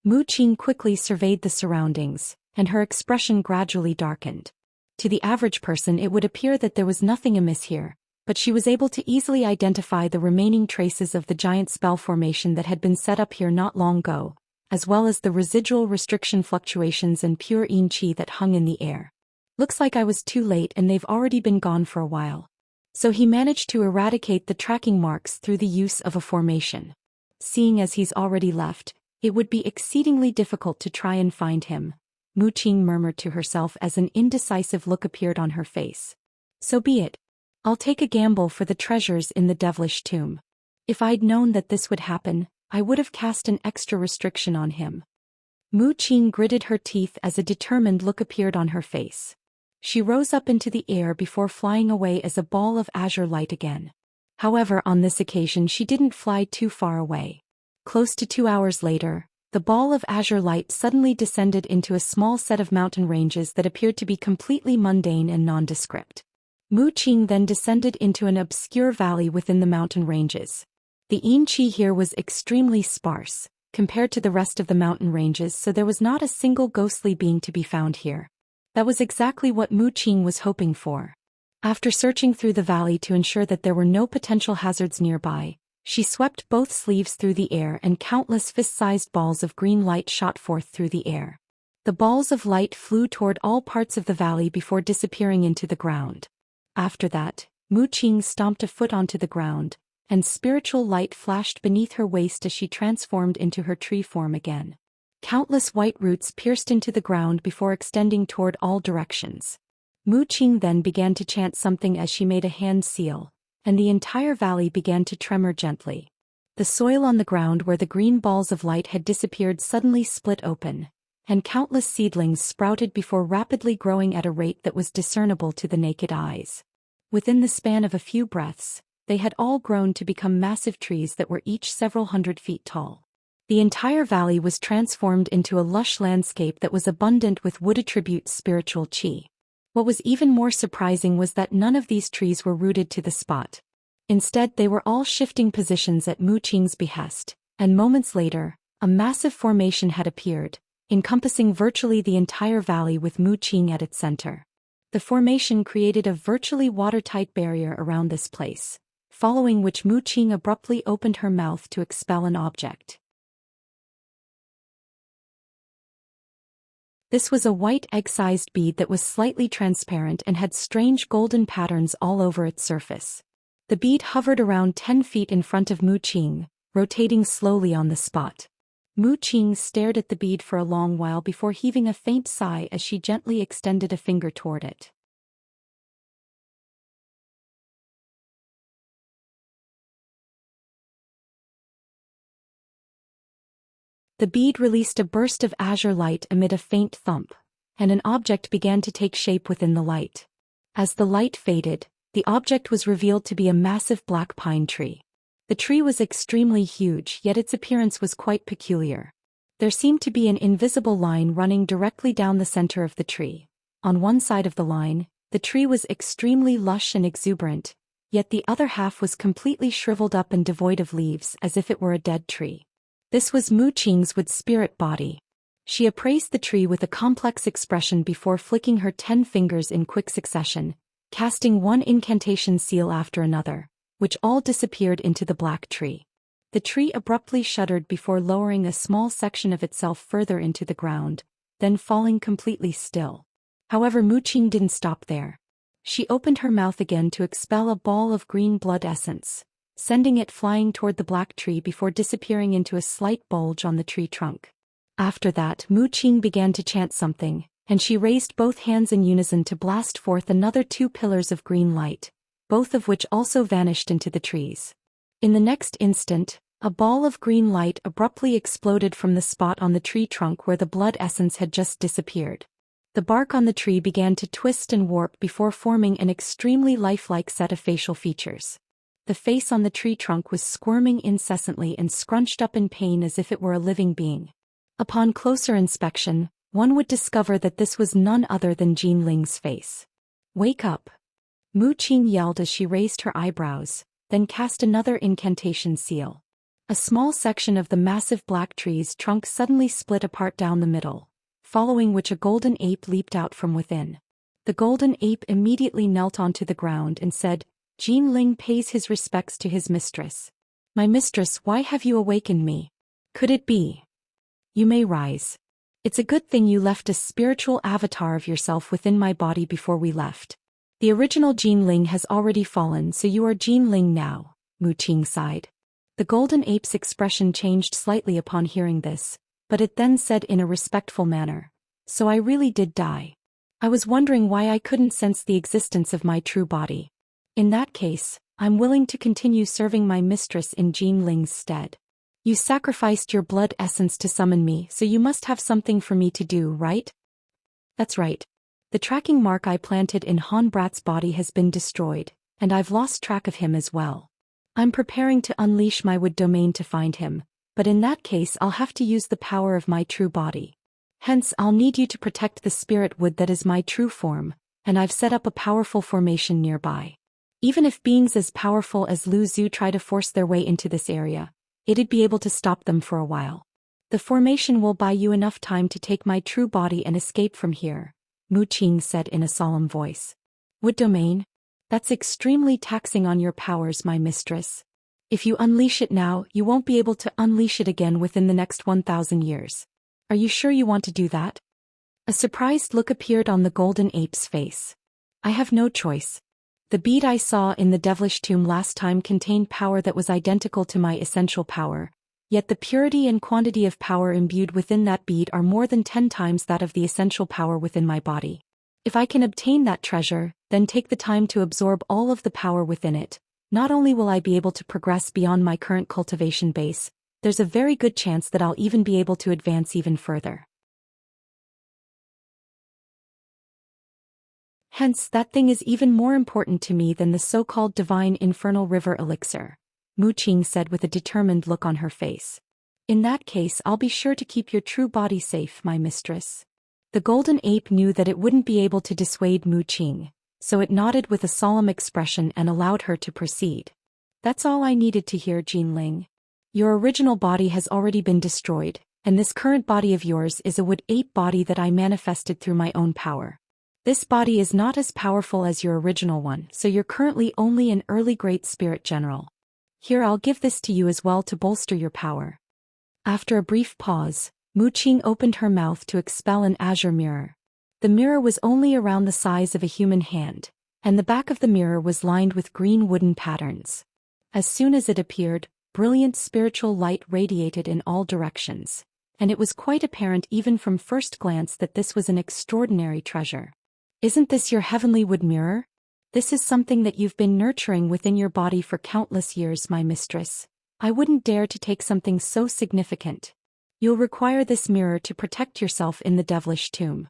Mu Qing quickly surveyed the surroundings, and her expression gradually darkened. To the average person it would appear that there was nothing amiss here, but she was able to easily identify the remaining traces of the giant spell formation that had been set up here not long ago, as well as the residual restriction fluctuations and pure yin qi that hung in the air. Looks like I was too late and they've already been gone for a while. So he managed to eradicate the tracking marks through the use of a formation. Seeing as he's already left, it would be exceedingly difficult to try and find him, Mu Qing murmured to herself as an indecisive look appeared on her face. So be it. I'll take a gamble for the treasures in the devilish tomb. If I'd known that this would happen, I would have cast an extra restriction on him. Mu Qing gritted her teeth as a determined look appeared on her face. She rose up into the air before flying away as a ball of azure light again. However, on this occasion she didn't fly too far away. Close to 2 hours later, the ball of azure light suddenly descended into a small set of mountain ranges that appeared to be completely mundane and nondescript. Mu Qing then descended into an obscure valley within the mountain ranges. The yin qi here was extremely sparse, compared to the rest of the mountain ranges, so there was not a single ghostly being to be found here. That was exactly what Mu Qing was hoping for. After searching through the valley to ensure that there were no potential hazards nearby, she swept both sleeves through the air and countless fist-sized balls of green light shot forth through the air. The balls of light flew toward all parts of the valley before disappearing into the ground. After that, Mu Qing stomped a foot onto the ground, and spiritual light flashed beneath her waist as she transformed into her tree form again. Countless white roots pierced into the ground before extending toward all directions. Mu Qing then began to chant something as she made a hand seal, and the entire valley began to tremor gently. The soil on the ground where the green balls of light had disappeared suddenly split open, and countless seedlings sprouted before rapidly growing at a rate that was discernible to the naked eyes. Within the span of a few breaths, they had all grown to become massive trees that were each several hundred feet tall. The entire valley was transformed into a lush landscape that was abundant with wood attributes spiritual qi. What was even more surprising was that none of these trees were rooted to the spot. Instead, they were all shifting positions at Mu Qing's behest, and moments later, a massive formation had appeared, encompassing virtually the entire valley with Mu Qing at its center. The formation created a virtually watertight barrier around this place, following which Mu Qing abruptly opened her mouth to expel an object. This was a white egg-sized bead that was slightly transparent and had strange golden patterns all over its surface. The bead hovered around 10 feet in front of Mu Qing, rotating slowly on the spot. Mu Qing stared at the bead for a long while before heaving a faint sigh as she gently extended a finger toward it. The bead released a burst of azure light amid a faint thump, and an object began to take shape within the light. As the light faded, the object was revealed to be a massive black pine tree. The tree was extremely huge, yet its appearance was quite peculiar. There seemed to be an invisible line running directly down the center of the tree. On one side of the line, the tree was extremely lush and exuberant, yet the other half was completely shriveled up and devoid of leaves as if it were a dead tree. This was Mu Qing's wood spirit body. She appraised the tree with a complex expression before flicking her 10 fingers in quick succession, casting one incantation seal after another, which all disappeared into the black tree. The tree abruptly shuddered before lowering a small section of itself further into the ground, then falling completely still. However, Mu Qing didn't stop there. She opened her mouth again to expel a ball of green blood essence, sending it flying toward the black tree before disappearing into a slight bulge on the tree trunk. After that, Mu Qing began to chant something, and she raised both hands in unison to blast forth another 2 pillars of green light, both of which also vanished into the trees. In the next instant, a ball of green light abruptly exploded from the spot on the tree trunk where the blood essence had just disappeared. The bark on the tree began to twist and warp before forming an extremely lifelike set of facial features. The face on the tree trunk was squirming incessantly and scrunched up in pain as if it were a living being. Upon closer inspection, one would discover that this was none other than Jin Ling's face. "Wake up!" Mu Qing yelled as she raised her eyebrows, then cast another incantation seal. A small section of the massive black tree's trunk suddenly split apart down the middle, following which a golden ape leaped out from within. The golden ape immediately knelt onto the ground and said, "Jin Ling pays his respects to his mistress. My mistress, why have you awakened me? Could it be You may rise. It's a good thing you left a spiritual avatar of yourself within my body before we left. The original Jinling has already fallen, so you are Jinling now, Mu Qing sighed. The golden ape's expression changed slightly upon hearing this, but it then said in a respectful manner, "So I really did die. I was wondering why I couldn't sense the existence of my true body. In that case, I'm willing to continue serving my mistress in Jinling's stead. You sacrificed your blood essence to summon me, so you must have something for me to do, right?" "That's right. The tracking mark I planted in Han Brat's body has been destroyed, and I've lost track of him as well. I'm preparing to unleash my wood domain to find him, but in that case I'll have to use the power of my true body. Hence I'll need you to protect the spirit wood that is my true form, and I've set up a powerful formation nearby. Even if beings as powerful as Lu Zhu try to force their way into this area, it'd be able to stop them for a while. The formation will buy you enough time to take my true body and escape from here," Mu Qing said in a solemn voice. "Wood domain? That's extremely taxing on your powers, my mistress. If you unleash it now, you won't be able to unleash it again within the next 1,000 years. Are you sure you want to do that?" A surprised look appeared on the golden ape's face. "I have no choice. The bead I saw in the devilish tomb last time contained power that was identical to my essential power, yet the purity and quantity of power imbued within that bead are more than 10 times that of the essential power within my body. If I can obtain that treasure, then take the time to absorb all of the power within it, not only will I be able to progress beyond my current cultivation base, there's a very good chance that I'll even be able to advance even further. Hence, that thing is even more important to me than the so-called divine infernal river elixir," Mu Qing said with a determined look on her face. "In that case I'll be sure to keep your true body safe, my mistress." The golden ape knew that it wouldn't be able to dissuade Mu Qing, so it nodded with a solemn expression and allowed her to proceed. "That's all I needed to hear, Jinling. Your original body has already been destroyed, and this current body of yours is a wood ape body that I manifested through my own power. This body is not as powerful as your original one, so you're currently only an early great spirit general. Here, I'll give this to you as well to bolster your power." After a brief pause, Mu Qing opened her mouth to expel an azure mirror. The mirror was only around the size of a human hand, and the back of the mirror was lined with green wooden patterns. As soon as it appeared, brilliant spiritual light radiated in all directions, and it was quite apparent even from first glance that this was an extraordinary treasure. "Isn't this your heavenly wood mirror? This is something that you've been nurturing within your body for countless years, my mistress. I wouldn't dare to take something so significant. You'll require this mirror to protect yourself in the devilish tomb."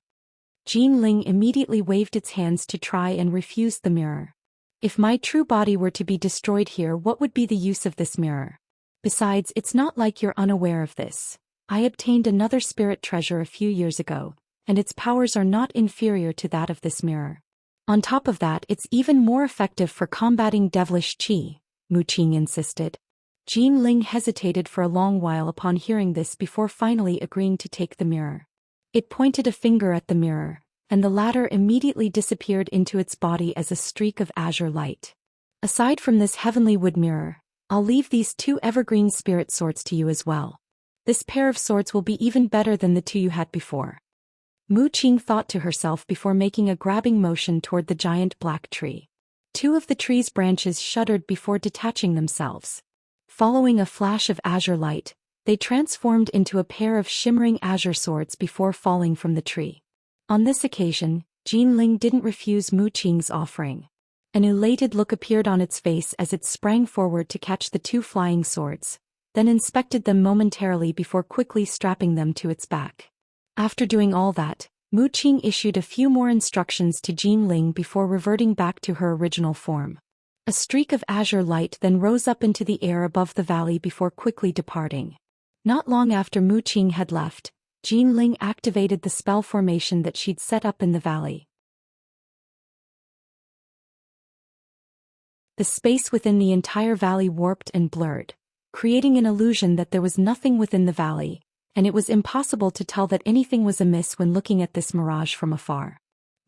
Jinling immediately waved its hands to try and refuse the mirror. "If my true body were to be destroyed here, what would be the use of this mirror? Besides, it's not like you're unaware of this. I obtained another spirit treasure a few years ago, and its powers are not inferior to that of this mirror. On top of that, it's even more effective for combating devilish qi," Mu Qing insisted. Jinling hesitated for a long while upon hearing this before finally agreeing to take the mirror. It pointed a finger at the mirror, and the latter immediately disappeared into its body as a streak of azure light. "Aside from this heavenly wood mirror, I'll leave these 2 evergreen spirit swords to you as well. This pair of swords will be even better than the 2 you had before." Mu Qing thought to herself before making a grabbing motion toward the giant black tree. 2 of the tree's branches shuddered before detaching themselves. Following a flash of azure light, they transformed into a pair of shimmering azure swords before falling from the tree. On this occasion, Jinling didn't refuse Mu Qing's offering. An elated look appeared on its face as it sprang forward to catch the 2 flying swords, then inspected them momentarily before quickly strapping them to its back. After doing all that, Mu Qing issued a few more instructions to Jinling before reverting back to her original form. A streak of azure light then rose up into the air above the valley before quickly departing. Not long after Mu Qing had left, Jinling activated the spell formation that she'd set up in the valley. The space within the entire valley warped and blurred, creating an illusion that there was nothing within the valley, and it was impossible to tell that anything was amiss when looking at this mirage from afar.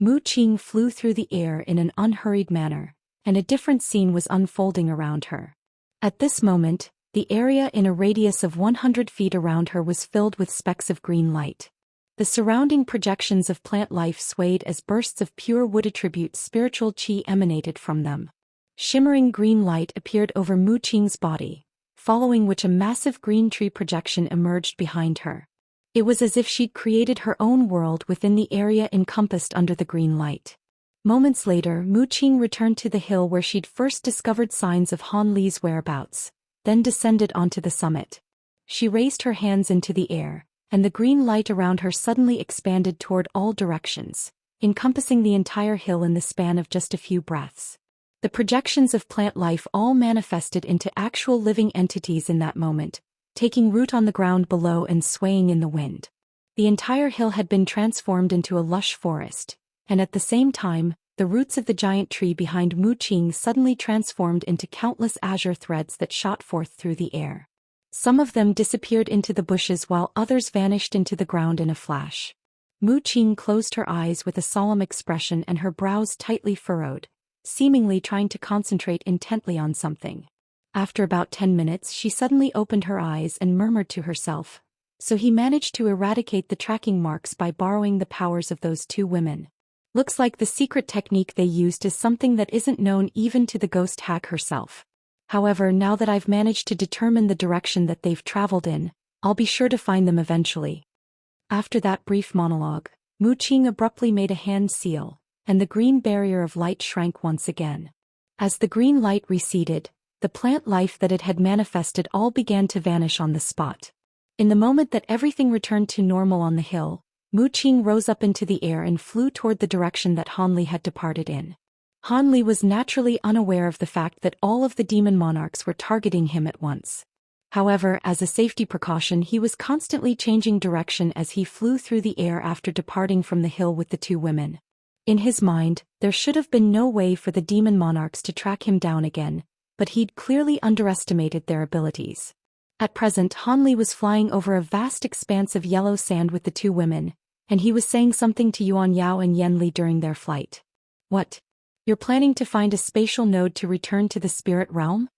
Mu Qing flew through the air in an unhurried manner, and a different scene was unfolding around her. At this moment, The area in a radius of 100 feet around her was filled with specks of green light. The surrounding projections of plant life swayed as bursts of pure wood attribute spiritual qi emanated from them. Shimmering green light appeared over Mu Qing's body, following which a massive green tree projection emerged behind her. It was as if she'd created her own world within the area encompassed under the green light. Moments later, Mu Qing returned to the hill where she'd first discovered signs of Han Li's whereabouts, then descended onto the summit. She raised her hands into the air, and the green light around her suddenly expanded toward all directions, encompassing the entire hill in the span of just a few breaths. The projections of plant life all manifested into actual living entities in that moment, taking root on the ground below and swaying in the wind. The entire hill had been transformed into a lush forest, and at the same time, the roots of the giant tree behind Mu Qing suddenly transformed into countless azure threads that shot forth through the air. Some of them disappeared into the bushes while others vanished into the ground in a flash. Mu Qing closed her eyes with a solemn expression and her brows tightly furrowed, seemingly trying to concentrate intently on something. After about 10 minutes she suddenly opened her eyes and murmured to herself, "So he managed to eradicate the tracking marks by borrowing the powers of those two women. Looks like the secret technique they used is something that isn't known even to the ghost hag herself. However, now that I've managed to determine the direction that they've traveled in, I'll be sure to find them eventually." After that brief monologue, Mu Qing abruptly made a hand seal, and the green barrier of light shrank once again. As the green light receded, the plant life that it had manifested all began to vanish on the spot. In the moment that everything returned to normal on the hill, Mu Qing rose up into the air and flew toward the direction that Han Li had departed in. Han Li was naturally unaware of the fact that all of the demon monarchs were targeting him at once. However, as a safety precaution, he was constantly changing direction as he flew through the air after departing from the hill with the two women. In his mind, there should have been no way for the demon monarchs to track him down again, but he'd clearly underestimated their abilities. At present, Han Li was flying over a vast expanse of yellow sand with the two women, and he was saying something to Yuan Yao and Yan Li during their flight. "What? You're planning to find a spatial node to return to the spirit realm?"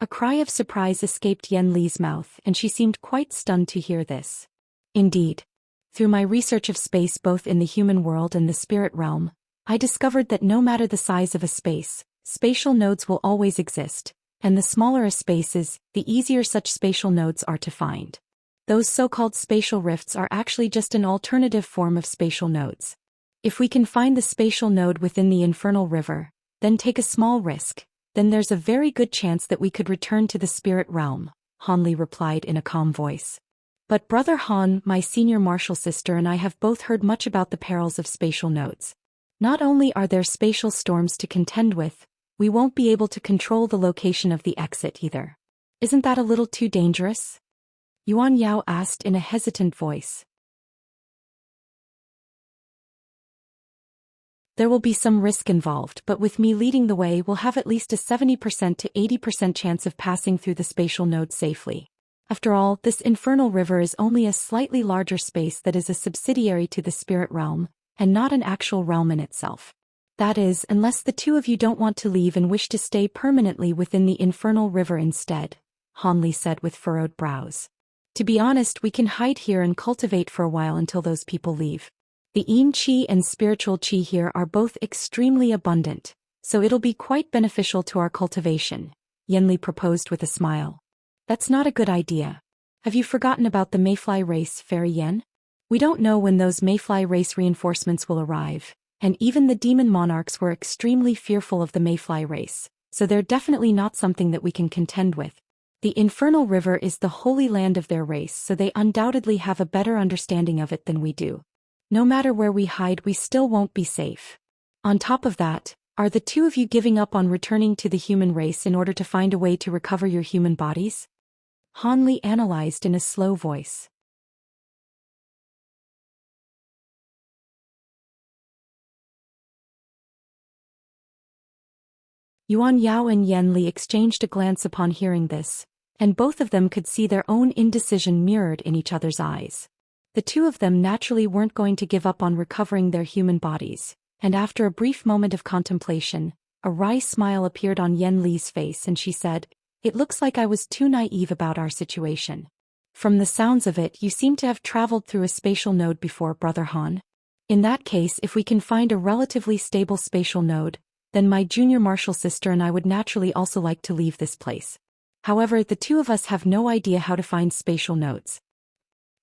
A cry of surprise escaped Yan Li's mouth, and she seemed quite stunned to hear this. "Indeed. Through my research of space both in the human world and the spirit realm, I discovered that no matter the size of a space, spatial nodes will always exist, and the smaller a space is, the easier such spatial nodes are to find. Those so-called spatial rifts are actually just an alternative form of spatial nodes. If we can find the spatial node within the infernal river, then take a small risk, then there's a very good chance that we could return to the spirit realm," Han Li replied in a calm voice. "But Brother Han, my senior martial sister, and I have both heard much about the perils of spatial nodes. Not only are there spatial storms to contend with, we won't be able to control the location of the exit either. Isn't that a little too dangerous?" Yuan Yao asked in a hesitant voice. "There will be some risk involved, but with me leading the way we'll have at least a 70% to 80% chance of passing through the spatial node safely. After all, this infernal river is only a slightly larger space that is a subsidiary to the spirit realm, and not an actual realm in itself. That is, unless the two of you don't want to leave and wish to stay permanently within the infernal river instead," Han Li said with furrowed brows. "To be honest, we can hide here and cultivate for a while until those people leave. The Yin Qi and spiritual Qi here are both extremely abundant, so it'll be quite beneficial to our cultivation," Yan Li proposed with a smile. "That's not a good idea. Have you forgotten about the Mayfly race, Fairy Yen? We don't know when those Mayfly race reinforcements will arrive, and even the demon monarchs were extremely fearful of the Mayfly race, so they're definitely not something that we can contend with. The infernal river is the holy land of their race, so they undoubtedly have a better understanding of it than we do. No matter where we hide, we still won't be safe. On top of that, are the two of you giving up on returning to the human race in order to find a way to recover your human bodies?" Han Li analyzed in a slow voice. Yuan Yao and Yan Li exchanged a glance upon hearing this, and both of them could see their own indecision mirrored in each other's eyes. The two of them naturally weren't going to give up on recovering their human bodies, and after a brief moment of contemplation, a wry smile appeared on Yan Li's face and she said, It looks like I was too naive about our situation. From the sounds of it, you seem to have traveled through a spatial node before, Brother Han. In that case, if we can find a relatively stable spatial node, then my junior martial sister and I would naturally also like to leave this place. However, the two of us have no idea how to find spatial nodes.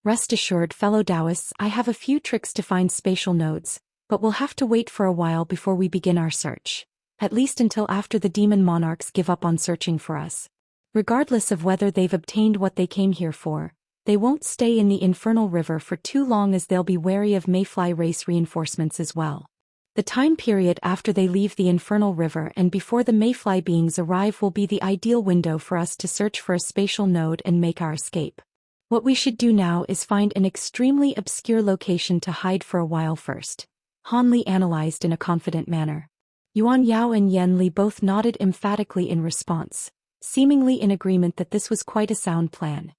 Rest assured, fellow Taoists, I have a few tricks to find spatial nodes, but we'll have to wait for a while before we begin our search. At least until after the demon monarchs give up on searching for us. Regardless of whether they've obtained what they came here for, they won't stay in the infernal river for too long, as they'll be wary of mayfly race reinforcements as well. The time period after they leave the infernal river and before the mayfly beings arrive will be the ideal window for us to search for a spatial node and make our escape. What we should do now is find an extremely obscure location to hide for a while first. Han Li analyzed in a confident manner. Yuan Yao and Yen Li both nodded emphatically in response, seemingly in agreement that this was quite a sound plan.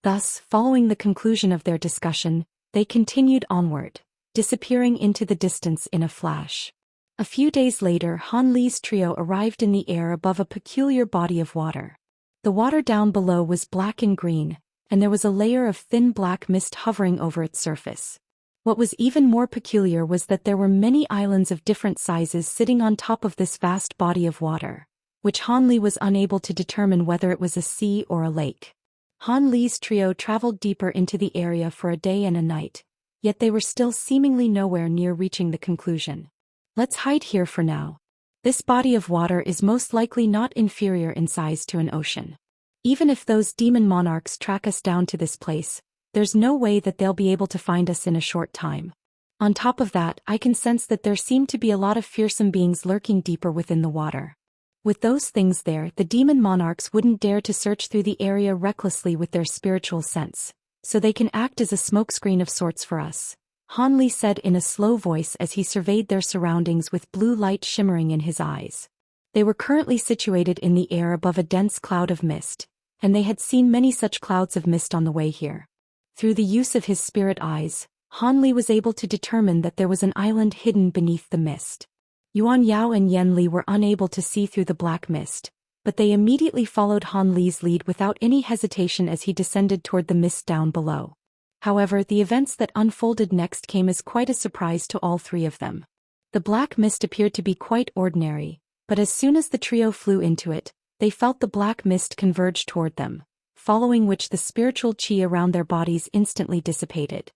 Thus, following the conclusion of their discussion, they continued onward, disappearing into the distance in a flash. A few days later, Han Li's trio arrived in the air above a peculiar body of water. The water down below was black and green, and there was a layer of thin black mist hovering over its surface. What was even more peculiar was that there were many islands of different sizes sitting on top of this vast body of water, which Han Li was unable to determine whether it was a sea or a lake. Han Li's trio traveled deeper into the area for a day and a night, yet they were still seemingly nowhere near reaching the conclusion. Let's hide here for now. This body of water is most likely not inferior in size to an ocean. Even if those demon monarchs track us down to this place, there's no way that they'll be able to find us in a short time. On top of that, I can sense that there seem to be a lot of fearsome beings lurking deeper within the water. With those things there, the demon monarchs wouldn't dare to search through the area recklessly with their spiritual sense, so they can act as a smokescreen of sorts for us, Han Li said in a slow voice as he surveyed their surroundings with blue light shimmering in his eyes. They were currently situated in the air above a dense cloud of mist, and they had seen many such clouds of mist on the way here. Through the use of his spirit eyes, Han Li was able to determine that there was an island hidden beneath the mist. Yuan Yao and Yen Li were unable to see through the black mist, but they immediately followed Han Li's lead without any hesitation as he descended toward the mist down below. However, the events that unfolded next came as quite a surprise to all three of them. The black mist appeared to be quite ordinary, but as soon as the trio flew into it, they felt the black mist converge toward them, following which the spiritual qi around their bodies instantly dissipated.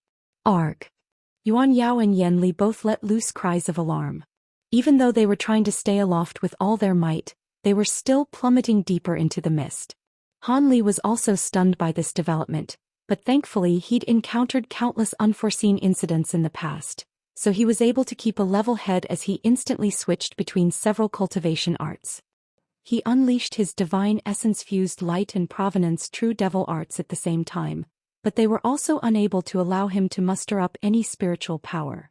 Arg! Yuan Yao and Yen Li both let loose cries of alarm. Even though they were trying to stay aloft with all their might, they were still plummeting deeper into the mist. Han Li was also stunned by this development, but thankfully he'd encountered countless unforeseen incidents in the past, so he was able to keep a level head as he instantly switched between several cultivation arts. He unleashed his divine essence-fused light and provenance true devil arts at the same time, but they were also unable to allow him to muster up any spiritual power.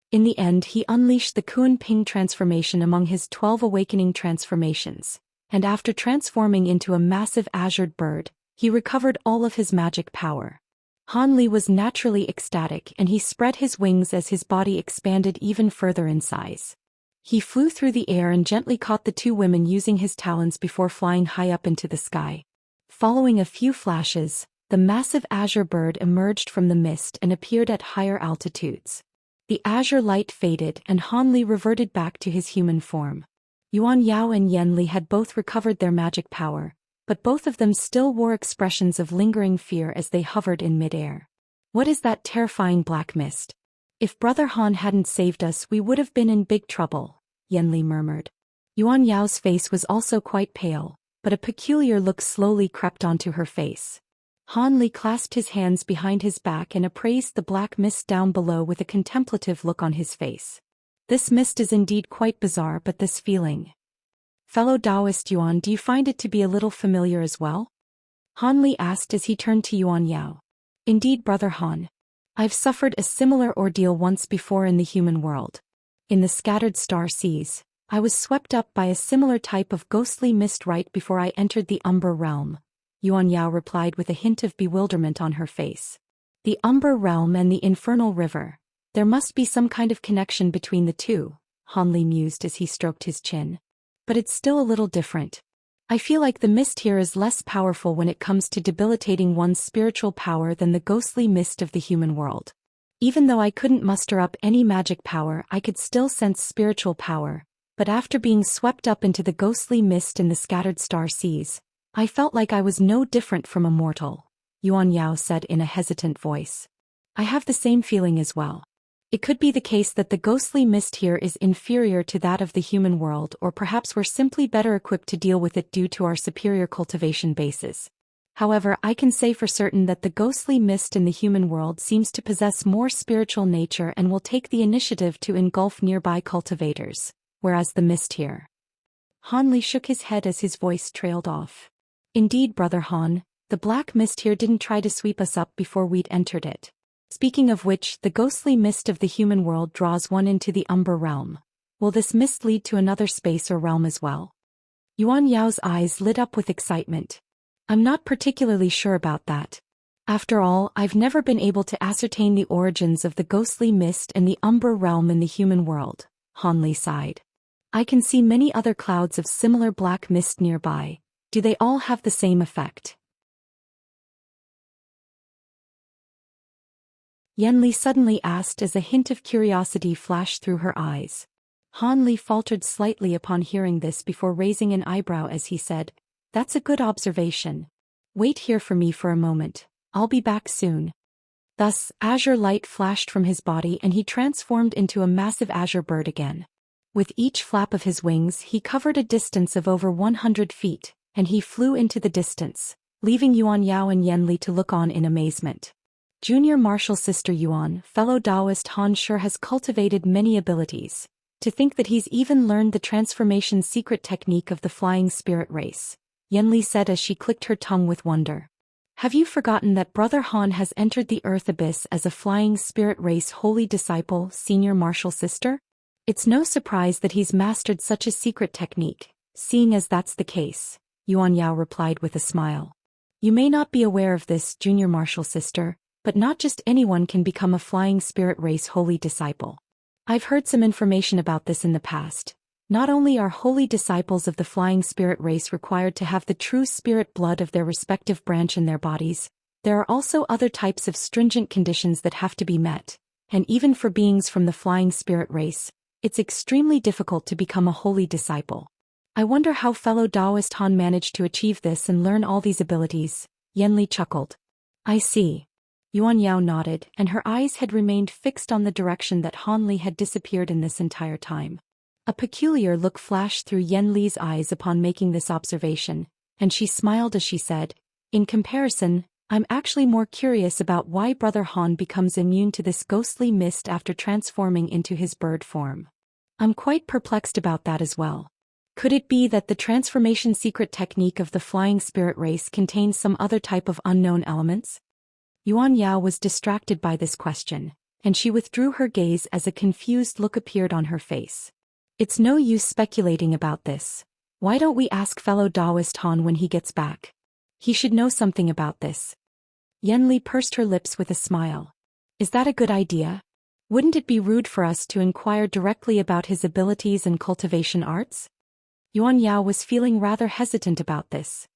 In the end, he unleashed the Kuan Ping transformation among his 12 awakening transformations, and after transforming into a massive azured bird, he recovered all of his magic power. Han Li was naturally ecstatic and he spread his wings as his body expanded even further in size. He flew through the air and gently caught the two women using his talons before flying high up into the sky. Following a few flashes, the massive azure bird emerged from the mist and appeared at higher altitudes. The azure light faded and Han Li reverted back to his human form. Yuan Yao and Yen Li had both recovered their magic power, but both of them still wore expressions of lingering fear as they hovered in midair. What is that terrifying black mist? If Brother Han hadn't saved us, we would have been in big trouble, Yen Li murmured. Yuan Yao's face was also quite pale, but a peculiar look slowly crept onto her face. Han Li clasped his hands behind his back and appraised the black mist down below with a contemplative look on his face. This mist is indeed quite bizarre, but this feeling. Fellow Taoist Yuan, do you find it to be a little familiar as well? Han Li asked as he turned to Yuan Yao. Indeed, Brother Han. I've suffered a similar ordeal once before in the human world. In the scattered star seas, I was swept up by a similar type of ghostly mist right before I entered the Umber realm, Yuan Yao replied with a hint of bewilderment on her face. The Umber realm and the infernal river. There must be some kind of connection between the two, Han Li mused as he stroked his chin. But it's still a little different. I feel like the mist here is less powerful when it comes to debilitating one's spiritual power than the ghostly mist of the human world. Even though I couldn't muster up any magic power, I could still sense spiritual power, but after being swept up into the ghostly mist in the scattered star seas, I felt like I was no different from a mortal, Yuan Yao said in a hesitant voice. I have the same feeling as well. It could be the case that the ghostly mist here is inferior to that of the human world, or perhaps we're simply better equipped to deal with it due to our superior cultivation bases. However, I can say for certain that the ghostly mist in the human world seems to possess more spiritual nature and will take the initiative to engulf nearby cultivators, whereas the mist here. Han Li shook his head as his voice trailed off. Indeed, Brother Han, the black mist here didn't try to sweep us up before we'd entered it. Speaking of which, the ghostly mist of the human world draws one into the Umber realm. Will this mist lead to another space or realm as well? Yuan Yao's eyes lit up with excitement. I'm not particularly sure about that. After all, I've never been able to ascertain the origins of the ghostly mist and the Umber realm in the human world, Han Li sighed. I can see many other clouds of similar black mist nearby. Do they all have the same effect? Yan Li suddenly asked as a hint of curiosity flashed through her eyes. Han Li faltered slightly upon hearing this before raising an eyebrow as he said, "That's a good observation. Wait here for me for a moment. I'll be back soon." Thus, azure light flashed from his body and he transformed into a massive azure bird again. With each flap of his wings, he covered a distance of over 100 feet, and he flew into the distance, leaving Yuan Yao and Yan Li to look on in amazement. Junior martial sister Yuan, fellow Taoist Han sure has cultivated many abilities. To think that he's even learned the transformation secret technique of the flying spirit race, Yan Li said as she clicked her tongue with wonder. Have you forgotten that Brother Han has entered the earth abyss as a flying spirit race holy disciple, senior martial sister? It's no surprise that he's mastered such a secret technique, seeing as that's the case, Yuan Yao replied with a smile. You may not be aware of this, junior martial sister, but not just anyone can become a flying spirit race holy disciple. I've heard some information about this in the past. Not only are holy disciples of the flying spirit race required to have the true spirit blood of their respective branch in their bodies, there are also other types of stringent conditions that have to be met, and even for beings from the flying spirit race, it's extremely difficult to become a holy disciple. I wonder how fellow Taoist Han managed to achieve this and learn all these abilities, Yan Li chuckled. I see. Yuan Yao nodded, and her eyes had remained fixed on the direction that Han Li had disappeared in this entire time. A peculiar look flashed through Yan Li's eyes upon making this observation, and she smiled as she said, in comparison, I'm actually more curious about why Brother Han becomes immune to this ghostly mist after transforming into his bird form. I'm quite perplexed about that as well. Could it be that the transformation secret technique of the flying spirit race contains some other type of unknown elements? Yuan Yao was distracted by this question, and she withdrew her gaze as a confused look appeared on her face. It's no use speculating about this. Why don't we ask fellow Taoist Han when he gets back? He should know something about this. Yan Li pursed her lips with a smile. Is that a good idea? Wouldn't it be rude for us to inquire directly about his abilities and cultivation arts? Yuan Yao was feeling rather hesitant about this.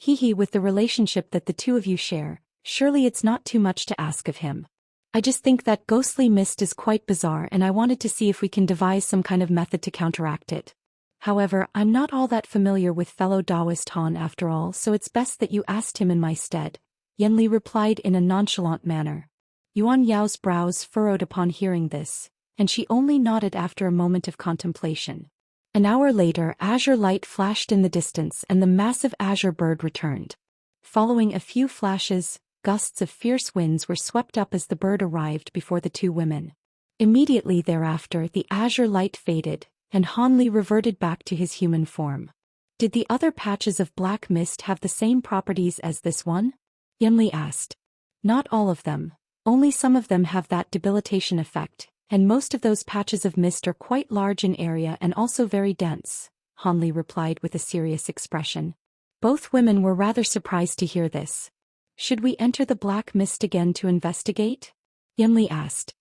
With the relationship that the two of you share, surely it's not too much to ask of him. I just think that ghostly mist is quite bizarre and I wanted to see if we can devise some kind of method to counteract it. However, I'm not all that familiar with fellow Taoist Han after all, so it's best that you asked him in my stead, Yan Li replied in a nonchalant manner. Yuan Yao's brows furrowed upon hearing this, and she only nodded after a moment of contemplation. An hour later, azure light flashed in the distance and the massive azure bird returned. Following a few flashes, gusts of fierce winds were swept up as the bird arrived before the two women. Immediately thereafter, the azure light faded, and Han Li reverted back to his human form. Did the other patches of black mist have the same properties as this one? Yan Li asked. Not all of them. Only some of them have that debilitation effect, and most of those patches of mist are quite large in area and also very dense, Han Li replied with a serious expression. Both women were rather surprised to hear this. Should we enter the black mist again to investigate? Yan Li asked.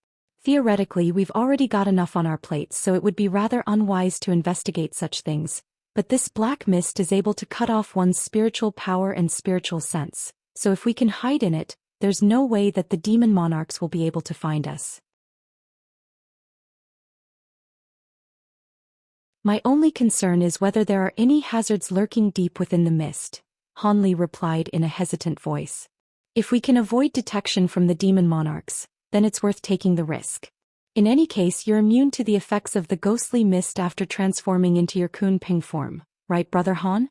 Theoretically, we've already got enough on our plates, so it would be rather unwise to investigate such things, but this black mist is able to cut off one's spiritual power and spiritual sense, so if we can hide in it, there's no way that the demon monarchs will be able to find us. My only concern is whether there are any hazards lurking deep within the mist, Han Li replied in a hesitant voice. If we can avoid detection from the demon monarchs, then it's worth taking the risk. In any case, you're immune to the effects of the ghostly mist after transforming into your Kunping form, right, Brother Han?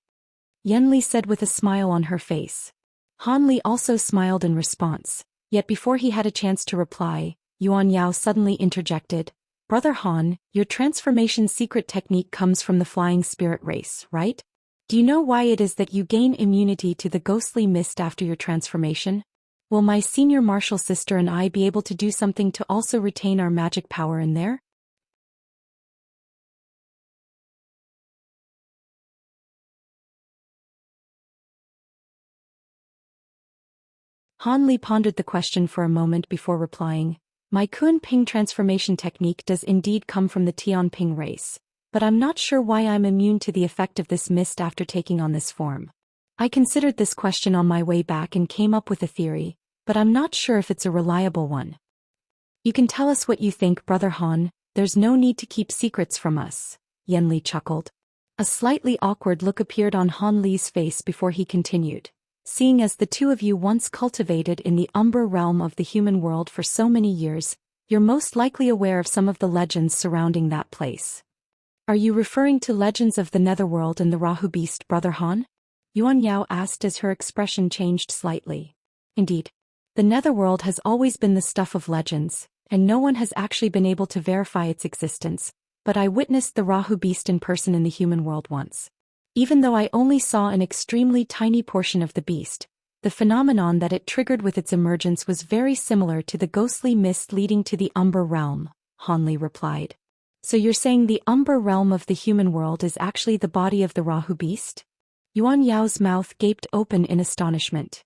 Yen Li said with a smile on her face. Han Li also smiled in response, yet before he had a chance to reply, Yuan Yao suddenly interjected, Brother Han, your transformation secret technique comes from the flying spirit race, right? Do you know why it is that you gain immunity to the ghostly mist after your transformation? Will my senior martial sister and I be able to do something to also retain our magic power in there? Han Li pondered the question for a moment before replying, my Kunping transformation technique does indeed come from the Tianping race, but I'm not sure why I'm immune to the effect of this mist after taking on this form. I considered this question on my way back and came up with a theory, but I'm not sure if it's a reliable one. You can tell us what you think, Brother Han, there's no need to keep secrets from us, Yen Li chuckled. A slightly awkward look appeared on Han Li's face before he continued. Seeing as the two of you once cultivated in the Umber realm of the human world for so many years, you're most likely aware of some of the legends surrounding that place. Are you referring to legends of the Netherworld and the Rahu Beast, Brother Han? Yuan Yao asked as her expression changed slightly. Indeed. The Netherworld has always been the stuff of legends, and no one has actually been able to verify its existence, but I witnessed the Rahu Beast in person in the human world once. Even though I only saw an extremely tiny portion of the beast, the phenomenon that it triggered with its emergence was very similar to the ghostly mist leading to the Umber realm, Han Li replied. So you're saying the Umber realm of the human world is actually the body of the Rahu Beast? Yuan Yao's mouth gaped open in astonishment.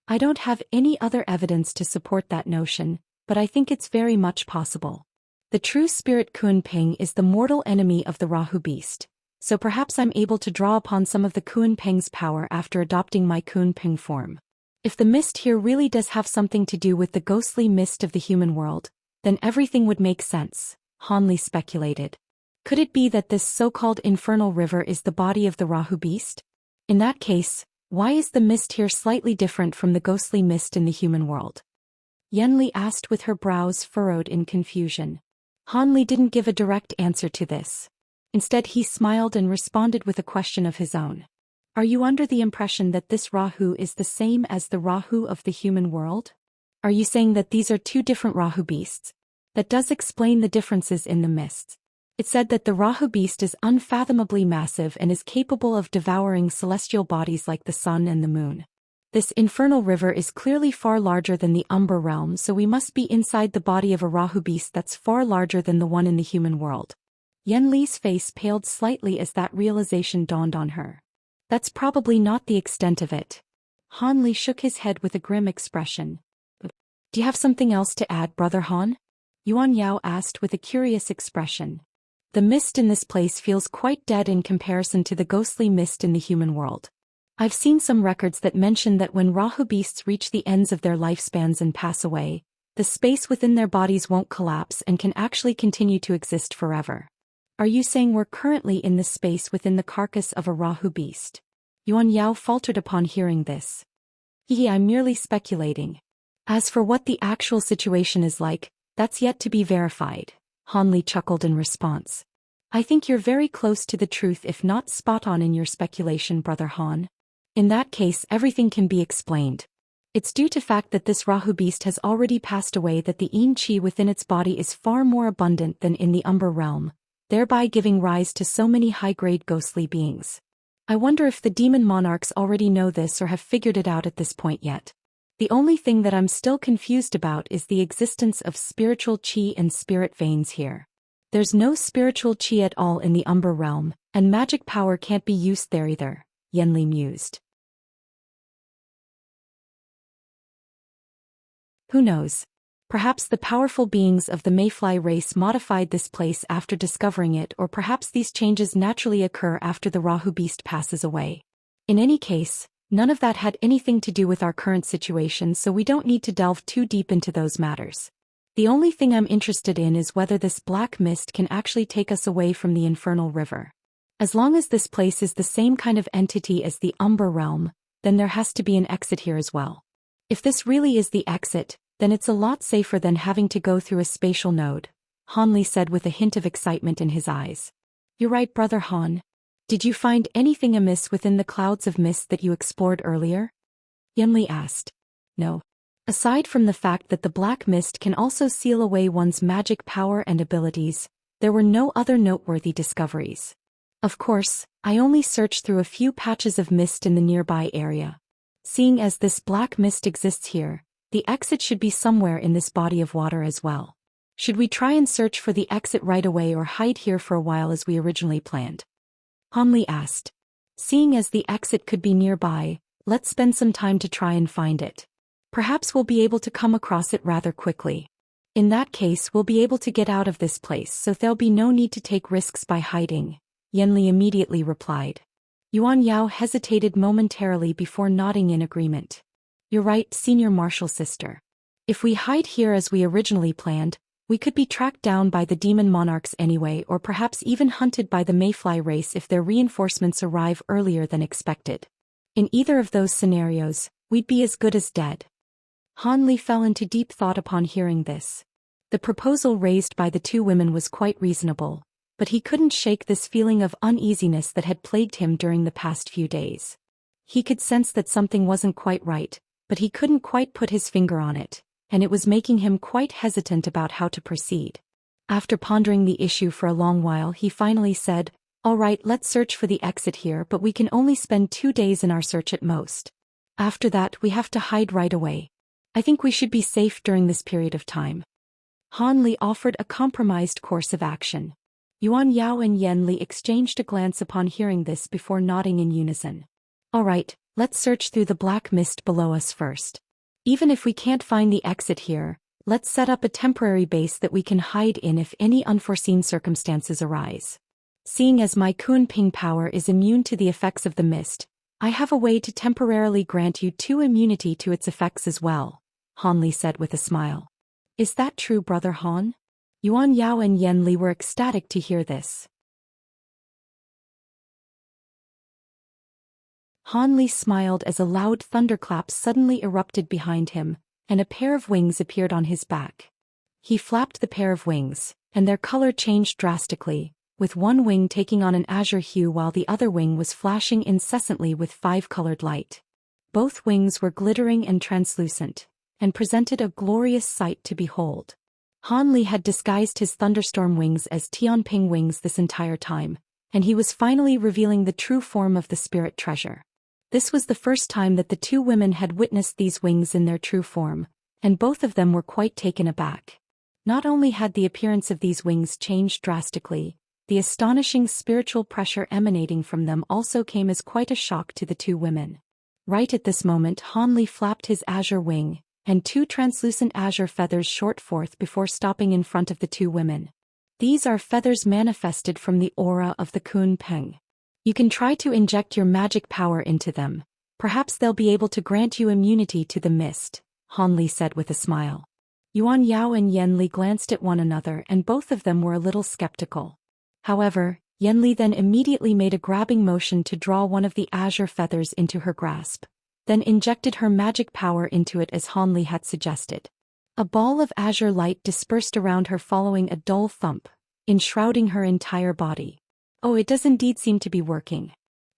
I don't have any other evidence to support that notion, but I think it's very much possible. The true spirit Kunping is the mortal enemy of the Rahu Beast, so perhaps I'm able to draw upon some of the Kunping's power after adopting my Kunping form. If the mist here really does have something to do with the ghostly mist of the human world, then everything would make sense, Han Li speculated. Could it be that this so-called infernal river is the body of the Rahu Beast? In that case, why is the mist here slightly different from the ghostly mist in the human world? Yen Li asked with her brows furrowed in confusion. Han Li didn't give a direct answer to this. Instead, he smiled and responded with a question of his own. Are you under the impression that this Rahu is the same as the Rahu of the human world? Are you saying that these are two different Rahu beasts? That does explain the differences in the mists. It said that the Rahu beast is unfathomably massive and is capable of devouring celestial bodies like the sun and the moon. This infernal river is clearly far larger than the Umber realm, so we must be inside the body of a Rahu beast that's far larger than the one in the human world. Yen Li's face paled slightly as that realization dawned on her. That's probably not the extent of it. Han Li shook his head with a grim expression. Do you have something else to add, Brother Han? Yuan Yao asked with a curious expression. The mist in this place feels quite dead in comparison to the ghostly mist in the human world. I've seen some records that mention that when Rahu beasts reach the ends of their lifespans and pass away, the space within their bodies won't collapse and can actually continue to exist forever. Are you saying we're currently in the space within the carcass of a Rahu beast? Yuan Yao faltered upon hearing this. I'm merely speculating. As for what the actual situation is like, that's yet to be verified, Han Li chuckled in response. I think you're very close to the truth if not spot on in your speculation, Brother Han. In that case, everything can be explained. It's due to fact that this Rahu beast has already passed away that the Yin Qi within its body is far more abundant than in the Umber realm, thereby giving rise to so many high-grade ghostly beings. I wonder if the demon monarchs already know this or have figured it out at this point yet. The only thing that I'm still confused about is the existence of spiritual qi and spirit veins here. There's no spiritual qi at all in the Umber realm, and magic power can't be used there either, Yen Li mused. Who knows? Perhaps the powerful beings of the mayfly race modified this place after discovering it, or perhaps these changes naturally occur after the Rahu beast passes away. In any case, none of that had anything to do with our current situation, so we don't need to delve too deep into those matters. The only thing I'm interested in is whether this black mist can actually take us away from the infernal river. As long as this place is the same kind of entity as the Umber realm, then there has to be an exit here as well. If this really is the exit, then it's a lot safer than having to go through a spatial node, Hanli said with a hint of excitement in his eyes. You're right, Brother Han. Did you find anything amiss within the clouds of mist that you explored earlier? Yanli asked. No. Aside from the fact that the black mist can also seal away one's magic power and abilities, there were no other noteworthy discoveries. Of course, I only searched through a few patches of mist in the nearby area. Seeing as this black mist exists here, the exit should be somewhere in this body of water as well. Should we try and search for the exit right away or hide here for a while as we originally planned? Hanli asked. Seeing as the exit could be nearby, let's spend some time to try and find it. Perhaps we'll be able to come across it rather quickly. In that case, we'll be able to get out of this place, so there'll be no need to take risks by hiding, Yanli immediately replied. Yuan Yao hesitated momentarily before nodding in agreement. You're right, Senior Martial Sister. If we hide here as we originally planned, we could be tracked down by the demon monarchs anyway, or perhaps even hunted by the mayfly race if their reinforcements arrive earlier than expected. In either of those scenarios, we'd be as good as dead. Hanli fell into deep thought upon hearing this. The proposal raised by the two women was quite reasonable, but he couldn't shake this feeling of uneasiness that had plagued him during the past few days. He could sense that something wasn't quite right, but he couldn't quite put his finger on it, and it was making him quite hesitant about how to proceed. After pondering the issue for a long while, he finally said, All right, let's search for the exit here, but we can only spend 2 days in our search at most. After that, we have to hide right away. I think we should be safe during this period of time. Hanli offered a compromised course of action. Yuan Yao and Yanli exchanged a glance upon hearing this before nodding in unison. All right, let's search through the black mist below us first. Even if we can't find the exit here, let's set up a temporary base that we can hide in if any unforeseen circumstances arise. Seeing as my Kun Ping power is immune to the effects of the mist, I have a way to temporarily grant you 2 immunity to its effects as well, Hanli said with a smile. Is that true, Brother Han? Yuan Yao and Yanli were ecstatic to hear this. Hanli smiled as a loud thunderclap suddenly erupted behind him, and a pair of wings appeared on his back. He flapped the pair of wings, and their color changed drastically, with one wing taking on an azure hue while the other wing was flashing incessantly with 5-colored light. Both wings were glittering and translucent, and presented a glorious sight to behold. Hanli had disguised his thunderstorm wings as Tianping wings this entire time, and he was finally revealing the true form of the spirit treasure. This was the first time that the two women had witnessed these wings in their true form, and both of them were quite taken aback. Not only had the appearance of these wings changed drastically, the astonishing spiritual pressure emanating from them also came as quite a shock to the two women. Right at this moment, Hanli flapped his azure wing, and 2 translucent azure feathers shot forth before stopping in front of the two women. These are feathers manifested from the aura of the Kun Peng. You can try to inject your magic power into them. Perhaps they'll be able to grant you immunity to the mist, Hanli said with a smile. Yuan Yao and Yanli glanced at one another and both of them were a little skeptical. However, Yanli then immediately made a grabbing motion to draw one of the azure feathers into her grasp, then injected her magic power into it as Hanli had suggested. A ball of azure light dispersed around her following a dull thump, enshrouding her entire body. Oh, it does indeed seem to be working.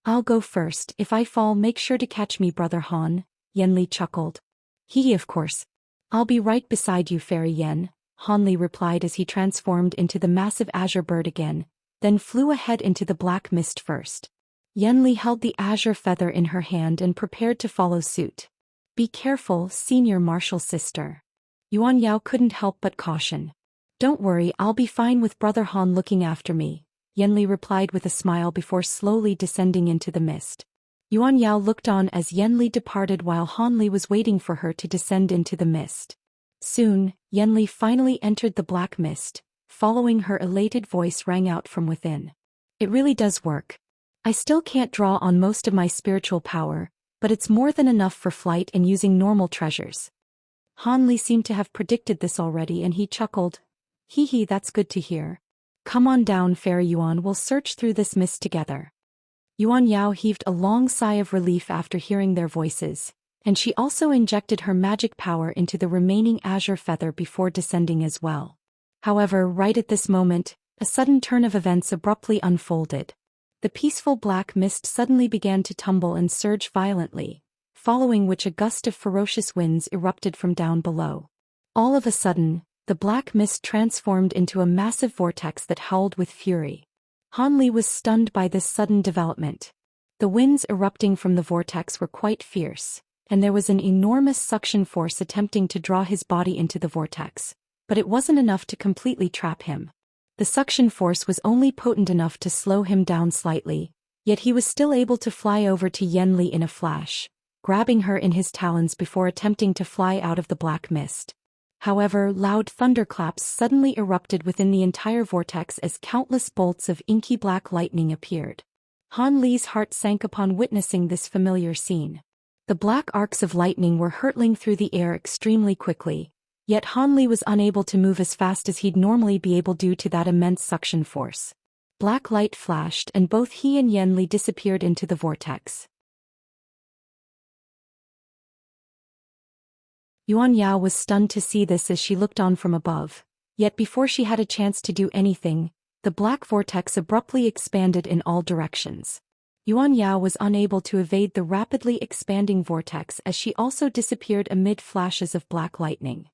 I'll go first. If I fall, make sure to catch me, Brother Han, Yanli chuckled. Hee, of course. I'll be right beside you, Fairy Yen, Hanli replied as he transformed into the massive azure bird again, then flew ahead into the black mist first. Yanli held the azure feather in her hand and prepared to follow suit. Be careful, Senior Martial Sister. Yuan Yao couldn't help but caution. Don't worry, I'll be fine with Brother Han looking after me, Yanli replied with a smile before slowly descending into the mist. Yuan Yao looked on as Yanli departed while Hanli was waiting for her to descend into the mist. Soon, Yanli finally entered the black mist. Following her elated voice rang out from within. It really does work. I still can't draw on most of my spiritual power, but it's more than enough for flight and using normal treasures. Han Li seemed to have predicted this already and he chuckled. Hee hee, that's good to hear. Come on down, Fairy Yuan, we'll search through this mist together. Yuan Yao heaved a long sigh of relief after hearing their voices, and she also injected her magic power into the remaining azure feather before descending as well. However, right at this moment, a sudden turn of events abruptly unfolded. The peaceful black mist suddenly began to tumble and surge violently, following which a gust of ferocious winds erupted from down below. All of a sudden, the black mist transformed into a massive vortex that howled with fury. Han Li was stunned by this sudden development. The winds erupting from the vortex were quite fierce, and there was an enormous suction force attempting to draw his body into the vortex, but it wasn't enough to completely trap him. The suction force was only potent enough to slow him down slightly, yet he was still able to fly over to Yanli in a flash, grabbing her in his talons before attempting to fly out of the black mist. However, loud thunderclaps suddenly erupted within the entire vortex as countless bolts of inky black lightning appeared. Han Li's heart sank upon witnessing this familiar scene. The black arcs of lightning were hurtling through the air extremely quickly, yet Han Li was unable to move as fast as he'd normally be able due to that immense suction force. Black light flashed and both he and Yanli disappeared into the vortex. Yuan Yao was stunned to see this as she looked on from above, yet before she had a chance to do anything, the black vortex abruptly expanded in all directions. Yuan Yao was unable to evade the rapidly expanding vortex as she also disappeared amid flashes of black lightning.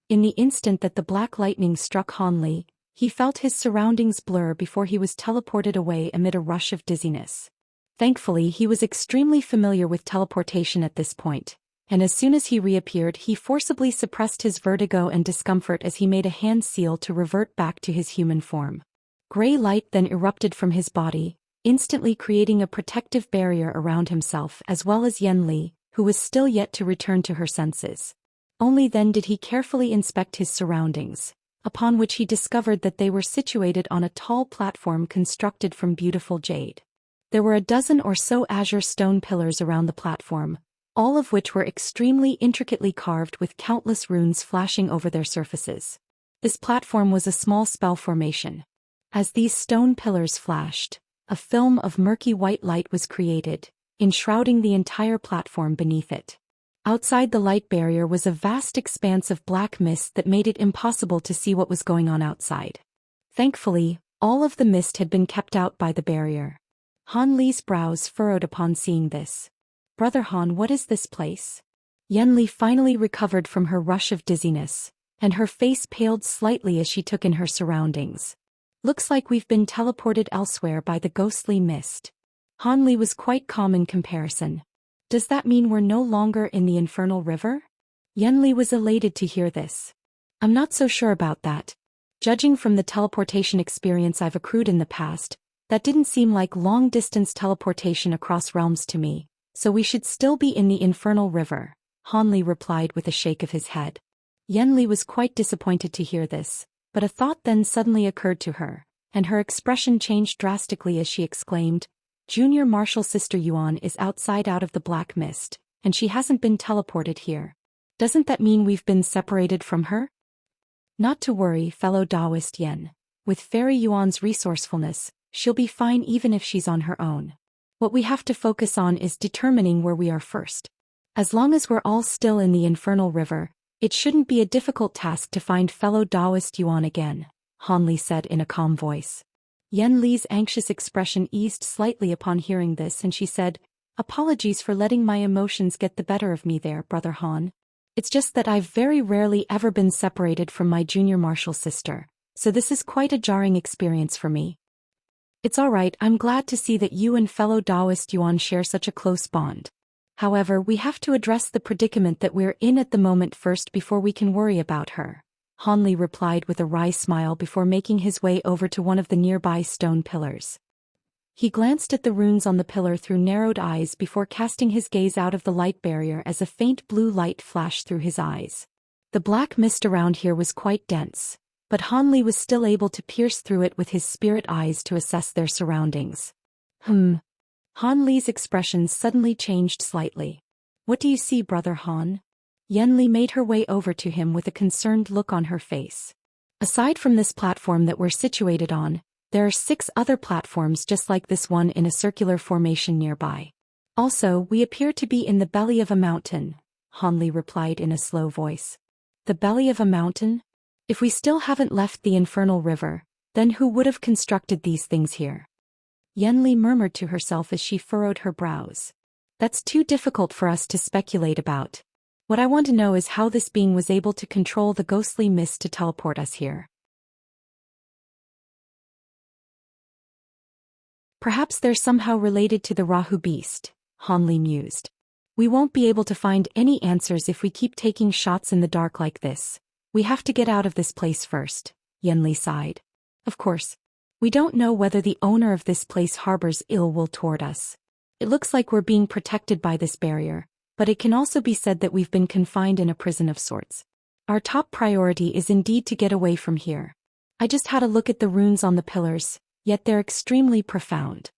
In the instant that the black lightning struck Han Li, he felt his surroundings blur before he was teleported away amid a rush of dizziness. Thankfully, he was extremely familiar with teleportation at this point, and as soon as he reappeared he forcibly suppressed his vertigo and discomfort as he made a hand seal to revert back to his human form. Gray light then erupted from his body, instantly creating a protective barrier around himself as well as Yanli, who was still yet to return to her senses. Only then did he carefully inspect his surroundings, upon which he discovered that they were situated on a tall platform constructed from beautiful jade. There were a dozen or so azure stone pillars around the platform, all of which were extremely intricately carved with countless runes flashing over their surfaces. This platform was a small spell formation. As these stone pillars flashed, a film of murky white light was created, enshrouding the entire platform beneath it. Outside the light barrier was a vast expanse of black mist that made it impossible to see what was going on outside. Thankfully, all of the mist had been kept out by the barrier. Han Li's brows furrowed upon seeing this. Brother Han, what is this place? Yanli finally recovered from her rush of dizziness, and her face paled slightly as she took in her surroundings. Looks like we've been teleported elsewhere by the ghostly mist. Han Li was quite calm in comparison. Does that mean we're no longer in the infernal river? Yanli was elated to hear this. I'm not so sure about that. Judging from the teleportation experience I've accrued in the past, that didn't seem like long-distance teleportation across realms to me, so we should still be in the infernal river, Han Li replied with a shake of his head. Yanli was quite disappointed to hear this, but a thought then suddenly occurred to her, and her expression changed drastically as she exclaimed, Junior Martial Sister Yuan is outside out of the black mist, and she hasn't been teleported here. Doesn't that mean we've been separated from her? Not to worry, fellow Taoist Yen. With Fairy Yuan's resourcefulness, she'll be fine even if she's on her own. What we have to focus on is determining where we are first. As long as we're all still in the infernal river, it shouldn't be a difficult task to find fellow Taoist Yuan again, Han Li said in a calm voice. Yan Li's anxious expression eased slightly upon hearing this and she said, Apologies for letting my emotions get the better of me there, Brother Han. It's just that I've very rarely ever been separated from my junior martial sister, so this is quite a jarring experience for me. It's alright, I'm glad to see that you and fellow Taoist Yuan share such a close bond. However, we have to address the predicament that we're in at the moment first before we can worry about her, Han Li replied with a wry smile before making his way over to one of the nearby stone pillars. He glanced at the runes on the pillar through narrowed eyes before casting his gaze out of the light barrier as a faint blue light flashed through his eyes. The black mist around here was quite dense, but Han Li was still able to pierce through it with his spirit eyes to assess their surroundings. Han Li's expression suddenly changed slightly. What do you see, Brother Han? Yan Li made her way over to him with a concerned look on her face. Aside from this platform that we're situated on, there are 6 other platforms just like this one in a circular formation nearby. Also, we appear to be in the belly of a mountain, Han Li replied in a slow voice. The belly of a mountain? If we still haven't left the infernal river, then who would have constructed these things here? Yan Li murmured to herself as she furrowed her brows. That's too difficult for us to speculate about. What I want to know is how this being was able to control the ghostly mist to teleport us here. Perhaps they're somehow related to the Rahu beast, Han Li mused. We won't be able to find any answers if we keep taking shots in the dark like this. We have to get out of this place first, Yan Li sighed. Of course, we don't know whether the owner of this place harbors ill will toward us. It looks like we're being protected by this barrier, but it can also be said that we've been confined in a prison of sorts. Our top priority is indeed to get away from here. I just had a look at the runes on the pillars, yet they're extremely profound.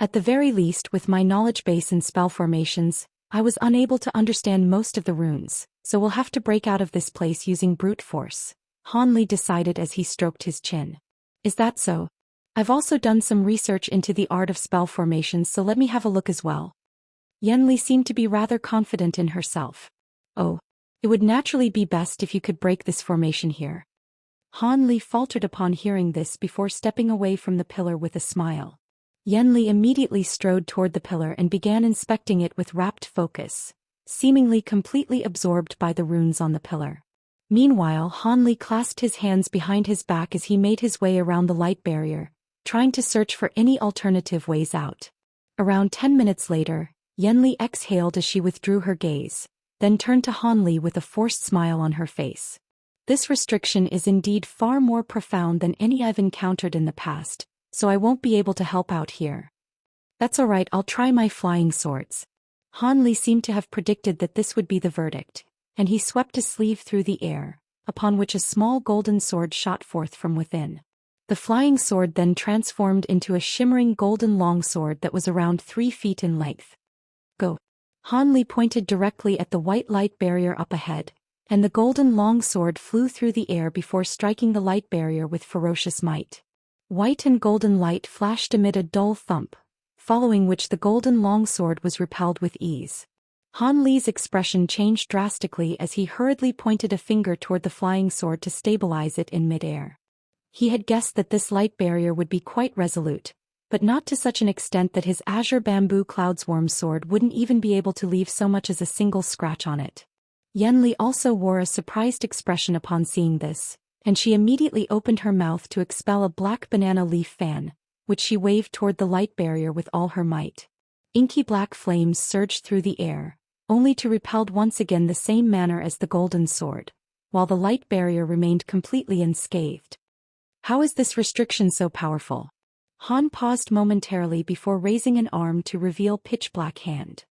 At the very least, with my knowledge base in spell formations, I was unable to understand most of the runes, so we'll have to break out of this place using brute force, Han Li decided as he stroked his chin. Is that so? I've also done some research into the art of spell formations, so let me have a look as well. Yan Li seemed to be rather confident in herself. Oh, it would naturally be best if you could break this formation here. Han Li faltered upon hearing this before stepping away from the pillar with a smile. Yan Li immediately strode toward the pillar and began inspecting it with rapt focus, seemingly completely absorbed by the runes on the pillar. Meanwhile, Han Li clasped his hands behind his back as he made his way around the light barrier, trying to search for any alternative ways out. Around 10 minutes later, Yan Li exhaled as she withdrew her gaze, then turned to Han Li with a forced smile on her face. This restriction is indeed far more profound than any I've encountered in the past, so I won't be able to help out here. That's alright, I'll try my flying swords. Han Li seemed to have predicted that this would be the verdict, and he swept his sleeve through the air, upon which a small golden sword shot forth from within. The flying sword then transformed into a shimmering golden longsword that was around 3 feet in length. Go. Han Li pointed directly at the white light barrier up ahead, and the golden longsword flew through the air before striking the light barrier with ferocious might. White and golden light flashed amid a dull thump, following which the golden longsword was repelled with ease. Han Li's expression changed drastically as he hurriedly pointed a finger toward the flying sword to stabilize it in midair. He had guessed that this light barrier would be quite resolute, but not to such an extent that his azure bamboo cloudsworm sword wouldn't even be able to leave so much as a single scratch on it. Yan Li also wore a surprised expression upon seeing this, and she immediately opened her mouth to expel a black banana leaf fan, which she waved toward the light barrier with all her might. Inky black flames surged through the air, only to repelled once again the same manner as the golden sword, while the light barrier remained completely unscathed. How is this restriction so powerful? Han paused momentarily before raising an arm to reveal pitch-black hand.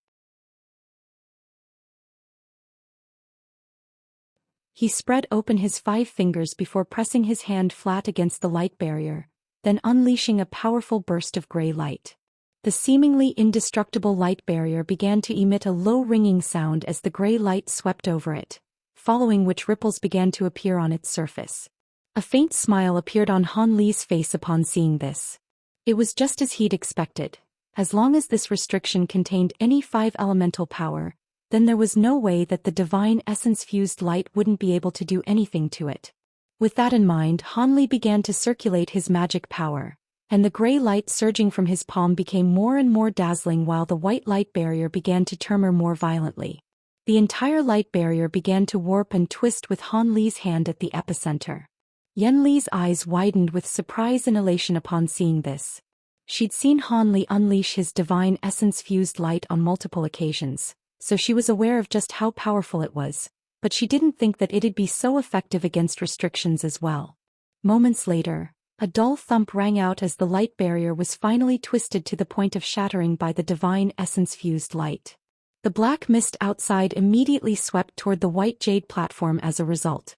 He spread open his 5 fingers before pressing his hand flat against the light barrier, then unleashing a powerful burst of gray light. The seemingly indestructible light barrier began to emit a low ringing sound as the gray light swept over it, following which ripples began to appear on its surface. A faint smile appeared on Han Li's face upon seeing this. It was just as he'd expected. As long as this restriction contained any 5 elemental power, then there was no way that the divine essence-fused light wouldn't be able to do anything to it. With that in mind, Han Li began to circulate his magic power, and the gray light surging from his palm became more and more dazzling while the white light barrier began to tremor more violently. The entire light barrier began to warp and twist with Han Li's hand at the epicenter. Yan Li's eyes widened with surprise and elation upon seeing this. She'd seen Han Li unleash his divine essence-fused light on multiple occasions, so she was aware of just how powerful it was, but she didn't think that it'd be so effective against restrictions as well. Moments later, a dull thump rang out as the light barrier was finally twisted to the point of shattering by the divine essence-fused light. The black mist outside immediately swept toward the white jade platform as a result.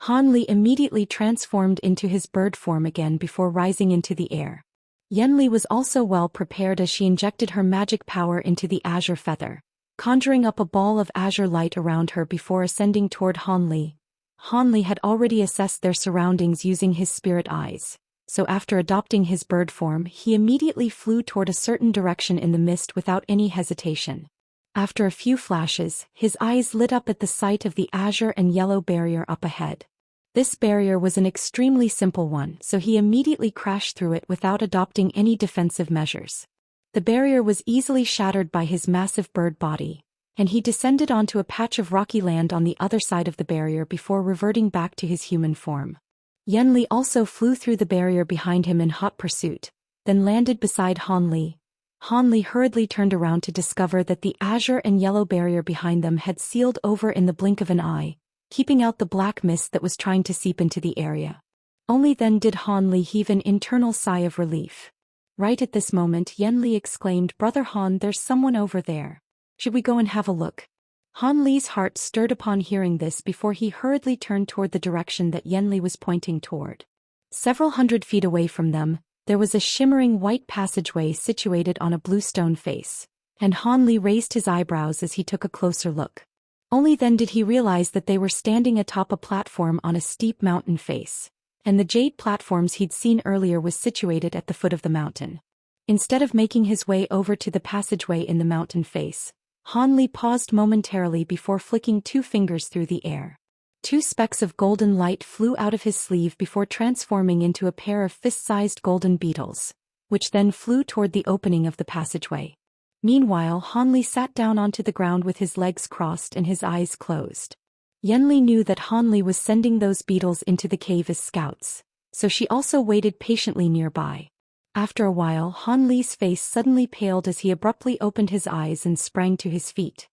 Han Li immediately transformed into his bird form again before rising into the air. Yen Li was also well prepared as she injected her magic power into the azure feather, conjuring up a ball of azure light around her before ascending toward Han Li. Han Li had already assessed their surroundings using his spirit eyes, so after adopting his bird form he immediately flew toward a certain direction in the mist without any hesitation. After a few flashes, his eyes lit up at the sight of the azure and yellow barrier up ahead. This barrier was an extremely simple one, so he immediately crashed through it without adopting any defensive measures. The barrier was easily shattered by his massive bird body, and he descended onto a patch of rocky land on the other side of the barrier before reverting back to his human form. Yen Li also flew through the barrier behind him in hot pursuit, then landed beside Han Li. Han Li hurriedly turned around to discover that the azure and yellow barrier behind them had sealed over in the blink of an eye, keeping out the black mist that was trying to seep into the area. Only then did Han Li heave an internal sigh of relief. Right at this moment Yen Li exclaimed, "Brother Han, there's someone over there. Should we go and have a look?" Han Li's heart stirred upon hearing this before he hurriedly turned toward the direction that Yen Li was pointing toward. Several hundred feet away from them, there was a shimmering white passageway situated on a blue stone face, and Han Li raised his eyebrows as he took a closer look. Only then did he realize that they were standing atop a platform on a steep mountain face, and the jade platforms he'd seen earlier was situated at the foot of the mountain. Instead of making his way over to the passageway in the mountain face, Han Li paused momentarily before flicking two fingers through the air. Two specks of golden light flew out of his sleeve before transforming into a pair of fist-sized golden beetles, which then flew toward the opening of the passageway. Meanwhile, Han Li sat down onto the ground with his legs crossed and his eyes closed. Yen Li knew that Han Li was sending those beetles into the cave as scouts, so she also waited patiently nearby. After a while, Han Li's face suddenly paled as he abruptly opened his eyes and sprang to his feet.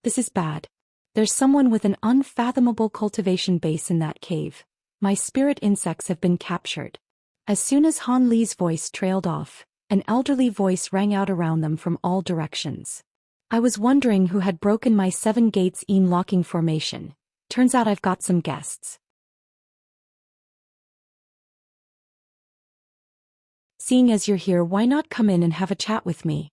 "This is bad. There's someone with an unfathomable cultivation base in that cave. My spirit insects have been captured." As soon as Han Li's voice trailed off, an elderly voice rang out around them from all directions. "I was wondering who had broken my 7 gates in locking formation. Turns out I've got some guests. Seeing as you're here, why not come in and have a chat with me?"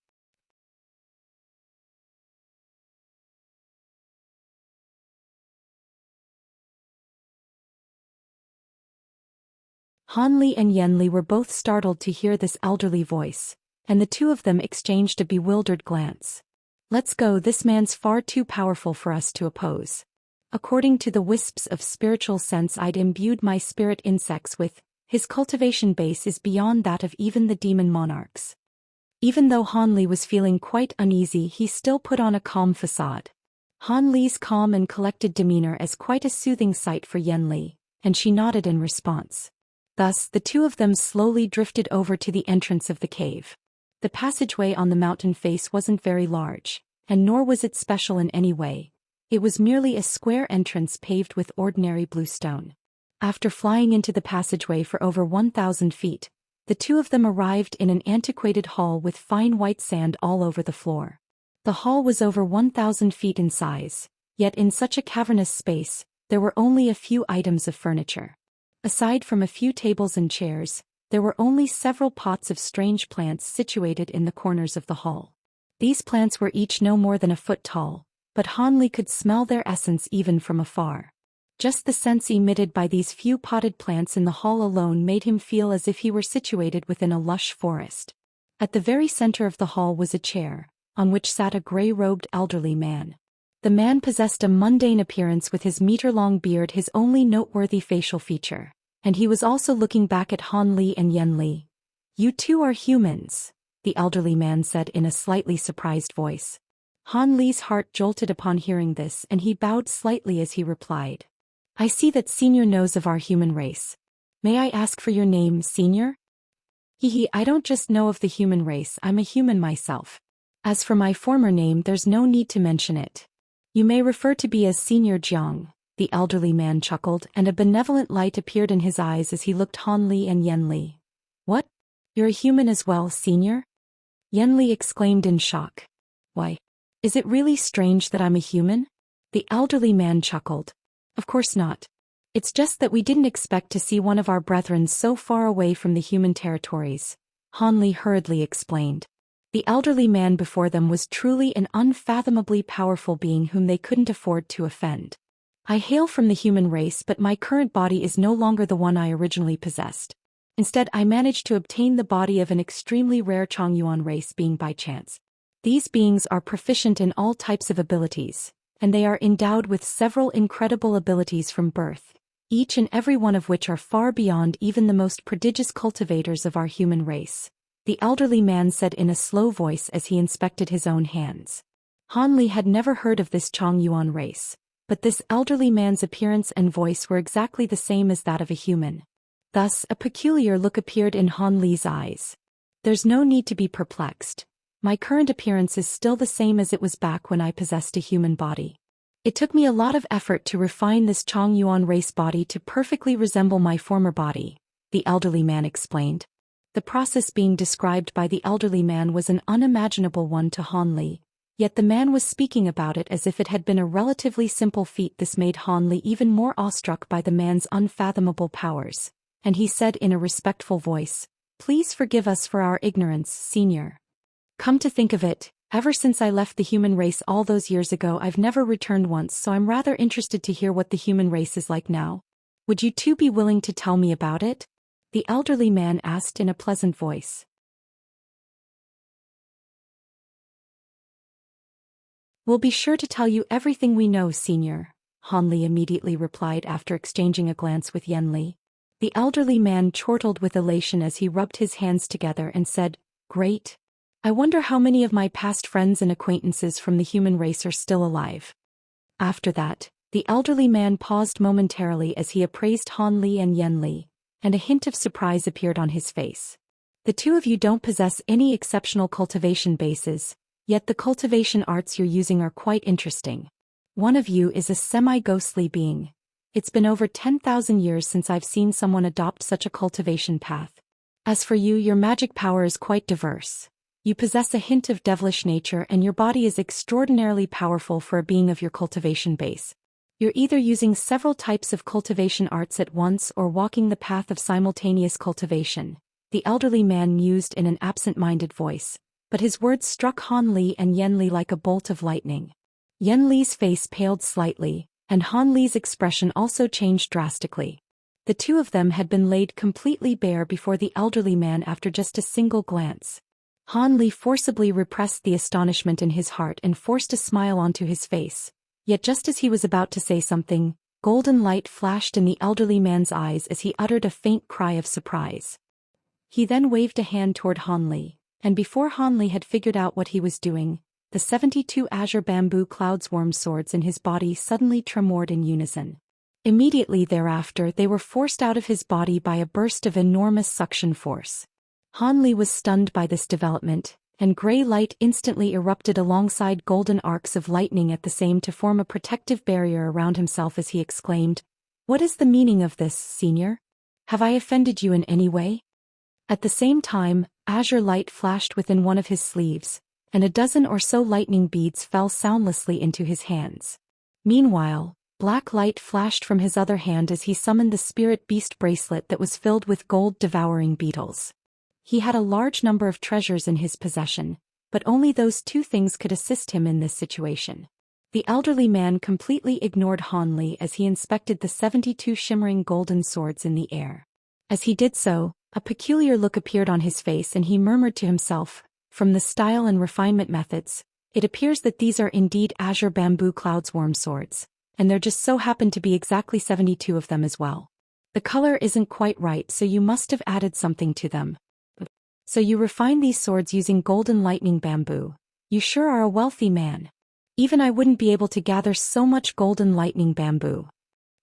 Han Li and Yen Li were both startled to hear this elderly voice, and the two of them exchanged a bewildered glance. "Let's go, this man's far too powerful for us to oppose. According to the wisps of spiritual sense I'd imbued my spirit insects with, his cultivation base is beyond that of even the demon monarchs." Even though Han Li was feeling quite uneasy, he still put on a calm facade. Han Li's calm and collected demeanor as quite a soothing sight for Yen Li, and she nodded in response. Thus, the two of them slowly drifted over to the entrance of the cave. The passageway on the mountain face wasn't very large, and nor was it special in any way. It was merely a square entrance paved with ordinary blue stone. After flying into the passageway for over 1,000 feet, the two of them arrived in an antiquated hall with fine white sand all over the floor. The hall was over 1,000 feet in size, yet in such a cavernous space, there were only a few items of furniture. Aside from a few tables and chairs, there were only several pots of strange plants situated in the corners of the hall. These plants were each no more than a foot tall, but Han Li could smell their essence even from afar. Just the scents emitted by these few potted plants in the hall alone made him feel as if he were situated within a lush forest. At the very center of the hall was a chair, on which sat a gray-robed elderly man. The man possessed a mundane appearance with his meter-long beard his only noteworthy facial feature, and he was also looking back at Han Li and Yen Li. "You two are humans," the elderly man said in a slightly surprised voice. Han Li's heart jolted upon hearing this, and he bowed slightly as he replied. "I see that Senior knows of our human race. May I ask for your name, Senior?" I don't just know of the human race, I'm a human myself. As for my former name, there's no need to mention it." You may refer to me as Senior Jiang, the elderly man chuckled, and a benevolent light appeared in his eyes as he looked Han Li and Yen Li. What? You're a human as well, Senior? Yen Li exclaimed in shock. Why? Is it really strange that I'm a human? The elderly man chuckled. Of course not. It's just that we didn't expect to see one of our brethren so far away from the human territories, Han Li hurriedly explained. The elderly man before them was truly an unfathomably powerful being whom they couldn't afford to offend. I hail from the human race, but my current body is no longer the one I originally possessed. Instead, I managed to obtain the body of an extremely rare Chongyuan race being by chance. These beings are proficient in all types of abilities, and they are endowed with several incredible abilities from birth, each and every one of which are far beyond even the most prodigious cultivators of our human race, the elderly man said in a slow voice as he inspected his own hands. Han Li had never heard of this Chongyuan race, but this elderly man's appearance and voice were exactly the same as that of a human. Thus, a peculiar look appeared in Han Li's eyes. There's no need to be perplexed. My current appearance is still the same as it was back when I possessed a human body. It took me a lot of effort to refine this Chongyuan race body to perfectly resemble my former body, the elderly man explained. The process being described by the elderly man was an unimaginable one to Han Li, yet the man was speaking about it as if it had been a relatively simple feat. This made Han Li even more awestruck by the man's unfathomable powers, and he said in a respectful voice, "Please forgive us for our ignorance, Senior. Come to think of it, ever since I left the human race all those years ago, I've never returned once, so I'm rather interested to hear what the human race is like now. Would you two be willing to tell me about it?" the elderly man asked in a pleasant voice. "We'll be sure to tell you everything we know, Senior," Han Li immediately replied after exchanging a glance with Yen Li. The elderly man chortled with elation as he rubbed his hands together and said, "Great. I wonder how many of my past friends and acquaintances from the human race are still alive." After that, the elderly man paused momentarily as he appraised Han Li and Yen Li, and a hint of surprise appeared on his face. "The two of you don't possess any exceptional cultivation bases, yet the cultivation arts you're using are quite interesting. One of you is a semi-ghostly being. It's been over 10,000 years since I've seen someone adopt such a cultivation path. As for you, your magic power is quite diverse. You possess a hint of devilish nature and your body is extraordinarily powerful for a being of your cultivation base. You're either using several types of cultivation arts at once or walking the path of simultaneous cultivation," the elderly man mused in an absent-minded voice, but his words struck Han Li and Yen Li like a bolt of lightning. Yen Li's face paled slightly, and Han Li's expression also changed drastically. The two of them had been laid completely bare before the elderly man after just a single glance. Han Li forcibly repressed the astonishment in his heart and forced a smile onto his face, yet just as he was about to say something, golden light flashed in the elderly man's eyes as he uttered a faint cry of surprise. He then waved a hand toward Han Li, and before Han Li had figured out what he was doing, the 72 azure bamboo cloudsworm swords in his body suddenly tremored in unison. Immediately thereafter they were forced out of his body by a burst of enormous suction force. Han Li was stunned by this development, and gray light instantly erupted alongside golden arcs of lightning at the same to form a protective barrier around himself as he exclaimed, "What is the meaning of this, Senior? Have I offended you in any way?" At the same time, azure light flashed within one of his sleeves, and a dozen or so lightning beads fell soundlessly into his hands. Meanwhile, black light flashed from his other hand as he summoned the spirit beast bracelet that was filled with gold-devouring beetles. He had a large number of treasures in his possession, but only those two things could assist him in this situation. The elderly man completely ignored Han Li as he inspected the 72 shimmering golden swords in the air. As he did so, a peculiar look appeared on his face and he murmured to himself, "From the style and refinement methods, it appears that these are indeed azure bamboo cloudsworm swords, and there just so happen to be exactly 72 of them as well. The color isn't quite right, so you must have added something to them. So you refine these swords using golden lightning bamboo. You sure are a wealthy man. Even I wouldn't be able to gather so much golden lightning bamboo."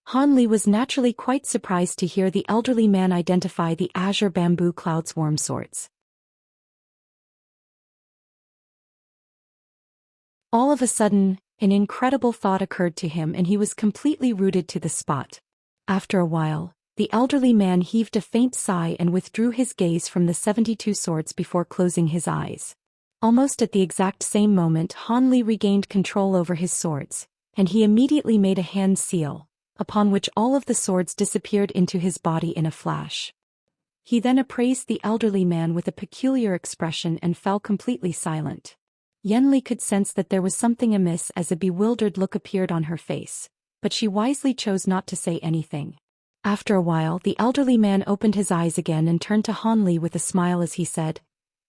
Han Li was naturally quite surprised to hear the elderly man identify the azure bamboo cloudsworm swords. All of a sudden, An incredible thought occurred to him and he was completely rooted to the spot. After a while, the elderly man heaved a faint sigh and withdrew his gaze from the 72 swords before closing his eyes. Almost at the exact same moment, Han Li regained control over his swords, and he immediately made a hand seal, upon which all of the swords disappeared into his body in a flash. He then appraised the elderly man with a peculiar expression and fell completely silent. Yan Li could sense that there was something amiss as a bewildered look appeared on her face, but she wisely chose not to say anything. After a while, the elderly man opened his eyes again and turned to Han Li with a smile as he said,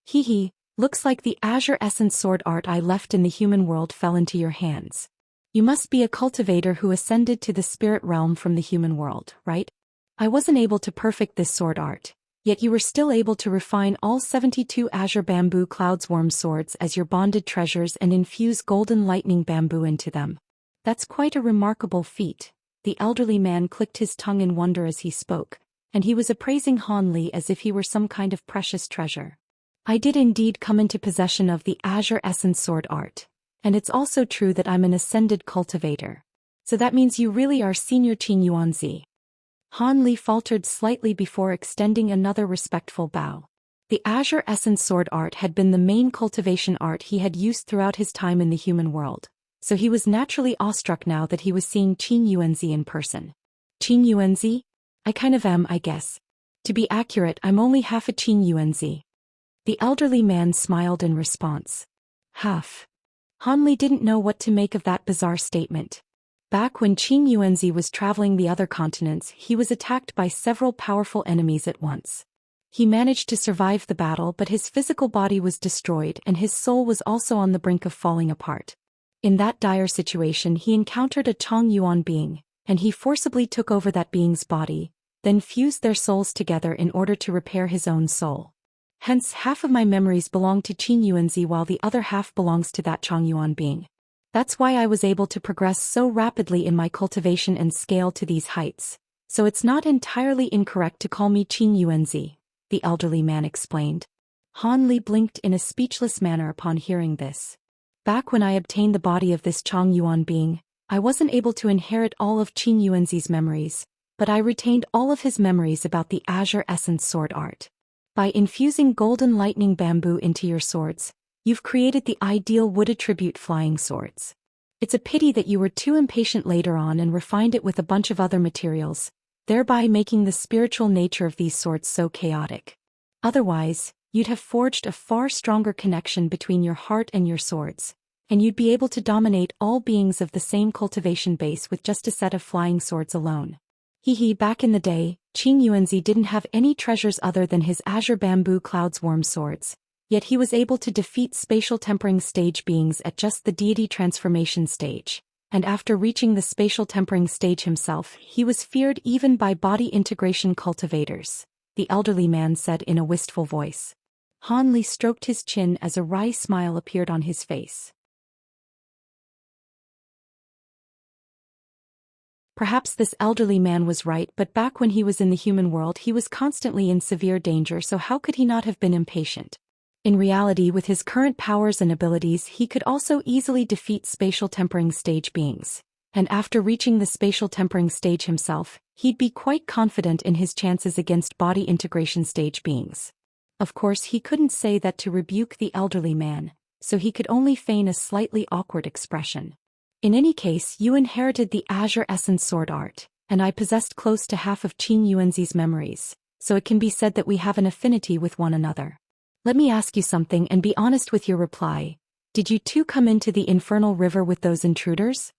"Hee, looks like the Azure Essence sword art I left in the human world fell into your hands. You must be a cultivator who ascended to the spirit realm from the human world, right? I wasn't able to perfect this sword art. Yet you were still able to refine all 72 azure bamboo cloudsworm swords as your bonded treasures and infuse golden lightning bamboo into them. That's quite a remarkable feat." The elderly man clicked his tongue in wonder as he spoke, and he was appraising Han Li as if he were some kind of precious treasure. "I did indeed come into possession of the Azure Essence sword art, and it's also true that I'm an ascended cultivator. So that means you really are Senior Qin Yuanzi." Han Li faltered slightly before extending another respectful bow. The Azure Essence sword art had been the main cultivation art he had used throughout his time in the human world, so he was naturally awestruck now that he was seeing Qin Yuanzi in person. "Qin Yuanzi? I kind of am, I guess. To be accurate, I'm only half a Qin Yuanzi." The elderly man smiled in response. Half. Han Li didn't know what to make of that bizarre statement. Back when Qin Yuanzi was traveling the other continents, he was attacked by several powerful enemies at once. He managed to survive the battle, but his physical body was destroyed and his soul was also on the brink of falling apart. In that dire situation, he encountered a Chong Yuan being, and he forcibly took over that being's body, then fused their souls together in order to repair his own soul. Hence, half of my memories belong to Qin Yuanzi while the other half belongs to that Chong Yuan being. That's why I was able to progress so rapidly in my cultivation and scale to these heights, so it's not entirely incorrect to call me Qin Yuanzi, the elderly man explained. Han Li blinked in a speechless manner upon hearing this. Back when I obtained the body of this Chong Yuan being, I wasn't able to inherit all of Qin Yuanzi's memories, but I retained all of his memories about the Azure Essence sword art. By infusing golden lightning bamboo into your swords, you've created the ideal wood attribute flying swords. It's a pity that you were too impatient later on and refined it with a bunch of other materials, thereby making the spiritual nature of these swords so chaotic. Otherwise, you'd have forged a far stronger connection between your heart and your swords, and you'd be able to dominate all beings of the same cultivation base with just a set of flying swords alone. Back in the day, Qin Yuanzi didn't have any treasures other than his azure bamboo cloudsworm swords. Yet he was able to defeat spatial tempering stage beings at just the deity transformation stage, and after reaching the spatial tempering stage himself, he was feared even by body integration cultivators, the elderly man said in a wistful voice. Han Li stroked his chin as a wry smile appeared on his face. Perhaps this elderly man was right, but back when he was in the human world he was constantly in severe danger, so how could he not have been impatient? In reality, with his current powers and abilities, he could also easily defeat spatial tempering stage beings, and after reaching the spatial tempering stage himself, he'd be quite confident in his chances against body integration stage beings. Of course, he couldn't say that to rebuke the elderly man, so he could only feign a slightly awkward expression. In any case, you inherited the Azure Essence sword art, and I possessed close to half of Qin Yuanzi's memories, so it can be said that we have an affinity with one another. Let me ask you something and be honest with your reply. Did you too come into the infernal river with those intruders?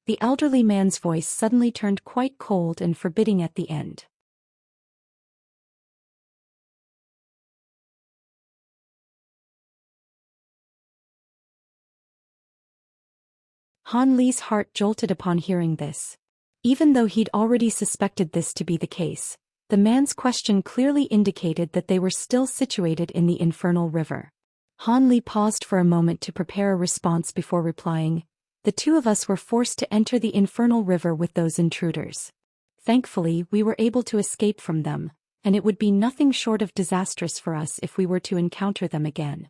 The elderly man's voice suddenly turned quite cold and forbidding at the end. Han Li's heart jolted upon hearing this. Even though he'd already suspected this to be the case, the man's question clearly indicated that they were still situated in the infernal river. Han Li paused for a moment to prepare a response before replying, "The two of us were forced to enter the infernal river with those intruders. Thankfully, we were able to escape from them, and it would be nothing short of disastrous for us if we were to encounter them again."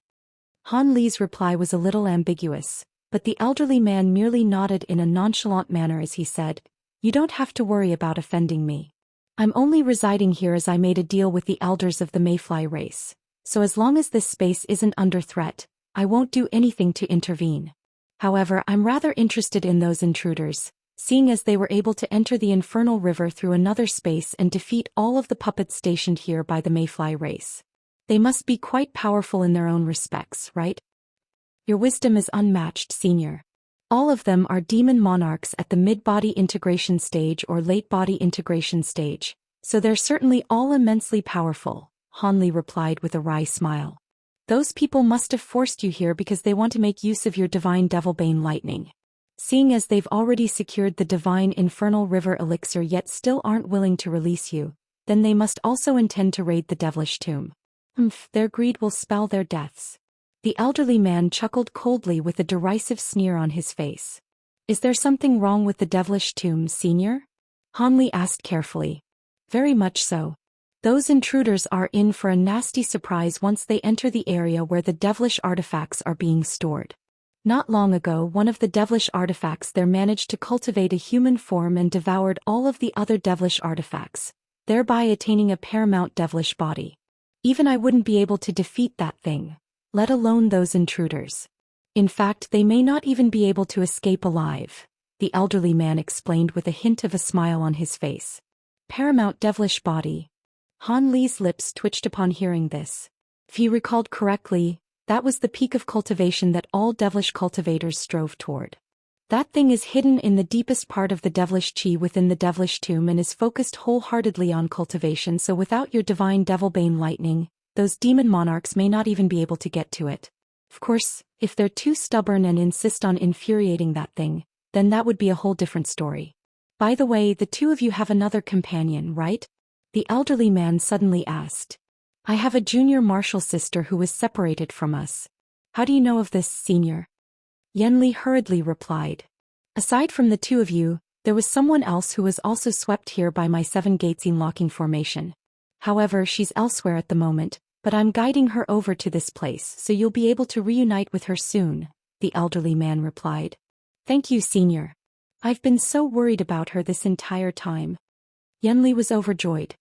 Han Li's reply was a little ambiguous, but the elderly man merely nodded in a nonchalant manner as he said, "You don't have to worry about offending me. I'm only residing here as I made a deal with the elders of the Mayfly race, so as long as this space isn't under threat, I won't do anything to intervene. However, I'm rather interested in those intruders, seeing as they were able to enter the infernal river through another space and defeat all of the puppets stationed here by the Mayfly race. They must be quite powerful in their own respects, right? Your wisdom is unmatched, Senior. All of them are demon monarchs at the mid-body integration stage or late-body integration stage, so they're certainly all immensely powerful," Hanli replied with a wry smile. "Those people must have forced you here because they want to make use of your divine Devilbane lightning. Seeing as they've already secured the divine infernal river elixir yet still aren't willing to release you, then they must also intend to raid the devilish tomb. Their greed will spell their deaths." The elderly man chuckled coldly with a derisive sneer on his face. "Is there something wrong with the devilish tomb, Senior?" Hanli asked carefully. "Very much so. Those intruders are in for a nasty surprise once they enter the area where the devilish artifacts are being stored. Not long ago, one of the devilish artifacts there managed to cultivate a human form and devoured all of the other devilish artifacts, thereby attaining a paramount devilish body. Even I wouldn't be able to defeat that thing, let alone those intruders. In fact, they may not even be able to escape alive," the elderly man explained with a hint of a smile on his face. "Paramount devilish body." Han Li's lips twitched upon hearing this. If he recalled correctly, that was the peak of cultivation that all devilish cultivators strove toward. That thing is hidden in the deepest part of the devilish chi within the devilish tomb and is focused wholeheartedly on cultivation, so without your divine Devilbane lightning, those demon monarchs may not even be able to get to it. Of course, if they're too stubborn and insist on infuriating that thing, then that would be a whole different story. By the way, the two of you have another companion, right? The elderly man suddenly asked. "I have a junior martial sister who was separated from us." "How do you know of this, Senior?" Yenli hurriedly replied. "Aside from the two of you, there was someone else who was also swept here by my Seven Gates unlocking formation. However, she's elsewhere at the moment, but I'm guiding her over to this place, so you'll be able to reunite with her soon," the elderly man replied. "Thank you, Senior. I've been so worried about her this entire time." Yenli was overjoyed.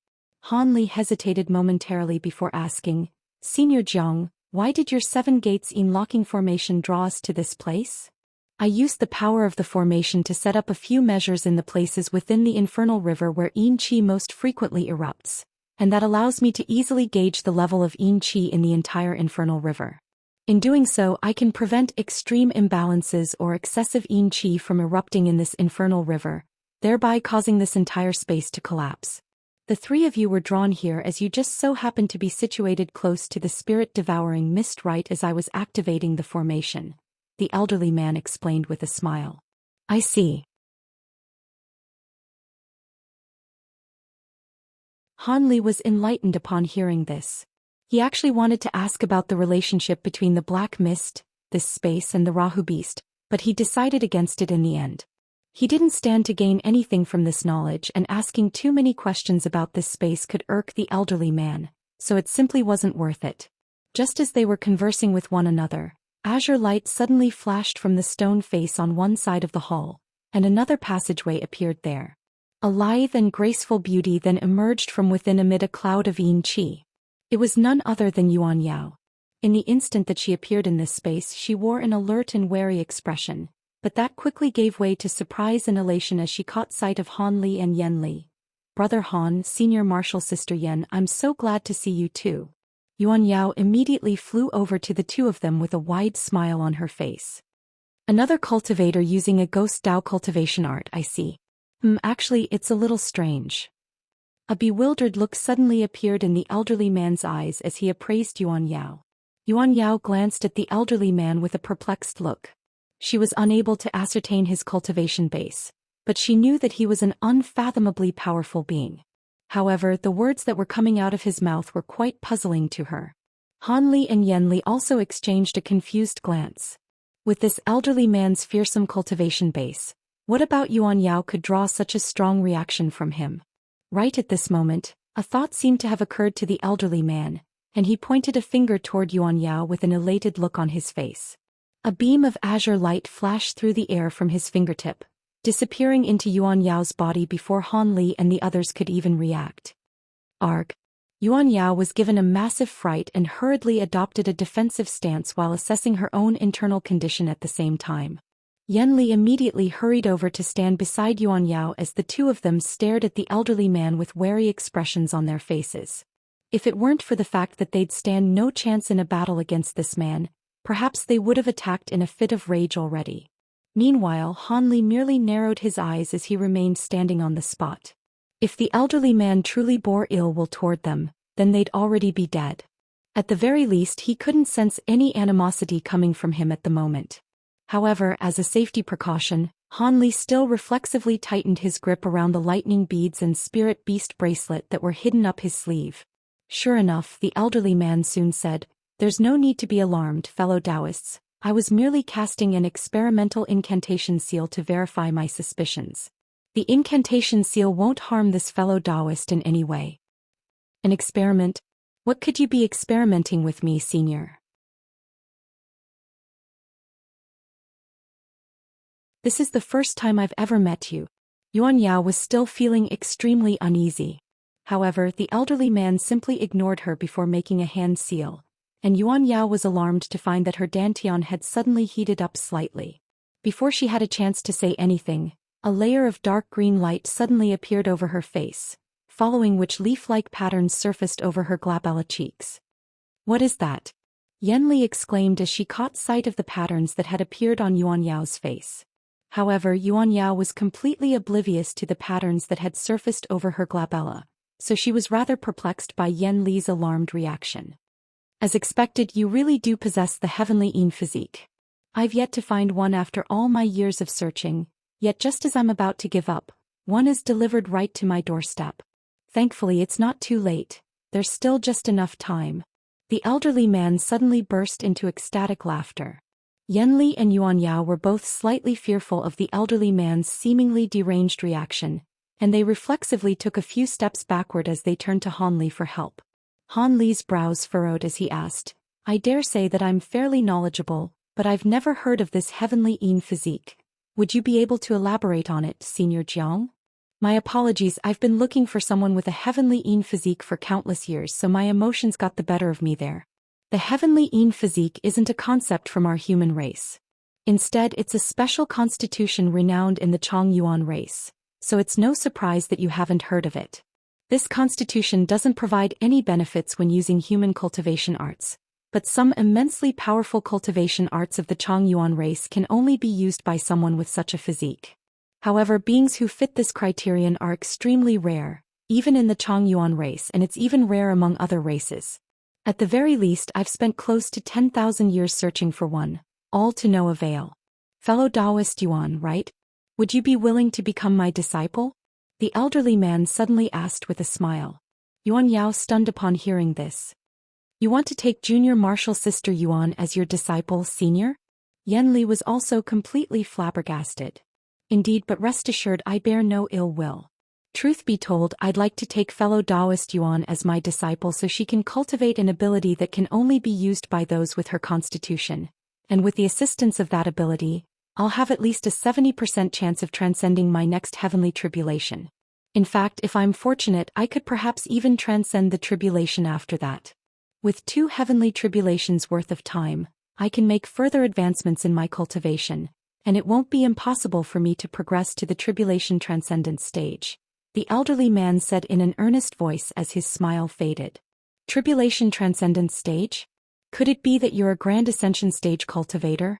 Han Li hesitated momentarily before asking, "Senior Jiang, why did your Seven Gates unlocking formation draw us to this place?" "I used the power of the formation to set up a few measures in the places within the infernal river where Yin Qi most frequently erupts, and that allows me to easily gauge the level of Yin Qi in the entire infernal river. In doing so, I can prevent extreme imbalances or excessive Yin Qi from erupting in this infernal river, thereby causing this entire space to collapse. The three of you were drawn here as you just so happened to be situated close to the spirit-devouring mist right as I was activating the formation," the elderly man explained with a smile. "I see." Han Li was enlightened upon hearing this. He actually wanted to ask about the relationship between the black mist, this space, and the Rahu beast, but he decided against it in the end. He didn't stand to gain anything from this knowledge, and asking too many questions about this space could irk the elderly man, so it simply wasn't worth it. Just as they were conversing with one another, azure light suddenly flashed from the stone face on one side of the hall, and another passageway appeared there. A lithe and graceful beauty then emerged from within amid a cloud of Yin Qi. It was none other than Yuan Yao. In the instant that she appeared in this space, she wore an alert and wary expression, but that quickly gave way to surprise and elation as she caught sight of Han Li and Yen Li. "Brother Han, Senior Martial Sister Yen, I'm so glad to see you too." Yuan Yao immediately flew over to the two of them with a wide smile on her face. "Another cultivator using a ghost Dao cultivation art, I see. Actually, it's a little strange." A bewildered look suddenly appeared in the elderly man's eyes as he appraised Yuan Yao. Yuan Yao glanced at the elderly man with a perplexed look. She was unable to ascertain his cultivation base, but she knew that he was an unfathomably powerful being. However, the words that were coming out of his mouth were quite puzzling to her. Han Li and Yen Li also exchanged a confused glance. With this elderly man's fearsome cultivation base, what about Yuan Yao could draw such a strong reaction from him? Right at this moment, a thought seemed to have occurred to the elderly man, and he pointed a finger toward Yuan Yao with an elated look on his face. A beam of azure light flashed through the air from his fingertip, disappearing into Yuan Yao's body before Han Li and the others could even react. Arg. Yuan Yao was given a massive fright and hurriedly adopted a defensive stance while assessing her own internal condition at the same time. Yan Li immediately hurried over to stand beside Yuan Yao as the two of them stared at the elderly man with wary expressions on their faces. If it weren't for the fact that they'd stand no chance in a battle against this man, perhaps they would have attacked in a fit of rage already. Meanwhile, Han Li merely narrowed his eyes as he remained standing on the spot. If the elderly man truly bore ill will toward them, then they'd already be dead. At the very least, he couldn't sense any animosity coming from him at the moment. However, as a safety precaution, Han Li still reflexively tightened his grip around the lightning beads and spirit beast bracelet that were hidden up his sleeve. Sure enough, the elderly man soon said, "There's no need to be alarmed, fellow Taoists. I was merely casting an experimental incantation seal to verify my suspicions. The incantation seal won't harm this fellow Taoist in any way." "An experiment? What could you be experimenting with me, senior?" "This is the first time I've ever met you." Yuan Yao was still feeling extremely uneasy. However, the elderly man simply ignored her before making a hand seal, and Yuan Yao was alarmed to find that her dantian had suddenly heated up slightly. Before she had a chance to say anything, a layer of dark green light suddenly appeared over her face, following which leaf-like patterns surfaced over her glabella cheeks. "What is that?" Yan Li exclaimed as she caught sight of the patterns that had appeared on Yuan Yao's face. However, Yuan Yao was completely oblivious to the patterns that had surfaced over her glabella, so she was rather perplexed by Yan Li's alarmed reaction. "As expected, you really do possess the heavenly Yin physique. I've yet to find one after all my years of searching, yet just as I'm about to give up, one is delivered right to my doorstep. Thankfully it's not too late, there's still just enough time." The elderly man suddenly burst into ecstatic laughter. Yan Li and Yuan Yao were both slightly fearful of the elderly man's seemingly deranged reaction, and they reflexively took a few steps backward as they turned to Han Li for help. Han Li's brows furrowed as he asked, "I dare say that I'm fairly knowledgeable, but I've never heard of this heavenly Yin physique. Would you be able to elaborate on it, Senior Jiang?" "My apologies, I've been looking for someone with a heavenly Yin physique for countless years, so my emotions got the better of me there. The heavenly Yin physique isn't a concept from our human race. Instead, it's a special constitution renowned in the Chongyuan race, so it's no surprise that you haven't heard of it. This constitution doesn't provide any benefits when using human cultivation arts, but some immensely powerful cultivation arts of the Chongyuan race can only be used by someone with such a physique. However, beings who fit this criterion are extremely rare, even in the Chongyuan race, and it's even rare among other races. At the very least, I've spent close to 10,000 years searching for one, all to no avail. Fellow Taoist Yuan, right? Would you be willing to become my disciple?" the elderly man suddenly asked with a smile. Yuan Yao stunned upon hearing this. "You want to take junior martial sister Yuan as your disciple, senior?" Yan Li was also completely flabbergasted. "Indeed, but rest assured I bear no ill will. Truth be told, I'd like to take fellow Taoist Yuan as my disciple so she can cultivate an ability that can only be used by those with her constitution, and with the assistance of that ability, I'll have at least a 70% chance of transcending my next heavenly tribulation. In fact, if I'm fortunate, I could perhaps even transcend the tribulation after that. With 2 heavenly tribulations worth of time, I can make further advancements in my cultivation, and it won't be impossible for me to progress to the tribulation transcendence stage," the elderly man said in an earnest voice as his smile faded. "Tribulation transcendence stage? Could it be that you're a grand ascension stage cultivator?"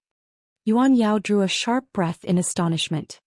Yuan Yao drew a sharp breath in astonishment.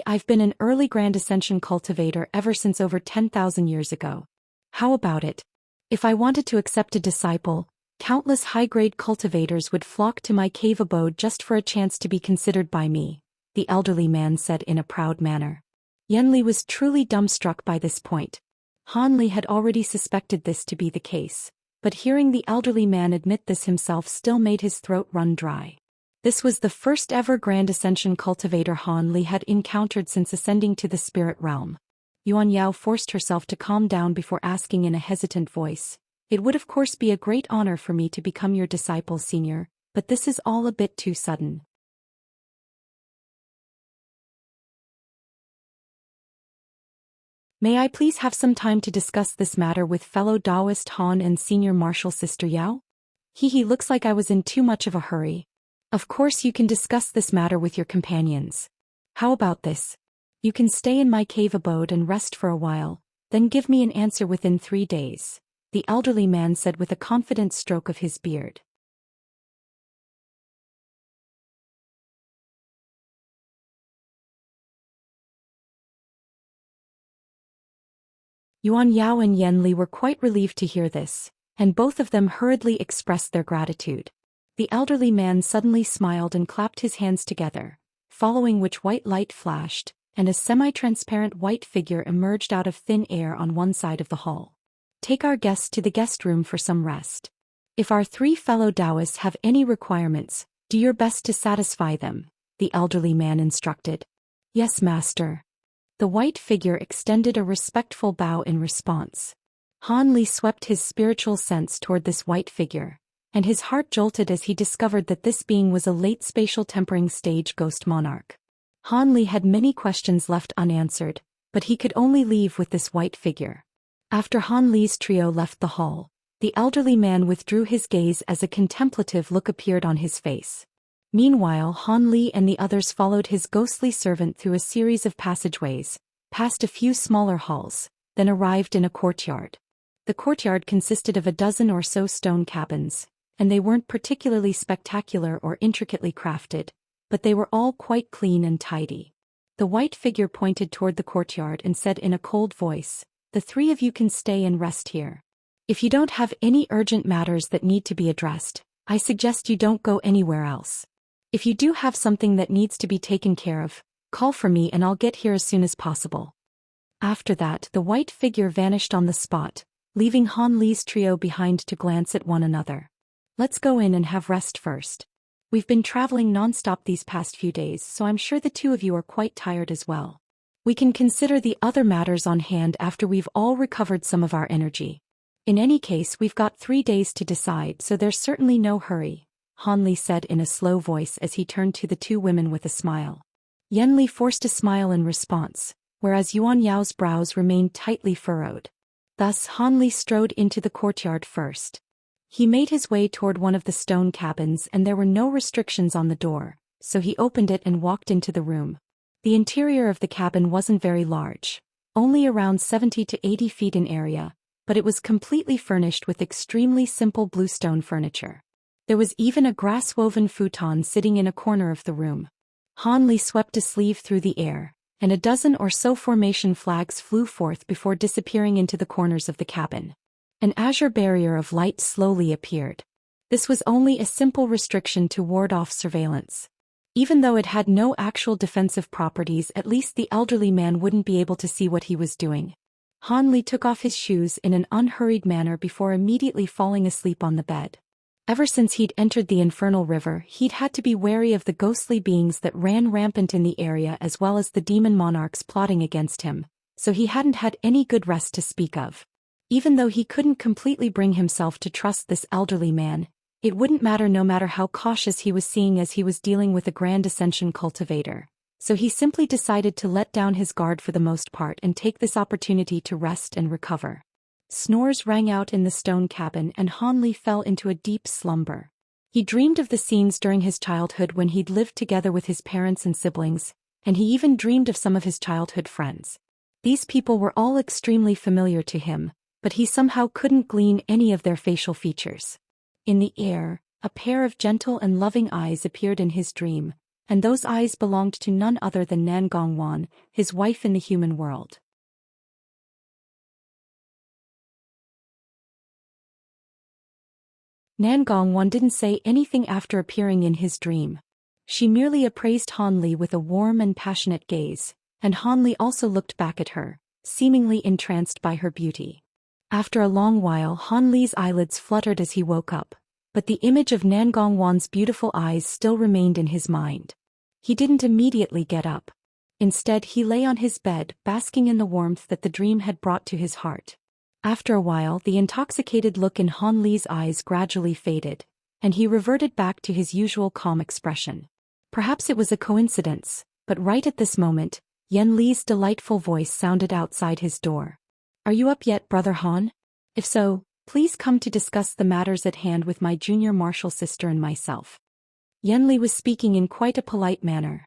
I've been an early grand ascension cultivator ever since over 10,000 years ago. How about it? If I wanted to accept a disciple, countless high-grade cultivators would flock to my cave abode just for a chance to be considered by me," the elderly man said in a proud manner. Yan Li was truly dumbstruck by this point. Han Li had already suspected this to be the case, but hearing the elderly man admit this himself still made his throat run dry. This was the first ever Grand Ascension cultivator Han Li had encountered since ascending to the spirit realm. Yuan Yao forced herself to calm down before asking in a hesitant voice, "It would of course be a great honor for me to become your disciple, senior, but this is all a bit too sudden. May I please have some time to discuss this matter with fellow Taoist Han and senior martial sister Yao? He looks like I was in too much of a hurry. Of course you can discuss this matter with your companions. How about this? You can stay in my cave abode and rest for a while, then give me an answer within 3 days, the elderly man said with a confident stroke of his beard. Yuan Yao and Yen Li were quite relieved to hear this, and both of them hurriedly expressed their gratitude. The elderly man suddenly smiled and clapped his hands together, following which white light flashed, and a semi-transparent white figure emerged out of thin air on one side of the hall. Take our guests to the guest room for some rest. If our 3 fellow Taoists have any requirements, do your best to satisfy them, the elderly man instructed. Yes, master. The white figure extended a respectful bow in response. Han Li swept his spiritual sense toward this white figure, and his heart jolted as he discovered that this being was a late spatial tempering stage ghost monarch. Han Li had many questions left unanswered, but he could only leave with this white figure. After Han Li's trio left the hall, the elderly man withdrew his gaze as a contemplative look appeared on his face. Meanwhile, Han Li and the others followed his ghostly servant through a series of passageways, past a few smaller halls, then arrived in a courtyard. The courtyard consisted of a dozen or so stone cabins, and they weren't particularly spectacular or intricately crafted, but they were all quite clean and tidy. The white figure pointed toward the courtyard and said in a cold voice, "The 3 of you can stay and rest here. If you don't have any urgent matters that need to be addressed, I suggest you don't go anywhere else. If you do have something that needs to be taken care of, call for me and I'll get here as soon as possible." After that, the white figure vanished on the spot, leaving Han Li's trio behind to glance at one another. "Let's go in and have rest first. We've been traveling non-stop these past few days, so I'm sure the 2 of you are quite tired as well. We can consider the other matters on hand after we've all recovered some of our energy. In any case, we've got 3 days to decide, so there's certainly no hurry," Han Li said in a slow voice as he turned to the 2 women with a smile. Yen Li forced a smile in response, whereas Yuan Yao's brows remained tightly furrowed. Thus Han Li strode into the courtyard first. He made his way toward one of the stone cabins and there were no restrictions on the door, so he opened it and walked into the room. The interior of the cabin wasn't very large, only around 70 to 80 feet in area, but it was completely furnished with extremely simple bluestone furniture. There was even a grass-woven futon sitting in a corner of the room. Han Li swept a sleeve through the air, and a dozen or so formation flags flew forth before disappearing into the corners of the cabin. An azure barrier of light slowly appeared. This was only a simple restriction to ward off surveillance. Even though it had no actual defensive properties, at least the elderly man wouldn't be able to see what he was doing. Han Li took off his shoes in an unhurried manner before immediately falling asleep on the bed. Ever since he'd entered the infernal river, he'd had to be wary of the ghostly beings that ran rampant in the area as well as the demon monarchs plotting against him, so he hadn't had any good rest to speak of. Even though he couldn't completely bring himself to trust this elderly man, it wouldn't matter no matter how cautious he was, seeing as he was dealing with a Grand Ascension cultivator. So he simply decided to let down his guard for the most part and take this opportunity to rest and recover. Snores rang out in the stone cabin and Han Li fell into a deep slumber. He dreamed of the scenes during his childhood when he'd lived together with his parents and siblings, and he even dreamed of some of his childhood friends. These people were all extremely familiar to him, but he somehow couldn't glean any of their facial features. In the air, a pair of gentle and loving eyes appeared in his dream, and those eyes belonged to none other than Nan Gongwan, his wife in the human world. Nan Gongwan didn't say anything after appearing in his dream. She merely appraised Han Li with a warm and passionate gaze, and Han Li also looked back at her, seemingly entranced by her beauty. After a long while, Han Li's eyelids fluttered as he woke up, but the image of Nan Gongwan's beautiful eyes still remained in his mind. He didn't immediately get up. Instead, he lay on his bed, basking in the warmth that the dream had brought to his heart. After a while, the intoxicated look in Han Li's eyes gradually faded, and he reverted back to his usual calm expression. Perhaps it was a coincidence, but right at this moment, Yan Li's delightful voice sounded outside his door. "Are you up yet, Brother Han? If so, please come to discuss the matters at hand with my junior martial sister and myself." Yan Li was speaking in quite a polite manner.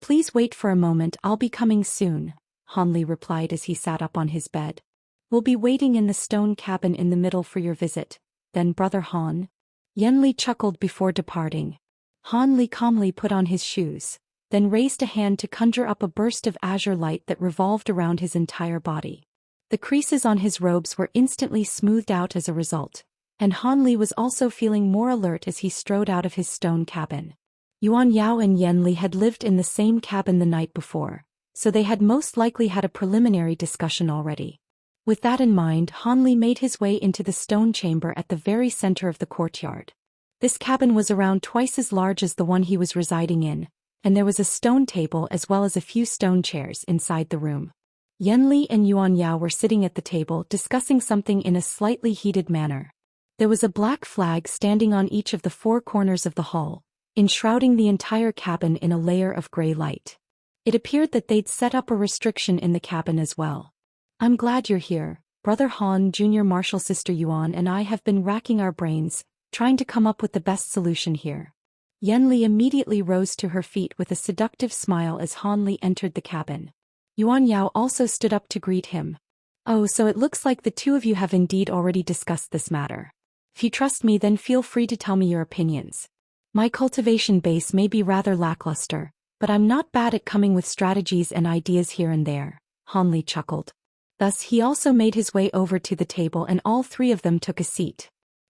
"Please wait for a moment, I'll be coming soon," Han Li replied as he sat up on his bed. "We'll be waiting in the stone cabin in the middle for your visit, then Brother Han." Yan Li chuckled before departing. Han Li calmly put on his shoes, then raised a hand to conjure up a burst of azure light that revolved around his entire body. The creases on his robes were instantly smoothed out as a result, and Han Li was also feeling more alert as he strode out of his stone cabin. Yuan Yao and Yan Li had lived in the same cabin the night before, so they had most likely had a preliminary discussion already. With that in mind, Han Li made his way into the stone chamber at the very center of the courtyard. This cabin was around twice as large as the one he was residing in, and there was a stone table as well as a few stone chairs inside the room. Yan Li and Yuan Yao were sitting at the table discussing something in a slightly heated manner. There was a black flag standing on each of the four corners of the hall, enshrouding the entire cabin in a layer of gray light. It appeared that they'd set up a restriction in the cabin as well. "I'm glad you're here. Brother Han, junior martial sister Yuan and I have been racking our brains, trying to come up with the best solution here." Yan Li immediately rose to her feet with a seductive smile as Han Li entered the cabin. Yuan Yao also stood up to greet him. "Oh, so it looks like the two of you have indeed already discussed this matter. If you trust me, then feel free to tell me your opinions. My cultivation base may be rather lackluster, but I'm not bad at coming with strategies and ideas here and there," Han Li chuckled. Thus he also made his way over to the table and all three of them took a seat.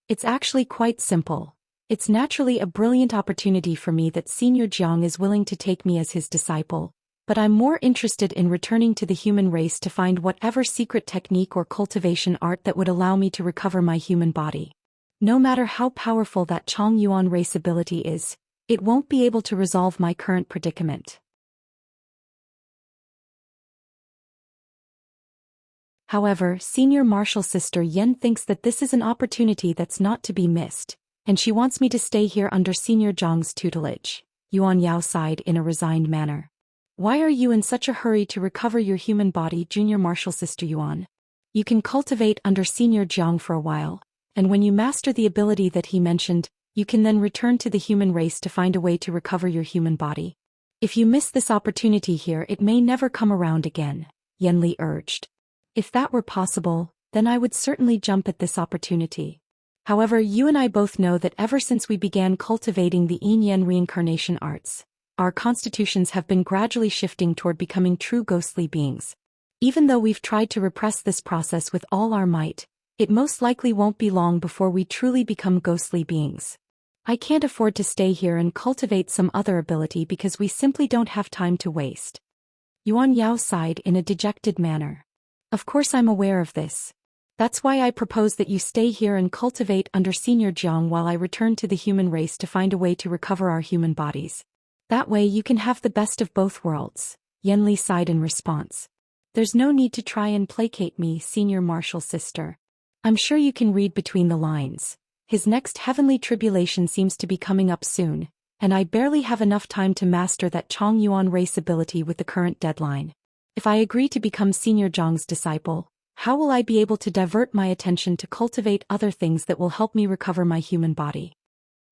"It's actually quite simple. It's naturally a brilliant opportunity for me that Senior Jiang is willing to take me as his disciple, but I'm more interested in returning to the human race to find whatever secret technique or cultivation art that would allow me to recover my human body. No matter how powerful that Chong Yuan race ability is, it won't be able to resolve my current predicament." However, senior martial sister Yen thinks that this is an opportunity that's not to be missed, and she wants me to stay here under Senior Zhang's tutelage. Yuan Yao sighed in a resigned manner. "Why are you in such a hurry to recover your human body, junior martial sister Yuan? You can cultivate under Senior Zhang for a while, and when you master the ability that he mentioned, you can then return to the human race to find a way to recover your human body. If you miss this opportunity here, it may never come around again," Yan Li urged. "If that were possible, then I would certainly jump at this opportunity. However, you and I both know that ever since we began cultivating the Yin Yen reincarnation arts, our constitutions have been gradually shifting toward becoming true ghostly beings. Even though we've tried to repress this process with all our might, it most likely won't be long before we truly become ghostly beings. I can't afford to stay here and cultivate some other ability because we simply don't have time to waste." Yuan Yao sighed in a dejected manner. "Of course I'm aware of this. That's why I propose that you stay here and cultivate under Senior Jiang while I return to the human race to find a way to recover our human bodies. That way you can have the best of both worlds," Yan Li sighed in response. "There's no need to try and placate me, senior martial sister. I'm sure you can read between the lines. His next heavenly tribulation seems to be coming up soon, and I barely have enough time to master that Chong Yuan race ability with the current deadline. If I agree to become Senior Zhang's disciple, how will I be able to divert my attention to cultivate other things that will help me recover my human body?"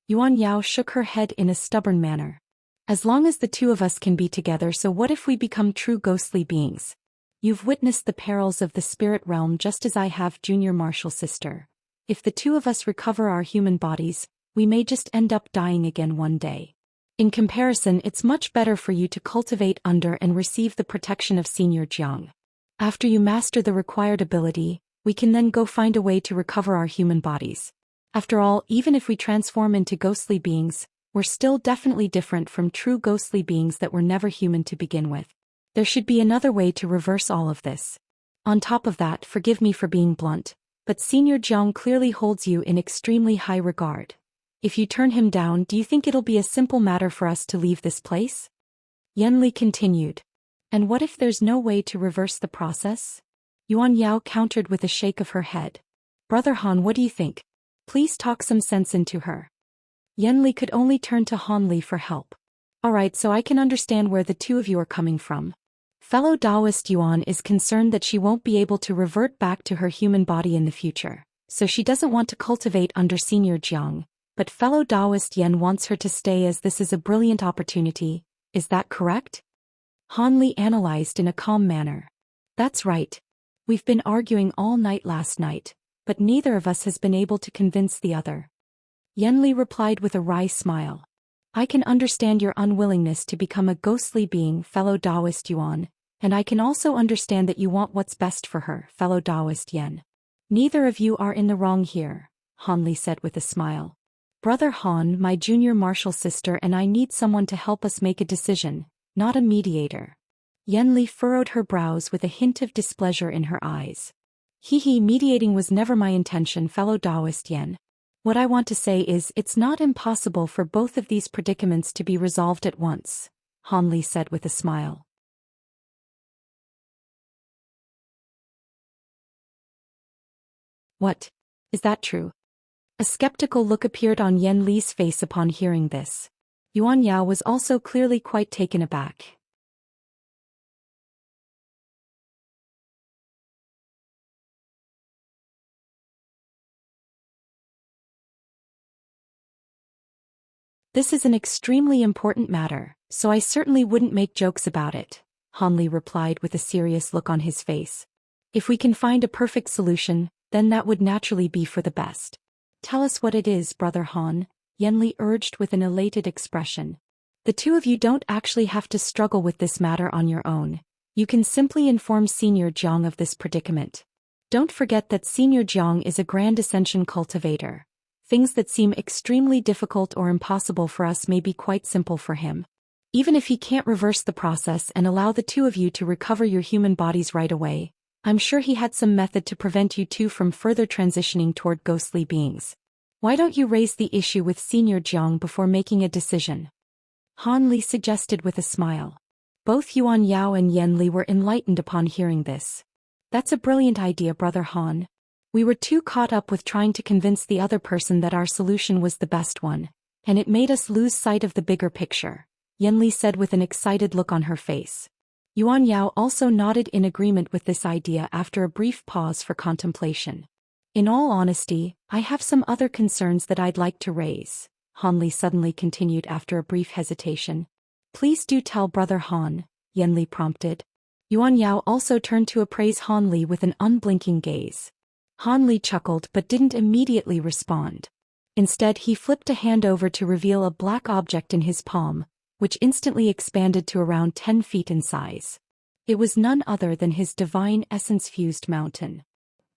Yuan Yao shook her head in a stubborn manner. "As long as the two of us can be together, so what if we become true ghostly beings? You've witnessed the perils of the spirit realm just as I have, junior martial sister. If the two of us recover our human bodies, we may just end up dying again one day. In comparison, it's much better for you to cultivate under and receive the protection of Senior Jiang. After you master the required ability, we can then go find a way to recover our human bodies. After all, even if we transform into ghostly beings, we're still definitely different from true ghostly beings that were never human to begin with. There should be another way to reverse all of this. On top of that, forgive me for being blunt, but Senior Jiang clearly holds you in extremely high regard. If you turn him down, do you think it'll be a simple matter for us to leave this place?" Yan Li continued. "And what if there's no way to reverse the process?" Yuan Yao countered with a shake of her head. "Brother Han, what do you think? Please talk some sense into her." Yenli could only turn to Han Li for help. Alright, so I can understand where the two of you are coming from. Fellow Taoist Yuan is concerned that she won't be able to revert back to her human body in the future, so she doesn't want to cultivate under Senior Jiang, but fellow Taoist Yen wants her to stay as this is a brilliant opportunity. Is that correct? Han Li analyzed in a calm manner. That's right. We've been arguing all night last night, but neither of us has been able to convince the other. Yenli replied with a wry smile. I can understand your unwillingness to become a ghostly being, fellow Taoist Yuan, and I can also understand that you want what's best for her, fellow Taoist Yen. Neither of you are in the wrong here, Han Li said with a smile. Brother Han, my junior martial sister, and I need someone to help us make a decision, not a mediator. Yenli furrowed her brows with a hint of displeasure in her eyes. Mediating was never my intention, fellow Taoist Yen. What I want to say is it's not impossible for both of these predicaments to be resolved at once, Han Li said with a smile. What? Is that true? A skeptical look appeared on Yen Li's face upon hearing this. Yuan Yao was also clearly quite taken aback. This is an extremely important matter, so I certainly wouldn't make jokes about it, Han Li replied with a serious look on his face. If we can find a perfect solution, then that would naturally be for the best. Tell us what it is, Brother Han, Yenli urged with an elated expression. The two of you don't actually have to struggle with this matter on your own. You can simply inform Senior Jiang of this predicament. Don't forget that Senior Jiang is a Grand Ascension cultivator. Things that seem extremely difficult or impossible for us may be quite simple for him. Even if he can't reverse the process and allow the two of you to recover your human bodies right away, I'm sure he had some method to prevent you two from further transitioning toward ghostly beings. Why don't you raise the issue with Senior Jiang before making a decision? Han Li suggested with a smile. Both Yuan Yao and Yen Li were enlightened upon hearing this. That's a brilliant idea, Brother Han. We were too caught up with trying to convince the other person that our solution was the best one, and it made us lose sight of the bigger picture, Yen Li said with an excited look on her face. Yuan Yao also nodded in agreement with this idea after a brief pause for contemplation. In all honesty, I have some other concerns that I'd like to raise, Han Li suddenly continued after a brief hesitation. Please do tell Brother Han, Yen Li prompted. Yuan Yao also turned to appraise Han Li with an unblinking gaze. Han Li chuckled but didn't immediately respond. Instead, he flipped a hand over to reveal a black object in his palm, which instantly expanded to around 10 feet in size. It was none other than his divine essence-fused mountain.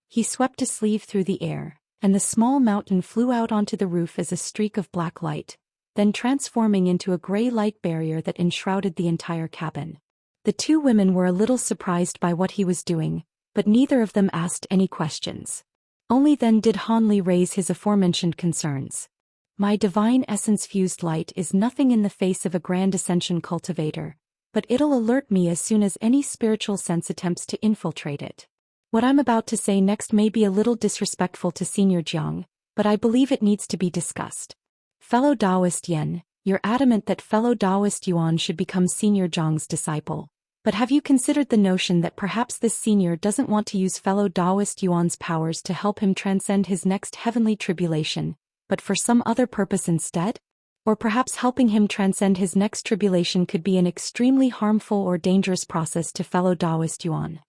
He swept a sleeve through the air, and the small mountain flew out onto the roof as a streak of black light, then transforming into a gray light barrier that enshrouded the entire cabin. The two women were a little surprised by what he was doing, but neither of them asked any questions. Only then did Han Li raise his aforementioned concerns. My divine essence-fused light is nothing in the face of a Grand Ascension cultivator, but it'll alert me as soon as any spiritual sense attempts to infiltrate it. What I'm about to say next may be a little disrespectful to Senior Jiang, but I believe it needs to be discussed. Fellow Taoist Yen, you're adamant that fellow Taoist Yuan should become Senior Jiang's disciple. But have you considered the notion that perhaps this senior doesn't want to use fellow Taoist Yuan's powers to help him transcend his next heavenly tribulation, but for some other purpose instead? Or perhaps helping him transcend his next tribulation could be an extremely harmful or dangerous process to fellow Taoist Yuan.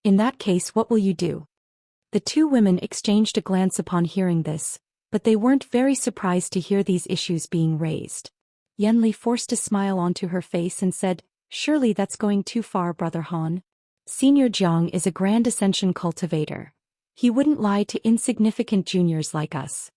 In that case, what will you do? The two women exchanged a glance upon hearing this, but they weren't very surprised to hear these issues being raised. Yen Li forced a smile onto her face and said, Surely that's going too far, Brother Han. Senior Jiang is a Grand Ascension cultivator. He wouldn't lie to insignificant juniors like us.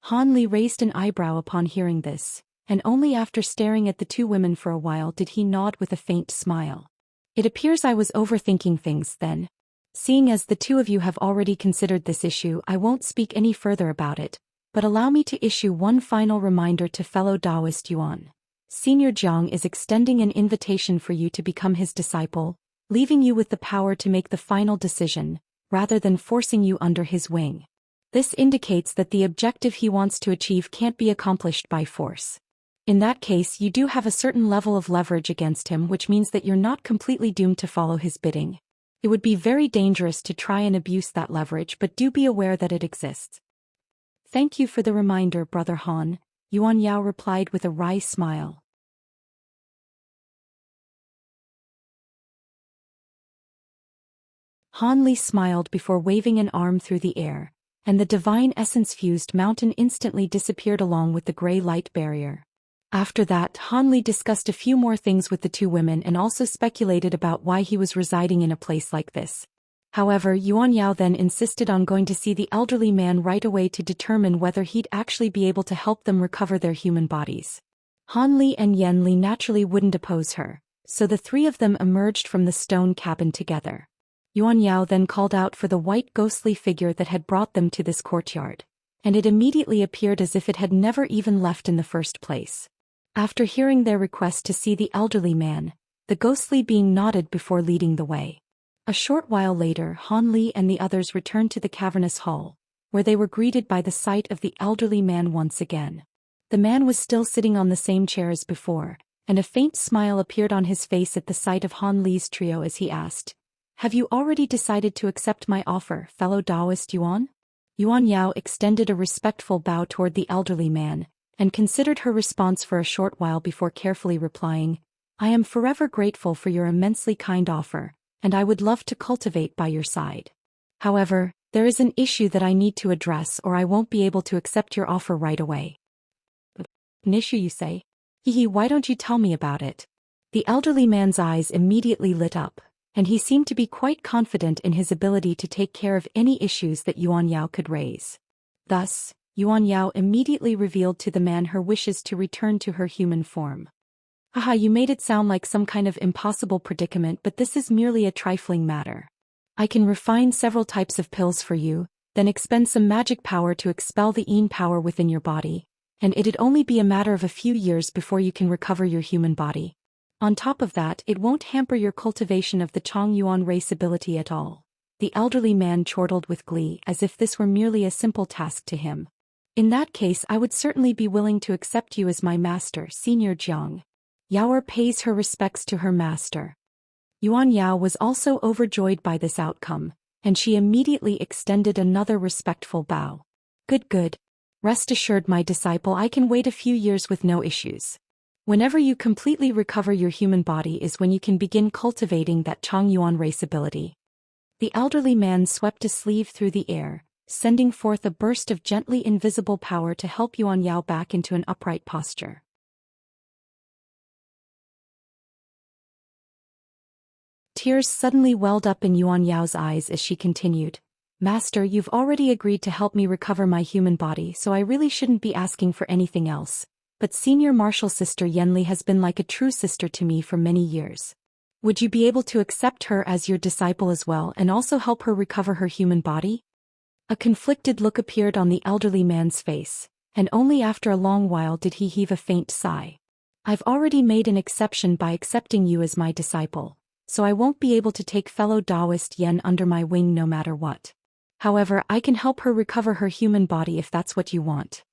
Han Li raised an eyebrow upon hearing this, and only after staring at the two women for a while did he nod with a faint smile. It appears I was overthinking things then. Seeing as the two of you have already considered this issue, I won't speak any further about it, but allow me to issue one final reminder to fellow Taoist Yuan. Senior Jiang is extending an invitation for you to become his disciple, leaving you with the power to make the final decision, rather than forcing you under his wing. This indicates that the objective he wants to achieve can't be accomplished by force. In that case, you do have a certain level of leverage against him, which means that you're not completely doomed to follow his bidding. It would be very dangerous to try and abuse that leverage, but do be aware that it exists. Thank you for the reminder, Brother Han, Yuan Yao replied with a wry smile. Han Li smiled before waving an arm through the air, and the divine essence-fused mountain instantly disappeared along with the gray light barrier. After that, Han Li discussed a few more things with the two women and also speculated about why he was residing in a place like this. However, Yuan Yao then insisted on going to see the elderly man right away to determine whether he'd actually be able to help them recover their human bodies. Han Li and Yan Li naturally wouldn't oppose her, so the three of them emerged from the stone cabin together. Yuan Yao then called out for the white ghostly figure that had brought them to this courtyard, and it immediately appeared as if it had never even left in the first place. After hearing their request to see the elderly man, the ghostly being nodded before leading the way. A short while later, Han Li and the others returned to the cavernous hall, where they were greeted by the sight of the elderly man once again. The man was still sitting on the same chair as before, and a faint smile appeared on his face at the sight of Han Li's trio as he asked, "Have you already decided to accept my offer, fellow Taoist Yuan?" Yuan Yao extended a respectful bow toward the elderly man, and considered her response for a short while before carefully replying, "I am forever grateful for your immensely kind offer, and I would love to cultivate by your side. However, there is an issue that I need to address or I won't be able to accept your offer right away." "An issue, you say? Hehe, why don't you tell me about it?" The elderly man's eyes immediately lit up, and he seemed to be quite confident in his ability to take care of any issues that Yuan Yao could raise. Thus, Yuan Yao immediately revealed to the man her wishes to return to her human form. "Haha, you made it sound like some kind of impossible predicament, but this is merely a trifling matter. I can refine several types of pills for you, then expend some magic power to expel the Yin power within your body, and it'd only be a matter of a few years before you can recover your human body. On top of that, it won't hamper your cultivation of the Chong Yuan race ability at all." The elderly man chortled with glee as if this were merely a simple task to him. "In that case, I would certainly be willing to accept you as my master, Senior Jiang." Yaoer pays her respects to her master. Yuan Yao was also overjoyed by this outcome, and she immediately extended another respectful bow. Good. Rest assured, my disciple, I can wait a few years with no issues. Whenever you completely recover your human body is when you can begin cultivating that Chong Yuan race ability." The elderly man swept a sleeve through the air, sending forth a burst of gently invisible power to help Yuan Yao back into an upright posture. Tears suddenly welled up in Yuan Yao's eyes as she continued, "Master, you've already agreed to help me recover my human body, so I really shouldn't be asking for anything else. But Senior Martial Sister Yanli has been like a true sister to me for many years. Would you be able to accept her as your disciple as well and also help her recover her human body?" A conflicted look appeared on the elderly man's face, and only after a long while did he heave a faint sigh. "I've already made an exception by accepting you as my disciple, so I won't be able to take fellow Taoist Yen under my wing no matter what. However, I can help her recover her human body if that's what you want."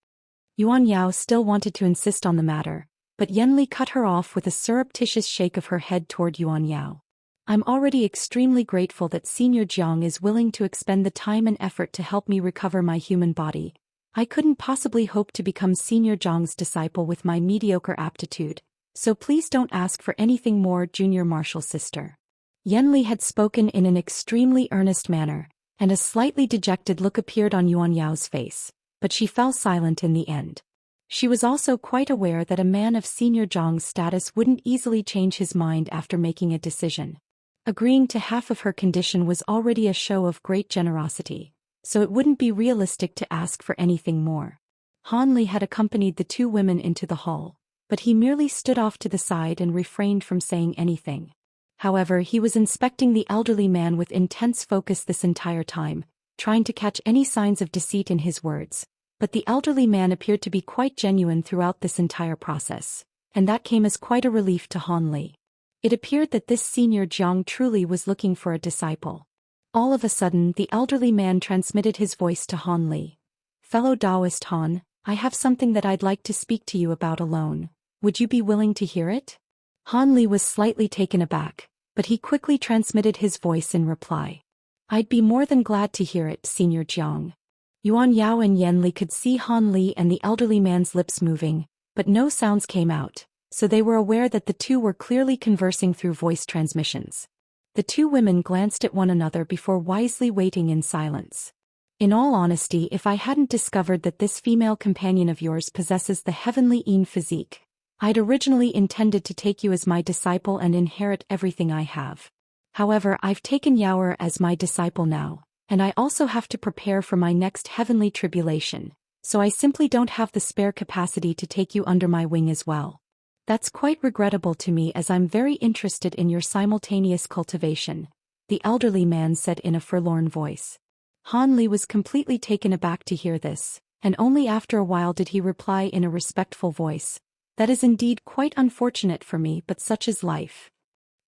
Yuan Yao still wanted to insist on the matter, but Yanli cut her off with a surreptitious shake of her head toward Yuan Yao. "I'm already extremely grateful that Senior Jiang is willing to expend the time and effort to help me recover my human body. I couldn't possibly hope to become Senior Jiang's disciple with my mediocre aptitude, so please don't ask for anything more, Junior Martial Sister." Yanli had spoken in an extremely earnest manner, and a slightly dejected look appeared on Yuan Yao's face, but she fell silent in the end. She was also quite aware that a man of Senior Jiang's status wouldn't easily change his mind after making a decision. Agreeing to half of her condition was already a show of great generosity, so it wouldn't be realistic to ask for anything more. Han Li had accompanied the two women into the hall, but he merely stood off to the side and refrained from saying anything. However, he was inspecting the elderly man with intense focus this entire time, trying to catch any signs of deceit in his words, but the elderly man appeared to be quite genuine throughout this entire process, and that came as quite a relief to Han Li. It appeared that this Senior Jiang truly was looking for a disciple. All of a sudden, the elderly man transmitted his voice to Han Li. Fellow Taoist Han, I have something that I'd like to speak to you about alone. Would you be willing to hear it? Han Li was slightly taken aback, but he quickly transmitted his voice in reply. I'd be more than glad to hear it, Senior Jiang. Yuan Yao and Yan Li could see Han Li and the elderly man's lips moving, but no sounds came out, so they were aware that the two were clearly conversing through voice transmissions. The two women glanced at one another before wisely waiting in silence. In all honesty, if I hadn't discovered that this female companion of yours possesses the heavenly Yin physique, I'd originally intended to take you as my disciple and inherit everything I have. However, I've taken Yaoer as my disciple now, and I also have to prepare for my next heavenly tribulation, so I simply don't have the spare capacity to take you under my wing as well. That's quite regrettable to me as I'm very interested in your simultaneous cultivation, the elderly man said in a forlorn voice. Han Li was completely taken aback to hear this, and only after a while did he reply in a respectful voice. That is indeed quite unfortunate for me, but such is life.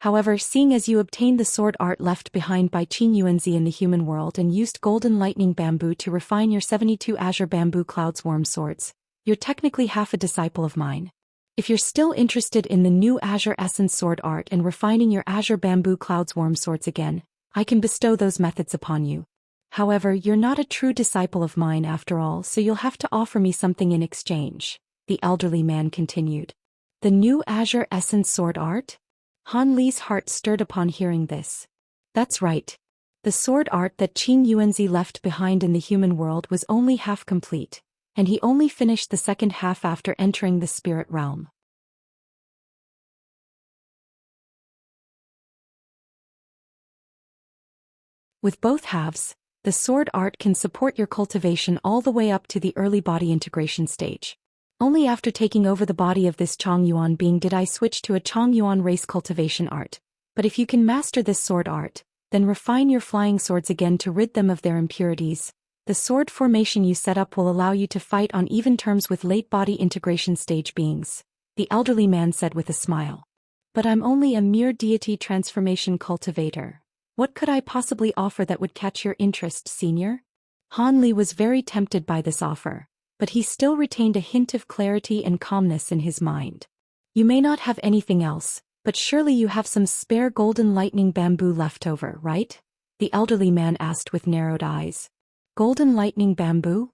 However, seeing as you obtained the sword art left behind by Qin Yuanzi in the human world and used golden lightning bamboo to refine your 72 azure bamboo cloud swarm swords, you're technically half a disciple of mine. If you're still interested in the new azure essence sword art and refining your azure bamboo cloud swarm swords again, I can bestow those methods upon you. However, you're not a true disciple of mine after all, so you'll have to offer me something in exchange, the elderly man continued. The new azure essence sword art? Han Li's heart stirred upon hearing this. That's right. The sword art that Qin Yuanzi left behind in the human world was only half complete, and he only finished the second half after entering the spirit realm. With both halves, the sword art can support your cultivation all the way up to the early body integration stage. Only after taking over the body of this Chongyuan being did I switch to a Chongyuan race cultivation art. But if you can master this sword art, then refine your flying swords again to rid them of their impurities. The sword formation you set up will allow you to fight on even terms with late body integration stage beings, the elderly man said with a smile. But I'm only a mere deity transformation cultivator. What could I possibly offer that would catch your interest, senior? Han Li was very tempted by this offer, but he still retained a hint of clarity and calmness in his mind. You may not have anything else, but surely you have some spare golden lightning bamboo left over, right? The elderly man asked with narrowed eyes. Golden lightning bamboo?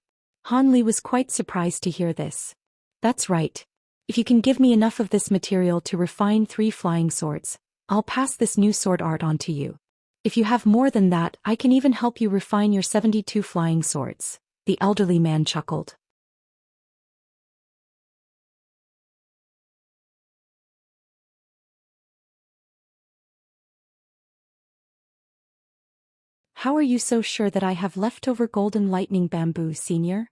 Han Li was quite surprised to hear this. That's right. If you can give me enough of this material to refine 3 flying swords, I'll pass this new sword art on to you. If you have more than that, I can even help you refine your 72 flying swords, the elderly man chuckled. How are you so sure that I have leftover golden lightning bamboo, senior?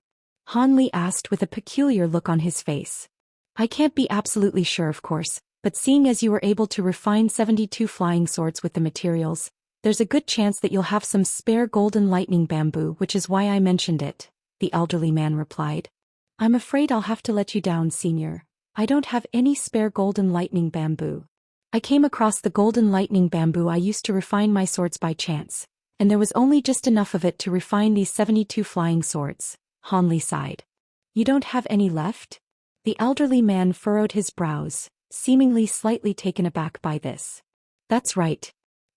Han Li asked with a peculiar look on his face. I can't be absolutely sure, of course, but seeing as you were able to refine 72 flying swords with the materials, there's a good chance that you'll have some spare golden lightning bamboo, which is why I mentioned it, the elderly man replied. I'm afraid I'll have to let you down, senior. I don't have any spare golden lightning bamboo. I came across the golden lightning bamboo I used to refine my swords by chance, and there was only just enough of it to refine these 72 flying swords, Han Li sighed. You don't have any left? The elderly man furrowed his brows, seemingly slightly taken aback by this. That's right.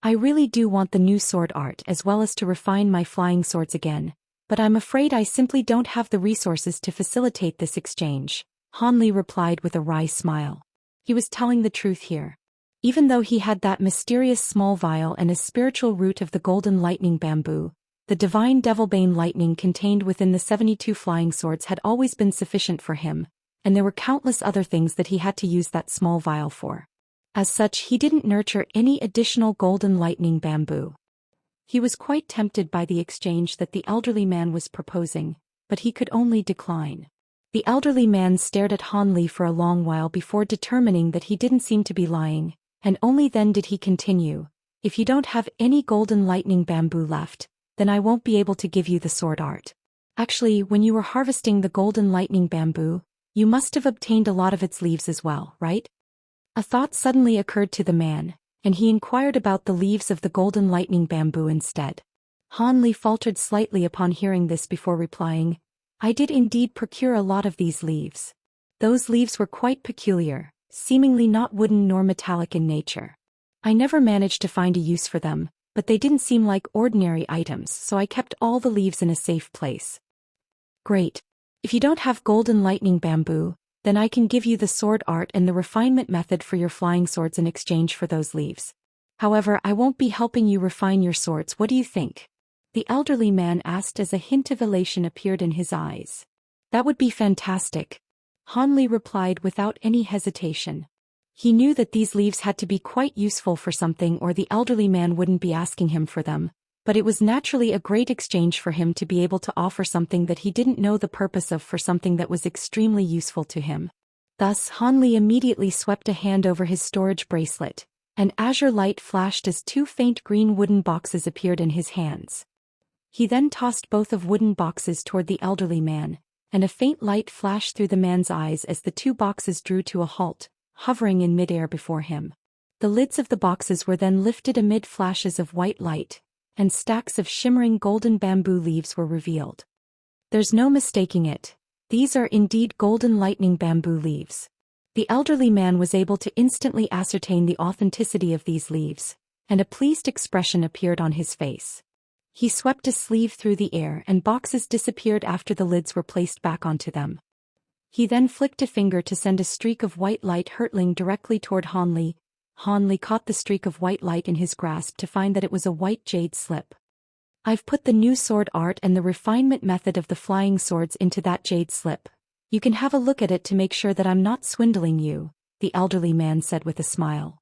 I really do want the new sword art as well as to refine my flying swords again, but I'm afraid I simply don't have the resources to facilitate this exchange, Han Li replied with a wry smile. He was telling the truth here. Even though he had that mysterious small vial and a spiritual root of the golden lightning bamboo, the divine devilbane lightning contained within the 72 flying swords had always been sufficient for him, and there were countless other things that he had to use that small vial for. As such, he didn't nurture any additional golden lightning bamboo. He was quite tempted by the exchange that the elderly man was proposing, but he could only decline. The elderly man stared at Han Li for a long while before determining that he didn't seem to be lying, and only then did he continue. If you don't have any golden lightning bamboo left, then I won't be able to give you the sword art. Actually, when you were harvesting the golden lightning bamboo, you must have obtained a lot of its leaves as well, right? A thought suddenly occurred to the man, and he inquired about the leaves of the golden lightning bamboo instead. Han Li faltered slightly upon hearing this before replying, I did indeed procure a lot of these leaves. Those leaves were quite peculiar, seemingly not wooden nor metallic in nature. I never managed to find a use for them, but they didn't seem like ordinary items, so I kept all the leaves in a safe place. Great. If you don't have golden lightning bamboo, then I can give you the sword art and the refinement method for your flying swords in exchange for those leaves. However, I won't be helping you refine your swords. What do you think? The elderly man asked as a hint of elation appeared in his eyes. That would be fantastic. Han Li replied without any hesitation. He knew that these leaves had to be quite useful for something or the elderly man wouldn't be asking him for them, but it was naturally a great exchange for him to be able to offer something that he didn't know the purpose of for something that was extremely useful to him. Thus Han Li immediately swept a hand over his storage bracelet. An azure light flashed as two faint green wooden boxes appeared in his hands. He then tossed both of wooden boxes toward the elderly man, and a faint light flashed through the man's eyes as the two boxes drew to a halt, hovering in midair before him. The lids of the boxes were then lifted amid flashes of white light, and stacks of shimmering golden bamboo leaves were revealed. There's no mistaking it. These are indeed golden lightning bamboo leaves. The elderly man was able to instantly ascertain the authenticity of these leaves, and a pleased expression appeared on his face. He swept a sleeve through the air and boxes disappeared after the lids were placed back onto them. He then flicked a finger to send a streak of white light hurtling directly toward Han Li. Han Li caught the streak of white light in his grasp to find that it was a white jade slip. I've put the new sword art and the refinement method of the flying swords into that jade slip. You can have a look at it to make sure that I'm not swindling you, the elderly man said with a smile.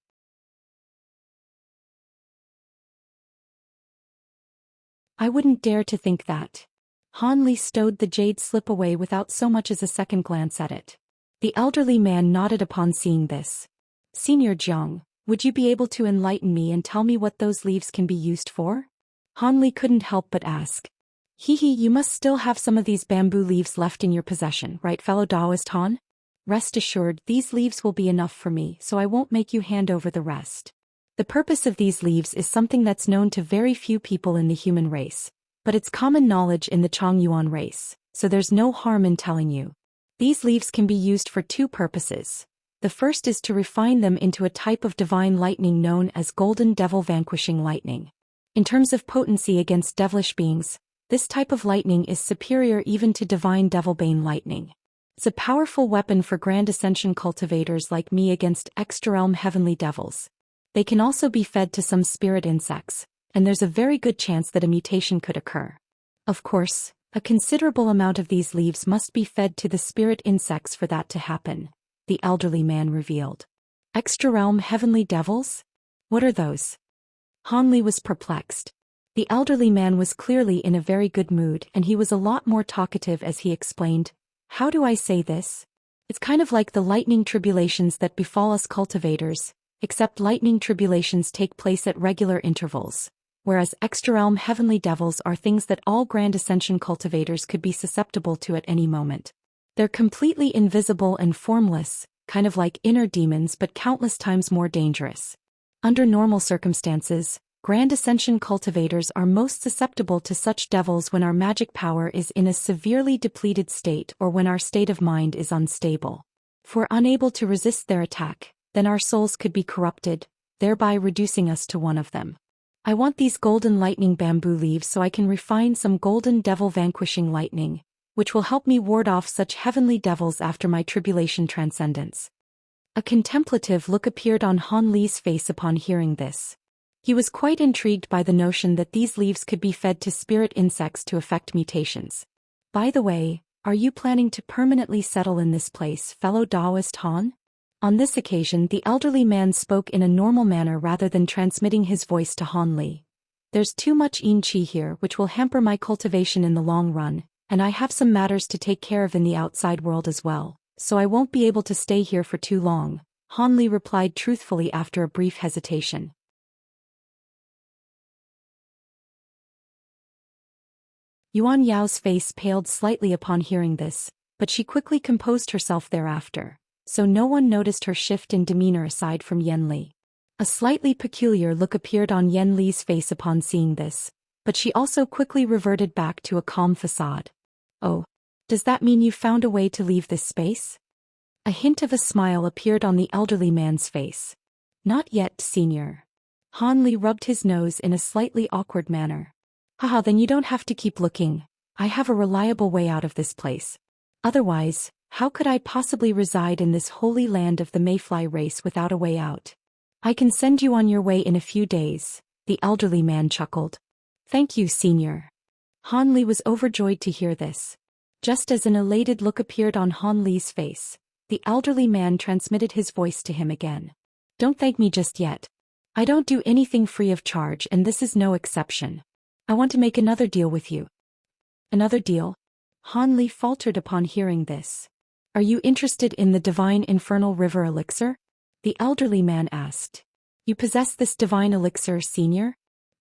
I wouldn't dare to think that. Han Li stowed the jade slip away without so much as a second glance at it. The elderly man nodded upon seeing this. Senior Jiang, would you be able to enlighten me and tell me what those leaves can be used for? Han Li couldn't help but ask. You must still have some of these bamboo leaves left in your possession, right, fellow Taoist Han? Rest assured, these leaves will be enough for me, so I won't make you hand over the rest. The purpose of these leaves is something that's known to very few people in the human race, but it's common knowledge in the Chongyuan race, so there's no harm in telling you. These leaves can be used for two purposes. The first is to refine them into a type of divine lightning known as golden devil vanquishing lightning. In terms of potency against devilish beings, this type of lightning is superior even to divine devilbane lightning. It's a powerful weapon for Grand Ascension cultivators like me against extra-realm heavenly devils. They can also be fed to some spirit insects, and there's a very good chance that a mutation could occur. Of course, a considerable amount of these leaves must be fed to the spirit insects for that to happen, the elderly man revealed. Extra-realm heavenly devils? What are those? Han Li was perplexed. The elderly man was clearly in a very good mood and he was a lot more talkative as he explained, how do I say this? It's kind of like the lightning tribulations that befall us cultivators, except lightning tribulations take place at regular intervals, whereas extra-realm heavenly devils are things that all Grand Ascension cultivators could be susceptible to at any moment. They're completely invisible and formless, kind of like inner demons but countless times more dangerous. Under normal circumstances, Grand Ascension cultivators are most susceptible to such devils when our magic power is in a severely depleted state or when our state of mind is unstable. If we're unable to resist their attack, then our souls could be corrupted, thereby reducing us to one of them. I want these golden lightning bamboo leaves so I can refine some golden devil vanquishing lightning, which will help me ward off such heavenly devils after my tribulation transcendence. A contemplative look appeared on Han Li's face upon hearing this. He was quite intrigued by the notion that these leaves could be fed to spirit insects to effect mutations. By the way, are you planning to permanently settle in this place, fellow Taoist Han? On this occasion the elderly man spoke in a normal manner rather than transmitting his voice to Han Li. There's too much yin qi here which will hamper my cultivation in the long run, and I have some matters to take care of in the outside world as well, so I won't be able to stay here for too long, Han Li replied truthfully after a brief hesitation. Yuan Yao's face paled slightly upon hearing this, but she quickly composed herself thereafter, so no one noticed her shift in demeanor aside from Yan Li. A slightly peculiar look appeared on Yan Li's face upon seeing this, but she also quickly reverted back to a calm facade. Oh, does that mean you found a way to leave this space? A hint of a smile appeared on the elderly man's face. Not yet, senior. Han Li rubbed his nose in a slightly awkward manner. Haha, then you don't have to keep looking. I have a reliable way out of this place. Otherwise, how could I possibly reside in this holy land of the Mayfly race without a way out? I can send you on your way in a few days, the elderly man chuckled. Thank you, senior. Han Li was overjoyed to hear this. Just as an elated look appeared on Han Li's face, the elderly man transmitted his voice to him again. Don't thank me just yet. I don't do anything free of charge, and this is no exception. I want to make another deal with you. Another deal? Han Li faltered upon hearing this. Are you interested in the divine infernal river elixir? The elderly man asked. You possess this divine elixir, senior?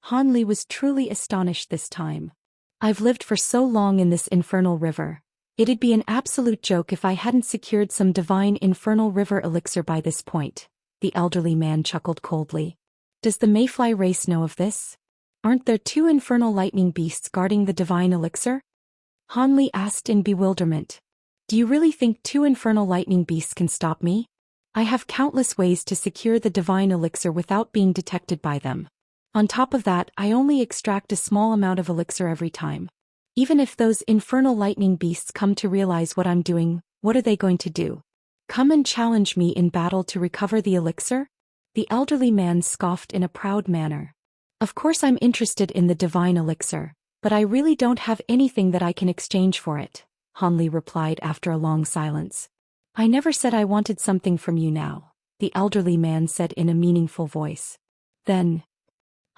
Han Li was truly astonished this time. I've lived for so long in this infernal river. It'd be an absolute joke if I hadn't secured some divine infernal river elixir by this point, the elderly man chuckled coldly. Does the Mayfly race know of this? Aren't there 2 infernal lightning beasts guarding the divine elixir? Han Li asked in bewilderment. Do you really think 2 infernal lightning beasts can stop me? I have countless ways to secure the divine elixir without being detected by them. On top of that, I only extract a small amount of elixir every time. Even if those infernal lightning beasts come to realize what I'm doing, what are they going to do? Come and challenge me in battle to recover the elixir? The elderly man scoffed in a proud manner. Of course I'm interested in the divine elixir, but I really don't have anything that I can exchange for it, Han Li replied after a long silence. I never said I wanted something from you now, the elderly man said in a meaningful voice. Then,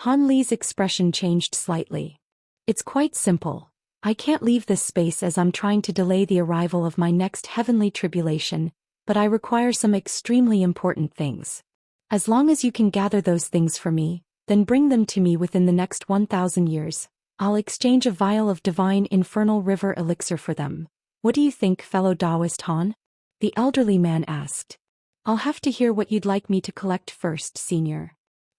Han Li's expression changed slightly. It's quite simple. I can't leave this space as I'm trying to delay the arrival of my next heavenly tribulation, but I require some extremely important things. As long as you can gather those things for me, then bring them to me within the next 1,000 years. I'll exchange a vial of divine infernal river elixir for them. What do you think, fellow Taoist Han? The elderly man asked. I'll have to hear what you'd like me to collect first, senior.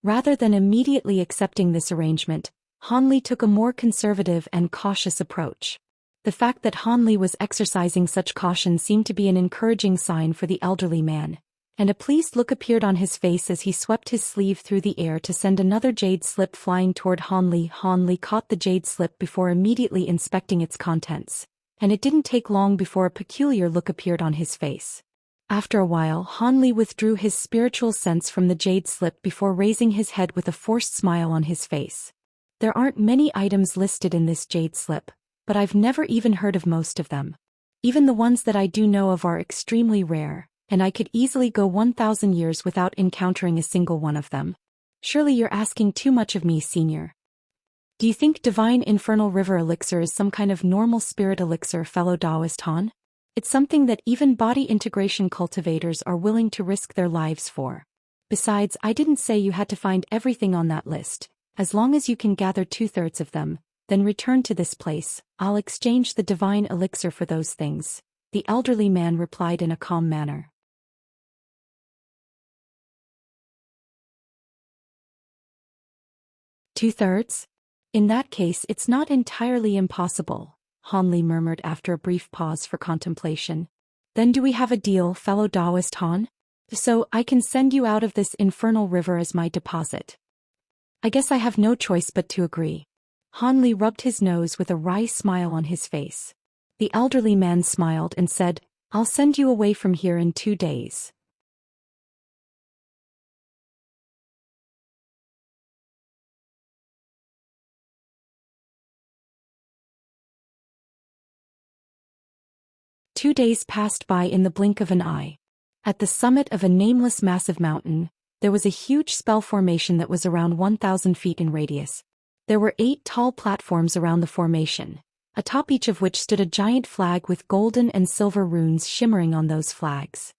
Rather than immediately accepting this arrangement, Han Li took a more conservative and cautious approach. The fact that Han Li was exercising such caution seemed to be an encouraging sign for the elderly man, and a pleased look appeared on his face as he swept his sleeve through the air to send another jade slip flying toward Han Li. Han Li caught the jade slip before immediately inspecting its contents, and it didn't take long before a peculiar look appeared on his face. After a while, Han Li withdrew his spiritual sense from the jade slip before raising his head with a forced smile on his face. There aren't many items listed in this jade slip, but I've never even heard of most of them. Even the ones that I do know of are extremely rare, and I could easily go 1,000 years without encountering a single one of them. Surely you're asking too much of me, senior. Do you think divine infernal river elixir is some kind of normal spirit elixir, fellow Taoist Han? It's something that even body integration cultivators are willing to risk their lives for. Besides, I didn't say you had to find everything on that list. As long as you can gather 2/3 of them, then return to this place. I'll exchange the divine elixir for those things, the elderly man replied in a calm manner. Two-thirds? In that case, it's not entirely impossible, Han Li murmured after a brief pause for contemplation. Then do we have a deal, fellow Taoist Han? So, I can send you out of this infernal river as my deposit. I guess I have no choice but to agree. Han Li rubbed his nose with a wry smile on his face. The elderly man smiled and said, I'll send you away from here in 2 days. Two days passed by in the blink of an eye. At the summit of a nameless massive mountain, there was a huge spell formation that was around 1,000 feet in radius. There were 8 tall platforms around the formation, atop each of which stood a giant flag with golden and silver runes shimmering on those flags.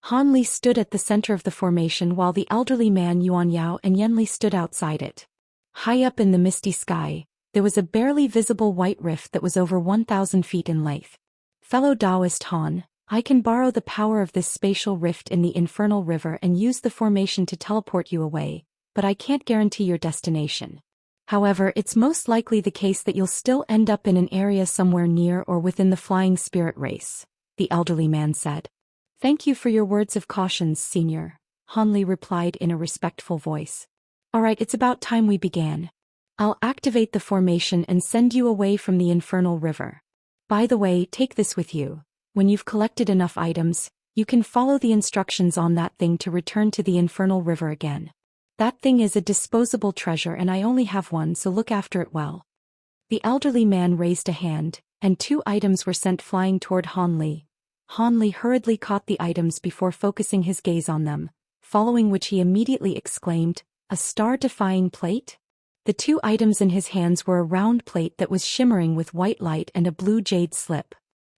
Han Li stood at the center of the formation while the elderly man Yuan Yao and Yen Li stood outside it. High up in the misty sky, there was a barely visible white rift that was over 1,000 feet in length. Fellow Taoist Han, I can borrow the power of this spatial rift in the infernal river and use the formation to teleport you away, but I can't guarantee your destination. However, it's most likely the case that you'll still end up in an area somewhere near or within the flying spirit race, the elderly man said. Thank you for your words of caution, Senior, Hanli replied in a respectful voice. Alright, it's about time we began. I'll activate the formation and send you away from the infernal river. By the way, take this with you. When you've collected enough items, you can follow the instructions on that thing to return to the infernal river again. That thing is a disposable treasure and I only have one, so look after it well. The elderly man raised a hand, and 2 items were sent flying toward Hanli. Hanli hurriedly caught the items before focusing his gaze on them, following which he immediately exclaimed, "A star-defying plate?" The 2 items in his hands were a round plate that was shimmering with white light and a blue jade slip.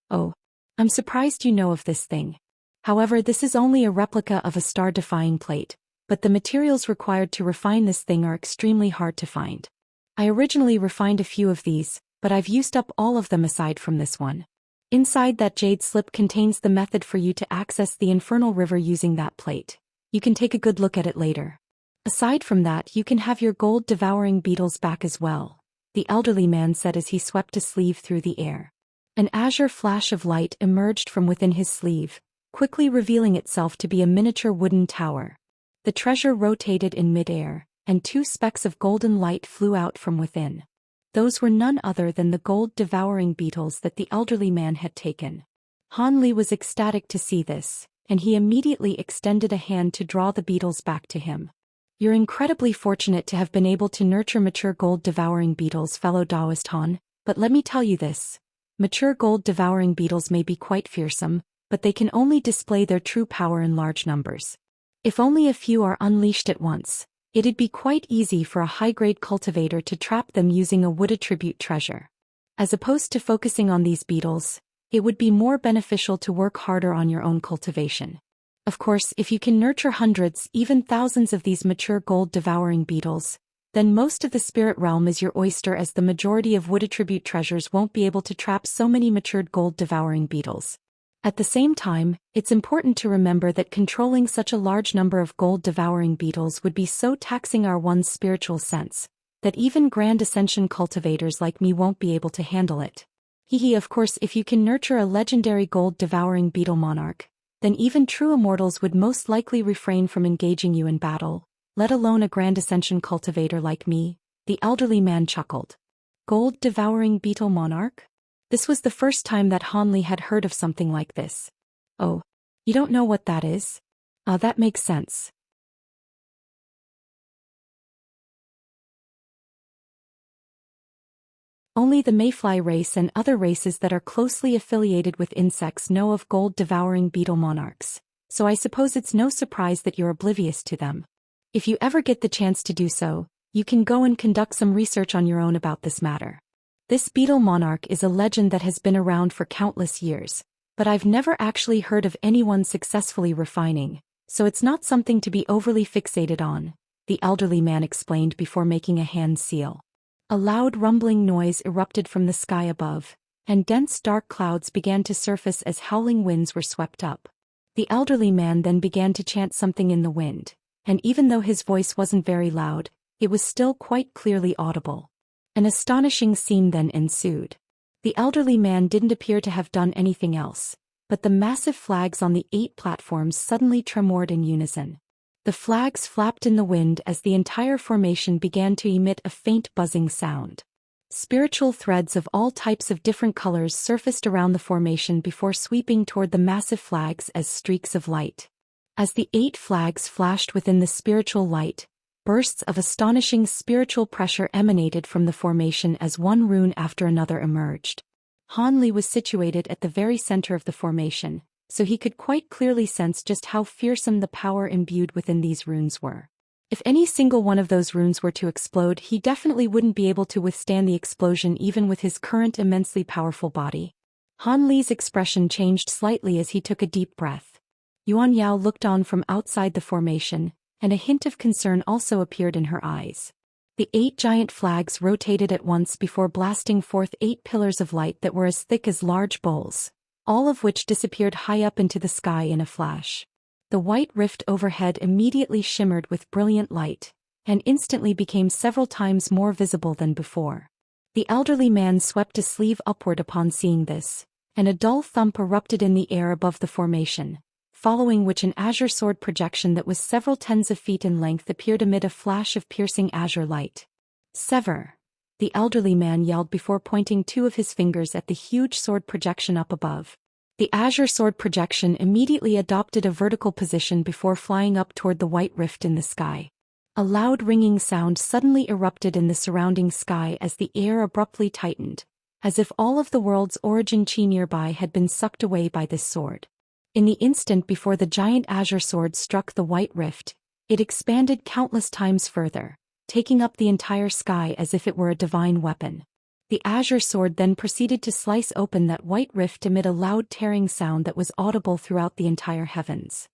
Oh, I'm surprised you know of this thing. However, this is only a replica of a star-defying plate, but the materials required to refine this thing are extremely hard to find. I originally refined a few of these, but I've used up all of them aside from this one. Inside that jade slip contains the method for you to access the infernal river using that plate. You can take a good look at it later. Aside from that, you can have your gold-devouring beetles back as well, the elderly man said as he swept a sleeve through the air. An azure flash of light emerged from within his sleeve, quickly revealing itself to be a miniature wooden tower. The treasure rotated in mid-air, and 2 specks of golden light flew out from within. Those were none other than the gold-devouring beetles that the elderly man had taken. Hanli was ecstatic to see this, and he immediately extended a hand to draw the beetles back to him. You're incredibly fortunate to have been able to nurture mature gold-devouring beetles, fellow Taoist Han, but let me tell you this. Mature gold-devouring beetles may be quite fearsome, but they can only display their true power in large numbers. If only a few are unleashed at once, it'd be quite easy for a high-grade cultivator to trap them using a wood attribute treasure. As opposed to focusing on these beetles, it would be more beneficial to work harder on your own cultivation. Of course, if you can nurture hundreds, even thousands of these mature gold-devouring beetles, then most of the spirit realm is your oyster, as the majority of wood attribute treasures won't be able to trap so many matured gold-devouring beetles. At the same time, it's important to remember that controlling such a large number of gold-devouring beetles would be so taxing our one's spiritual sense, that even Grand Ascension cultivators like me won't be able to handle it. Of course, if you can nurture a legendary gold-devouring beetle monarch, then even true immortals would most likely refrain from engaging you in battle, let alone a Grand Ascension cultivator like me, the elderly man chuckled. Gold-devouring beetle monarch? This was the first time that Hanli had heard of something like this. Oh, you don't know what that is? That makes sense. Only the mayfly race and other races that are closely affiliated with insects know of gold-devouring beetle monarchs, so I suppose it's no surprise that you're oblivious to them. If you ever get the chance to do so, you can go and conduct some research on your own about this matter. This beetle monarch is a legend that has been around for countless years, but I've never actually heard of anyone successfully refining, so it's not something to be overly fixated on, the elderly man explained before making a hand seal. A loud rumbling noise erupted from the sky above, and dense dark clouds began to surface as howling winds were swept up. The elderly man then began to chant something in the wind, and even though his voice wasn't very loud, it was still quite clearly audible. An astonishing scene then ensued. The elderly man didn't appear to have done anything else, but the massive flags on the 8 platforms suddenly tremored in unison. The flags flapped in the wind as the entire formation began to emit a faint buzzing sound. Spiritual threads of all types of different colors surfaced around the formation before sweeping toward the massive flags as streaks of light. As the 8 flags flashed within the spiritual light, bursts of astonishing spiritual pressure emanated from the formation as one rune after another emerged. Hanli was situated at the very center of the formation, so he could quite clearly sense just how fearsome the power imbued within these runes were. If any single one of those runes were to explode, he definitely wouldn't be able to withstand the explosion even with his current immensely powerful body. Hanli's expression changed slightly as he took a deep breath. Yuan Yao looked on from outside the formation, and a hint of concern also appeared in her eyes. The 8 giant flags rotated at once before blasting forth 8 pillars of light that were as thick as large bowls, all of which disappeared high up into the sky in a flash. The white rift overhead immediately shimmered with brilliant light, and instantly became several times more visible than before. The elderly man swept a sleeve upward upon seeing this, and a dull thump erupted in the air above the formation, following which an azure sword projection that was several tens of feet in length appeared amid a flash of piercing azure light. "Sever!" the elderly man yelled before pointing two of his fingers at the huge sword projection up above. The azure sword projection immediately adopted a vertical position before flying up toward the white rift in the sky. A loud ringing sound suddenly erupted in the surrounding sky as the air abruptly tightened, as if all of the world's origin chi nearby had been sucked away by this sword. In the instant before the giant azure sword struck the white rift, it expanded countless times further, taking up the entire sky as if it were a divine weapon. The azure sword then proceeded to slice open that white rift amid a loud tearing sound that was audible throughout the entire heavens.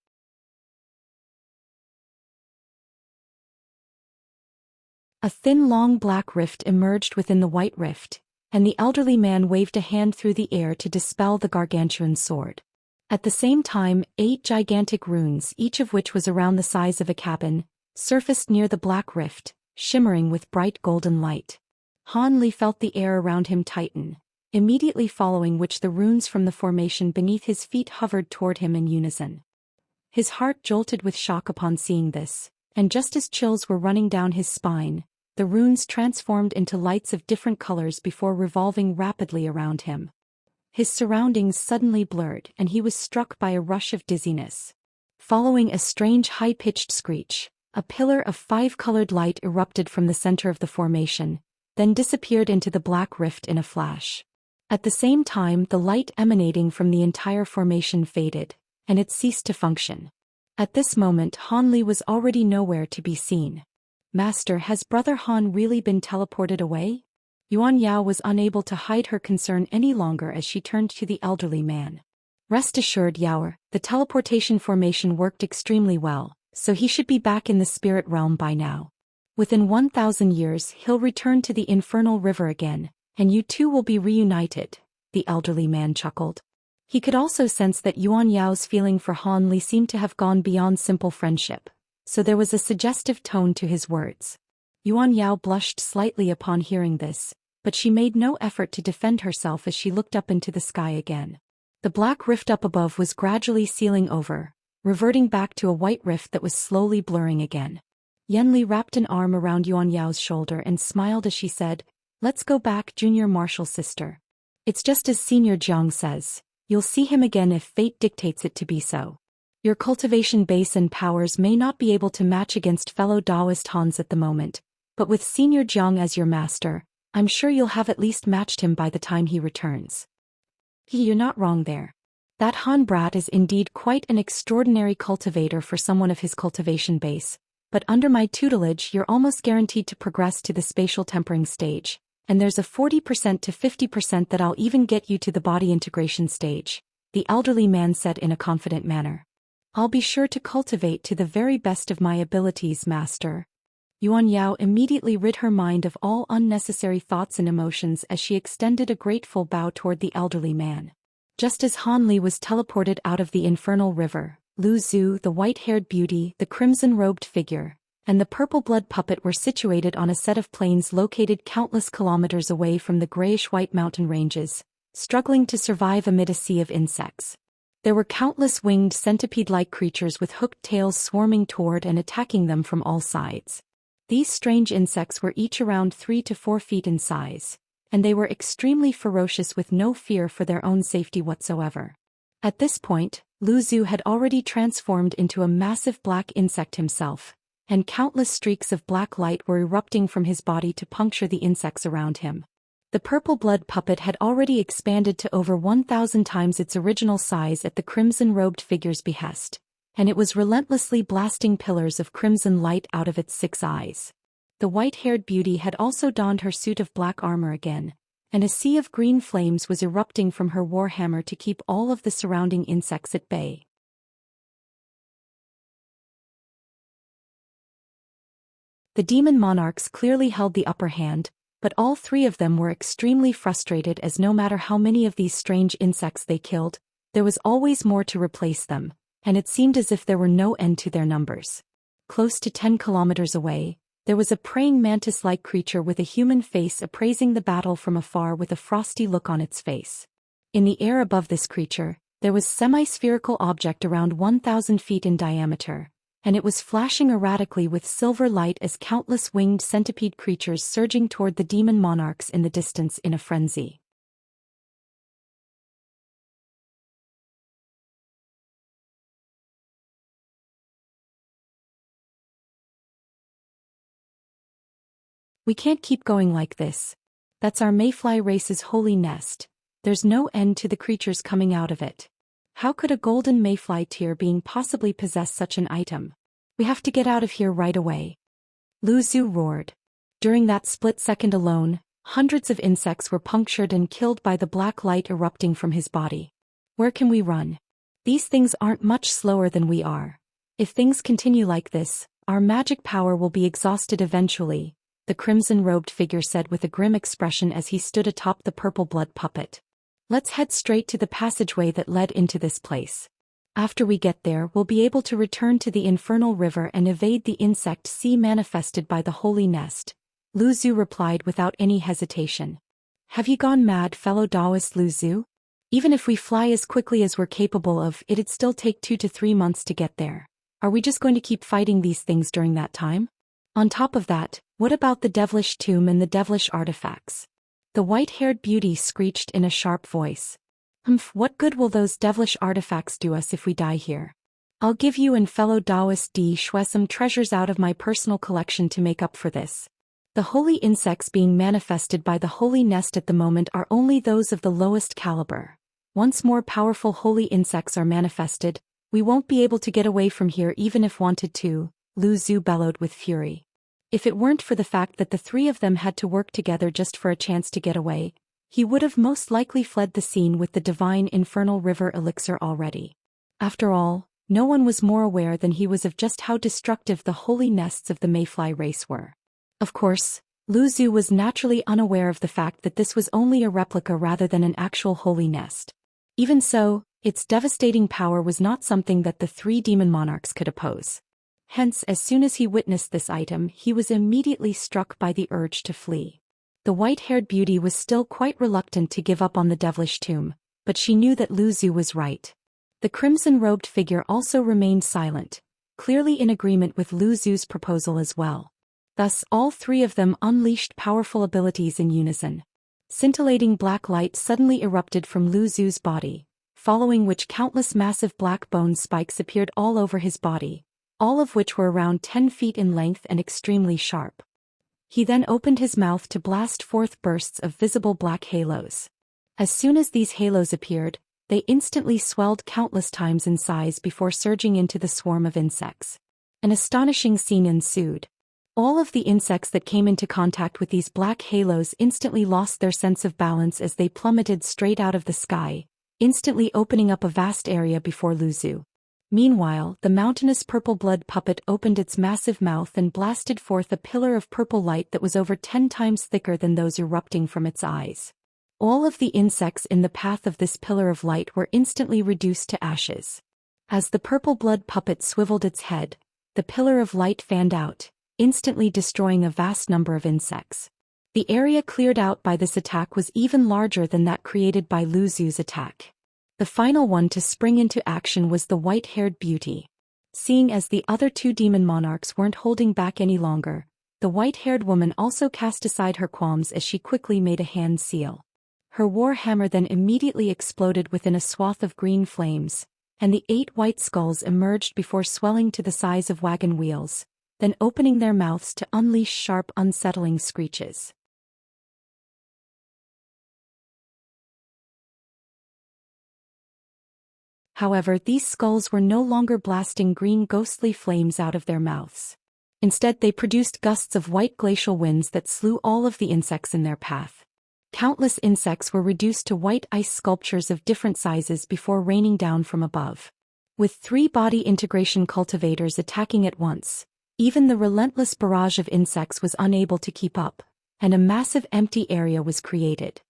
A thin long black rift emerged within the white rift, and the elderly man waved a hand through the air to dispel the gargantuan sword. At the same time, 8 gigantic runes, each of which was around the size of a cabin, surfaced near the black rift, shimmering with bright golden light. Han Li felt the air around him tighten, immediately following which the runes from the formation beneath his feet hovered toward him in unison. His heart jolted with shock upon seeing this, and just as chills were running down his spine, the runes transformed into lights of different colors before revolving rapidly around him. His surroundings suddenly blurred and he was struck by a rush of dizziness. Following a strange high-pitched screech, a pillar of 5-colored light erupted from the center of the formation, then disappeared into the black rift in a flash. At the same time, the light emanating from the entire formation faded, and it ceased to function. At this moment, Han Li was already nowhere to be seen. "Master, has Brother Han really been teleported away?" Yuan Yao was unable to hide her concern any longer as she turned to the elderly man. "Rest assured, Yao, the teleportation formation worked extremely well, so he should be back in the spirit realm by now. Within 1,000 years he'll return to the infernal river again, and you two will be reunited," the elderly man chuckled. He could also sense that Yuan Yao's feeling for Han Li seemed to have gone beyond simple friendship, so there was a suggestive tone to his words. Yuan Yao blushed slightly upon hearing this, but she made no effort to defend herself as she looked up into the sky again. The black rift up above was gradually sealing over, reverting back to a white rift that was slowly blurring again. Yan Li wrapped an arm around Yuan Yao's shoulder and smiled as she said, "Let's go back, junior martial sister. It's just as Senior Jiang says. You'll see him again if fate dictates it to be so. Your cultivation base and powers may not be able to match against fellow Taoist Hans at the moment, but with Senior Jiang as your master, I'm sure you'll have at least matched him by the time he returns." You're not wrong there. That Han brat is indeed quite an extraordinary cultivator for someone of his cultivation base, but under my tutelage you're almost guaranteed to progress to the spatial tempering stage. And there's a 40% to 50% that I'll even get you to the body integration stage, the elderly man said in a confident manner. "I'll be sure to cultivate to the very best of my abilities, master." Yuan Yao immediately rid her mind of all unnecessary thoughts and emotions as she extended a grateful bow toward the elderly man. Just as Han Li was teleported out of the infernal river, Lu Zhu, the white-haired beauty, the crimson-robed figure, and the purple blood puppet were situated on a set of plains located countless kilometers away from the grayish-white mountain ranges, struggling to survive amid a sea of insects. There were countless winged centipede-like creatures with hooked tails swarming toward and attacking them from all sides. These strange insects were each around 3 to 4 feet in size, and they were extremely ferocious with no fear for their own safety whatsoever. At this point, Lu Zhu had already transformed into a massive black insect himself, and countless streaks of black light were erupting from his body to puncture the insects around him. The purple blood puppet had already expanded to over 1,000 times its original size at the crimson-robed figure's behest, and it was relentlessly blasting pillars of crimson light out of its 6 eyes. The white-haired beauty had also donned her suit of black armor again, and a sea of green flames was erupting from her warhammer to keep all of the surrounding insects at bay. The demon monarchs clearly held the upper hand, but all 3 of them were extremely frustrated as no matter how many of these strange insects they killed, there was always more to replace them, and it seemed as if there were no end to their numbers. Close to 10 kilometers away, there was a praying mantis-like creature with a human face appraising the battle from afar with a frosty look on its face. In the air above this creature, there was a semi-spherical object around 1,000 feet in diameter, and it was flashing erratically with silver light as countless winged centipede creatures surging toward the demon monarchs in the distance in a frenzy. We can't keep going like this. That's our mayfly race's holy nest. There's no end to the creatures coming out of it. How could a golden mayfly tier being possibly possess such an item? We have to get out of here right away. Lu Zhu roared. During that split second alone, hundreds of insects were punctured and killed by the black light erupting from his body. Where can we run? These things aren't much slower than we are. If things continue like this, our magic power will be exhausted eventually, the crimson-robed figure said with a grim expression as he stood atop the purple blood puppet. Let's head straight to the passageway that led into this place. After we get there, we'll be able to return to the infernal river and evade the insect sea manifested by the holy nest. Lu Zhu replied without any hesitation. Have you gone mad, fellow Taoist Lu Zhu? Even if we fly as quickly as we're capable of, it'd still take 2 to 3 months to get there. Are we just going to keep fighting these things during that time? On top of that, what about the devilish tomb and the devilish artifacts? The white-haired beauty screeched in a sharp voice. What good will those devilish artifacts do us if we die here? I'll give you and fellow Taoist D Shui some treasures out of my personal collection to make up for this. The holy insects being manifested by the holy nest at the moment are only those of the lowest caliber. Once more powerful holy insects are manifested, we won't be able to get away from here even if wanted to, Lu Zhu bellowed with fury. If it weren't for the fact that the three of them had to work together just for a chance to get away, he would have most likely fled the scene with the divine infernal river elixir already. After all, no one was more aware than he was of just how destructive the holy nests of the mayfly race were. Of course, Lu Zhu was naturally unaware of the fact that this was only a replica rather than an actual holy nest. Even so, its devastating power was not something that the 3 demon monarchs could oppose. Hence, as soon as he witnessed this item, he was immediately struck by the urge to flee. The white-haired beauty was still quite reluctant to give up on the devilish tomb, but she knew that Lu Zhu was right. The crimson-robed figure also remained silent, clearly in agreement with Lu Zhu's proposal as well. Thus, all 3 of them unleashed powerful abilities in unison. Scintillating black light suddenly erupted from Lu Zhu's body, following which countless massive black bone spikes appeared all over his body, all of which were around 10 feet in length and extremely sharp. He then opened his mouth to blast forth bursts of visible black halos. As soon as these halos appeared, they instantly swelled countless times in size before surging into the swarm of insects. An astonishing scene ensued. All of the insects that came into contact with these black halos instantly lost their sense of balance as they plummeted straight out of the sky, instantly opening up a vast area before Lu Zhu. Meanwhile, the mountainous purple blood puppet opened its massive mouth and blasted forth a pillar of purple light that was over 10 times thicker than those erupting from its eyes. All of the insects in the path of this pillar of light were instantly reduced to ashes. As the purple blood puppet swiveled its head, the pillar of light fanned out, instantly destroying a vast number of insects. The area cleared out by this attack was even larger than that created by Lu Zhu's attack. The final one to spring into action was the white-haired beauty. Seeing as the other 2 demon monarchs weren't holding back any longer, the white-haired woman also cast aside her qualms as she quickly made a hand seal. Her war hammer then immediately exploded within a swath of green flames, and the 8 white skulls emerged before swelling to the size of wagon wheels, then opening their mouths to unleash sharp, unsettling screeches. However, these skulls were no longer blasting green ghostly flames out of their mouths. Instead, they produced gusts of white glacial winds that slew all of the insects in their path. Countless insects were reduced to white ice sculptures of different sizes before raining down from above. With 3 body integration cultivators attacking at once, even the relentless barrage of insects was unable to keep up, and a massive empty area was created.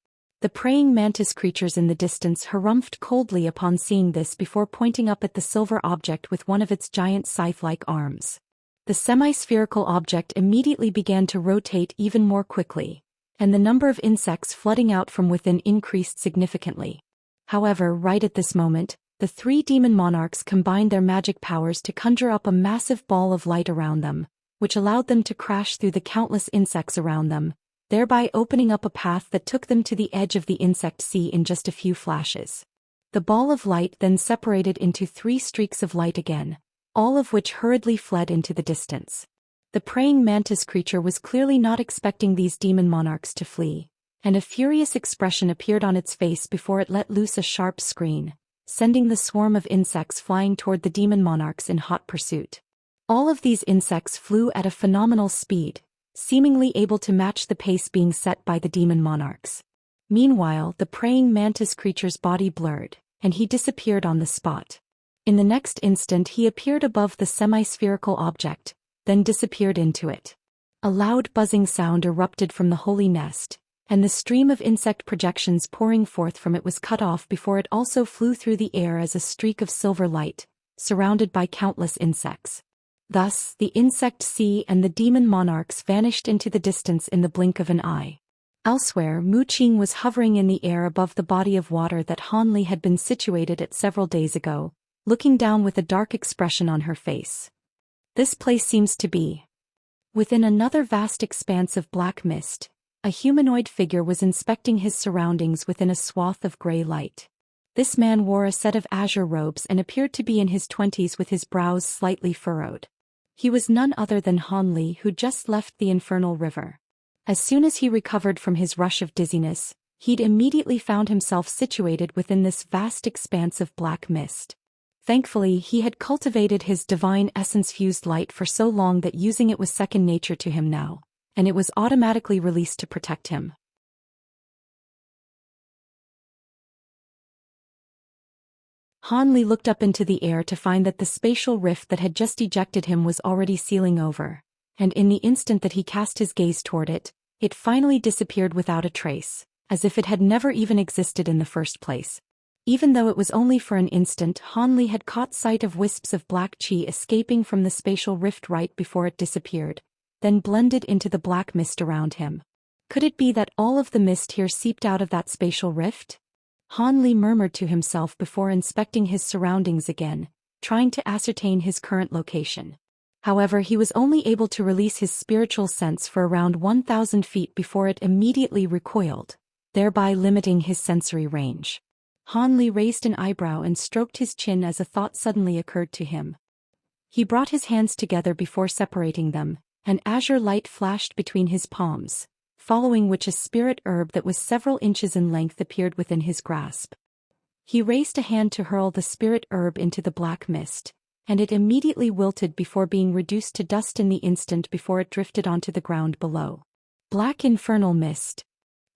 The praying mantis creatures in the distance harumphed coldly upon seeing this before pointing up at the silver object with one of its giant scythe-like arms. The semi-spherical object immediately began to rotate even more quickly, and the number of insects flooding out from within increased significantly. However, right at this moment, the three demon monarchs combined their magic powers to conjure up a massive ball of light around them, which allowed them to crash through the countless insects around them, thereby opening up a path that took them to the edge of the insect sea in just a few flashes. The ball of light then separated into 3 streaks of light again, all of which hurriedly fled into the distance. The praying mantis creature was clearly not expecting these demon monarchs to flee, and a furious expression appeared on its face before it let loose a sharp scream, sending the swarm of insects flying toward the demon monarchs in hot pursuit. All of these insects flew at a phenomenal speed, seemingly able to match the pace being set by the demon monarchs. Meanwhile, the praying mantis creature's body blurred, and he disappeared on the spot. In the next instant he appeared above the semi-spherical object, then disappeared into it. A loud buzzing sound erupted from the holy nest, and the stream of insect projections pouring forth from it was cut off before it also flew through the air as a streak of silver light, surrounded by countless insects. Thus, the insect sea and the demon monarchs vanished into the distance in the blink of an eye. Elsewhere, Mu Qing was hovering in the air above the body of water that Han Li had been situated at several days ago, looking down with a dark expression on her face. This place seems to be. Within another vast expanse of black mist, a humanoid figure was inspecting his surroundings within a swath of gray light. This man wore a set of azure robes and appeared to be in his 20s with his brows slightly furrowed. He was none other than Han Li, who just left the infernal river. As soon as he recovered from his rush of dizziness, he'd immediately found himself situated within this vast expanse of black mist. Thankfully, he had cultivated his divine essence-fused light for so long that using it was second nature to him now, and it was automatically released to protect him. Han Li looked up into the air to find that the spatial rift that had just ejected him was already sealing over, and in the instant that he cast his gaze toward it, it finally disappeared without a trace, as if it had never even existed in the first place. Even though it was only for an instant, Han Li had caught sight of wisps of black qi escaping from the spatial rift right before it disappeared, then blended into the black mist around him. Could it be that all of the mist here seeped out of that spatial rift? Han Li murmured to himself before inspecting his surroundings again, trying to ascertain his current location. However, he was only able to release his spiritual sense for around 1,000 feet before it immediately recoiled, thereby limiting his sensory range. Han Li raised an eyebrow and stroked his chin as a thought suddenly occurred to him. He brought his hands together before separating them, and azure light flashed between his palms, following which a spirit herb that was several inches in length appeared within his grasp. He raised a hand to hurl the spirit herb into the black mist, and it immediately wilted before being reduced to dust in the instant before it drifted onto the ground below. Black infernal mist.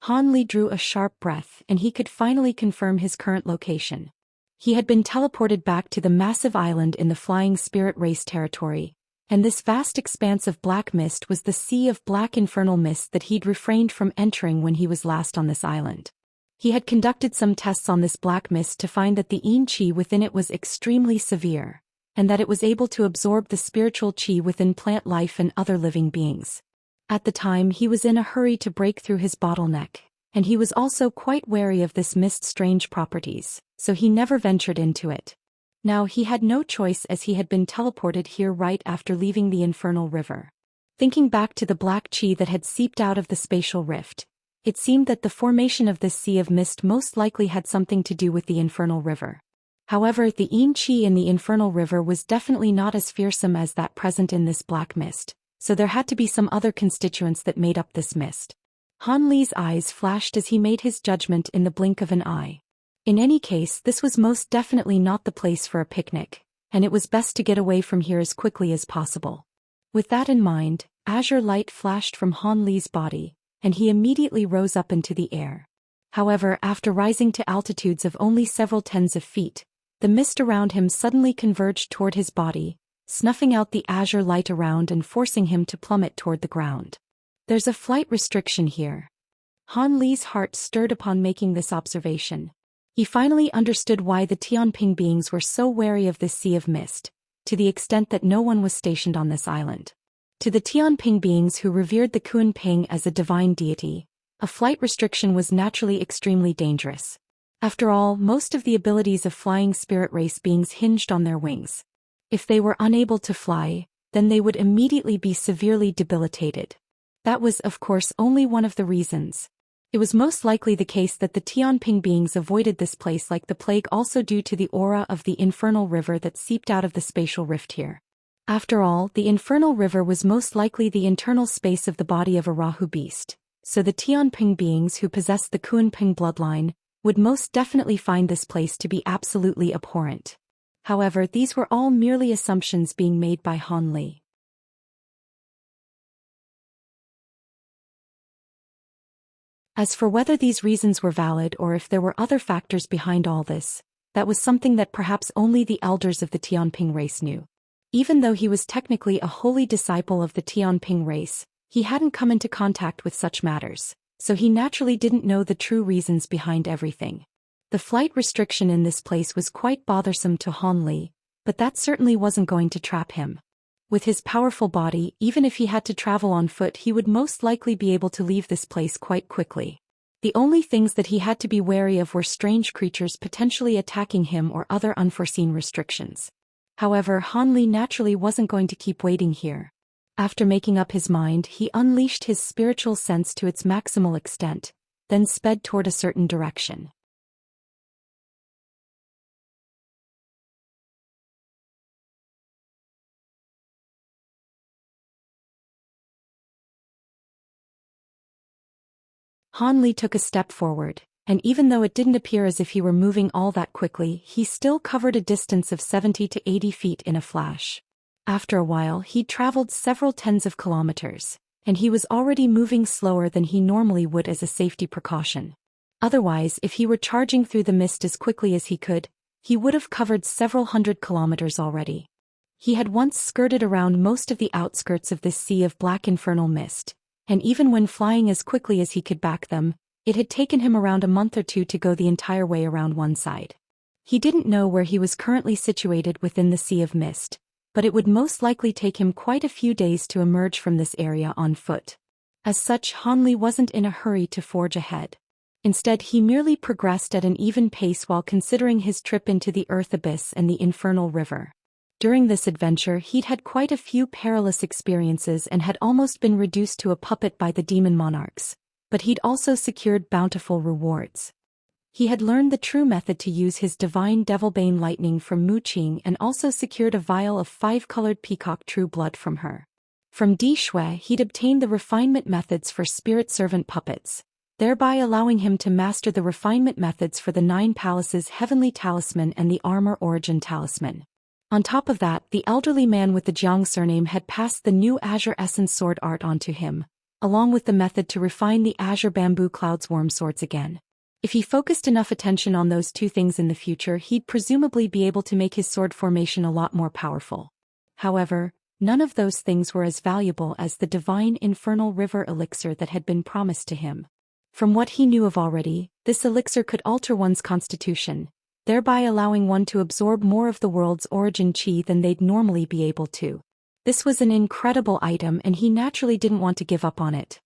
Han Li drew a sharp breath and he could finally confirm his current location. He had been teleported back to the massive island in the flying spirit race territory, and this vast expanse of black mist was the sea of black infernal mist that he'd refrained from entering when he was last on this island. He had conducted some tests on this black mist to find that the yin qi within it was extremely severe, and that it was able to absorb the spiritual qi within plant life and other living beings. At the time, he was in a hurry to break through his bottleneck, and he was also quite wary of this mist's strange properties, so he never ventured into it. Now he had no choice as he had been teleported here right after leaving the infernal river. Thinking back to the black qi that had seeped out of the spatial rift, it seemed that the formation of this sea of mist most likely had something to do with the infernal river. However, the yin qi in the infernal river was definitely not as fearsome as that present in this black mist, so there had to be some other constituents that made up this mist. Han Li's eyes flashed as he made his judgment in the blink of an eye. In any case, this was most definitely not the place for a picnic, and it was best to get away from here as quickly as possible. With that in mind, azure light flashed from Han Li's body, and he immediately rose up into the air. However, after rising to altitudes of only several tens of feet, the mist around him suddenly converged toward his body, snuffing out the azure light around and forcing him to plummet toward the ground. There's a flight restriction here. Han Li's heart stirred upon making this observation. He finally understood why the Tianping beings were so wary of this sea of mist, to the extent that no one was stationed on this island. To the Tianping beings who revered the Kunping as a divine deity, a flight restriction was naturally extremely dangerous. After all, most of the abilities of flying spirit race beings hinged on their wings. If they were unable to fly, then they would immediately be severely debilitated. That was, of course, only one of the reasons. It was most likely the case that the Tianping beings avoided this place like the plague also due to the aura of the infernal river that seeped out of the spatial rift here. After all, the infernal river was most likely the internal space of the body of a Rahu beast, so the Tianping beings who possessed the Kunping bloodline would most definitely find this place to be absolutely abhorrent. However, these were all merely assumptions being made by Han Li. As for whether these reasons were valid or if there were other factors behind all this, that was something that perhaps only the elders of the Tianping race knew. Even though he was technically a holy disciple of the Tianping race, he hadn't come into contact with such matters, so he naturally didn't know the true reasons behind everything. The flight restriction in this place was quite bothersome to Han Li, but that certainly wasn't going to trap him. With his powerful body, even if he had to travel on foot, he would most likely be able to leave this place quite quickly. The only things that he had to be wary of were strange creatures potentially attacking him or other unforeseen restrictions. However, Han Li naturally wasn't going to keep waiting here. After making up his mind, he unleashed his spiritual sense to its maximal extent, then sped toward a certain direction. Han Li took a step forward, and even though it didn't appear as if he were moving all that quickly, he still covered a distance of 70 to 80 feet in a flash. After a while, he'd traveled several tens of kilometers, and he was already moving slower than he normally would as a safety precaution. Otherwise, if he were charging through the mist as quickly as he could, he would have covered several hundred kilometers already. He had once skirted around most of the outskirts of this sea of black infernal mist, and even when flying as quickly as he could back them, it had taken him around a month or two to go the entire way around one side. He didn't know where he was currently situated within the sea of mist, but it would most likely take him quite a few days to emerge from this area on foot. As such, Han Li wasn't in a hurry to forge ahead. Instead, he merely progressed at an even pace while considering his trip into the Earth Abyss and the Infernal River. During this adventure, he'd had quite a few perilous experiences and had almost been reduced to a puppet by the demon monarchs, but he'd also secured bountiful rewards. He had learned the true method to use his divine devilbane lightning from Mu Qing and also secured a vial of 5-colored peacock true blood from her. From Di Shui, he'd obtained the refinement methods for spirit servant puppets, thereby allowing him to master the refinement methods for the 9 Palaces Heavenly Talisman and the Armor Origin Talisman. On top of that, the elderly man with the Jiang surname had passed the new Azure Essence sword art onto him, along with the method to refine the Azure Bamboo Clouds worm swords again. If he focused enough attention on those 2 things in the future, he'd presumably be able to make his sword formation a lot more powerful. However, none of those things were as valuable as the divine infernal river elixir that had been promised to him. From what he knew of already, this elixir could alter one's constitution, thereby allowing one to absorb more of the world's origin chi than they'd normally be able to. This was an incredible item and he naturally didn't want to give up on it.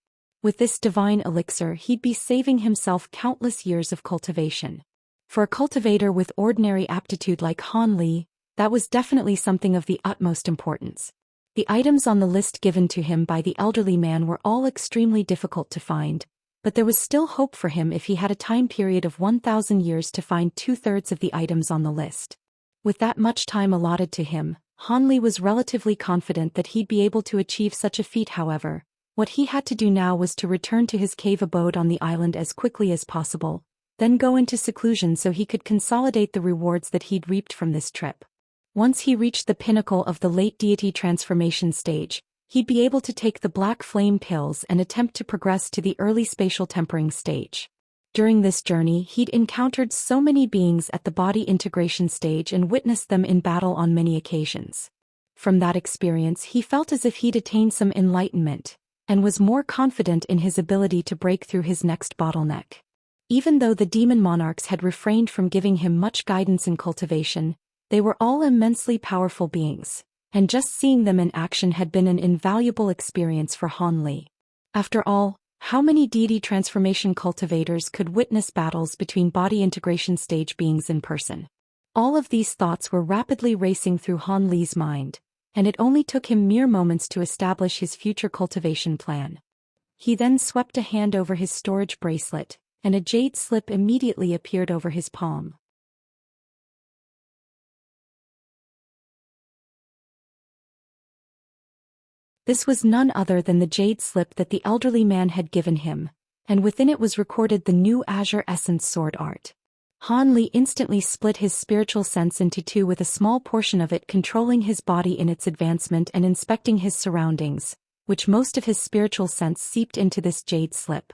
With this divine elixir, he'd be saving himself countless years of cultivation. For a cultivator with ordinary aptitude like Han Li, that was definitely something of the utmost importance. The items on the list given to him by the elderly man were all extremely difficult to find, but there was still hope for him if he had a time period of 1,000 years to find 2/3 of the items on the list. With that much time allotted to him, Han Li was relatively confident that he'd be able to achieve such a feat. However, what he had to do now was to return to his cave abode on the island as quickly as possible, then go into seclusion so he could consolidate the rewards that he'd reaped from this trip. Once he reached the pinnacle of the late deity transformation stage, he'd be able to take the black flame pills and attempt to progress to the early spatial tempering stage. During this journey, he'd encountered so many beings at the body integration stage and witnessed them in battle on many occasions. From that experience, he felt as if he'd attained some enlightenment, and was more confident in his ability to break through his next bottleneck. Even though the demon monarchs had refrained from giving him much guidance in cultivation, They were all immensely powerful beings, and just seeing them in action had been an invaluable experience for Han Li. After all, how many deity transformation cultivators could witness battles between body integration stage beings in person? All of these thoughts were rapidly racing through Han Li's mind, and it only took him mere moments to establish his future cultivation plan. He then swept a hand over his storage bracelet, and a jade slip immediately appeared over his palm. This was none other than the jade slip that the elderly man had given him, and within it was recorded the new Azure Essence sword art. Han Li instantly split his spiritual sense into two, with a small portion of it controlling his body in its advancement and inspecting his surroundings, which most of his spiritual sense seeped into this jade slip.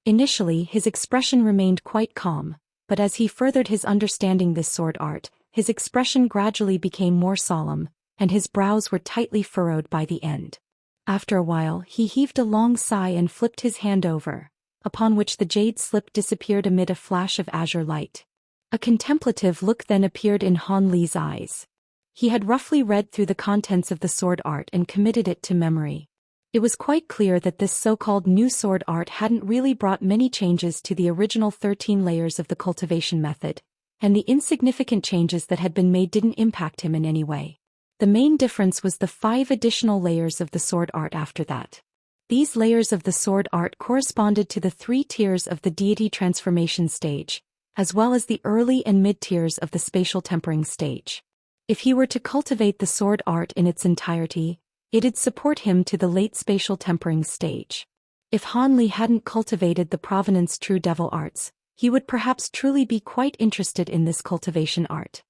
Initially, his expression remained quite calm, but as he furthered his understanding this sword art, his expression gradually became more solemn, and his brows were tightly furrowed by the end. After a while, he heaved a long sigh and flipped his hand over, upon which the jade slip disappeared amid a flash of azure light. A contemplative look then appeared in Han Li's eyes. He had roughly read through the contents of the sword art and committed it to memory. It was quite clear that this so-called new sword art hadn't really brought many changes to the original 13 layers of the cultivation method, and the insignificant changes that had been made didn't impact him in any way. The main difference was the 5 additional layers of the sword art after that. These layers of the sword art corresponded to the 3 tiers of the deity transformation stage, as well as the early and mid tiers of the spatial tempering stage. If he were to cultivate the sword art in its entirety, it'd support him to the late spatial tempering stage. If Han Li hadn't cultivated the Provenance True Devil arts, he would perhaps truly be quite interested in this cultivation art.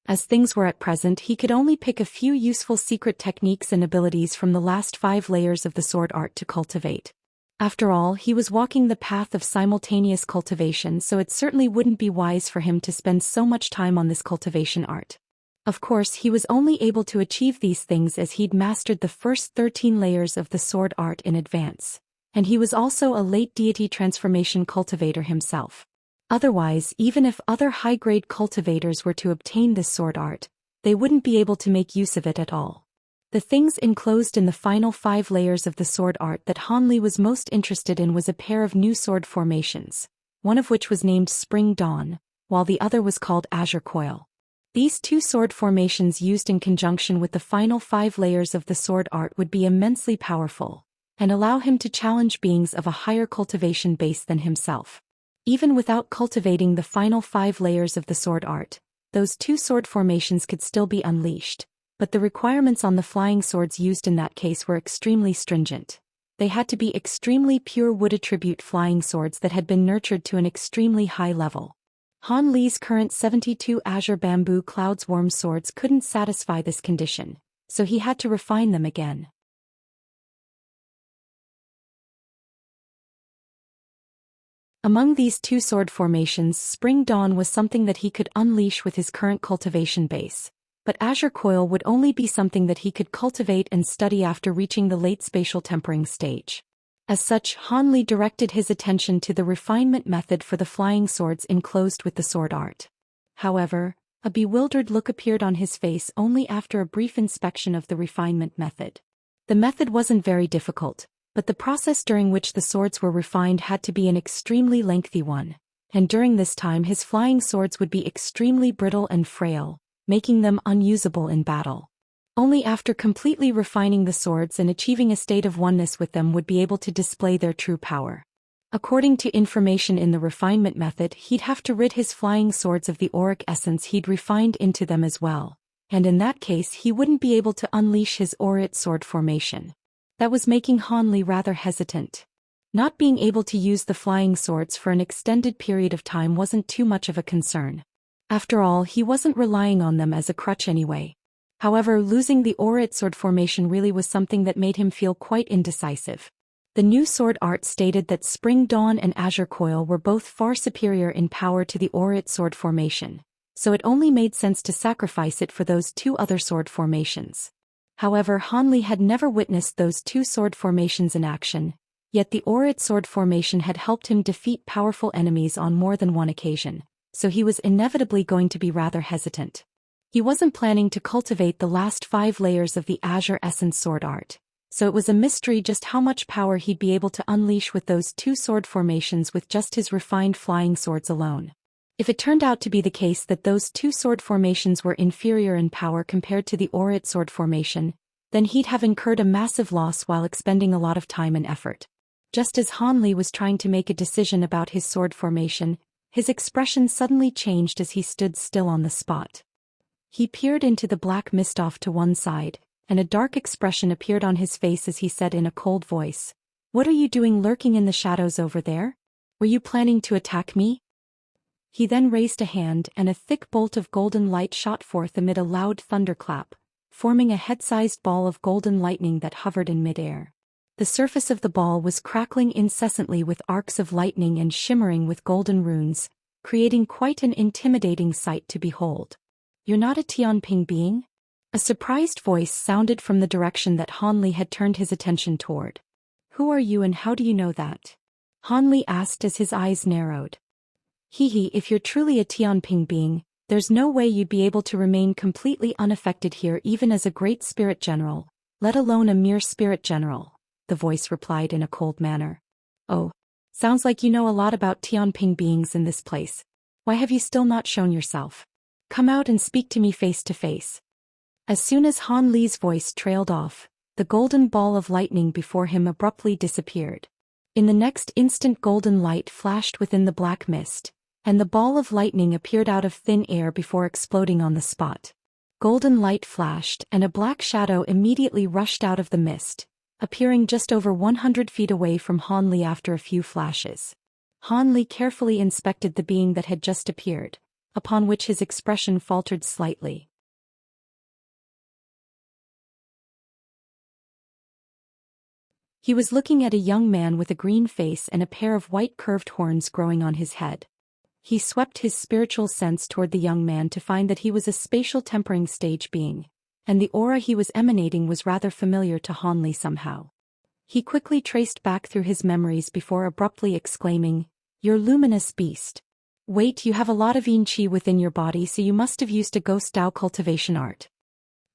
As things were at present, he could only pick a few useful secret techniques and abilities from the last 5 layers of the sword art to cultivate. After all, he was walking the path of simultaneous cultivation, so it certainly wouldn't be wise for him to spend so much time on this cultivation art. Of course, he was only able to achieve these things as he'd mastered the first 13 layers of the sword art in advance, and he was also a late deity transformation cultivator himself. Otherwise, even if other high-grade cultivators were to obtain this sword art, they wouldn't be able to make use of it at all. The things enclosed in the final 5 layers of the sword art that Han Li was most interested in was a pair of new sword formations, one of which was named Spring Dawn, while the other was called Azure Coil. These 2 sword formations used in conjunction with the final 5 layers of the sword art would be immensely powerful, and allow him to challenge beings of a higher cultivation base than himself. Even without cultivating the final 5 layers of the sword art, those 2 sword formations could still be unleashed, but the requirements on the flying swords used in that case were extremely stringent. They had to be extremely pure wood attribute flying swords that had been nurtured to an extremely high level. Han Li's current 72 Azure Bamboo Clouds Worm swords couldn't satisfy this condition, so he had to refine them again. Among these 2 sword formations, Spring Dawn was something that he could unleash with his current cultivation base, but Azure Coil would only be something that he could cultivate and study after reaching the late spatial tempering stage. As such, Han Li directed his attention to the refinement method for the flying swords enclosed with the sword art. However, a bewildered look appeared on his face only after a brief inspection of the refinement method. The method wasn't very difficult, but the process during which the swords were refined had to be an extremely lengthy one, and during this time his flying swords would be extremely brittle and frail, making them unusable in battle. Only after completely refining the swords and achieving a state of oneness with them would be able to display their true power. According to information in the refinement method, he'd have to rid his flying swords of the auric essence he'd refined into them as well, and in that case he wouldn't be able to unleash his aurit sword formation. That was making Han Li rather hesitant. Not being able to use the flying swords for an extended period of time wasn't too much of a concern. After all, he wasn't relying on them as a crutch anyway. However, losing the aurit sword formation really was something that made him feel quite indecisive. The new sword art stated that Spring Dawn and Azure Coil were both far superior in power to the aurit sword formation, so it only made sense to sacrifice it for those 2 other sword formations. However, Han Li had never witnessed those 2 sword formations in action, yet the aurit sword formation had helped him defeat powerful enemies on more than one occasion, so he was inevitably going to be rather hesitant. He wasn't planning to cultivate the last 5 layers of the Azure Essence sword art, so it was a mystery just how much power he'd be able to unleash with those 2 sword formations with just his refined flying swords alone. If it turned out to be the case that those 2 sword formations were inferior in power compared to the Aurit sword formation, then he'd have incurred a massive loss while expending a lot of time and effort. Just as Han Li was trying to make a decision about his sword formation, his expression suddenly changed as he stood still on the spot. He peered into the black mist off to one side, and a dark expression appeared on his face as he said in a cold voice, "What are you doing lurking in the shadows over there? Were you planning to attack me?" He then raised a hand and a thick bolt of golden light shot forth amid a loud thunderclap, forming a head-sized ball of golden lightning that hovered in midair. The surface of the ball was crackling incessantly with arcs of lightning and shimmering with golden runes, creating quite an intimidating sight to behold. "You're not a Tianping being?" A surprised voice sounded from the direction that Han Li had turned his attention toward. "Who are you and how do you know that?" Han Li asked as his eyes narrowed. "Hehe, if you're truly a Tianping being, there's no way you'd be able to remain completely unaffected here even as a great spirit general, let alone a mere spirit general," the voice replied in a cold manner. "Oh, sounds like you know a lot about Tianping beings in this place. Why have you still not shown yourself? Come out and speak to me face to face." As soon as Han Li's voice trailed off, the golden ball of lightning before him abruptly disappeared. In the next instant golden light flashed within the black mist, and the ball of lightning appeared out of thin air before exploding on the spot. Golden light flashed and a black shadow immediately rushed out of the mist, appearing just over 100 feet away from Han Li after a few flashes. Han Li carefully inspected the being that had just appeared, upon which his expression faltered slightly. He was looking at a young man with a green face and a pair of white curved horns growing on his head. He swept his spiritual sense toward the young man to find that he was a spatial tempering stage being, and the aura he was emanating was rather familiar to Han Li somehow. He quickly traced back through his memories before abruptly exclaiming, "You're luminous beast. Wait, you have a lot of yin qi within your body, so you must have used a ghost Dao cultivation art."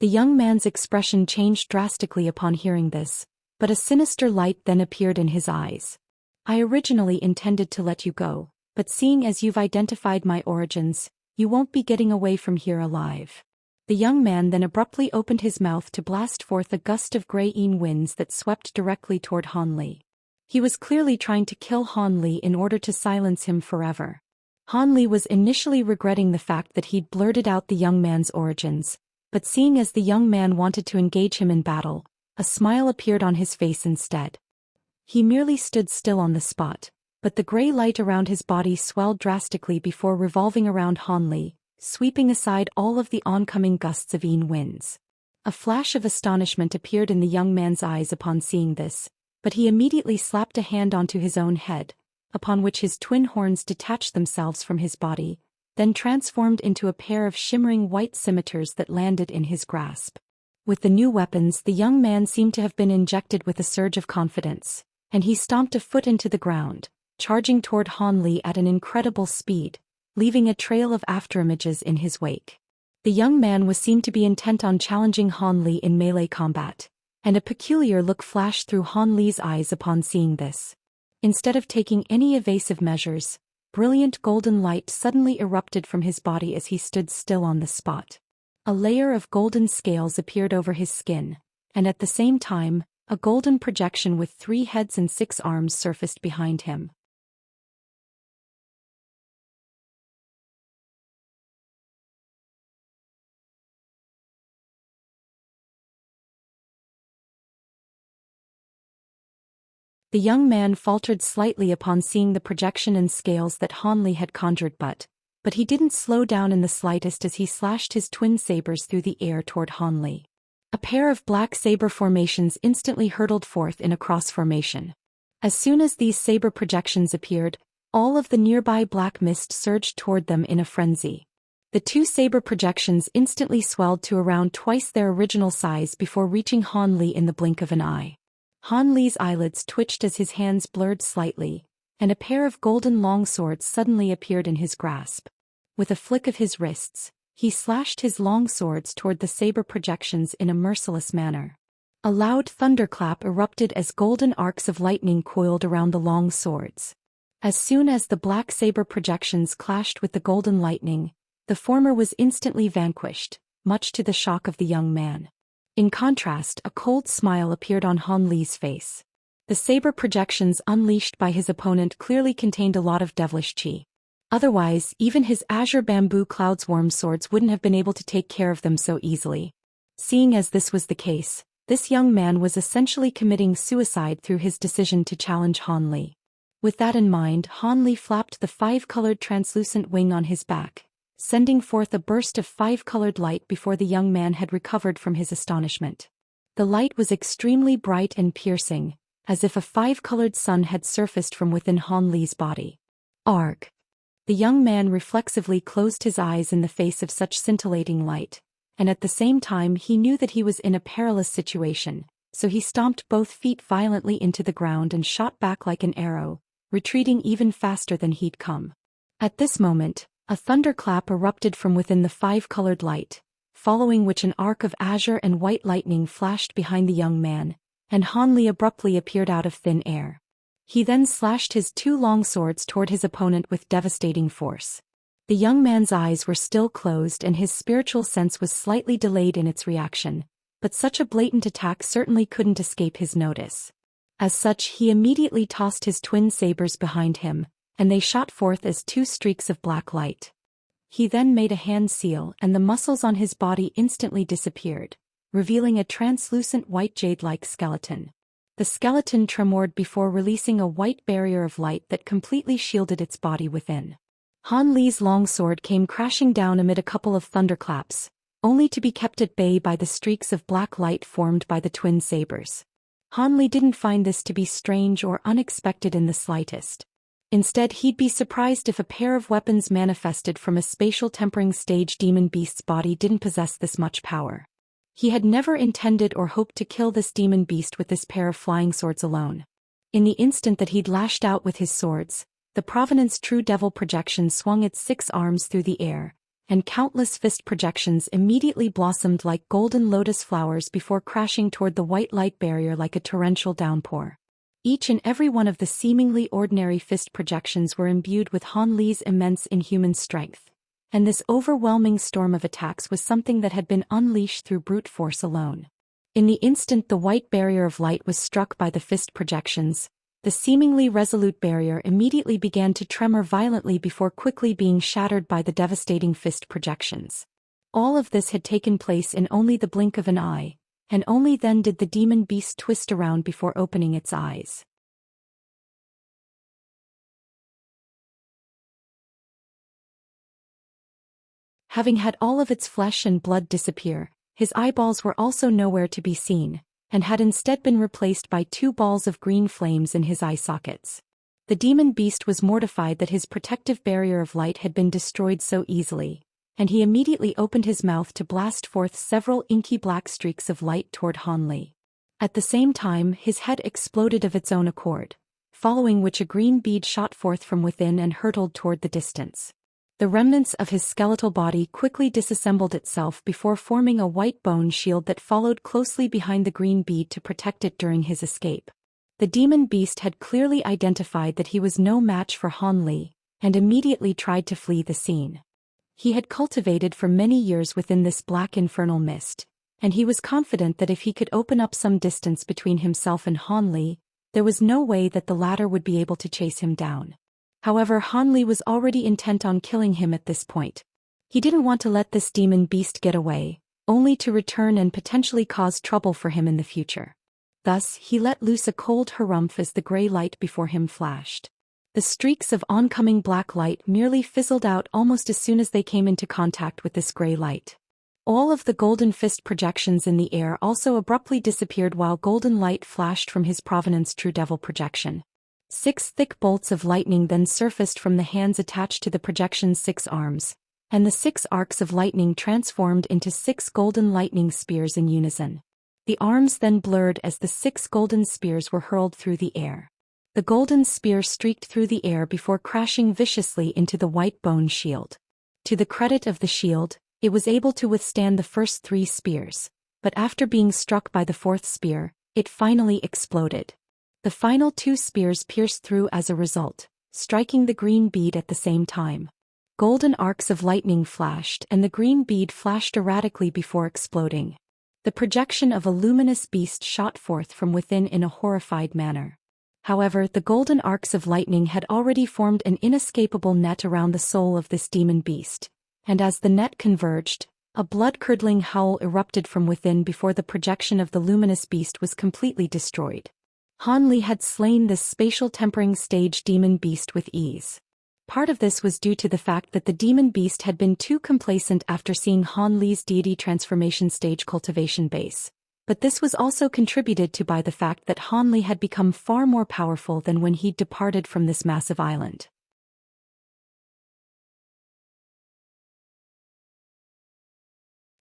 The young man's expression changed drastically upon hearing this, but a sinister light then appeared in his eyes. "I originally intended to let you go, but seeing as you've identified my origins, you won't be getting away from here alive." The young man then abruptly opened his mouth to blast forth a gust of gray yin winds that swept directly toward Han Li. He was clearly trying to kill Han Li in order to silence him forever. Han Li was initially regretting the fact that he'd blurted out the young man's origins, but seeing as the young man wanted to engage him in battle, a smile appeared on his face instead. He merely stood still on the spot, but the gray light around his body swelled drastically before revolving around Han Li, sweeping aside all of the oncoming gusts of yin winds. A flash of astonishment appeared in the young man's eyes upon seeing this, but he immediately slapped a hand onto his own head, upon which his twin horns detached themselves from his body, then transformed into a pair of shimmering white scimitars that landed in his grasp. With the new weapons, the young man seemed to have been injected with a surge of confidence, and he stomped a foot into the ground, charging toward Han Li at an incredible speed, leaving a trail of afterimages in his wake. The young man was seen to be intent on challenging Han Li in melee combat, and a peculiar look flashed through Han Li's eyes upon seeing this. Instead of taking any evasive measures, brilliant golden light suddenly erupted from his body as he stood still on the spot. A layer of golden scales appeared over his skin, and at the same time, a golden projection with 3 heads and 6 arms surfaced behind him. The young man faltered slightly upon seeing the projection and scales that Han Li had conjured, but he didn't slow down in the slightest as he slashed his twin sabers through the air toward Han Li. A pair of black saber formations instantly hurtled forth in a cross formation. As soon as these saber projections appeared, all of the nearby black mist surged toward them in a frenzy. The 2 saber projections instantly swelled to around twice their original size before reaching Han Li in the blink of an eye. Han Li's eyelids twitched as his hands blurred slightly, and a pair of golden longswords suddenly appeared in his grasp. With a flick of his wrists, He slashed his long swords toward the saber projections in a merciless manner. A loud thunderclap erupted as golden arcs of lightning coiled around the long swords. As soon as the black saber projections clashed with the golden lightning, the former was instantly vanquished, much to the shock of the young man. In contrast, a cold smile appeared on Han Li's face. The saber projections unleashed by his opponent clearly contained a lot of devilish chi. Otherwise, even his azure bamboo cloudswarm swords wouldn't have been able to take care of them so easily. Seeing as this was the case, this young man was essentially committing suicide through his decision to challenge Han Li. With that in mind, Han Li flapped the 5-colored translucent wing on his back, sending forth a burst of 5-colored light before the young man had recovered from his astonishment. The light was extremely bright and piercing, as if a 5-colored sun had surfaced from within Han Li's body. Arg! The young man reflexively closed his eyes in the face of such scintillating light, and at the same time he knew that he was in a perilous situation, so he stomped both feet violently into the ground and shot back like an arrow, retreating even faster than he'd come. At this moment, a thunderclap erupted from within the 5-colored light, following which an arc of azure and white lightning flashed behind the young man, and Han Li abruptly appeared out of thin air. He then slashed his 2 long swords toward his opponent with devastating force. The young man's eyes were still closed and his spiritual sense was slightly delayed in its reaction, but such a blatant attack certainly couldn't escape his notice. As such, he immediately tossed his twin sabers behind him, and they shot forth as 2 streaks of black light. He then made a hand seal and the muscles on his body instantly disappeared, revealing a translucent white jade-like skeleton. The skeleton tremored before releasing a white barrier of light that completely shielded its body within. Han Li's longsword came crashing down amid a couple of thunderclaps, only to be kept at bay by the streaks of black light formed by the twin sabers. Han Li didn't find this to be strange or unexpected in the slightest. Instead, he'd be surprised if a pair of weapons manifested from a spatial tempering stage demon beast's body didn't possess this much power. He had never intended or hoped to kill this demon beast with this pair of flying swords alone. In the instant that he'd lashed out with his swords, the Provenance True Devil projection swung its 6 arms through the air, and countless fist projections immediately blossomed like golden lotus flowers before crashing toward the white light barrier like a torrential downpour. Each and every one of the seemingly ordinary fist projections were imbued with Han Li's immense inhuman strength, and this overwhelming storm of attacks was something that had been unleashed through brute force alone. In the instant the white barrier of light was struck by the fist projections, the seemingly resolute barrier immediately began to tremor violently before quickly being shattered by the devastating fist projections. All of this had taken place in only the blink of an eye, and only then did the demon beast twist around before opening its eyes. Having had all of its flesh and blood disappear, his eyeballs were also nowhere to be seen, and had instead been replaced by 2 balls of green flames in his eye sockets. The demon beast was mortified that his protective barrier of light had been destroyed so easily, and he immediately opened his mouth to blast forth several inky black streaks of light toward Han Li. At the same time, his head exploded of its own accord, following which a green bead shot forth from within and hurtled toward the distance. The remnants of his skeletal body quickly disassembled itself before forming a white bone shield that followed closely behind the green bead to protect it during his escape. The demon beast had clearly identified that he was no match for Han Li, and immediately tried to flee the scene. He had cultivated for many years within this black infernal mist, and he was confident that if he could open up some distance between himself and Han Li, there was no way that the latter would be able to chase him down. However, Han Li was already intent on killing him at this point. He didn't want to let this demon beast get away, only to return and potentially cause trouble for him in the future. Thus, he let loose a cold harumph as the gray light before him flashed. The streaks of oncoming black light merely fizzled out almost as soon as they came into contact with this gray light. All of the golden fist projections in the air also abruptly disappeared while golden light flashed from his Provenance True Devil projection. 6 thick bolts of lightning then surfaced from the hands attached to the projection's 6 arms, and the 6 arcs of lightning transformed into 6 golden lightning spears in unison. The arms then blurred as the 6 golden spears were hurled through the air. The golden spear streaked through the air before crashing viciously into the white bone shield. To the credit of the shield, It was able to withstand the first 3 spears, but after being struck by the 4th spear, it finally exploded. The final 2 spears pierced through as a result, striking the green bead at the same time. Golden arcs of lightning flashed and the green bead flashed erratically before exploding. The projection of a luminous beast shot forth from within in a horrified manner. However, the golden arcs of lightning had already formed an inescapable net around the soul of this demon beast, and as the net converged, a blood-curdling howl erupted from within before the projection of the luminous beast was completely destroyed. Han Li had slain this spatial tempering stage demon beast with ease. Part of this was due to the fact that the demon beast had been too complacent after seeing Han Li's deity transformation stage cultivation base, but this was also contributed to by the fact that Han Li had become far more powerful than when he'd departed from this massive island.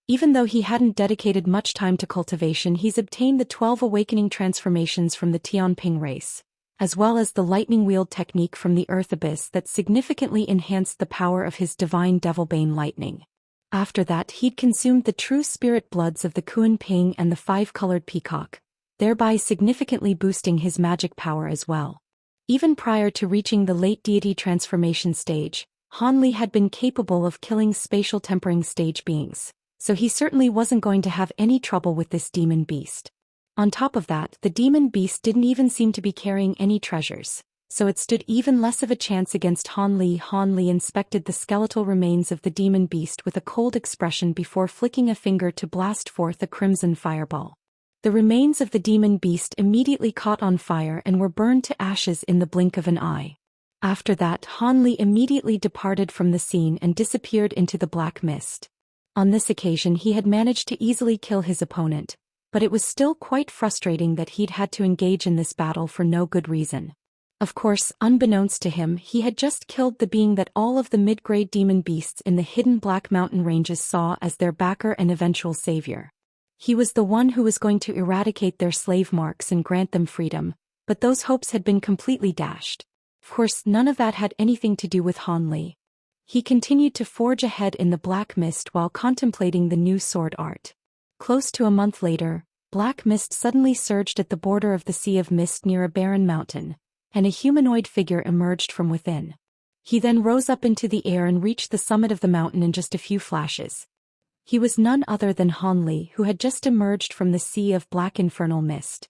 Even though he hadn't dedicated much time to cultivation, he's obtained the 12 awakening transformations from the Tianping race, as well as the lightning wield technique from the Earth Abyss that significantly enhanced the power of his divine Devilbane lightning. After that, he'd consumed the true spirit bloods of the Kuan Ping and the 5-colored peacock, thereby significantly boosting his magic power as well. Even prior to reaching the late deity transformation stage, Han Li had been capable of killing spatial tempering stage beings, so he certainly wasn't going to have any trouble with this demon beast. On top of that, the demon beast didn't even seem to be carrying any treasures, so it stood even less of a chance against Han Li. Han Li inspected the skeletal remains of the demon beast with a cold expression before flicking a finger to blast forth a crimson fireball. The remains of the demon beast immediately caught on fire and were burned to ashes in the blink of an eye. After that, Han Li immediately departed from the scene and disappeared into the black mist. On this occasion he had managed to easily kill his opponent, but it was still quite frustrating that he'd had to engage in this battle for no good reason. Of course, unbeknownst to him, he had just killed the being that all of the mid-grade demon beasts in the hidden Black Mountain ranges saw as their backer and eventual savior. He was the one who was going to eradicate their slave marks and grant them freedom, but those hopes had been completely dashed. Of course, none of that had anything to do with Han Li. He continued to forge ahead in the black mist while contemplating the new sword art. Close to a month later, black mist suddenly surged at the border of the Sea of Mist near a barren mountain, and a humanoid figure emerged from within. He then rose up into the air and reached the summit of the mountain in just a few flashes. He was none other than Han Li, who had just emerged from the sea of black infernal mist.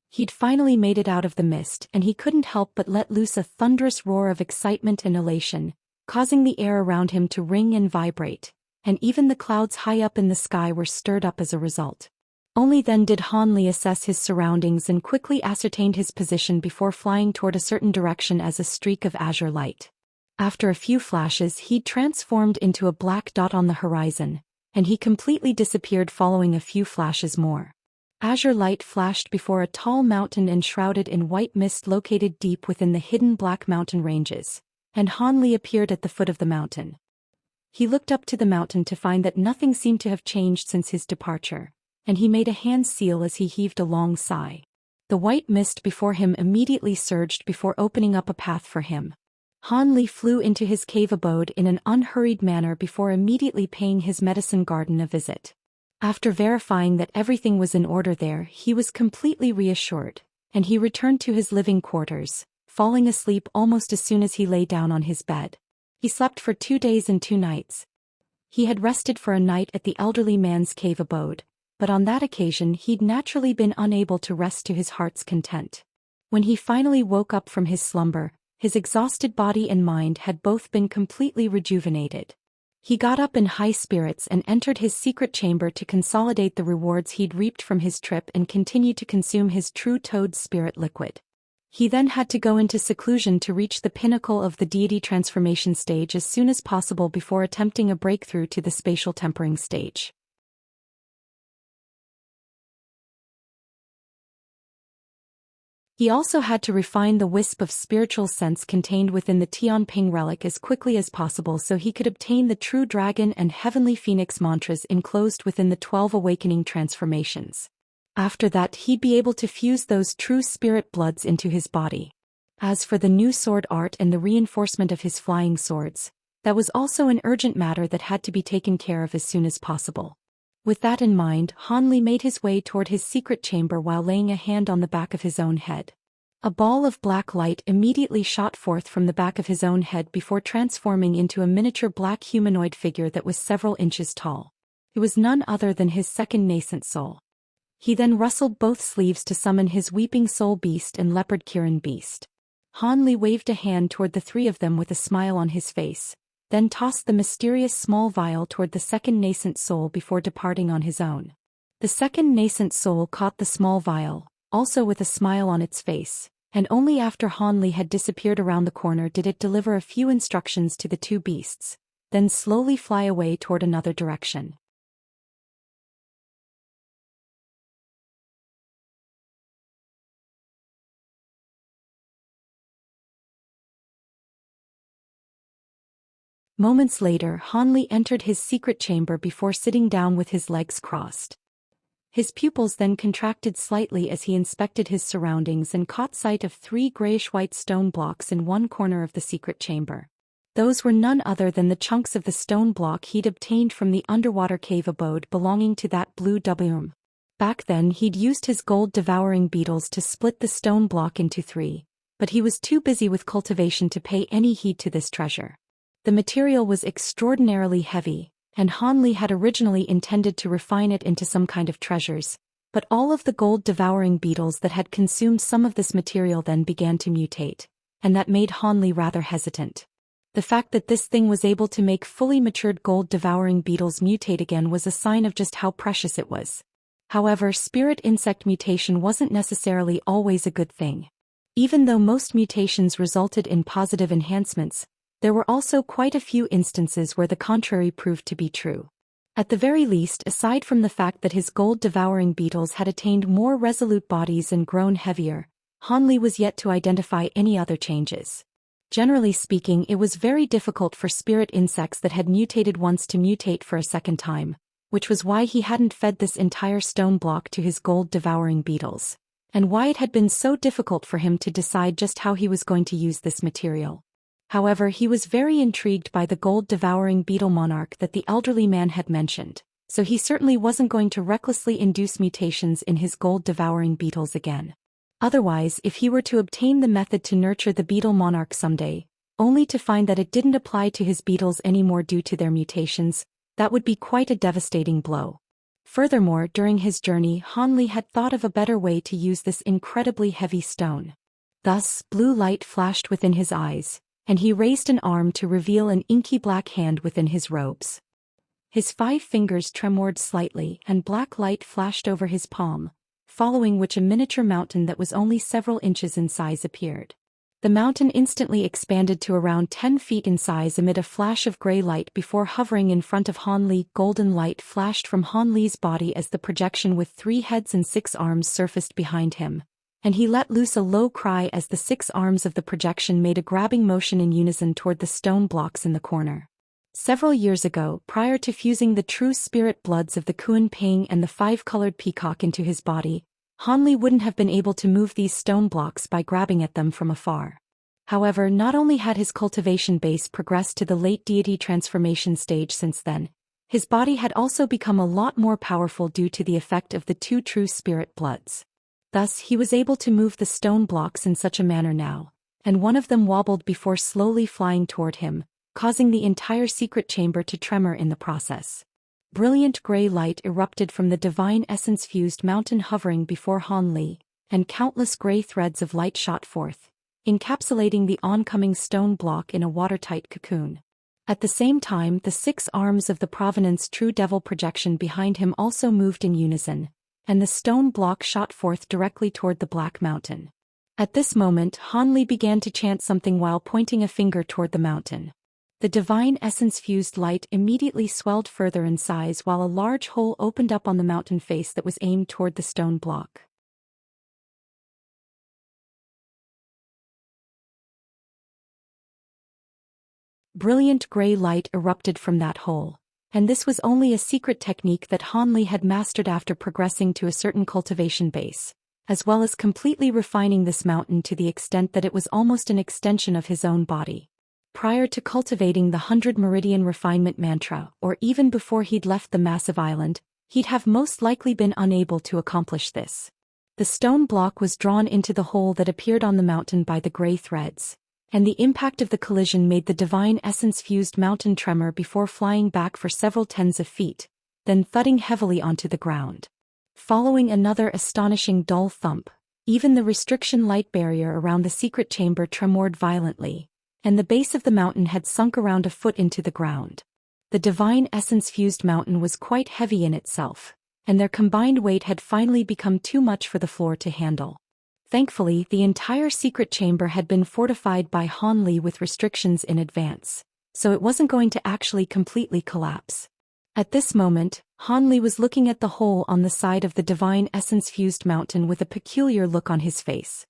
He'd finally made it out of the mist, and he couldn't help but let loose a thunderous roar of excitement and elation, causing the air around him to ring and vibrate, and even the clouds high up in the sky were stirred up as a result. Only then did Han Li assess his surroundings and quickly ascertained his position before flying toward a certain direction as a streak of azure light. After a few flashes, he'd transformed into a black dot on the horizon, and he completely disappeared following a few flashes more. Azure light flashed before a tall mountain enshrouded in white mist located deep within the hidden Black Mountain ranges, and Han Li appeared at the foot of the mountain. He looked up to the mountain to find that nothing seemed to have changed since his departure, and he made a hand seal as he heaved a long sigh. The white mist before him immediately surged before opening up a path for him. Han Li flew into his cave abode in an unhurried manner before immediately paying his medicine garden a visit. After verifying that everything was in order there, he was completely reassured, and he returned to his living quarters, falling asleep almost as soon as he lay down on his bed. He slept for 2 days and 2 nights. He had rested for a night at the elderly man's cave abode, but on that occasion he'd naturally been unable to rest to his heart's content. When he finally woke up from his slumber, his exhausted body and mind had both been completely rejuvenated. He got up in high spirits and entered his secret chamber to consolidate the rewards he'd reaped from his trip and continue to consume his true toad spirit liquid. He then had to go into seclusion to reach the pinnacle of the deity transformation stage as soon as possible before attempting a breakthrough to the spatial tempering stage. He also had to refine the wisp of spiritual sense contained within the Tianping relic as quickly as possible so he could obtain the true dragon and heavenly phoenix mantras enclosed within the 12 awakening transformations. After that, he'd be able to fuse those true spirit bloods into his body. As for the new sword art and the reinforcement of his flying swords, That was also an urgent matter that had to be taken care of as soon as possible. With that in mind, Han Li made his way toward his secret chamber while laying a hand on the back of his own head. A ball of black light immediately shot forth from the back of his own head before transforming into a miniature black humanoid figure that was several inches tall. It was none other than his second nascent soul. He then rustled both sleeves to summon his weeping soul beast and leopard Kirin beast. Han Li waved a hand toward the three of them with a smile on his face, then tossed the mysterious small vial toward the second nascent soul before departing on his own. The second nascent soul caught the small vial, also with a smile on its face, and only after Han Li had disappeared around the corner did it deliver a few instructions to the two beasts, then slowly fly away toward another direction. Moments later, Han Li entered his secret chamber before sitting down with his legs crossed. His pupils then contracted slightly as he inspected his surroundings and caught sight of 3 grayish-white stone blocks in one corner of the secret chamber. Those were none other than the chunks of the stone block he'd obtained from the underwater cave abode belonging to that blue W. Back then he'd used his gold-devouring beetles to split the stone block into 3, but he was too busy with cultivation to pay any heed to this treasure. The material was extraordinarily heavy, and Han Li had originally intended to refine it into some kind of treasures, but all of the gold-devouring beetles that had consumed some of this material then began to mutate, and that made Han Li rather hesitant. The fact that this thing was able to make fully matured gold-devouring beetles mutate again was a sign of just how precious it was. However, spirit insect mutation wasn't necessarily always a good thing. Even though most mutations resulted in positive enhancements, there were also quite a few instances where the contrary proved to be true. At the very least, aside from the fact that his gold-devouring beetles had attained more resolute bodies and grown heavier, Han Li was yet to identify any other changes. Generally speaking, it was very difficult for spirit insects that had mutated once to mutate for a second time, which was why he hadn't fed this entire stone block to his gold-devouring beetles, and why it had been so difficult for him to decide just how he was going to use this material. However, he was very intrigued by the gold-devouring beetle monarch that the elderly man had mentioned, so he certainly wasn't going to recklessly induce mutations in his gold-devouring beetles again. Otherwise, if he were to obtain the method to nurture the beetle monarch someday, only to find that it didn't apply to his beetles anymore due to their mutations, that would be quite a devastating blow. Furthermore, during his journey, Han Li had thought of a better way to use this incredibly heavy stone. Thus, blue light flashed within his eyes, and he raised an arm to reveal an inky black hand within his robes. His 5 fingers tremored slightly and black light flashed over his palm, following which a miniature mountain that was only several inches in size appeared. The mountain instantly expanded to around 10 feet in size amid a flash of gray light before hovering in front of Han Li. Golden light flashed from Han Li's body as the projection with 3 heads and 6 arms surfaced behind him, and he let loose a low cry as the 6 arms of the projection made a grabbing motion in unison toward the stone blocks in the corner. Several years ago, prior to fusing the true spirit bloods of the Kuan Ping and the 5-colored peacock into his body, Han Li wouldn't have been able to move these stone blocks by grabbing at them from afar. However, not only had his cultivation base progressed to the late deity transformation stage since then, his body had also become a lot more powerful due to the effect of the 2 true spirit bloods. Thus, he was able to move the stone blocks in such a manner now, and one of them wobbled before slowly flying toward him, causing the entire secret chamber to tremor in the process. Brilliant gray light erupted from the divine essence-fused mountain hovering before Han Li, and countless gray threads of light shot forth, encapsulating the oncoming stone block in a watertight cocoon. At the same time, the 6 arms of the Provenance True Devil projection behind him also moved in unison, and the stone block shot forth directly toward the Black Mountain. At this moment, Han Li began to chant something while pointing a finger toward the mountain. The divine essence-fused light immediately swelled further in size while a large hole opened up on the mountain face that was aimed toward the stone block. Brilliant gray light erupted from that hole, and this was only a secret technique that Han Li had mastered after progressing to a certain cultivation base, as well as completely refining this mountain to the extent that it was almost an extension of his own body. Prior to cultivating the 100 Meridian Refinement mantra, or even before he'd left the massive island, he'd have most likely been unable to accomplish this. The stone block was drawn into the hole that appeared on the mountain by the gray threads, and the impact of the collision made the divine essence-fused mountain tremor before flying back for several tens of feet, then thudding heavily onto the ground. Following another astonishing dull thump, even the restriction light barrier around the secret chamber tremored violently, and the base of the mountain had sunk around a foot into the ground. The divine essence-fused mountain was quite heavy in itself, and their combined weight had finally become too much for the floor to handle. Thankfully, the entire secret chamber had been fortified by Han Li with restrictions in advance, so it wasn't going to actually completely collapse. At this moment, Han Li was looking at the hole on the side of the divine essence-fused mountain with a peculiar look on his face.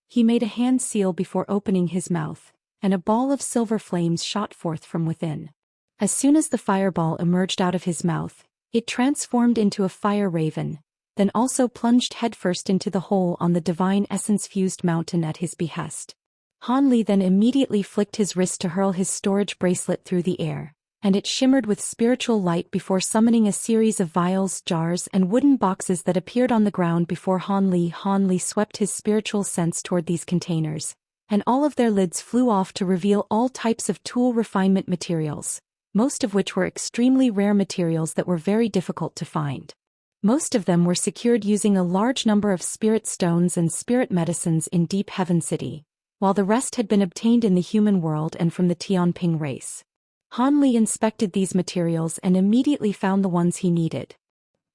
He made a hand seal before opening his mouth, and a ball of silver flames shot forth from within. As soon as the fireball emerged out of his mouth, it transformed into a fire raven, then also plunged headfirst into the hole on the divine essence-fused mountain at his behest. Han Li then immediately flicked his wrist to hurl his storage bracelet through the air, and it shimmered with spiritual light before summoning a series of vials, jars, and wooden boxes that appeared on the ground before Han Li swept his spiritual sense toward these containers, and all of their lids flew off to reveal all types of tool refinement materials, most of which were extremely rare materials that were very difficult to find. Most of them were secured using a large number of spirit stones and spirit medicines in Deep Heaven City, while the rest had been obtained in the human world and from the Tianping race. Han Li inspected these materials and immediately found the ones he needed.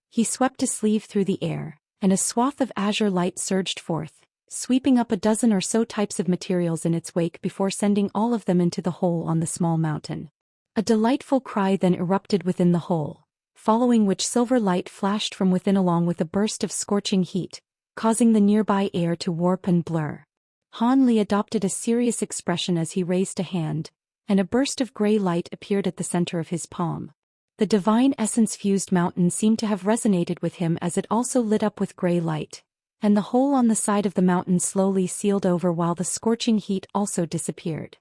He swept a sleeve through the air, and a swath of azure light surged forth, sweeping up a dozen or so types of materials in its wake before sending all of them into the hole on the small mountain. A delightful cry then erupted within the hole, following which silver light flashed from within along with a burst of scorching heat, causing the nearby air to warp and blur. Han Li adopted a serious expression as he raised a hand, and a burst of gray light appeared at the center of his palm. The divine essence-fused mountain seemed to have resonated with him as it also lit up with gray light, and the hole on the side of the mountain slowly sealed over while the scorching heat also disappeared.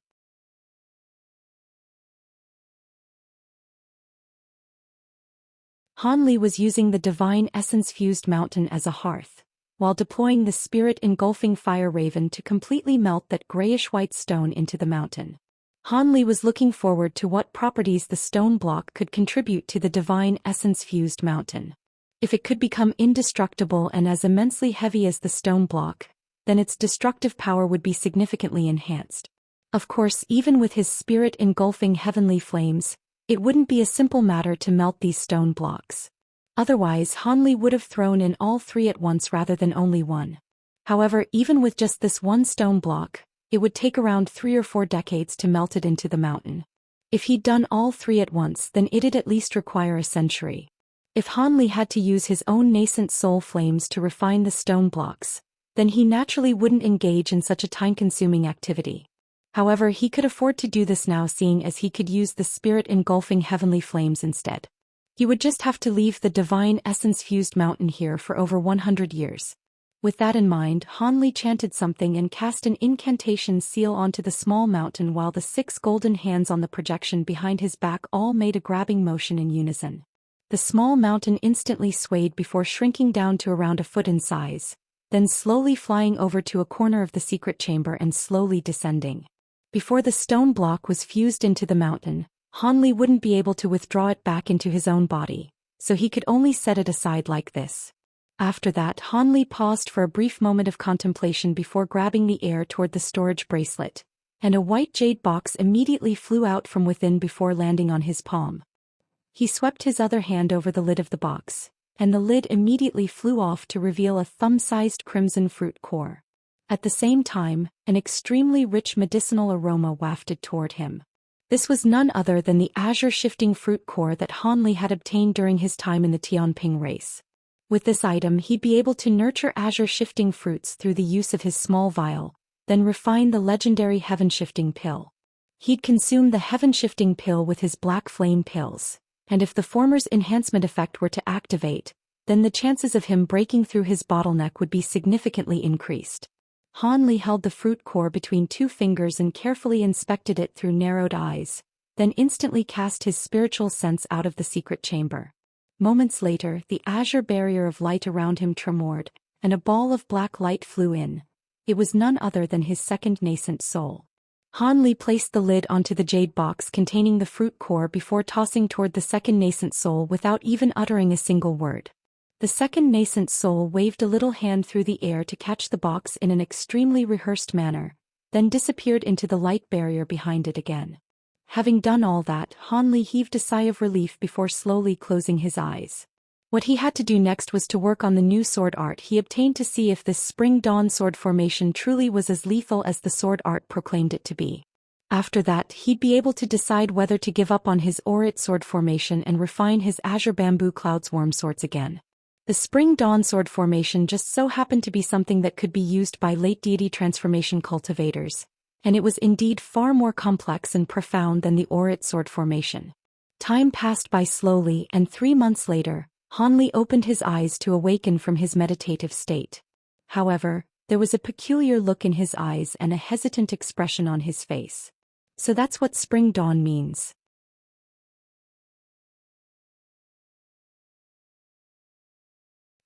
Han Li was using the divine essence-fused mountain as a hearth, while deploying the spirit-engulfing fire raven to completely melt that grayish-white stone into the mountain. Han Li was looking forward to what properties the stone block could contribute to the divine essence-fused mountain. If it could become indestructible and as immensely heavy as the stone block, then its destructive power would be significantly enhanced. Of course, even with his spirit-engulfing heavenly flames, it wouldn't be a simple matter to melt these stone blocks. Otherwise, Han Li would have thrown in all three at once rather than only one. However, even with just this one stone block, it would take around 3 or 4 decades to melt it into the mountain. If he'd done all three at once, then it'd at least require a century. If Han Li had to use his own nascent soul flames to refine the stone blocks, then he naturally wouldn't engage in such a time-consuming activity. However, he could afford to do this now, seeing as he could use the spirit-engulfing heavenly flames instead. He would just have to leave the divine essence-fused mountain here for over 100 years. With that in mind, Han Li chanted something and cast an incantation seal onto the small mountain while the 6 golden hands on the projection behind his back all made a grabbing motion in unison. The small mountain instantly swayed before shrinking down to around a foot in size, then slowly flying over to a corner of the secret chamber and slowly descending. Before the stone block was fused into the mountain, Han Li wouldn't be able to withdraw it back into his own body, so he could only set it aside like this. After that, Han Li paused for a brief moment of contemplation before grabbing the air toward the storage bracelet, and a white jade box immediately flew out from within before landing on his palm. He swept his other hand over the lid of the box, and the lid immediately flew off to reveal a thumb-sized crimson fruit core. At the same time, an extremely rich medicinal aroma wafted toward him. This was none other than the azure-shifting fruit core that Han Li had obtained during his time in the Tianping race. With this item, he'd be able to nurture azure-shifting fruits through the use of his small vial, then refine the legendary heaven-shifting pill. He'd consume the heaven-shifting pill with his black flame pills, and if the former's enhancement effect were to activate, then the chances of him breaking through his bottleneck would be significantly increased. Han Li held the fruit core between two fingers and carefully inspected it through narrowed eyes, then instantly cast his spiritual sense out of the secret chamber. Moments later, the azure barrier of light around him tremored, and a ball of black light flew in. It was none other than his second nascent soul. Han Li placed the lid onto the jade box containing the fruit core before tossing toward the second nascent soul without even uttering a single word. The second nascent soul waved a little hand through the air to catch the box in an extremely rehearsed manner, then disappeared into the light barrier behind it again. Having done all that, Han Li heaved a sigh of relief before slowly closing his eyes. What he had to do next was to work on the new sword art he obtained to see if this Spring Dawn sword formation truly was as lethal as the sword art proclaimed it to be. After that, he'd be able to decide whether to give up on his Aurit sword formation and refine his Azure Bamboo Cloud Swarm swords again. The Spring Dawn sword formation just so happened to be something that could be used by late deity transformation cultivators, and it was indeed far more complex and profound than the Aurit sword formation. Time passed by slowly, and 3 months later, Han Li opened his eyes to awaken from his meditative state. However, there was a peculiar look in his eyes and a hesitant expression on his face. So that's what Spring Dawn means.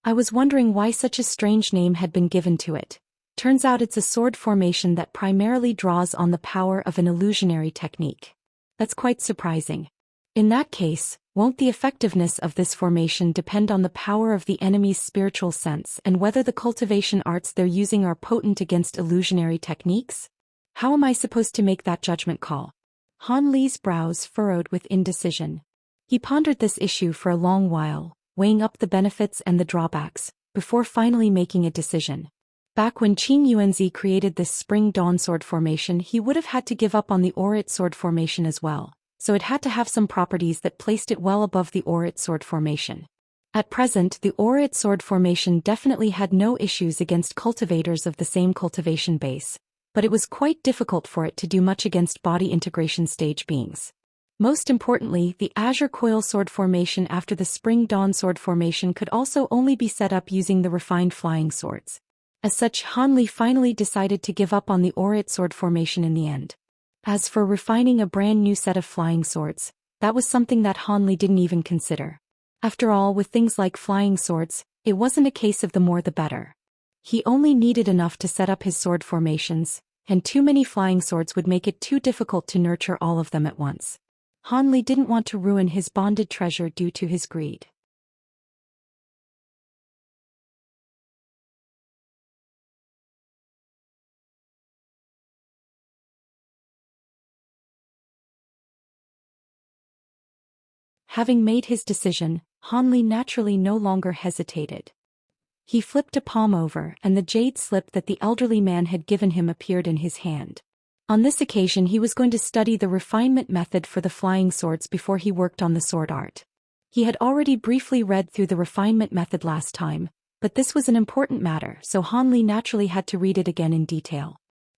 I was wondering why such a strange name had been given to it. Turns out it's a sword formation that primarily draws on the power of an illusionary technique. That's quite surprising. In that case, won't the effectiveness of this formation depend on the power of the enemy's spiritual sense and whether the cultivation arts they're using are potent against illusionary techniques? How am I supposed to make that judgment call? Han Li's brows furrowed with indecision. He pondered this issue for a long while, weighing up the benefits and the drawbacks, before finally making a decision. Back when Qin Yuanzi created this Spring Dawn sword formation, he would have had to give up on the Aurit sword formation as well, so it had to have some properties that placed it well above the Aurit sword formation. At present, the Aurit sword formation definitely had no issues against cultivators of the same cultivation base, but it was quite difficult for it to do much against body integration stage beings. Most importantly, the Azure Coil sword formation after the Spring Dawn sword formation could also only be set up using the refined flying swords. As such, Han Li finally decided to give up on the Aurit sword formation in the end. As for refining a brand new set of flying swords, that was something that Han Li didn't even consider. After all, with things like flying swords, it wasn't a case of the more the better. He only needed enough to set up his sword formations, and too many flying swords would make it too difficult to nurture all of them at once. Han Li didn't want to ruin his bonded treasure due to his greed. Having made his decision, Han Li naturally no longer hesitated. He flipped a palm over, and the jade slip that the elderly man had given him appeared in his hand. On this occasion he was going to study the refinement method for the flying swords before he worked on the sword art. He had already briefly read through the refinement method last time, but this was an important matter, so Han Li naturally had to read it again in detail.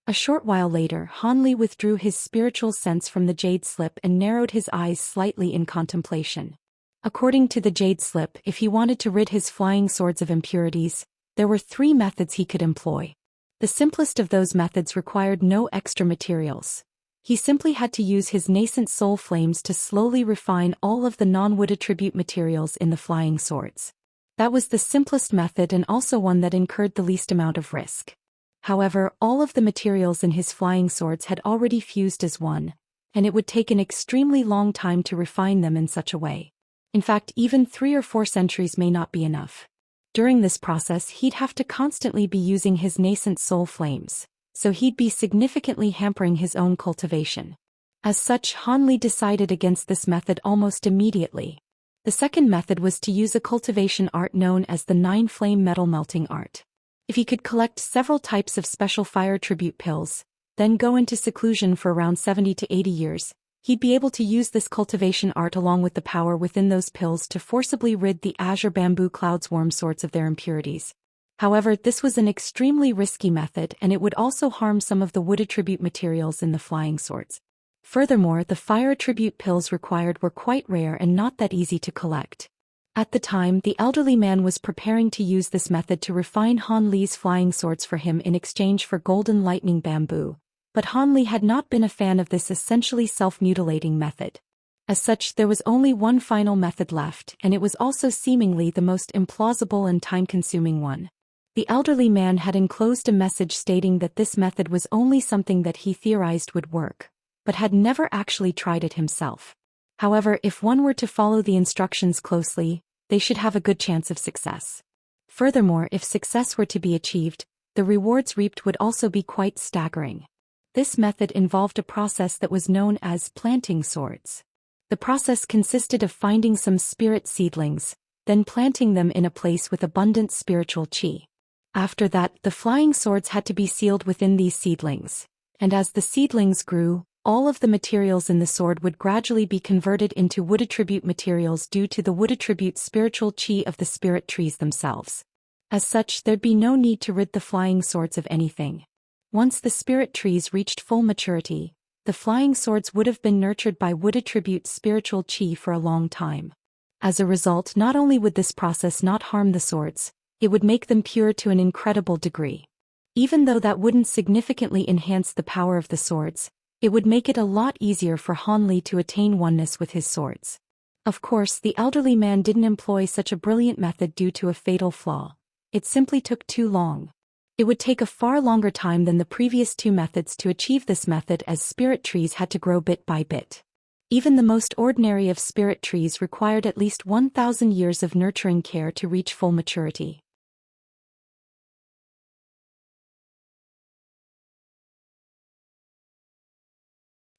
A short while later, Han Li withdrew his spiritual sense from the jade slip and narrowed his eyes slightly in contemplation. According to the jade slip, if he wanted to rid his flying swords of impurities, there were 3 methods he could employ. The simplest of those methods required no extra materials. He simply had to use his nascent soul flames to slowly refine all of the non-wood attribute materials in the flying swords. That was the simplest method and also one that incurred the least amount of risk. However, all of the materials in his flying swords had already fused as one, and it would take an extremely long time to refine them in such a way. In fact, even 3 or 4 centuries may not be enough. During this process, he'd have to constantly be using his nascent soul flames, so he'd be significantly hampering his own cultivation. As such, Han Li decided against this method almost immediately. The second method was to use a cultivation art known as the 9-flame metal melting art. If he could collect several types of special fire tribute pills, then go into seclusion for around 70 to 80 years, he'd be able to use this cultivation art along with the power within those pills to forcibly rid the Azure Bamboo Cloud Swarm swords of their impurities. However, this was an extremely risky method and it would also harm some of the wood attribute materials in the flying swords. Furthermore, the fire attribute pills required were quite rare and not that easy to collect. At the time, the elderly man was preparing to use this method to refine Han Li's flying swords for him in exchange for golden lightning bamboo, but Han Li had not been a fan of this essentially self-mutilating method. As such, there was only one final method left, and it was also seemingly the most implausible and time-consuming one. The elderly man had enclosed a message stating that this method was only something that he theorized would work, but had never actually tried it himself. However, if one were to follow the instructions closely, they should have a good chance of success. Furthermore, if success were to be achieved, the rewards reaped would also be quite staggering. This method involved a process that was known as planting swords. The process consisted of finding some spirit seedlings, then planting them in a place with abundant spiritual qi. After that, the flying swords had to be sealed within these seedlings, and as the seedlings grew, all of the materials in the sword would gradually be converted into wood attribute materials due to the wood attribute spiritual qi of the spirit trees themselves. As such, there'd be no need to rid the flying swords of anything. Once the spirit trees reached full maturity, the flying swords would have been nurtured by wood attribute spiritual qi for a long time. As a result, not only would this process not harm the swords, it would make them pure to an incredible degree. Even though that wouldn't significantly enhance the power of the swords, it would make it a lot easier for Han Li to attain oneness with his swords. Of course, the elderly man didn't employ such a brilliant method due to a fatal flaw. It simply took too long. It would take a far longer time than the previous two methods to achieve this method, as spirit trees had to grow bit by bit. Even the most ordinary of spirit trees required at least 1,000 years of nurturing care to reach full maturity.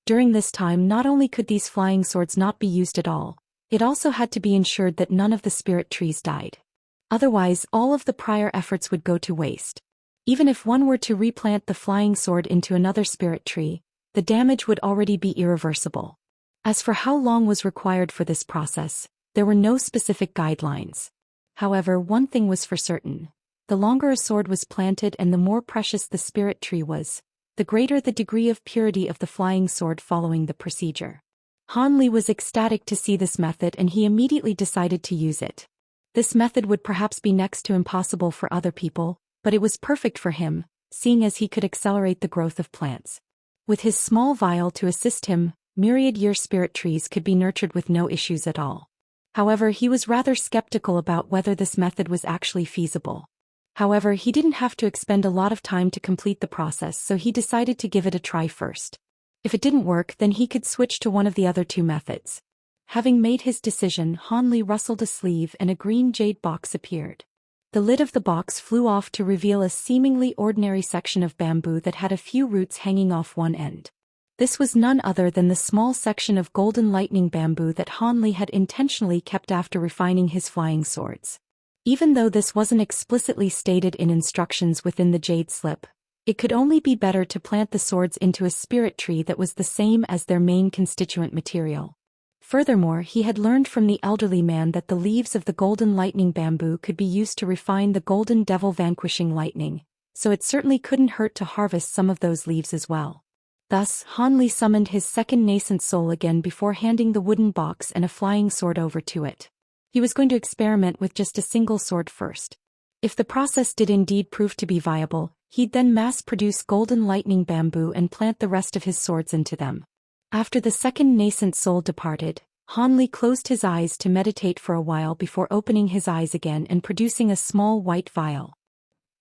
During this time, not only could these flying swords not be used at all, it also had to be ensured that none of the spirit trees died. Otherwise, all of the prior efforts would go to waste. Even if one were to replant the flying sword into another spirit tree, the damage would already be irreversible. As for how long was required for this process, there were no specific guidelines. However, one thing was for certain: the longer a sword was planted and the more precious the spirit tree was, the greater the degree of purity of the flying sword following the procedure. Han Li was ecstatic to see this method, and he immediately decided to use it. This method would perhaps be next to impossible for other people, but it was perfect for him, seeing as he could accelerate the growth of plants. With his small vial to assist him, myriad-year spirit trees could be nurtured with no issues at all. However, he was rather skeptical about whether this method was actually feasible. However, he didn't have to expend a lot of time to complete the process, so he decided to give it a try first. If it didn't work, then he could switch to one of the other two methods. Having made his decision, Han Li rustled a sleeve and a green jade box appeared. The lid of the box flew off to reveal a seemingly ordinary section of bamboo that had a few roots hanging off one end. This was none other than the small section of golden lightning bamboo that Han Li had intentionally kept after refining his flying swords. Even though this wasn't explicitly stated in instructions within the jade slip, it could only be better to plant the swords into a spirit tree that was the same as their main constituent material. Furthermore, he had learned from the elderly man that the leaves of the golden lightning bamboo could be used to refine the golden devil vanquishing lightning, so it certainly couldn't hurt to harvest some of those leaves as well. Thus, Han Li summoned his second nascent soul again before handing the wooden box and a flying sword over to it. He was going to experiment with just a single sword first. If the process did indeed prove to be viable, he'd then mass-produce golden lightning bamboo and plant the rest of his swords into them. After the second nascent soul departed, Han Li closed his eyes to meditate for a while before opening his eyes again and producing a small white vial.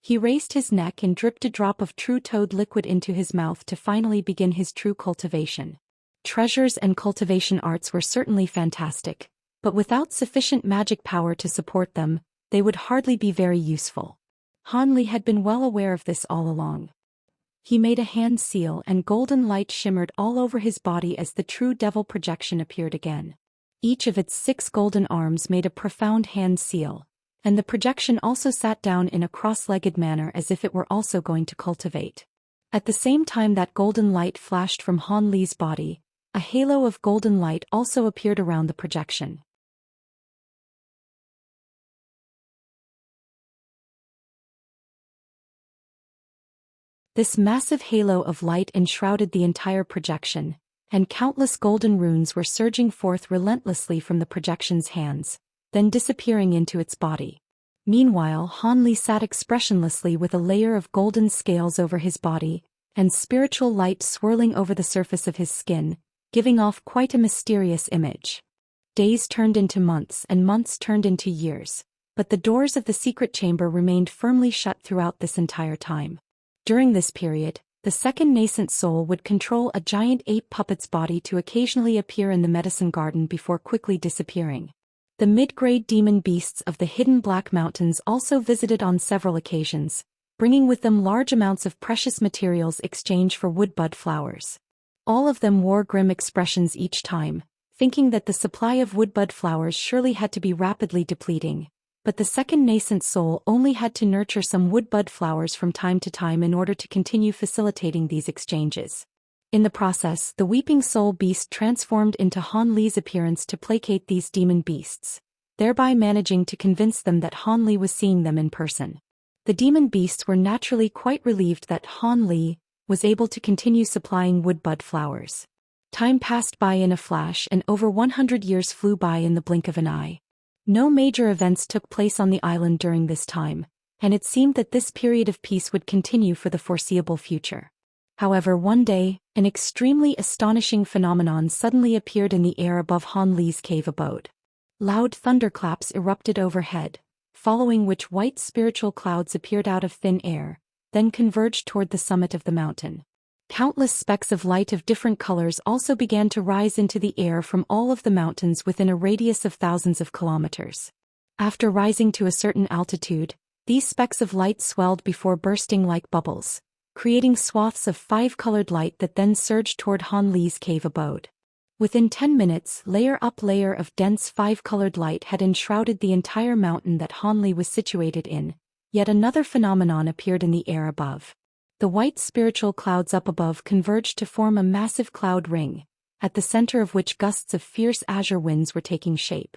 He raised his neck and dripped a drop of true toad liquid into his mouth to finally begin his true cultivation. Treasures and cultivation arts were certainly fantastic, but without sufficient magic power to support them, they would hardly be very useful. Han Li had been well aware of this all along. He made a hand seal, and golden light shimmered all over his body as the true devil projection appeared again. Each of its 6 golden arms made a profound hand seal, and the projection also sat down in a cross-legged manner as if it were also going to cultivate. At the same time that golden light flashed from Han Li's body, a halo of golden light also appeared around the projection. This massive halo of light enshrouded the entire projection, and countless golden runes were surging forth relentlessly from the projection's hands, then disappearing into its body. Meanwhile, Han Li sat expressionlessly with a layer of golden scales over his body, and spiritual light swirling over the surface of his skin, giving off quite a mysterious image. Days turned into months and months turned into years, but the doors of the secret chamber remained firmly shut throughout this entire time. During this period, the second nascent soul would control a giant ape puppet's body to occasionally appear in the medicine garden before quickly disappearing. The mid-grade demon beasts of the hidden Black Mountains also visited on several occasions, bringing with them large amounts of precious materials exchanged for woodbud flowers. All of them wore grim expressions each time, thinking that the supply of woodbud flowers surely had to be rapidly depleting, but the second nascent soul only had to nurture some woodbud flowers from time to time in order to continue facilitating these exchanges. In the process, the weeping soul beast transformed into Han Li's appearance to placate these demon beasts, thereby managing to convince them that Han Li was seeing them in person. The demon beasts were naturally quite relieved that Han Li was able to continue supplying woodbud flowers. Time passed by in a flash and over 100 years flew by in the blink of an eye. No major events took place on the island during this time, and it seemed that this period of peace would continue for the foreseeable future. However, one day, an extremely astonishing phenomenon suddenly appeared in the air above Han Li's cave abode. Loud thunderclaps erupted overhead, following which white spiritual clouds appeared out of thin air, then converged toward the summit of the mountain. Countless specks of light of different colors also began to rise into the air from all of the mountains within a radius of thousands of kilometers. After rising to a certain altitude, these specks of light swelled before bursting like bubbles, creating swaths of five-colored light that then surged toward Han Li's cave abode. Within 10 minutes, layer up layer of dense five-colored light had enshrouded the entire mountain that Han Li was situated in, yet another phenomenon appeared in the air above. The white spiritual clouds up above converged to form a massive cloud ring, at the center of which gusts of fierce azure winds were taking shape.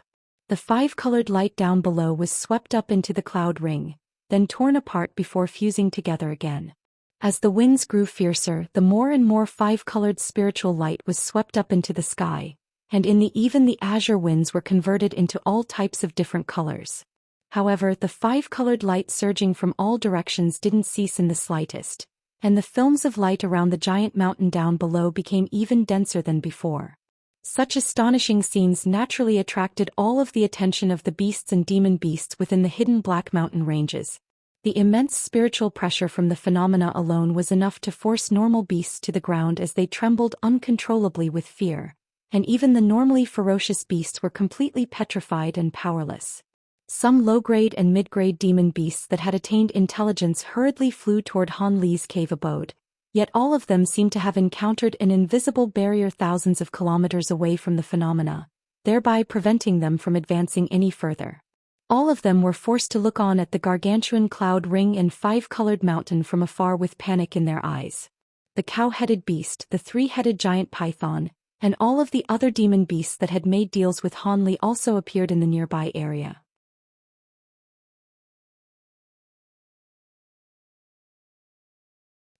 The five-colored light down below was swept up into the cloud ring, then torn apart before fusing together again. As the winds grew fiercer, the more and more five-colored spiritual light was swept up into the sky, and even the azure winds were converted into all types of different colors. However, the five-colored light surging from all directions didn't cease in the slightest, and the films of light around the giant mountain down below became even denser than before. Such astonishing scenes naturally attracted all of the attention of the beasts and demon beasts within the hidden Black Mountain ranges. The immense spiritual pressure from the phenomena alone was enough to force normal beasts to the ground as they trembled uncontrollably with fear, and even the normally ferocious beasts were completely petrified and powerless. Some low-grade and mid-grade demon beasts that had attained intelligence hurriedly flew toward Han Li's cave abode, yet all of them seemed to have encountered an invisible barrier thousands of kilometers away from the phenomena, thereby preventing them from advancing any further. All of them were forced to look on at the gargantuan cloud ring and five-colored mountain from afar with panic in their eyes. The cow-headed beast, the three-headed giant python, and all of the other demon beasts that had made deals with Han Li also appeared in the nearby area.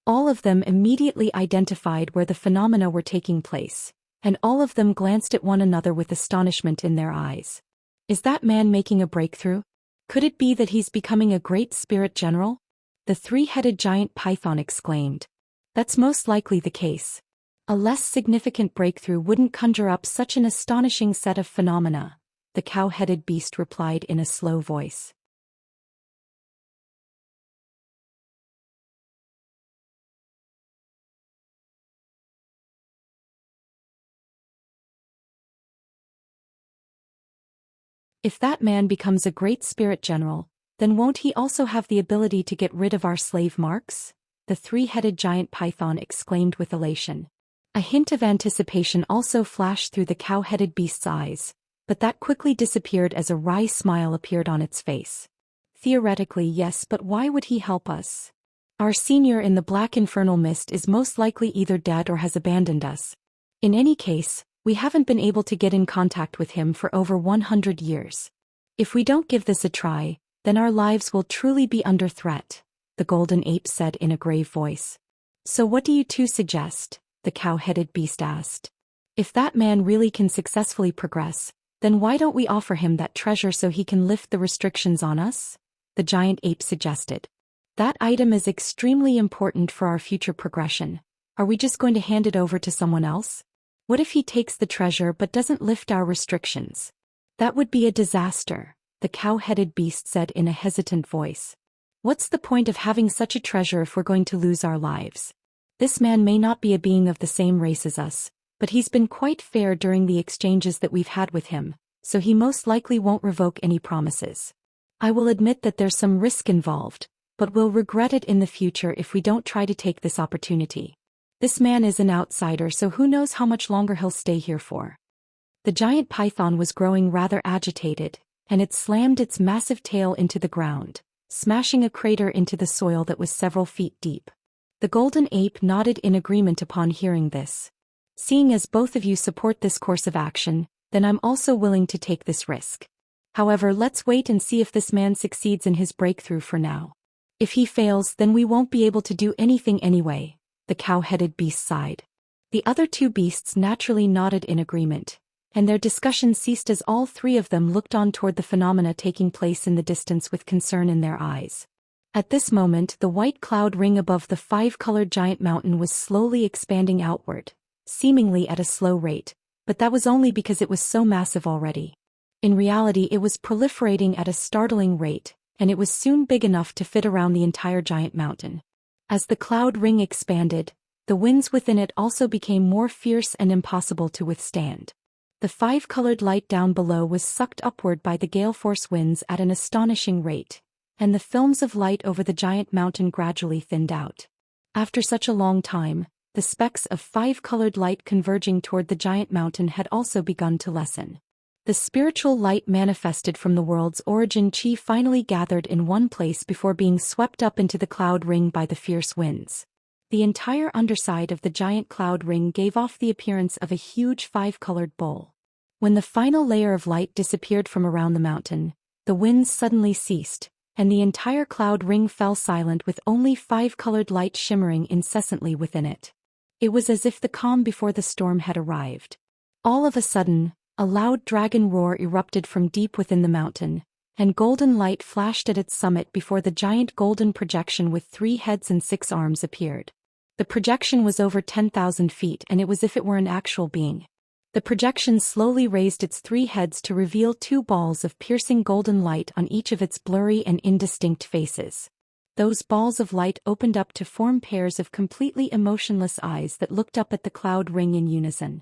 All of them immediately identified where the phenomena were taking place, and all of them glanced at one another with astonishment in their eyes. Is that man making a breakthrough? Could it be that he's becoming a great spirit general? The three-headed giant python exclaimed. That's most likely the case. A less significant breakthrough wouldn't conjure up such an astonishing set of phenomena, the cow-headed beast replied in a slow voice. If that man becomes a great spirit general, then won't he also have the ability to get rid of our slave marks? The three-headed giant python exclaimed with elation. A hint of anticipation also flashed through the cow-headed beast's eyes, but that quickly disappeared as a wry smile appeared on its face. Theoretically, yes, but why would he help us? Our senior in the black infernal mist is most likely either dead or has abandoned us. In any case, we haven't been able to get in contact with him for over 100 years. If we don't give this a try, then our lives will truly be under threat, the golden ape said in a grave voice. So what do you two suggest? The cow-headed beast asked. If that man really can successfully progress, Then why don't we offer him that treasure so he can lift the restrictions on us? The giant ape suggested. That item is extremely important for our future progression. Are we just going to hand it over to someone else? What if he takes the treasure but doesn't lift our restrictions? That would be a disaster, the cow-headed beast said in a hesitant voice. What's the point of having such a treasure if we're going to lose our lives? This man may not be a being of the same race as us, but he's been quite fair during the exchanges that we've had with him, so he most likely won't revoke any promises. I will admit that there's some risk involved, but we'll regret it in the future if we don't try to take this opportunity. This man is an outsider, so who knows how much longer he'll stay here for. The giant python was growing rather agitated, and it slammed its massive tail into the ground, smashing a crater into the soil that was several feet deep. The golden ape nodded in agreement upon hearing this. Seeing as both of you support this course of action, then I'm also willing to take this risk. However, let's wait and see if this man succeeds in his breakthrough for now. If he fails, then we won't be able to do anything anyway, the cow-headed beast sighed. The other two beasts naturally nodded in agreement, and their discussion ceased as all three of them looked on toward the phenomena taking place in the distance with concern in their eyes. At this moment, the white cloud ring above the five-colored giant mountain was slowly expanding outward, seemingly at a slow rate, but that was only because it was so massive already. In reality, it was proliferating at a startling rate, and it was soon big enough to fit around the entire giant mountain. As the cloud ring expanded, the winds within it also became more fierce and impossible to withstand. The five-colored light down below was sucked upward by the gale-force winds at an astonishing rate, and the films of light over the giant mountain gradually thinned out. After such a long time, the specks of five-colored light converging toward the giant mountain had also begun to lessen. The spiritual light manifested from the world's origin chi finally gathered in one place before being swept up into the cloud ring by the fierce winds. The entire underside of the giant cloud ring gave off the appearance of a huge five-colored bowl. When the final layer of light disappeared from around the mountain, the winds suddenly ceased, and the entire cloud ring fell silent with only five-colored light shimmering incessantly within it. It was as if the calm before the storm had arrived. All of a sudden, a loud dragon roar erupted from deep within the mountain, and golden light flashed at its summit before the giant golden projection with 3 heads and 6 arms appeared. The projection was over 10,000 feet, and it was as if it were an actual being. The projection slowly raised its 3 heads to reveal 2 balls of piercing golden light on each of its blurry and indistinct faces. Those balls of light opened up to form pairs of completely emotionless eyes that looked up at the cloud ring in unison.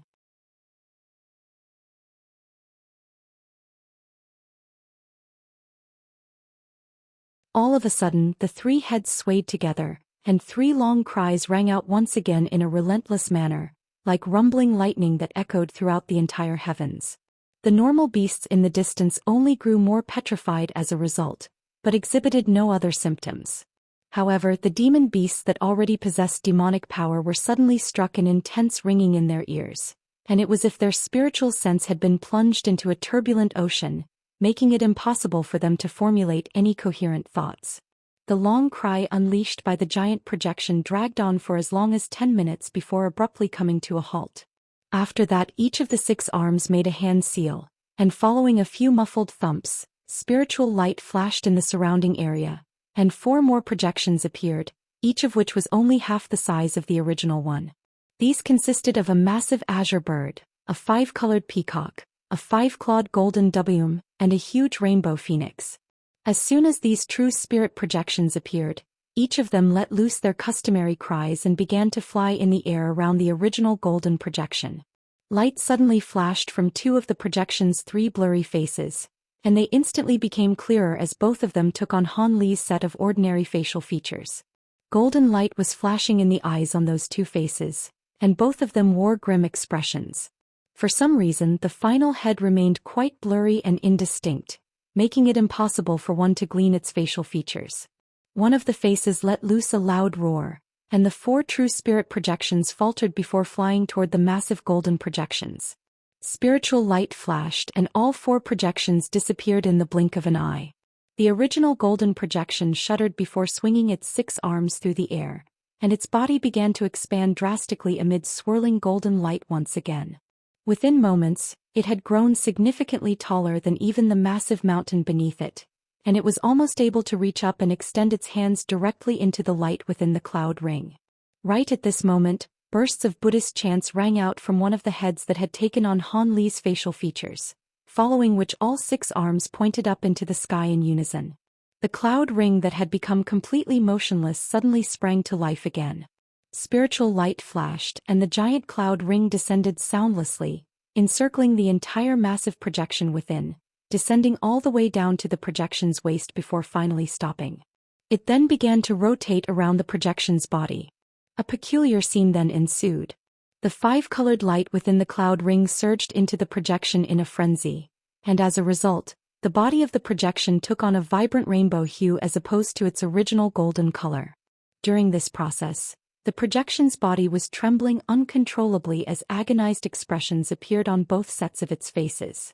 All of a sudden, the 3 heads swayed together, and 3 long cries rang out once again in a relentless manner, like rumbling lightning that echoed throughout the entire heavens. The normal beasts in the distance only grew more petrified as a result, but exhibited no other symptoms. However, the demon beasts that already possessed demonic power were suddenly struck an intense ringing in their ears, and it was as if their spiritual sense had been plunged into a turbulent ocean, making it impossible for them to formulate any coherent thoughts. The long cry unleashed by the giant projection dragged on for as long as 10 minutes before abruptly coming to a halt. After that, each of the 6 arms made a hand seal, and following a few muffled thumps, spiritual light flashed in the surrounding area, and 4 more projections appeared, each of which was only half the size of the original one. These consisted of a massive azure bird, a 5-colored peacock, a 5-clawed golden doubloon, and a huge rainbow phoenix. As soon as these true spirit projections appeared, each of them let loose their customary cries and began to fly in the air around the original golden projection. Light suddenly flashed from 2 of the projection's 3 blurry faces, and they instantly became clearer as both of them took on Han Li's set of ordinary facial features. Golden light was flashing in the eyes on those 2 faces, and both of them wore grim expressions. For some reason, the final head remained quite blurry and indistinct, making it impossible for one to glean its facial features. One of the faces let loose a loud roar, and the 4 true spirit projections faltered before flying toward the massive golden projections. Spiritual light flashed, and all 4 projections disappeared in the blink of an eye. The original golden projection shuddered before swinging its 6 arms through the air, and its body began to expand drastically amid swirling golden light once again. Within moments, It had grown significantly taller than even the massive mountain beneath it, and it was almost able to reach up and extend its hands directly into the light within the cloud ring. Right at this moment, bursts of Buddhist chants rang out from one of the heads that had taken on Han Li's facial features, following which all 6 arms pointed up into the sky in unison. The cloud ring that had become completely motionless suddenly sprang to life again. Spiritual light flashed, and the giant cloud ring descended soundlessly, encircling the entire massive projection within, descending all the way down to the projection's waist before finally stopping. It then began to rotate around the projection's body. A peculiar scene then ensued. The 5-colored light within the cloud ring surged into the projection in a frenzy, and as a result, the body of the projection took on a vibrant rainbow hue as opposed to its original golden color. During this process, the projection's body was trembling uncontrollably as agonized expressions appeared on both sets of its faces.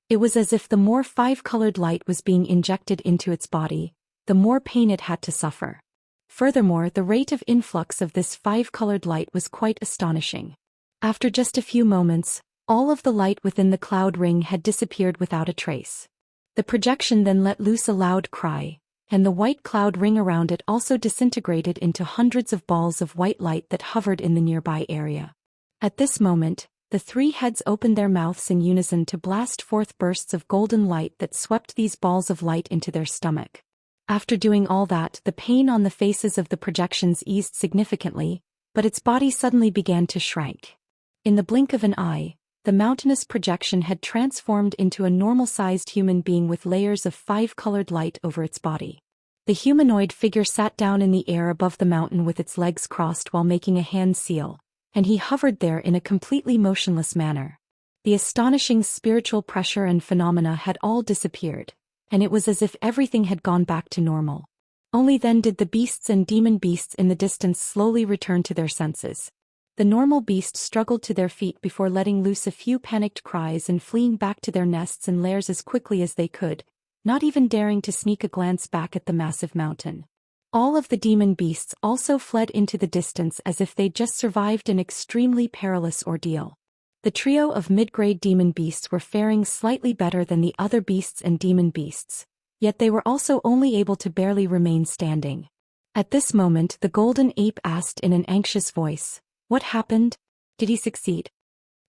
It was as if the more 5-colored light was being injected into its body, the more pain it had to suffer. Furthermore, the rate of influx of this 5-colored light was quite astonishing. After just a few moments, all of the light within the cloud ring had disappeared without a trace. The projection then let loose a loud cry, and the white cloud ring around it also disintegrated into hundreds of balls of white light that hovered in the nearby area. At this moment, the 3 heads opened their mouths in unison to blast forth bursts of golden light that swept these balls of light into their stomach. After doing all that, the pain on the faces of the projections eased significantly, but its body suddenly began to shrink. In the blink of an eye, the mountainous projection had transformed into a normal-sized human being with layers of 5-colored light over its body. The humanoid figure sat down in the air above the mountain with its legs crossed while making a hand seal, and he hovered there in a completely motionless manner. The astonishing spiritual pressure and phenomena had all disappeared, and it was as if everything had gone back to normal. Only then did the beasts and demon beasts in the distance slowly return to their senses. The normal beasts struggled to their feet before letting loose a few panicked cries and fleeing back to their nests and lairs as quickly as they could, not even daring to sneak a glance back at the massive mountain. All of the demon beasts also fled into the distance as if they'd just survived an extremely perilous ordeal. The trio of mid-grade demon beasts were faring slightly better than the other beasts and demon beasts, yet they were also only able to barely remain standing. At this moment, the golden ape asked in an anxious voice, "What happened? Did he succeed?"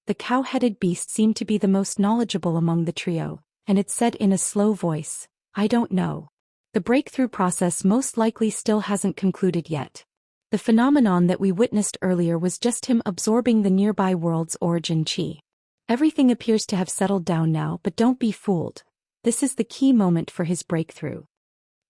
The cow-headed beast seemed to be the most knowledgeable among the trio, and it said in a slow voice, "I don't know. The breakthrough process most likely still hasn't concluded yet. The phenomenon that we witnessed earlier was just him absorbing the nearby world's origin chi. Everything appears to have settled down now, but don't be fooled. This is the key moment for his breakthrough."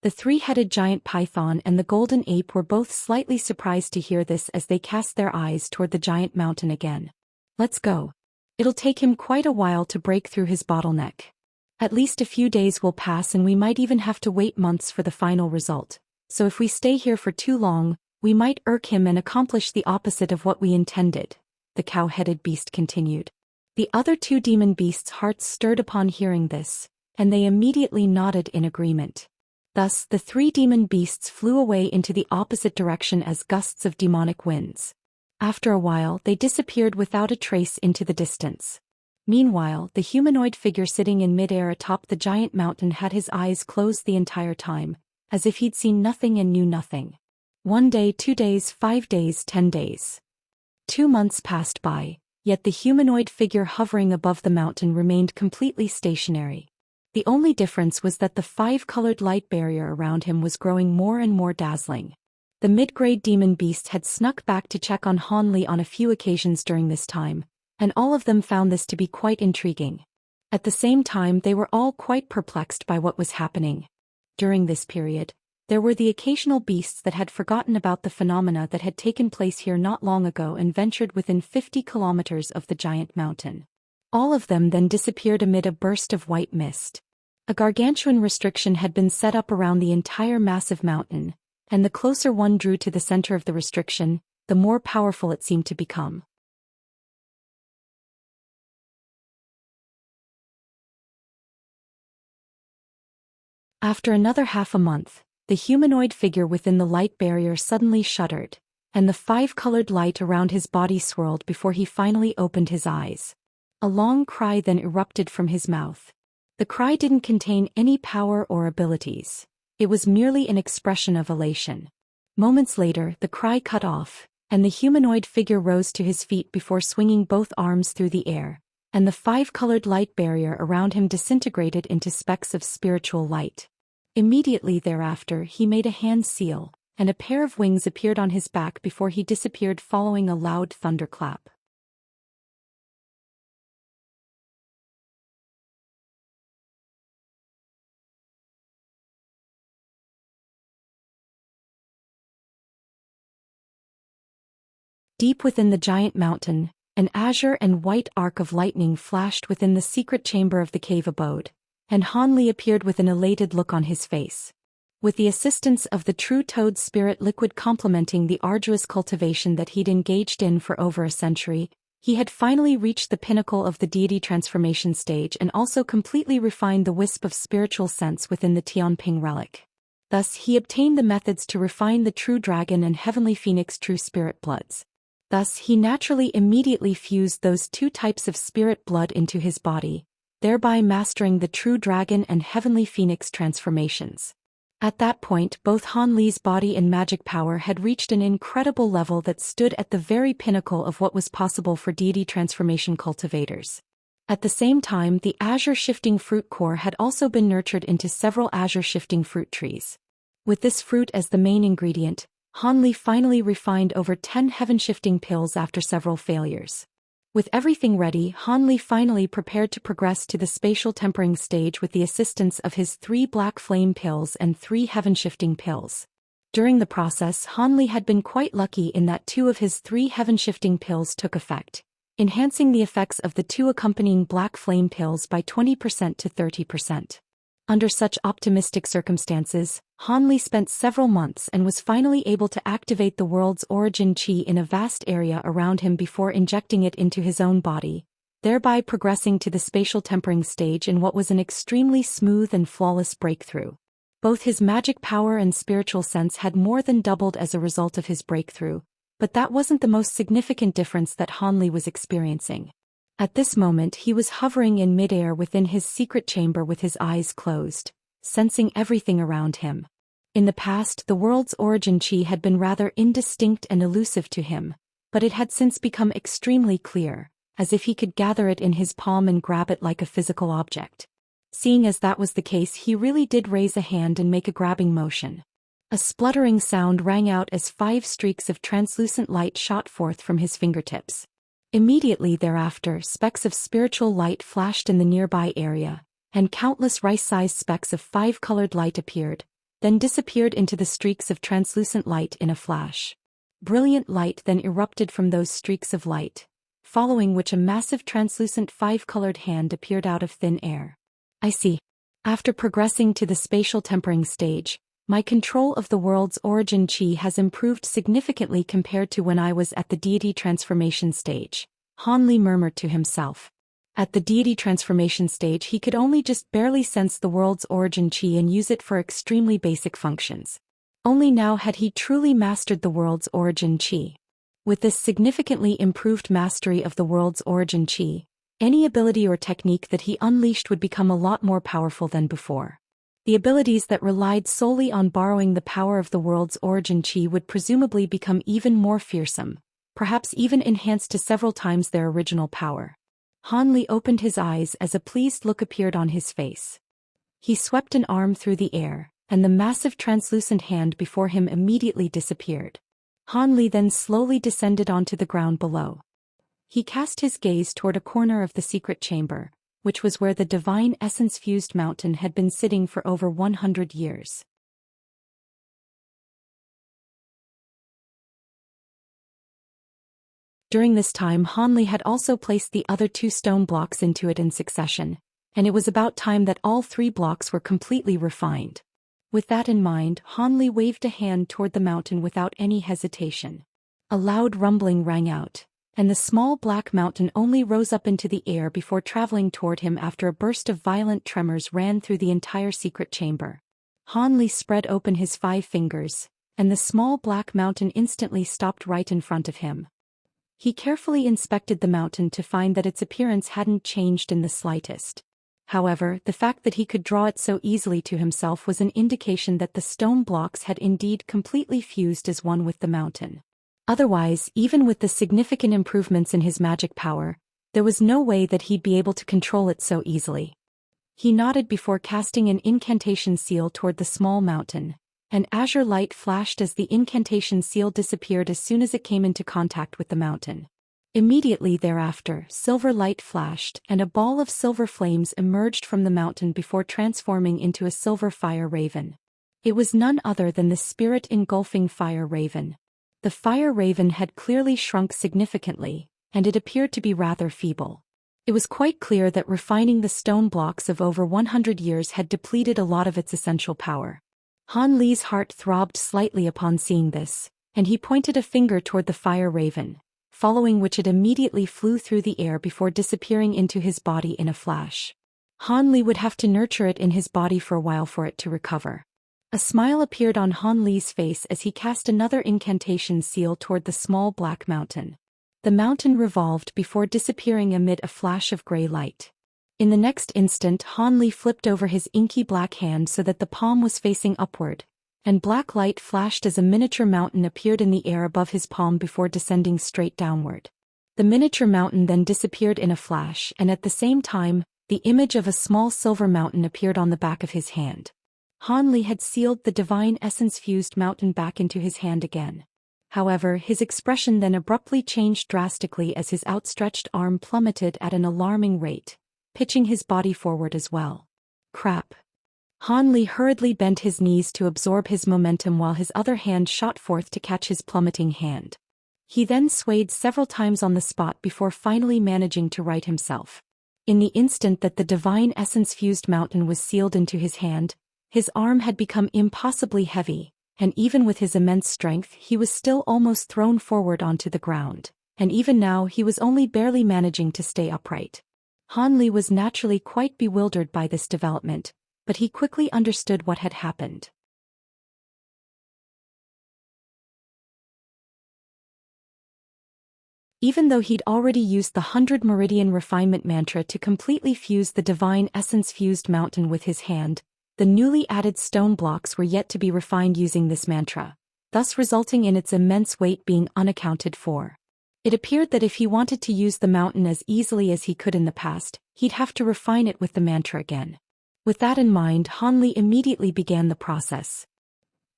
The 3-headed giant python and the golden ape were both slightly surprised to hear this as they cast their eyes toward the giant mountain again. "Let's go. It'll take him quite a while to break through his bottleneck. At least a few days will pass and we might even have to wait months for the final result, so if we stay here for too long, we might irk him and accomplish the opposite of what we intended," the cow-headed beast continued. The other 2 demon beasts' hearts stirred upon hearing this, and they immediately nodded in agreement. Thus, the 3 demon beasts flew away into the opposite direction as gusts of demonic winds. After a while, they disappeared without a trace into the distance. Meanwhile, the humanoid figure sitting in midair atop the giant mountain had his eyes closed the entire time, as if he'd seen nothing and knew nothing. 1 day, 2 days, 5 days, 10 days. 2 months passed by, yet the humanoid figure hovering above the mountain remained completely stationary. The only difference was that the 5-colored light barrier around him was growing more and more dazzling. The mid-grade demon beast had snuck back to check on Han Li on a few occasions during this time, and all of them found this to be quite intriguing. At the same time, they were all quite perplexed by what was happening. During this period, there were the occasional beasts that had forgotten about the phenomena that had taken place here not long ago and ventured within 50 kilometers of the giant mountain. All of them then disappeared amid a burst of white mist. A gargantuan restriction had been set up around the entire massive mountain, and the closer one drew to the center of the restriction, the more powerful it seemed to become. After another half a month, the humanoid figure within the light barrier suddenly shuddered, and the five-colored light around his body swirled before he finally opened his eyes. A long cry then erupted from his mouth. The cry didn't contain any power or abilities. It was merely an expression of elation. Moments later, the cry cut off, and the humanoid figure rose to his feet before swinging both arms through the air, and the five-colored light barrier around him disintegrated into specks of spiritual light. Immediately thereafter, he made a hand seal, and a pair of wings appeared on his back before he disappeared following a loud thunderclap. Deep within the giant mountain, an azure and white arc of lightning flashed within the secret chamber of the cave abode, and Han Li appeared with an elated look on his face. With the assistance of the true toad spirit liquid complementing the arduous cultivation that he'd engaged in for over a century, he had finally reached the pinnacle of the deity transformation stage and also completely refined the wisp of spiritual sense within the Tianping relic. Thus he obtained the methods to refine the true dragon and heavenly phoenix true spirit bloods. Thus he naturally immediately fused those two types of spirit blood into his body, thereby mastering the true dragon and heavenly phoenix transformations. At that point, both Han Li's body and magic power had reached an incredible level that stood at the very pinnacle of what was possible for deity transformation cultivators. At the same time, the azure shifting fruit core had also been nurtured into several azure shifting fruit trees. With this fruit as the main ingredient, Han Li finally refined over 10 heaven-shifting pills after several failures. With everything ready, Han Li finally prepared to progress to the spatial tempering stage with the assistance of his 3 black flame pills and 3 heaven-shifting pills. During the process, Han Li had been quite lucky in that 2 of his 3 heaven-shifting pills took effect, enhancing the effects of the 2 accompanying black flame pills by 20% to 30%. Under such optimistic circumstances, Han Li spent several months and was finally able to activate the world's origin qi in a vast area around him before injecting it into his own body, thereby progressing to the spatial tempering stage in what was an extremely smooth and flawless breakthrough. Both his magic power and spiritual sense had more than doubled as a result of his breakthrough, but that wasn't the most significant difference that Han Li was experiencing. At this moment he was hovering in midair within his secret chamber with his eyes closed, sensing everything around him. In the past, the world's origin qi had been rather indistinct and elusive to him, but it had since become extremely clear, as if he could gather it in his palm and grab it like a physical object. Seeing as that was the case, he really did raise a hand and make a grabbing motion. A spluttering sound rang out as 5 streaks of translucent light shot forth from his fingertips. Immediately thereafter, specks of spiritual light flashed in the nearby area, and countless rice-sized specks of 5-colored light appeared, then disappeared into the streaks of translucent light in a flash. Brilliant light then erupted from those streaks of light, following which a massive translucent 5-colored hand appeared out of thin air. I see. After progressing to the spatial tempering stage, my control of the world's origin qi has improved significantly compared to when I was at the deity transformation stage, Han Li murmured to himself. At the deity transformation stage he could only just barely sense the world's origin qi and use it for extremely basic functions. Only now had he truly mastered the world's origin qi. With this significantly improved mastery of the world's origin qi, any ability or technique that he unleashed would become a lot more powerful than before. The abilities that relied solely on borrowing the power of the world's origin qi would presumably become even more fearsome, perhaps even enhanced to several times their original power. Han Li opened his eyes as a pleased look appeared on his face. He swept an arm through the air, and the massive translucent hand before him immediately disappeared. Han Li then slowly descended onto the ground below. He cast his gaze toward a corner of the secret chamber, which was where the divine essence-fused mountain had been sitting for over 100 years. During this time Han Li had also placed the other 2 stone blocks into it in succession, and it was about time that all 3 blocks were completely refined. With that in mind, Han Li waved a hand toward the mountain without any hesitation. A loud rumbling rang out, and the small black mountain only rose up into the air before traveling toward him after a burst of violent tremors ran through the entire secret chamber. Han Li spread open his 5 fingers, and the small black mountain instantly stopped right in front of him. He carefully inspected the mountain to find that its appearance hadn't changed in the slightest. However, the fact that he could draw it so easily to himself was an indication that the stone blocks had indeed completely fused as one with the mountain. Otherwise, even with the significant improvements in his magic power, there was no way that he'd be able to control it so easily. He nodded before casting an incantation seal toward the small mountain. An azure light flashed as the incantation seal disappeared as soon as it came into contact with the mountain. Immediately thereafter, silver light flashed, and a ball of silver flames emerged from the mountain before transforming into a silver fire raven. It was none other than the spirit engulfing fire raven. The fire raven had clearly shrunk significantly, and it appeared to be rather feeble. It was quite clear that refining the stone blocks of over 100 years had depleted a lot of its essential power. Han Li's heart throbbed slightly upon seeing this, and he pointed a finger toward the fire raven, following which it immediately flew through the air before disappearing into his body in a flash. Han Li would have to nurture it in his body for a while for it to recover. A smile appeared on Han Li's face as he cast another incantation seal toward the small black mountain. The mountain revolved before disappearing amid a flash of gray light. In the next instant, Han Li flipped over his inky black hand so that the palm was facing upward, and black light flashed as a miniature mountain appeared in the air above his palm before descending straight downward. The miniature mountain then disappeared in a flash, and at the same time, the image of a small silver mountain appeared on the back of his hand. Han Li had sealed the divine essence-fused mountain back into his hand again. However, his expression then abruptly changed drastically as his outstretched arm plummeted at an alarming rate, pitching his body forward as well. Crap. Han Li hurriedly bent his knees to absorb his momentum while his other hand shot forth to catch his plummeting hand. He then swayed several times on the spot before finally managing to right himself. In the instant that the divine essence-fused mountain was sealed into his hand, his arm had become impossibly heavy, and even with his immense strength he was still almost thrown forward onto the ground, and even now he was only barely managing to stay upright. Han Li was naturally quite bewildered by this development, but he quickly understood what had happened. Even though he'd already used the 100 Meridian Refinement Mantra to completely fuse the divine essence-fused mountain with his hand, the newly added stone blocks were yet to be refined using this mantra, thus resulting in its immense weight being unaccounted for. It appeared that if he wanted to use the mountain as easily as he could in the past, he'd have to refine it with the mantra again. With that in mind, Han Li immediately began the process.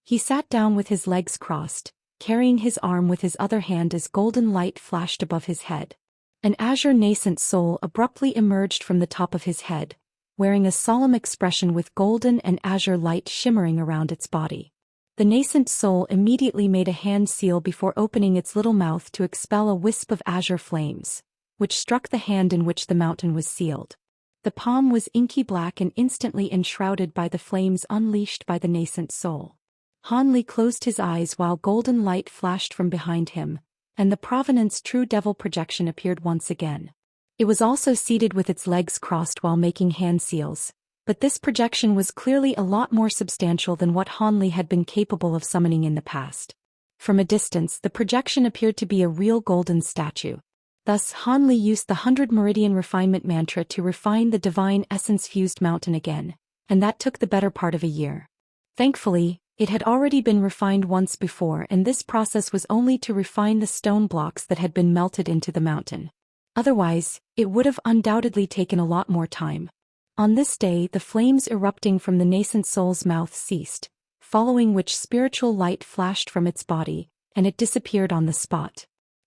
He sat down with his legs crossed, carrying his arm with his other hand as golden light flashed above his head. An azure nascent soul abruptly emerged from the top of his head, wearing a solemn expression with golden and azure light shimmering around its body. The nascent soul immediately made a hand seal before opening its little mouth to expel a wisp of azure flames, which struck the hand in which the mountain was sealed. The palm was inky black and instantly enshrouded by the flames unleashed by the nascent soul. Han Li closed his eyes while golden light flashed from behind him, and the Provenance True Devil projection appeared once again. It was also seated with its legs crossed while making hand seals, but this projection was clearly a lot more substantial than what Han Li had been capable of summoning in the past. From a distance, the projection appeared to be a real golden statue. Thus, Han Li used the 100 Meridian Refinement Mantra to refine the divine essence-fused mountain again, and that took the better part of a year. Thankfully, it had already been refined once before, and this process was only to refine the stone blocks that had been melted into the mountain. Otherwise, it would have undoubtedly taken a lot more time. On this day, the flames erupting from the nascent soul's mouth ceased, following which spiritual light flashed from its body, and it disappeared on the spot.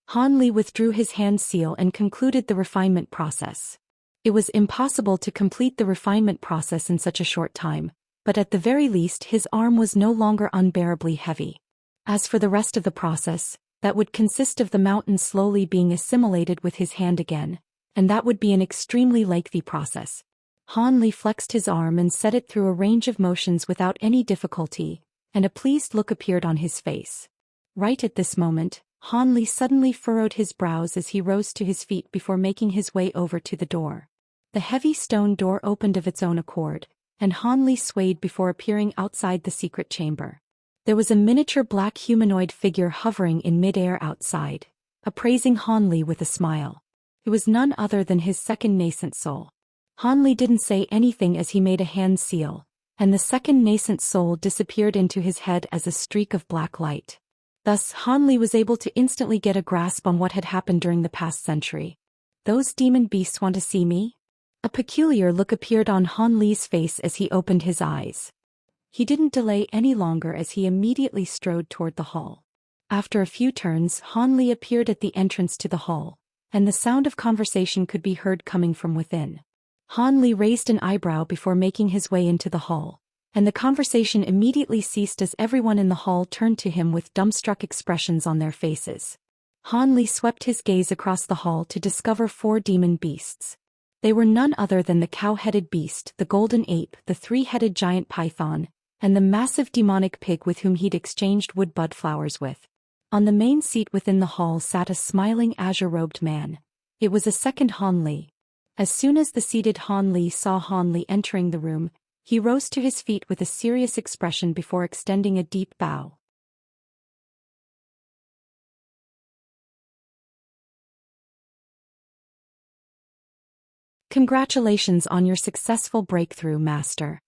Han Li withdrew his hand seal and concluded the refinement process. It was impossible to complete the refinement process in such a short time, but at the very least his arm was no longer unbearably heavy. As for the rest of the process, that would consist of the mountain slowly being assimilated with his hand again, and that would be an extremely lengthy process. Han Li flexed his arm and set it through a range of motions without any difficulty, and a pleased look appeared on his face. Right at this moment, Han Li suddenly furrowed his brows as he rose to his feet before making his way over to the door. The heavy stone door opened of its own accord, and Han Li swayed before appearing outside the secret chamber. There was a miniature black humanoid figure hovering in midair outside, appraising Han Li with a smile. It was none other than his second nascent soul. Han Li didn't say anything as he made a hand seal, and the second nascent soul disappeared into his head as a streak of black light. Thus, Han Li was able to instantly get a grasp on what had happened during the past century. Those demon beasts want to see me? A peculiar look appeared on Han Li's face as he opened his eyes. He didn't delay any longer as he immediately strode toward the hall. After a few turns, Han Li appeared at the entrance to the hall, and the sound of conversation could be heard coming from within. Han Li raised an eyebrow before making his way into the hall, and the conversation immediately ceased as everyone in the hall turned to him with dumbstruck expressions on their faces. Han Li swept his gaze across the hall to discover 4 demon beasts. They were none other than the cow-headed beast, the golden ape, the 3-headed giant python, and the massive demonic pig with whom he'd exchanged woodbud flowers with. On the main seat within the hall sat a smiling azure-robed man. It was a second Han Li. As soon as the seated Han Li saw Han Li entering the room, he rose to his feet with a serious expression before extending a deep bow. Congratulations on your successful breakthrough, Master.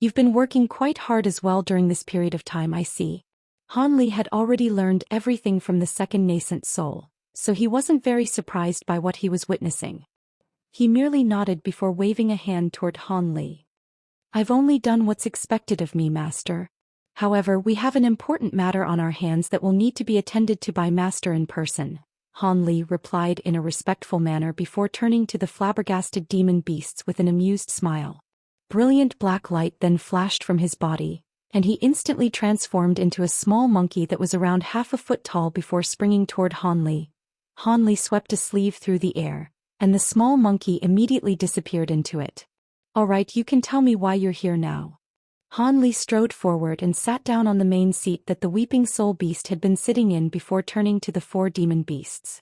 You've been working quite hard as well during this period of time, I see. Han Li had already learned everything from the second nascent soul, so he wasn't very surprised by what he was witnessing. He merely nodded before waving a hand toward Han Li. I've only done what's expected of me, Master. However, we have an important matter on our hands that will need to be attended to by Master in person, Han Li replied in a respectful manner before turning to the flabbergasted demon beasts with an amused smile. Brilliant black light then flashed from his body, and he instantly transformed into a small monkey that was around half a foot tall before springing toward Han Li. Han Li swept a sleeve through the air, and the small monkey immediately disappeared into it. All right, you can tell me why you're here now. Han Li strode forward and sat down on the main seat that the weeping soul beast had been sitting in before turning to the 4 demon beasts.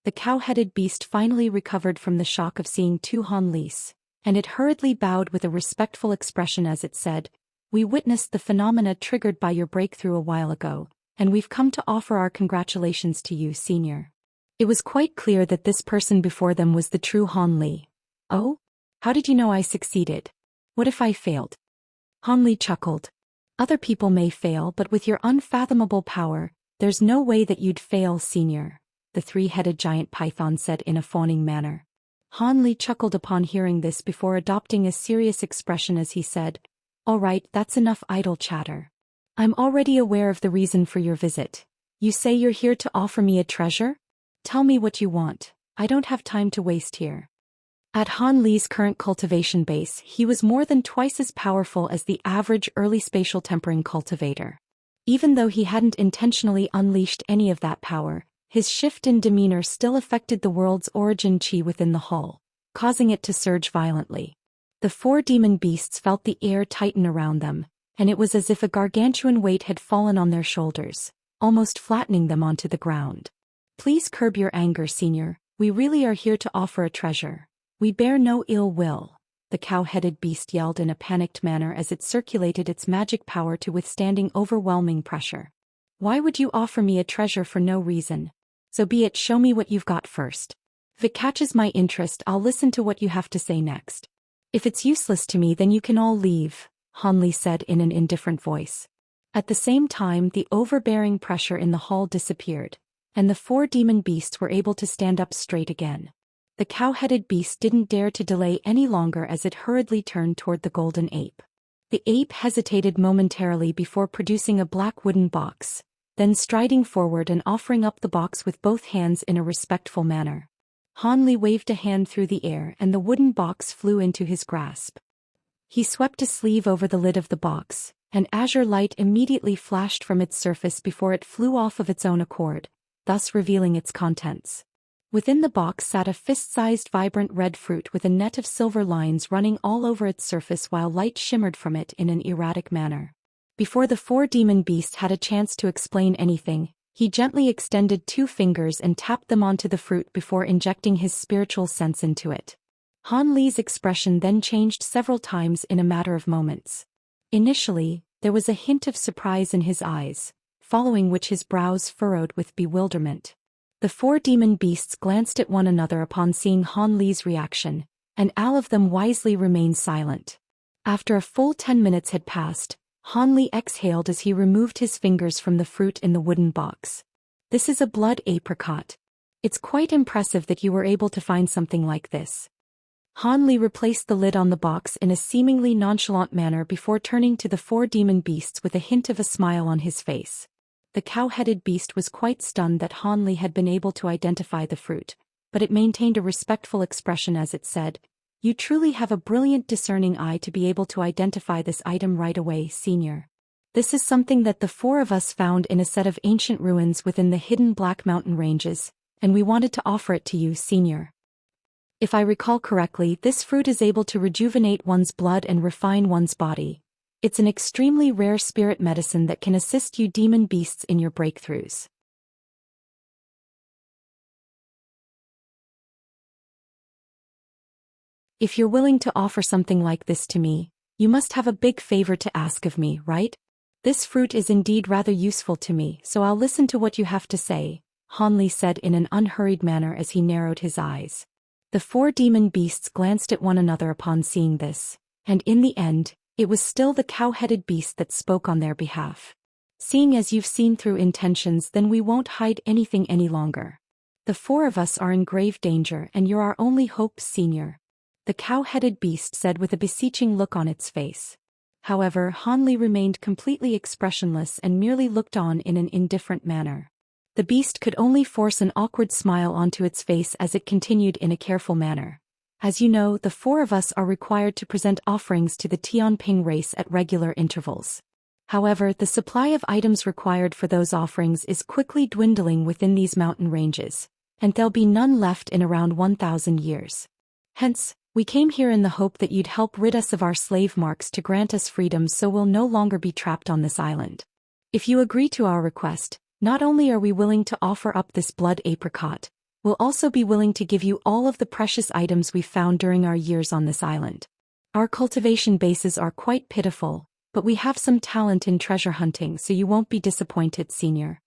The cow-headed beast finally recovered from the shock of seeing 2 Han Lis, and it hurriedly bowed with a respectful expression as it said, "We witnessed the phenomena triggered by your breakthrough a while ago, and we've come to offer our congratulations to you, Senior." It was quite clear that this person before them was the true Han Li. "Oh? How did you know I succeeded? What if I failed?" Han Li chuckled. "Other people may fail, but with your unfathomable power, there's no way that you'd fail, Senior," the 3-headed giant python said in a fawning manner. Han Li chuckled upon hearing this before adopting a serious expression as he said, "All right, that's enough idle chatter. I'm already aware of the reason for your visit. You say you're here to offer me a treasure? Tell me what you want. I don't have time to waste here." At Han Li's current cultivation base, he was more than twice as powerful as the average early spatial tempering cultivator. Even though he hadn't intentionally unleashed any of that power, his shift in demeanor still affected the world's origin chi within the hull, causing it to surge violently. The 4 demon beasts felt the air tighten around them, and it was as if a gargantuan weight had fallen on their shoulders, almost flattening them onto the ground. "Please curb your anger, Senior. We really are here to offer a treasure. We bear no ill will," the cow-headed beast yelled in a panicked manner as it circulated its magic power to withstanding overwhelming pressure. "Why would you offer me a treasure for no reason? So be it, show me what you've got first. If it catches my interest, I'll listen to what you have to say next. If it's useless to me, then you can all leave," Han Li said in an indifferent voice. At the same time, the overbearing pressure in the hall disappeared, and the 4 demon beasts were able to stand up straight again. The cow-headed beast didn't dare to delay any longer as it hurriedly turned toward the golden ape. The ape hesitated momentarily before producing a black wooden box, then striding forward and offering up the box with both hands in a respectful manner. Han Li waved a hand through the air and the wooden box flew into his grasp. He swept a sleeve over the lid of the box, and azure light immediately flashed from its surface before it flew off of its own accord, thus revealing its contents. Within the box sat a fist-sized vibrant red fruit with a net of silver lines running all over its surface while light shimmered from it in an erratic manner. Before the 4 demon beasts had a chance to explain anything, He gently extended 2 fingers and tapped them onto the fruit before injecting his spiritual sense into it. Han Li's expression then changed several times in a matter of moments. Initially, there was a hint of surprise in his eyes, following which his brows furrowed with bewilderment. The 4 demon beasts glanced at one another upon seeing Han Li's reaction, and all of them wisely remained silent. After a full 10 minutes had passed, Han Li exhaled as he removed his fingers from the fruit in the wooden box. "This is a blood apricot. It's quite impressive that you were able to find something like this." Han Li replaced the lid on the box in a seemingly nonchalant manner before turning to the 4 demon beasts with a hint of a smile on his face. The cow-headed beast was quite stunned that Han Li had been able to identify the fruit, but it maintained a respectful expression as it said, "You truly have a brilliant discerning eye to be able to identify this item right away, Senior. This is something that the 4 of us found in a set of ancient ruins within the hidden Black Mountain ranges, and we wanted to offer it to you, Senior. If I recall correctly, this fruit is able to rejuvenate one's blood and refine one's body. It's an extremely rare spirit medicine that can assist you demon beasts in your breakthroughs. If you're willing to offer something like this to me, you must have a big favor to ask of me, right? This fruit is indeed rather useful to me, so I'll listen to what you have to say," Han Li said in an unhurried manner as he narrowed his eyes. The 4 demon beasts glanced at one another upon seeing this, and in the end, it was still the cow-headed beast that spoke on their behalf. "Seeing as you've seen through intentions, then we won't hide anything any longer. The 4 of us are in grave danger and you're our only hope, Senior," the cow-headed beast said with a beseeching look on its face. However, Han Li remained completely expressionless and merely looked on in an indifferent manner. The beast could only force an awkward smile onto its face as it continued in a careful manner. "As you know, the 4 of us are required to present offerings to the Tianping race at regular intervals. However, the supply of items required for those offerings is quickly dwindling within these mountain ranges, and there'll be none left in around 1,000 years. Hence, we came here in the hope that you'd help rid us of our slave marks to grant us freedom so we'll no longer be trapped on this island. If you agree to our request, not only are we willing to offer up this blood apricot, we'll also be willing to give you all of the precious items we found during our years on this island. Our cultivation bases are quite pitiful, but we have some talent in treasure hunting, so you won't be disappointed, Senior."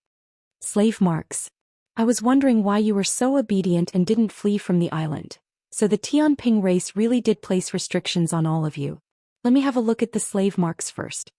"Slave marks. I was wondering why you were so obedient and didn't flee from the island. So the Tianping race really did place restrictions on all of you. Let me have a look at the slave marks first."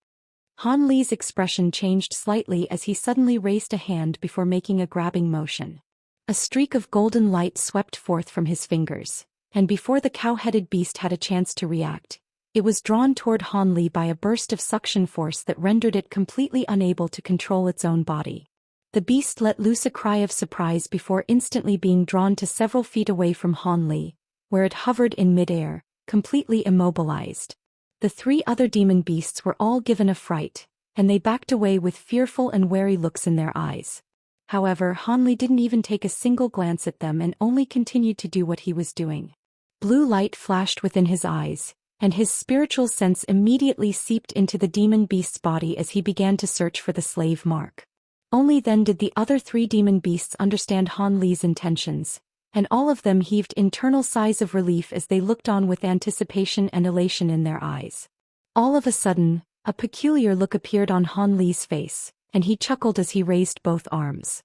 Han Li's expression changed slightly as he suddenly raised a hand before making a grabbing motion. A streak of golden light swept forth from his fingers, and before the cow-headed beast had a chance to react, it was drawn toward Han Li by a burst of suction force that rendered it completely unable to control its own body. The beast let loose a cry of surprise before instantly being drawn to several feet away from Han Li, where it hovered in midair, completely immobilized. The 3 other demon beasts were all given a fright, and they backed away with fearful and wary looks in their eyes. However, Han Li didn't even take a single glance at them and only continued to do what he was doing. Blue light flashed within his eyes, and his spiritual sense immediately seeped into the demon beast's body as he began to search for the slave mark. Only then did the other 3 demon beasts understand Han Li's intentions, and all of them heaved internal sighs of relief as they looked on with anticipation and elation in their eyes. All of a sudden, a peculiar look appeared on Han Li's face, and he chuckled as he raised both arms.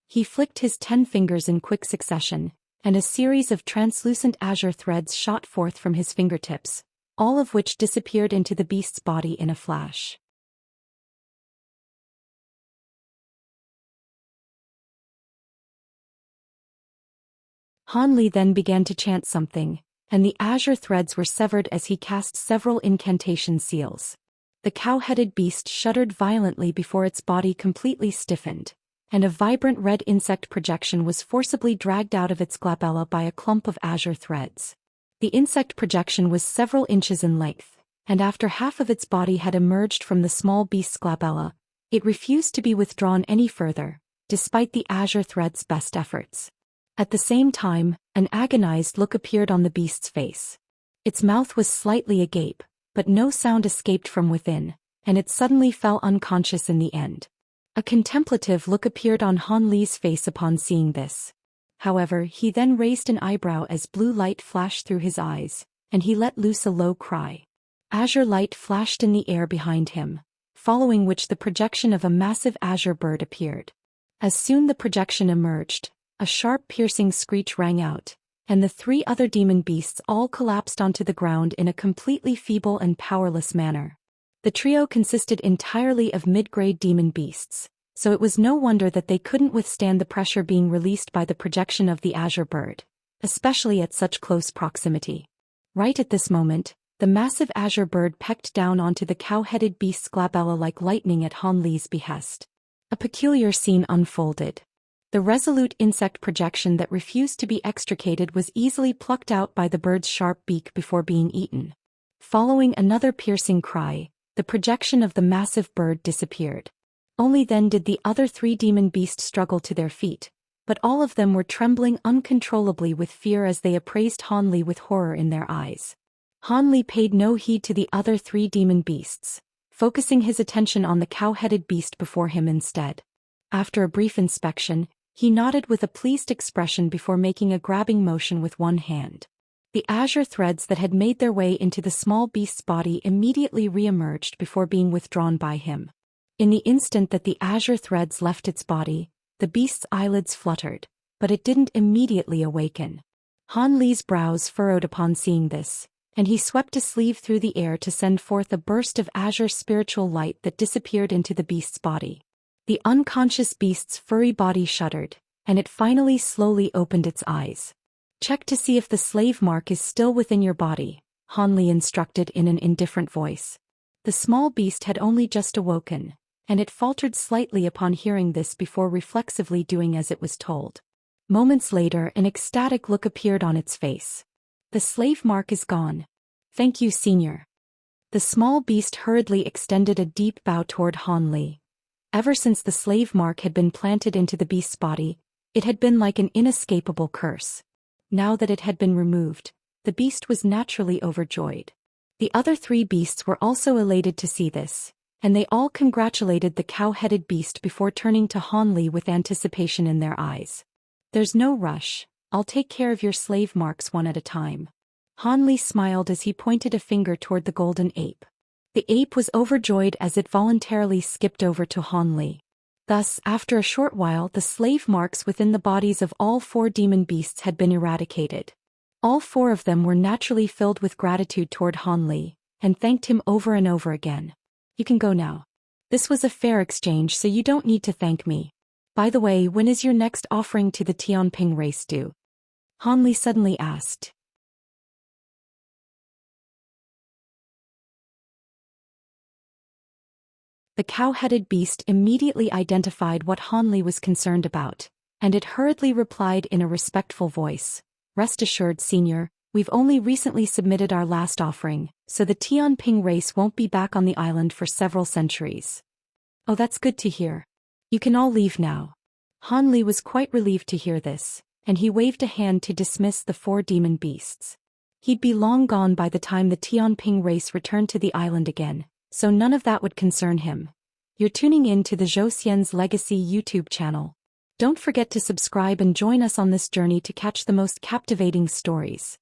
He flicked his 10 fingers in quick succession, and a series of translucent azure threads shot forth from his fingertips, all of which disappeared into the beast's body in a flash. Han Li then began to chant something, and the azure threads were severed as he cast several incantation seals. The cow-headed beast shuddered violently before its body completely stiffened, and a vibrant red insect projection was forcibly dragged out of its glabella by a clump of azure threads. The insect projection was several inches in length, and after half of its body had emerged from the small beast's glabella, it refused to be withdrawn any further, despite the azure thread's best efforts. At the same time, an agonized look appeared on the beast's face. Its mouth was slightly agape, but no sound escaped from within, and it suddenly fell unconscious in the end. A contemplative look appeared on Han Li's face upon seeing this. However, he then raised an eyebrow as blue light flashed through his eyes, and he let loose a low cry. Azure light flashed in the air behind him, following which the projection of a massive azure bird appeared. As soon the projection emerged, a sharp piercing screech rang out, and the 3 other demon beasts all collapsed onto the ground in a completely feeble and powerless manner. The trio consisted entirely of mid-grade demon beasts, so it was no wonder that they couldn't withstand the pressure being released by the projection of the azure bird, especially at such close proximity. Right at this moment, the massive azure bird pecked down onto the cow-headed beast's glabella like lightning at Han Li's behest. A peculiar scene unfolded. The resolute insect projection that refused to be extricated was easily plucked out by the bird's sharp beak before being eaten. Following another piercing cry, the projection of the massive bird disappeared. Only then did the other 3 demon beasts struggle to their feet, but all of them were trembling uncontrollably with fear as they appraised Han Li with horror in their eyes. Han Li paid no heed to the other 3 demon beasts, focusing his attention on the cow-headed beast before him instead. After a brief inspection, he nodded with a pleased expression before making a grabbing motion with one hand. The azure threads that had made their way into the small beast's body immediately re-emerged before being withdrawn by him. In the instant that the azure threads left its body, the beast's eyelids fluttered, but it didn't immediately awaken. Han Li's brows furrowed upon seeing this, and he swept a sleeve through the air to send forth a burst of azure spiritual light that disappeared into the beast's body. The unconscious beast's furry body shuddered, and it finally slowly opened its eyes. "Check to see if the slave mark is still within your body," Han Li instructed in an indifferent voice. The small beast had only just awoken, and it faltered slightly upon hearing this before reflexively doing as it was told. Moments later, an ecstatic look appeared on its face. "The slave mark is gone. Thank you, Senior." The small beast hurriedly extended a deep bow toward Han Li. Ever since the slave mark had been planted into the beast's body, it had been like an inescapable curse. Now that it had been removed, the beast was naturally overjoyed. The other 3 beasts were also elated to see this, and they all congratulated the cow-headed beast before turning to Han Li with anticipation in their eyes. "There's no rush, I'll take care of your slave marks one at a time." Han Li smiled as he pointed a finger toward the golden ape. The ape was overjoyed as it voluntarily skipped over to Han Li. Thus, after a short while, the slave marks within the bodies of all 4 demon beasts had been eradicated. All 4 of them were naturally filled with gratitude toward Han Li, and thanked him over and over again. "You can go now. This was a fair exchange, so you don't need to thank me. By the way, when is your next offering to the Tianping race due?" Han Li suddenly asked. The cow-headed beast immediately identified what Han Li was concerned about, and it hurriedly replied in a respectful voice, "Rest assured, Senior, we've only recently submitted our last offering, so the Tianping race won't be back on the island for several centuries." "Oh, that's good to hear. You can all leave now." Han Li was quite relieved to hear this, and he waved a hand to dismiss the 4 demon beasts. He'd be long gone by the time the Tianping race returned to the island again, so none of that would concern him. You're tuning in to the Zhou Xian's Legacy YouTube channel. Don't forget to subscribe and join us on this journey to catch the most captivating stories.